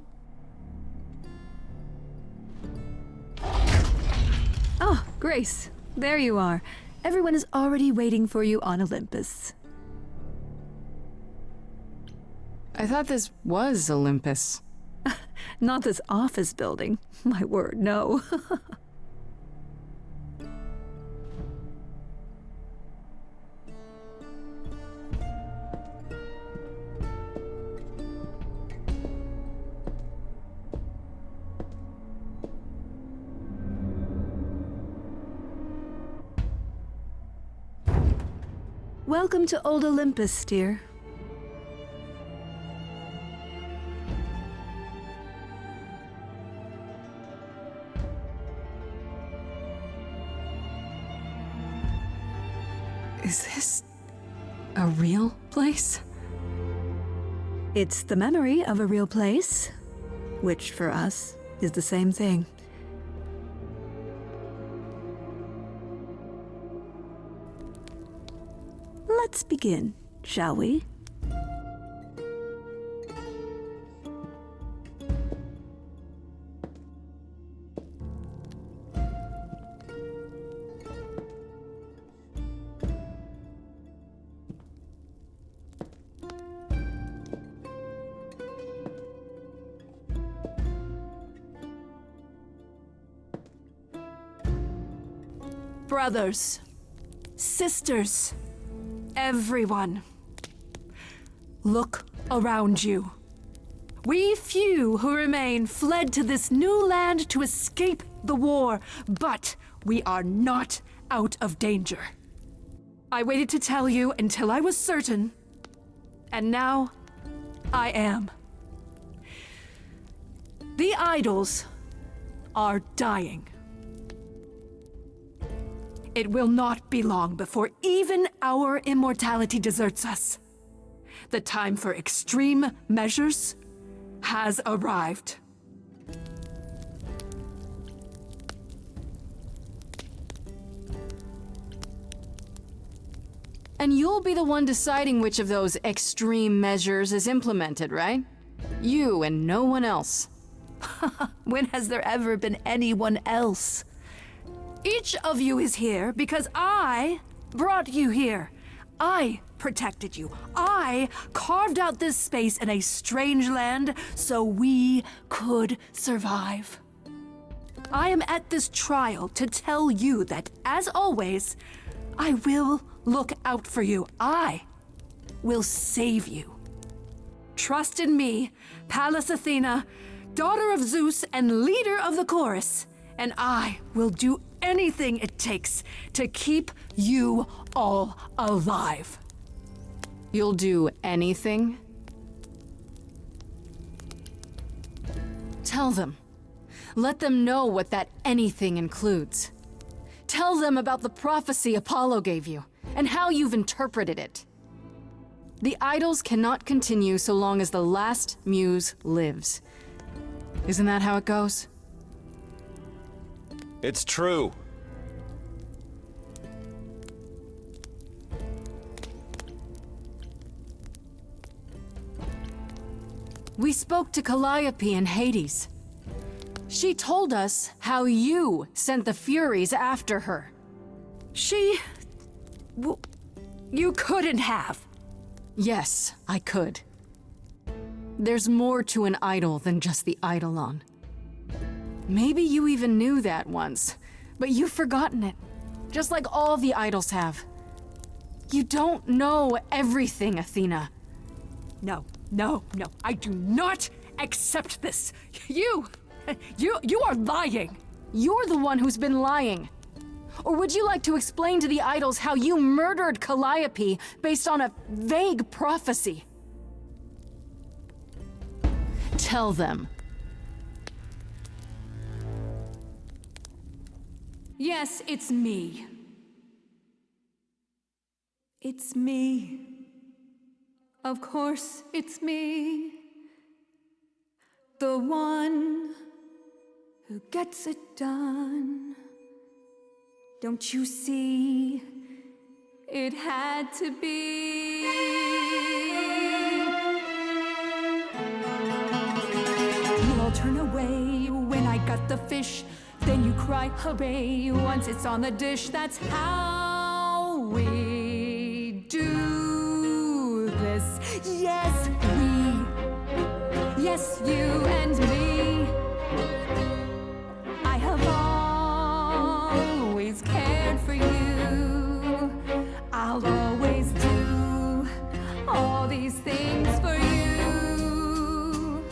Oh, Grace, there you are. Everyone is already waiting for you on Olympus. I thought this was Olympus. Not this office building. My word, no. Welcome to Old Olympus, dear. Is this a real place? It's the memory of a real place, which for us is the same thing. Let's begin, shall we? Brothers, sisters, everyone, look around you. We few who remain fled to this new land to escape the war, but we are not out of danger. I waited to tell you until I was certain, and now I am. The idols are dying. It will not be long before even our immortality deserts us. The time for extreme measures has arrived. And you'll be the one deciding which of those extreme measures is implemented, right? You and no one else. When has there ever been anyone else? Each of you is here because I brought you here. I protected you. I carved out this space in a strange land so we could survive. I am at this trial to tell you that, as always, I will look out for you. I will save you. Trust in me, Pallas Athena, daughter of Zeus and leader of the chorus, and I will do anything it takes to keep you all alive. You'll do anything? Tell them. Let them know what that anything includes. Tell them about the prophecy Apollo gave you, and how you've interpreted it. The idols cannot continue so long as the last muse lives. Isn't that how it goes? It's true. We spoke to Calliope in Hades. She told us how you sent the Furies after her. You couldn't have. Yes, I could. There's more to an idol than just the eidolon. Maybe you even knew that once, but you've forgotten it, just like all the idols have. You don't know everything, Athena. No, I do not accept this. You are lying. You're the one who's been lying. Or would you like to explain to the idols how you murdered Calliope based on a vague prophecy? Tell them. Yes, it's me. It's me. Of course, it's me. The one who gets it done. Don't you see? It had to be. You all turn away when I got the fish. Then you cry hooray once it's on the dish. That's how we do this. Yes, we. Yes, you and me. I have always cared for you. I'll always do all these things for you.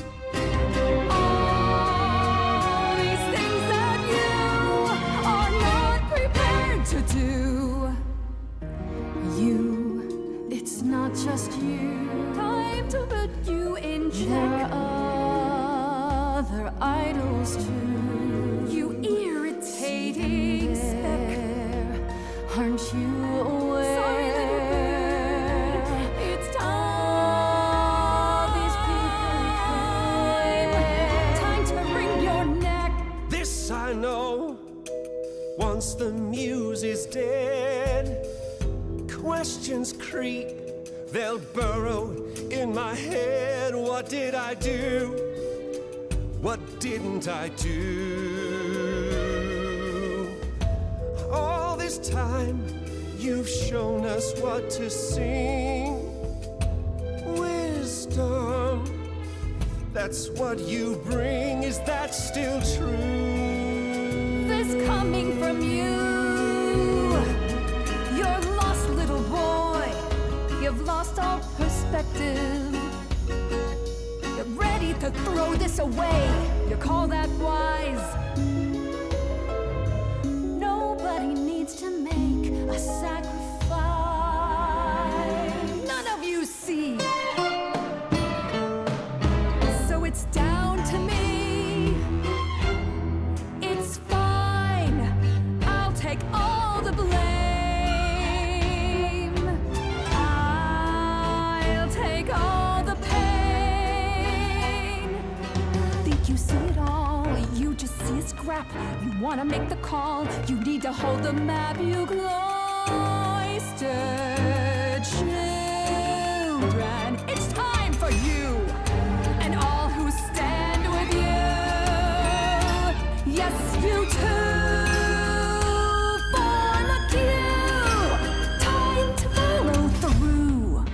All these things that you are not prepared to do. You just you. Time to put you in check. There are other idols too. You irritating speck. Aren't you aware? Sorry, little bird. It's time. These people time to wring your neck. This I know. Once the muse is dead, questions creep. They'll burrow in my head. What did I do? What didn't I do? All this time, you've shown us what to sing. Wisdom, that's what you bring. Is that still true? This coming from you. You're lost, little boy. You've lost all perspective. You're ready to throw this away. You call that wise? Nobody needs to make a sacrifice. None of you see. So it's down to me. It's fine. I'll take all the blame. I'll take all the pain. Think you see it all? You just see a scrap. You wanna make the call. You need to hold the map. You cloistered children. It's time for you and all who stand with you. Yes, you too. Form a queue. Time to follow through.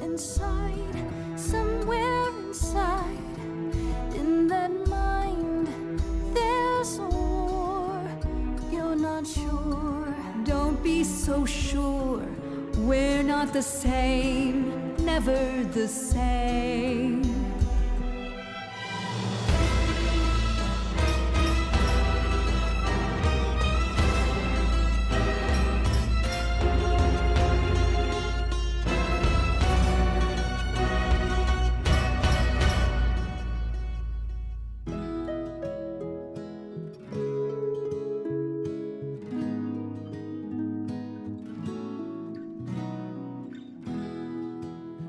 Inside, somewhere inside, in that mind, there's a war. You're not sure. Don't be so sure. We're not the same, never the same.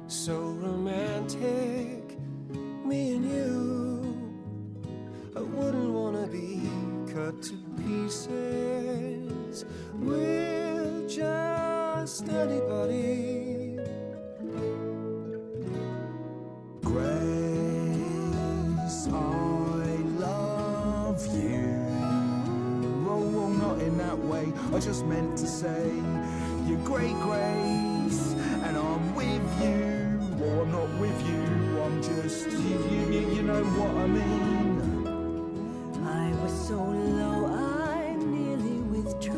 So romantic, me and you. I wouldn't wanna be cut to pieces. We're just anybody. Grace, I love you. Oh, not in that way. I just meant to say you're great, Grace, and I'm with you. Or I'm not with you. I'm just you know what I mean. I was so low, I nearly withdrew.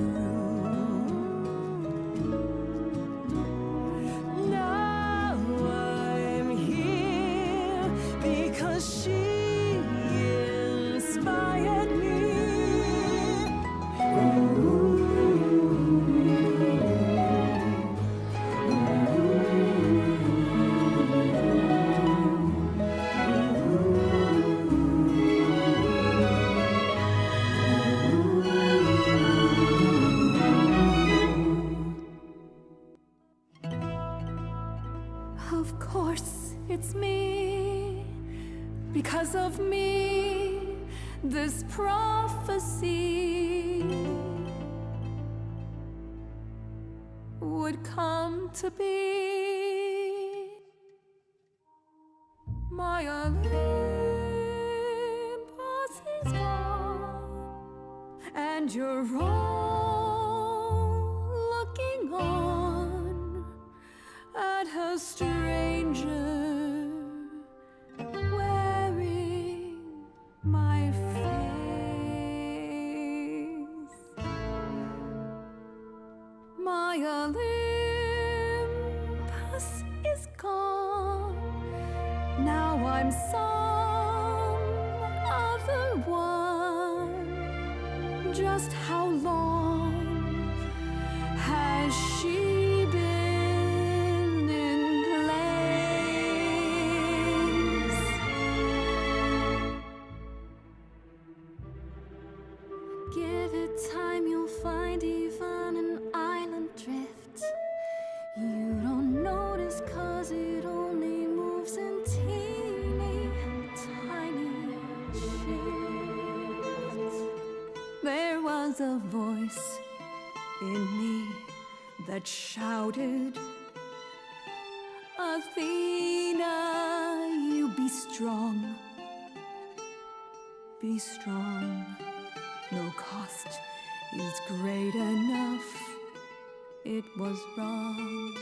Now I'm here because she inspired me. Of course, it's me. Because of me, this prophecy would come to be. My Olympus is gone, and you're all looking on at a stranger wearing my face. My Olympus is gone. Now I'm some other one. just how long has she been in place? Give it time, you'll find even an island drift. You don't notice 'cause it only moves in teeny tiny shifts. There was a voice in me that shouted, Athena, you be strong. Be strong. No cost is great enough. It was wrong.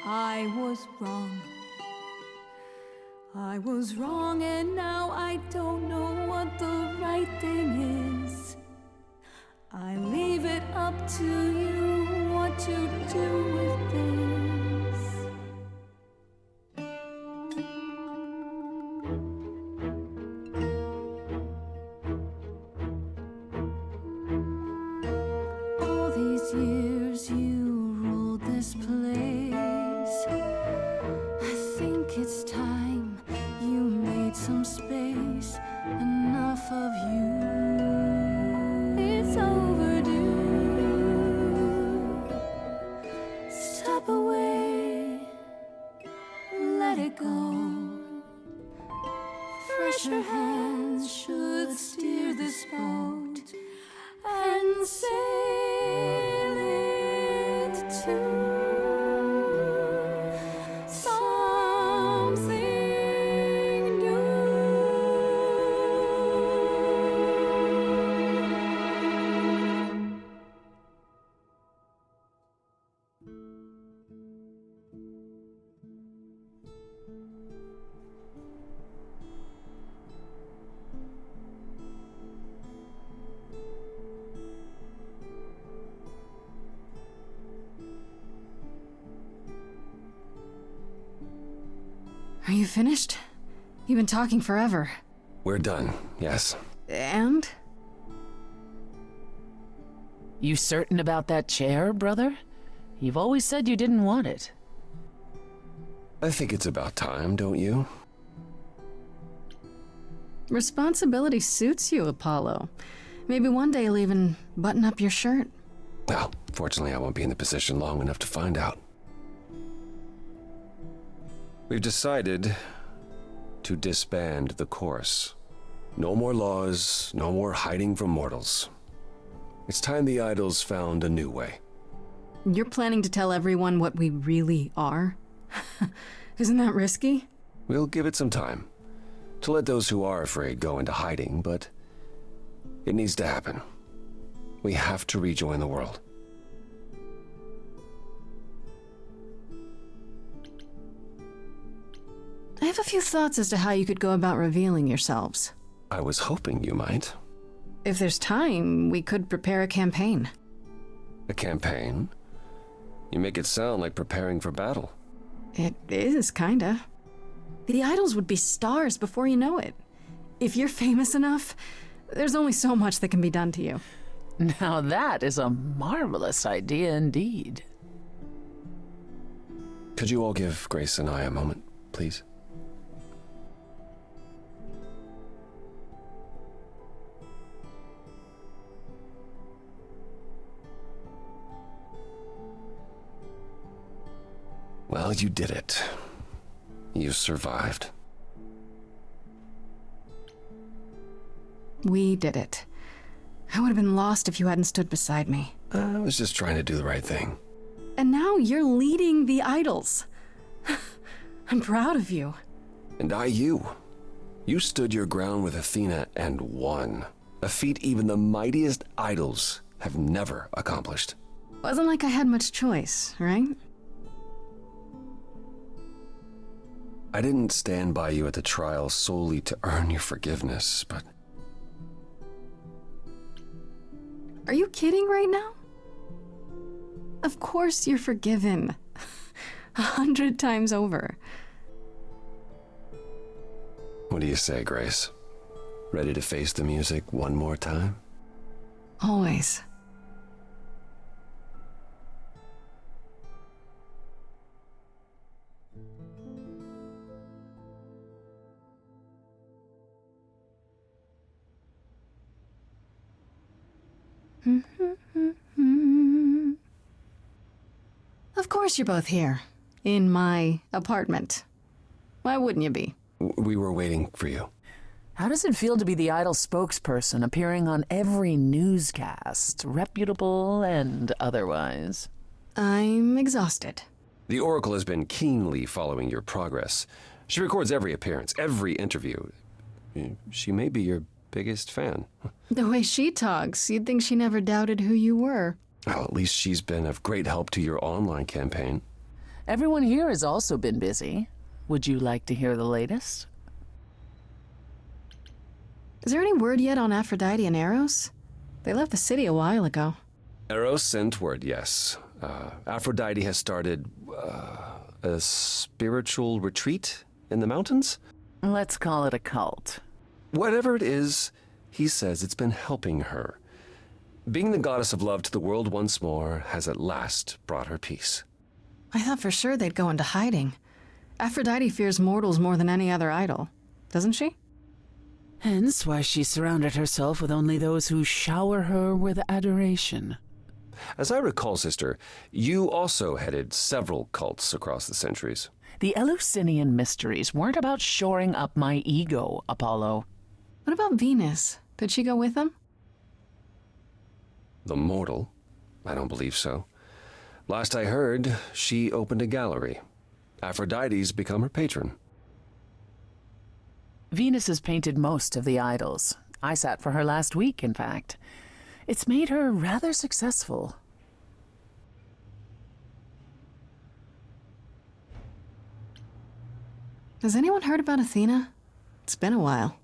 I was wrong. I was wrong, and now I don't know what the right thing is. I leave it up to you what to do with this. All these years you ruled this place. I think it's time you made some space. Enough of you. It's overdue. Step away. Let it go. Fresher hands should steer this boat and sail it to something new. Are you finished? You've been talking forever. We're done, yes. And? You certain about that chair, brother? You've always said you didn't want it. I think it's about time, don't you? Responsibility suits you, Apollo. Maybe one day you'll even button up your shirt. Well, fortunately I won't be in the position long enough to find out. We've decided to disband the course. No more laws, no more hiding from mortals. It's time the idols found a new way. You're planning to tell everyone what we really are? Isn't that risky? We'll give it some time to let those who are afraid go into hiding, but it needs to happen. We have to rejoin the world. I have a few thoughts as to how you could go about revealing yourselves. I was hoping you might. If there's time, we could prepare a campaign. A campaign? You make it sound like preparing for battle. It is, kinda. The idols would be stars before you know it. If you're famous enough, there's only so much that can be done to you. Now that is a marvelous idea indeed. Could you all give Grace and I a moment, please? Well, you did it. You survived. We did it. I would have been lost if you hadn't stood beside me. I was just trying to do the right thing. And now you're leading the idols. I'm proud of you. And you. You stood your ground with Athena and won. A feat even the mightiest idols have never accomplished. Wasn't like I had much choice, right? I didn't stand by you at the trial solely to earn your forgiveness, but... Are you kidding right now? Of course you're forgiven. 100 times over. What do you say, Grace? Ready to face the music one more time? Always. Of course you're both here. In my apartment. Why wouldn't you be? We were waiting for you. How does it feel to be the Idol spokesperson appearing on every newscast, reputable and otherwise? I'm exhausted. The Oracle has been keenly following your progress. She records every appearance, every interview. She may be your biggest fan. The way she talks, you'd think she never doubted who you were. Well, at least she's been of great help to your online campaign. Everyone here has also been busy. Would you like to hear the latest? Is there any word yet on Aphrodite and Eros? They left the city a while ago. Eros sent word, yes. Aphrodite has started a spiritual retreat in the mountains? Let's call it a cult. Whatever it is, he says it's been helping her. Being the goddess of love to the world once more has at last brought her peace. I thought for sure they'd go into hiding. Aphrodite fears mortals more than any other idol, doesn't she? Hence why she surrounded herself with only those who shower her with adoration. As I recall, sister, you also headed several cults across the centuries. The Eleusinian mysteries weren't about shoring up my ego, Apollo. What about Venus? Did she go with them? The mortal? I don't believe so. Last I heard, she opened a gallery. Aphrodite's become her patron. Venus has painted most of the idols. I sat for her last week, in fact. It's made her rather successful. Has anyone heard about Athena? It's been a while.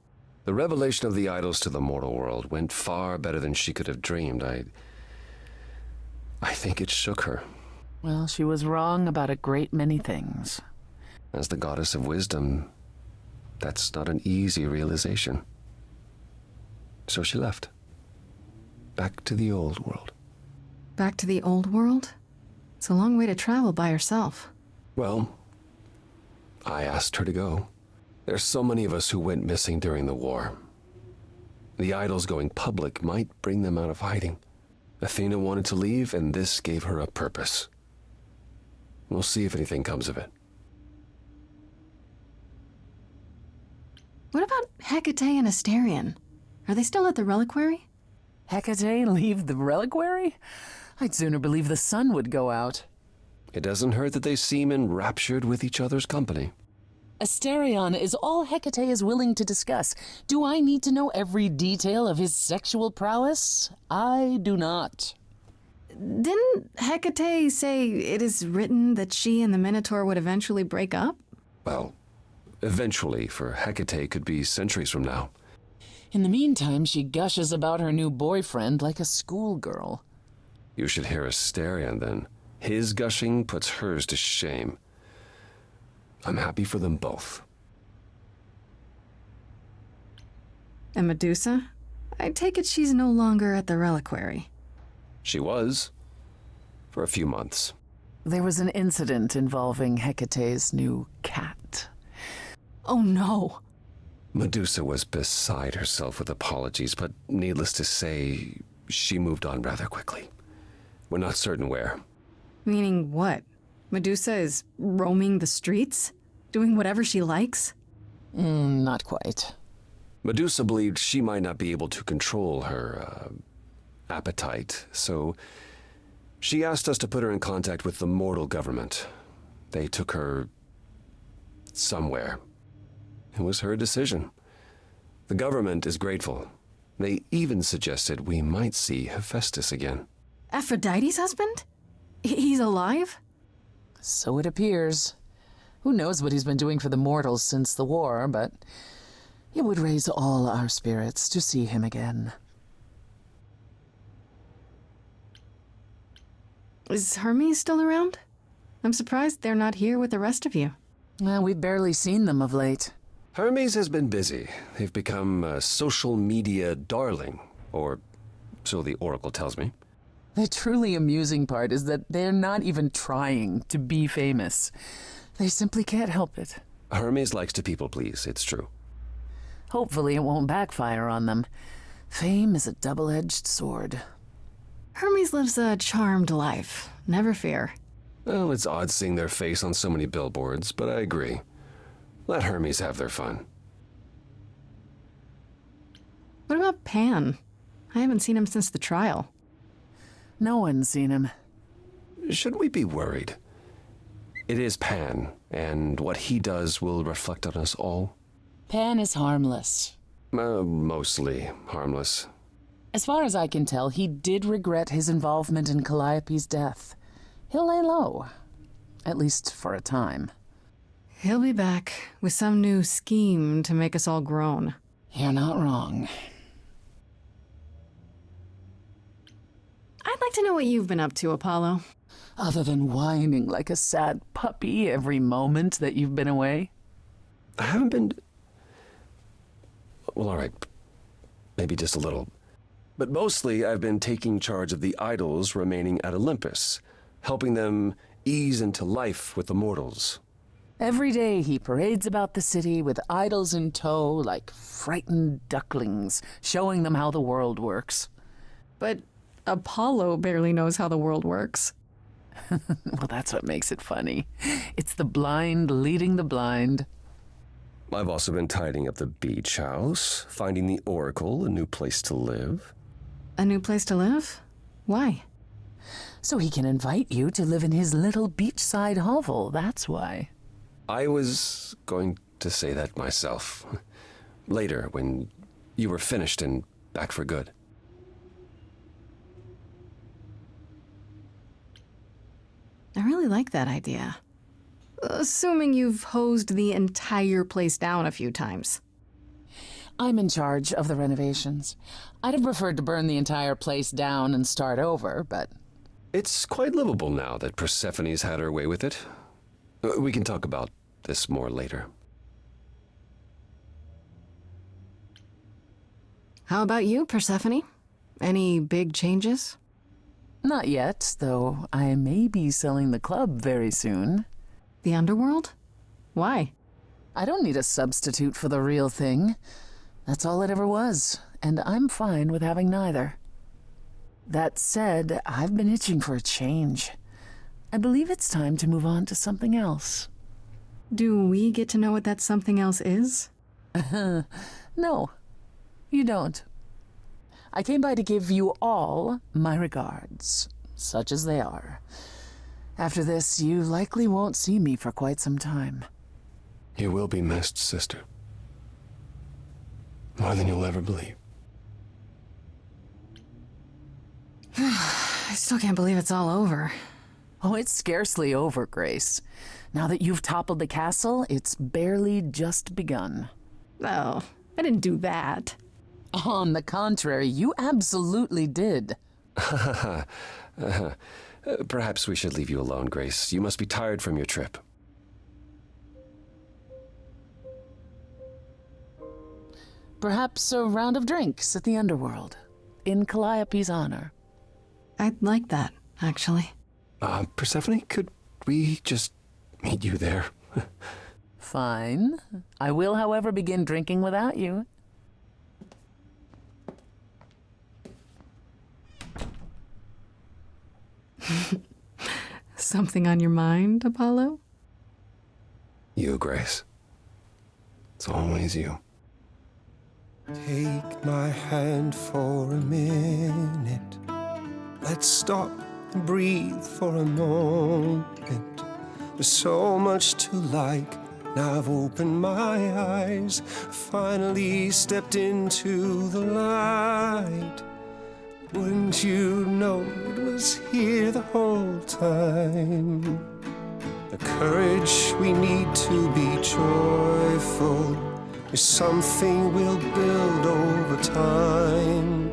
The revelation of the idols to the mortal world went far better than she could have dreamed. I think it shook her. Well, she was wrong about a great many things. As the goddess of wisdom, that's not an easy realization. So she left. Back to the old world. Back to the old world? It's a long way to travel by herself. Well, I asked her to go. There's so many of us who went missing during the war. The idols going public might bring them out of hiding. Athena wanted to leave, and this gave her a purpose. We'll see if anything comes of it. What about Hecate and Asterion? Are they still at the reliquary? Hecate leave the reliquary? I'd sooner believe the sun would go out. It doesn't hurt that they seem enraptured with each other's company. Asterion is all Hecate is willing to discuss. Do I need to know every detail of his sexual prowess? I do not. Didn't Hecate say it is written that she and the Minotaur would eventually break up? Well, eventually, for Hecate could be centuries from now. In the meantime, she gushes about her new boyfriend like a schoolgirl. You should hear Asterion, then. His gushing puts hers to shame. I'm happy for them both. And Medusa? I take it she's no longer at the reliquary. She was. For a few months. There was an incident involving Hecate's new cat. Oh no. Medusa was beside herself with apologies, but needless to say, she moved on rather quickly. We're not certain where. Meaning what? Medusa is roaming the streets? Doing whatever she likes? Not quite. Medusa believed she might not be able to control her, appetite, so she asked us to put her in contact with the mortal government. They took her somewhere. It was her decision. The government is grateful. They even suggested we might see Hephaestus again. Aphrodite's husband? He's alive? So it appears. Who knows what he's been doing for the mortals since the war, but it would raise all our spirits to see him again. Is Hermes still around? I'm surprised they're not here with the rest of you. We've barely seen them of late. Hermes has been busy. They've become a social media darling, or so the Oracle tells me. The truly amusing part is that they're not even trying to be famous. They simply can't help it. Hermes likes to people please, it's true. Hopefully it won't backfire on them. Fame is a double-edged sword. Hermes lives a charmed life. Never fear. Well, it's odd seeing their face on so many billboards, but I agree. Let Hermes have their fun. What about Pan? I haven't seen him since the trial. No one's seen him. Should we be worried? It is Pan, and what he does will reflect on us all. Pan is harmless. Mostly harmless. As far as I can tell, he did regret his involvement in Calliope's death. He'll lay low. At least for a time. He'll be back with some new scheme to make us all groan. You're not wrong. I'd like to know what you've been up to, Apollo. Other than whining like a sad puppy every moment that you've been away? I haven't been... Well, all right. Maybe just a little. But mostly I've been taking charge of the idols remaining at Olympus, helping them ease into life with the mortals. Every day he parades about the city with idols in tow like frightened ducklings, showing them how the world works. But Apollo barely knows how the world works. Well, that's what makes it funny. It's the blind leading the blind. I've also been tidying up the beach house, finding the Oracle a new place to live. A new place to live? Why? So he can invite you to live in his little beachside hovel, that's why. I was going to say that myself. Later, when you were finished and back for good. I really like that idea. Assuming you've hosed the entire place down a few times. I'm in charge of the renovations. I'd have preferred to burn the entire place down and start over, but... It's quite livable now that Persephone's had her way with it. We can talk about this more later. How about you, Persephone? Any big changes? Not yet, though I may be selling the club very soon. The underworld? Why? I don't need a substitute for the real thing. That's all it ever was, and I'm fine with having neither. That said, I've been itching for a change. I believe it's time to move on to something else. Do we get to know what that something else is? No, you don't. I came by to give you all my regards, such as they are. After this, you likely won't see me for quite some time. You will be missed, sister. More than you'll ever believe. I still can't believe it's all over. Oh, it's scarcely over, Grace. Now that you've toppled the castle, it's barely just begun. Oh, I didn't do that. On the contrary, you absolutely did. Perhaps we should leave you alone, Grace. You must be tired from your trip. Perhaps a round of drinks at the underworld, in Calliope's honor. I'd like that, actually. Persephone, could we just meet you there? Fine. I will, however, begin drinking without you. Something on your mind, Apollo? You, Grace. It's always you. Take my hand for a minute. Let's stop and breathe for a moment. There's so much to like. Now I've opened my eyes, finally stepped into the light. Wouldn't you know it was here the whole time? The courage we need to be joyful is something we'll build over time.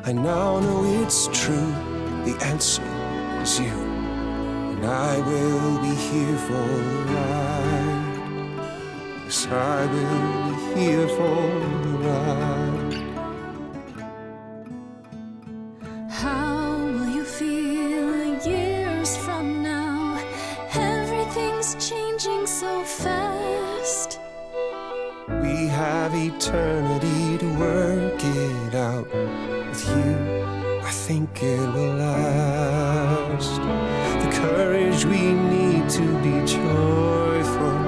I now know it's true, the answer is you, and I will be here for the ride. Yes, I will be here for the ride. have eternity to work it out. With you, I think it will last. The courage we need to be joyful,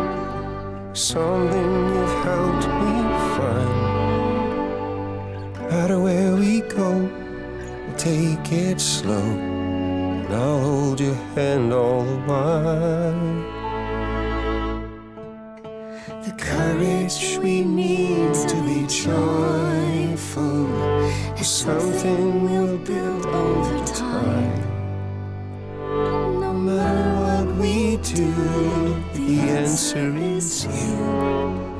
something you've helped me find. No matter where we go, we'll take it slow, and I'll hold your hand all the while. The courage we need to be joyful is something we'll build over time. No matter what we do, the answer is you.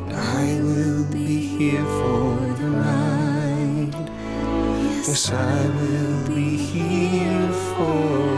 And I will be here for the ride. Yes, I will be here for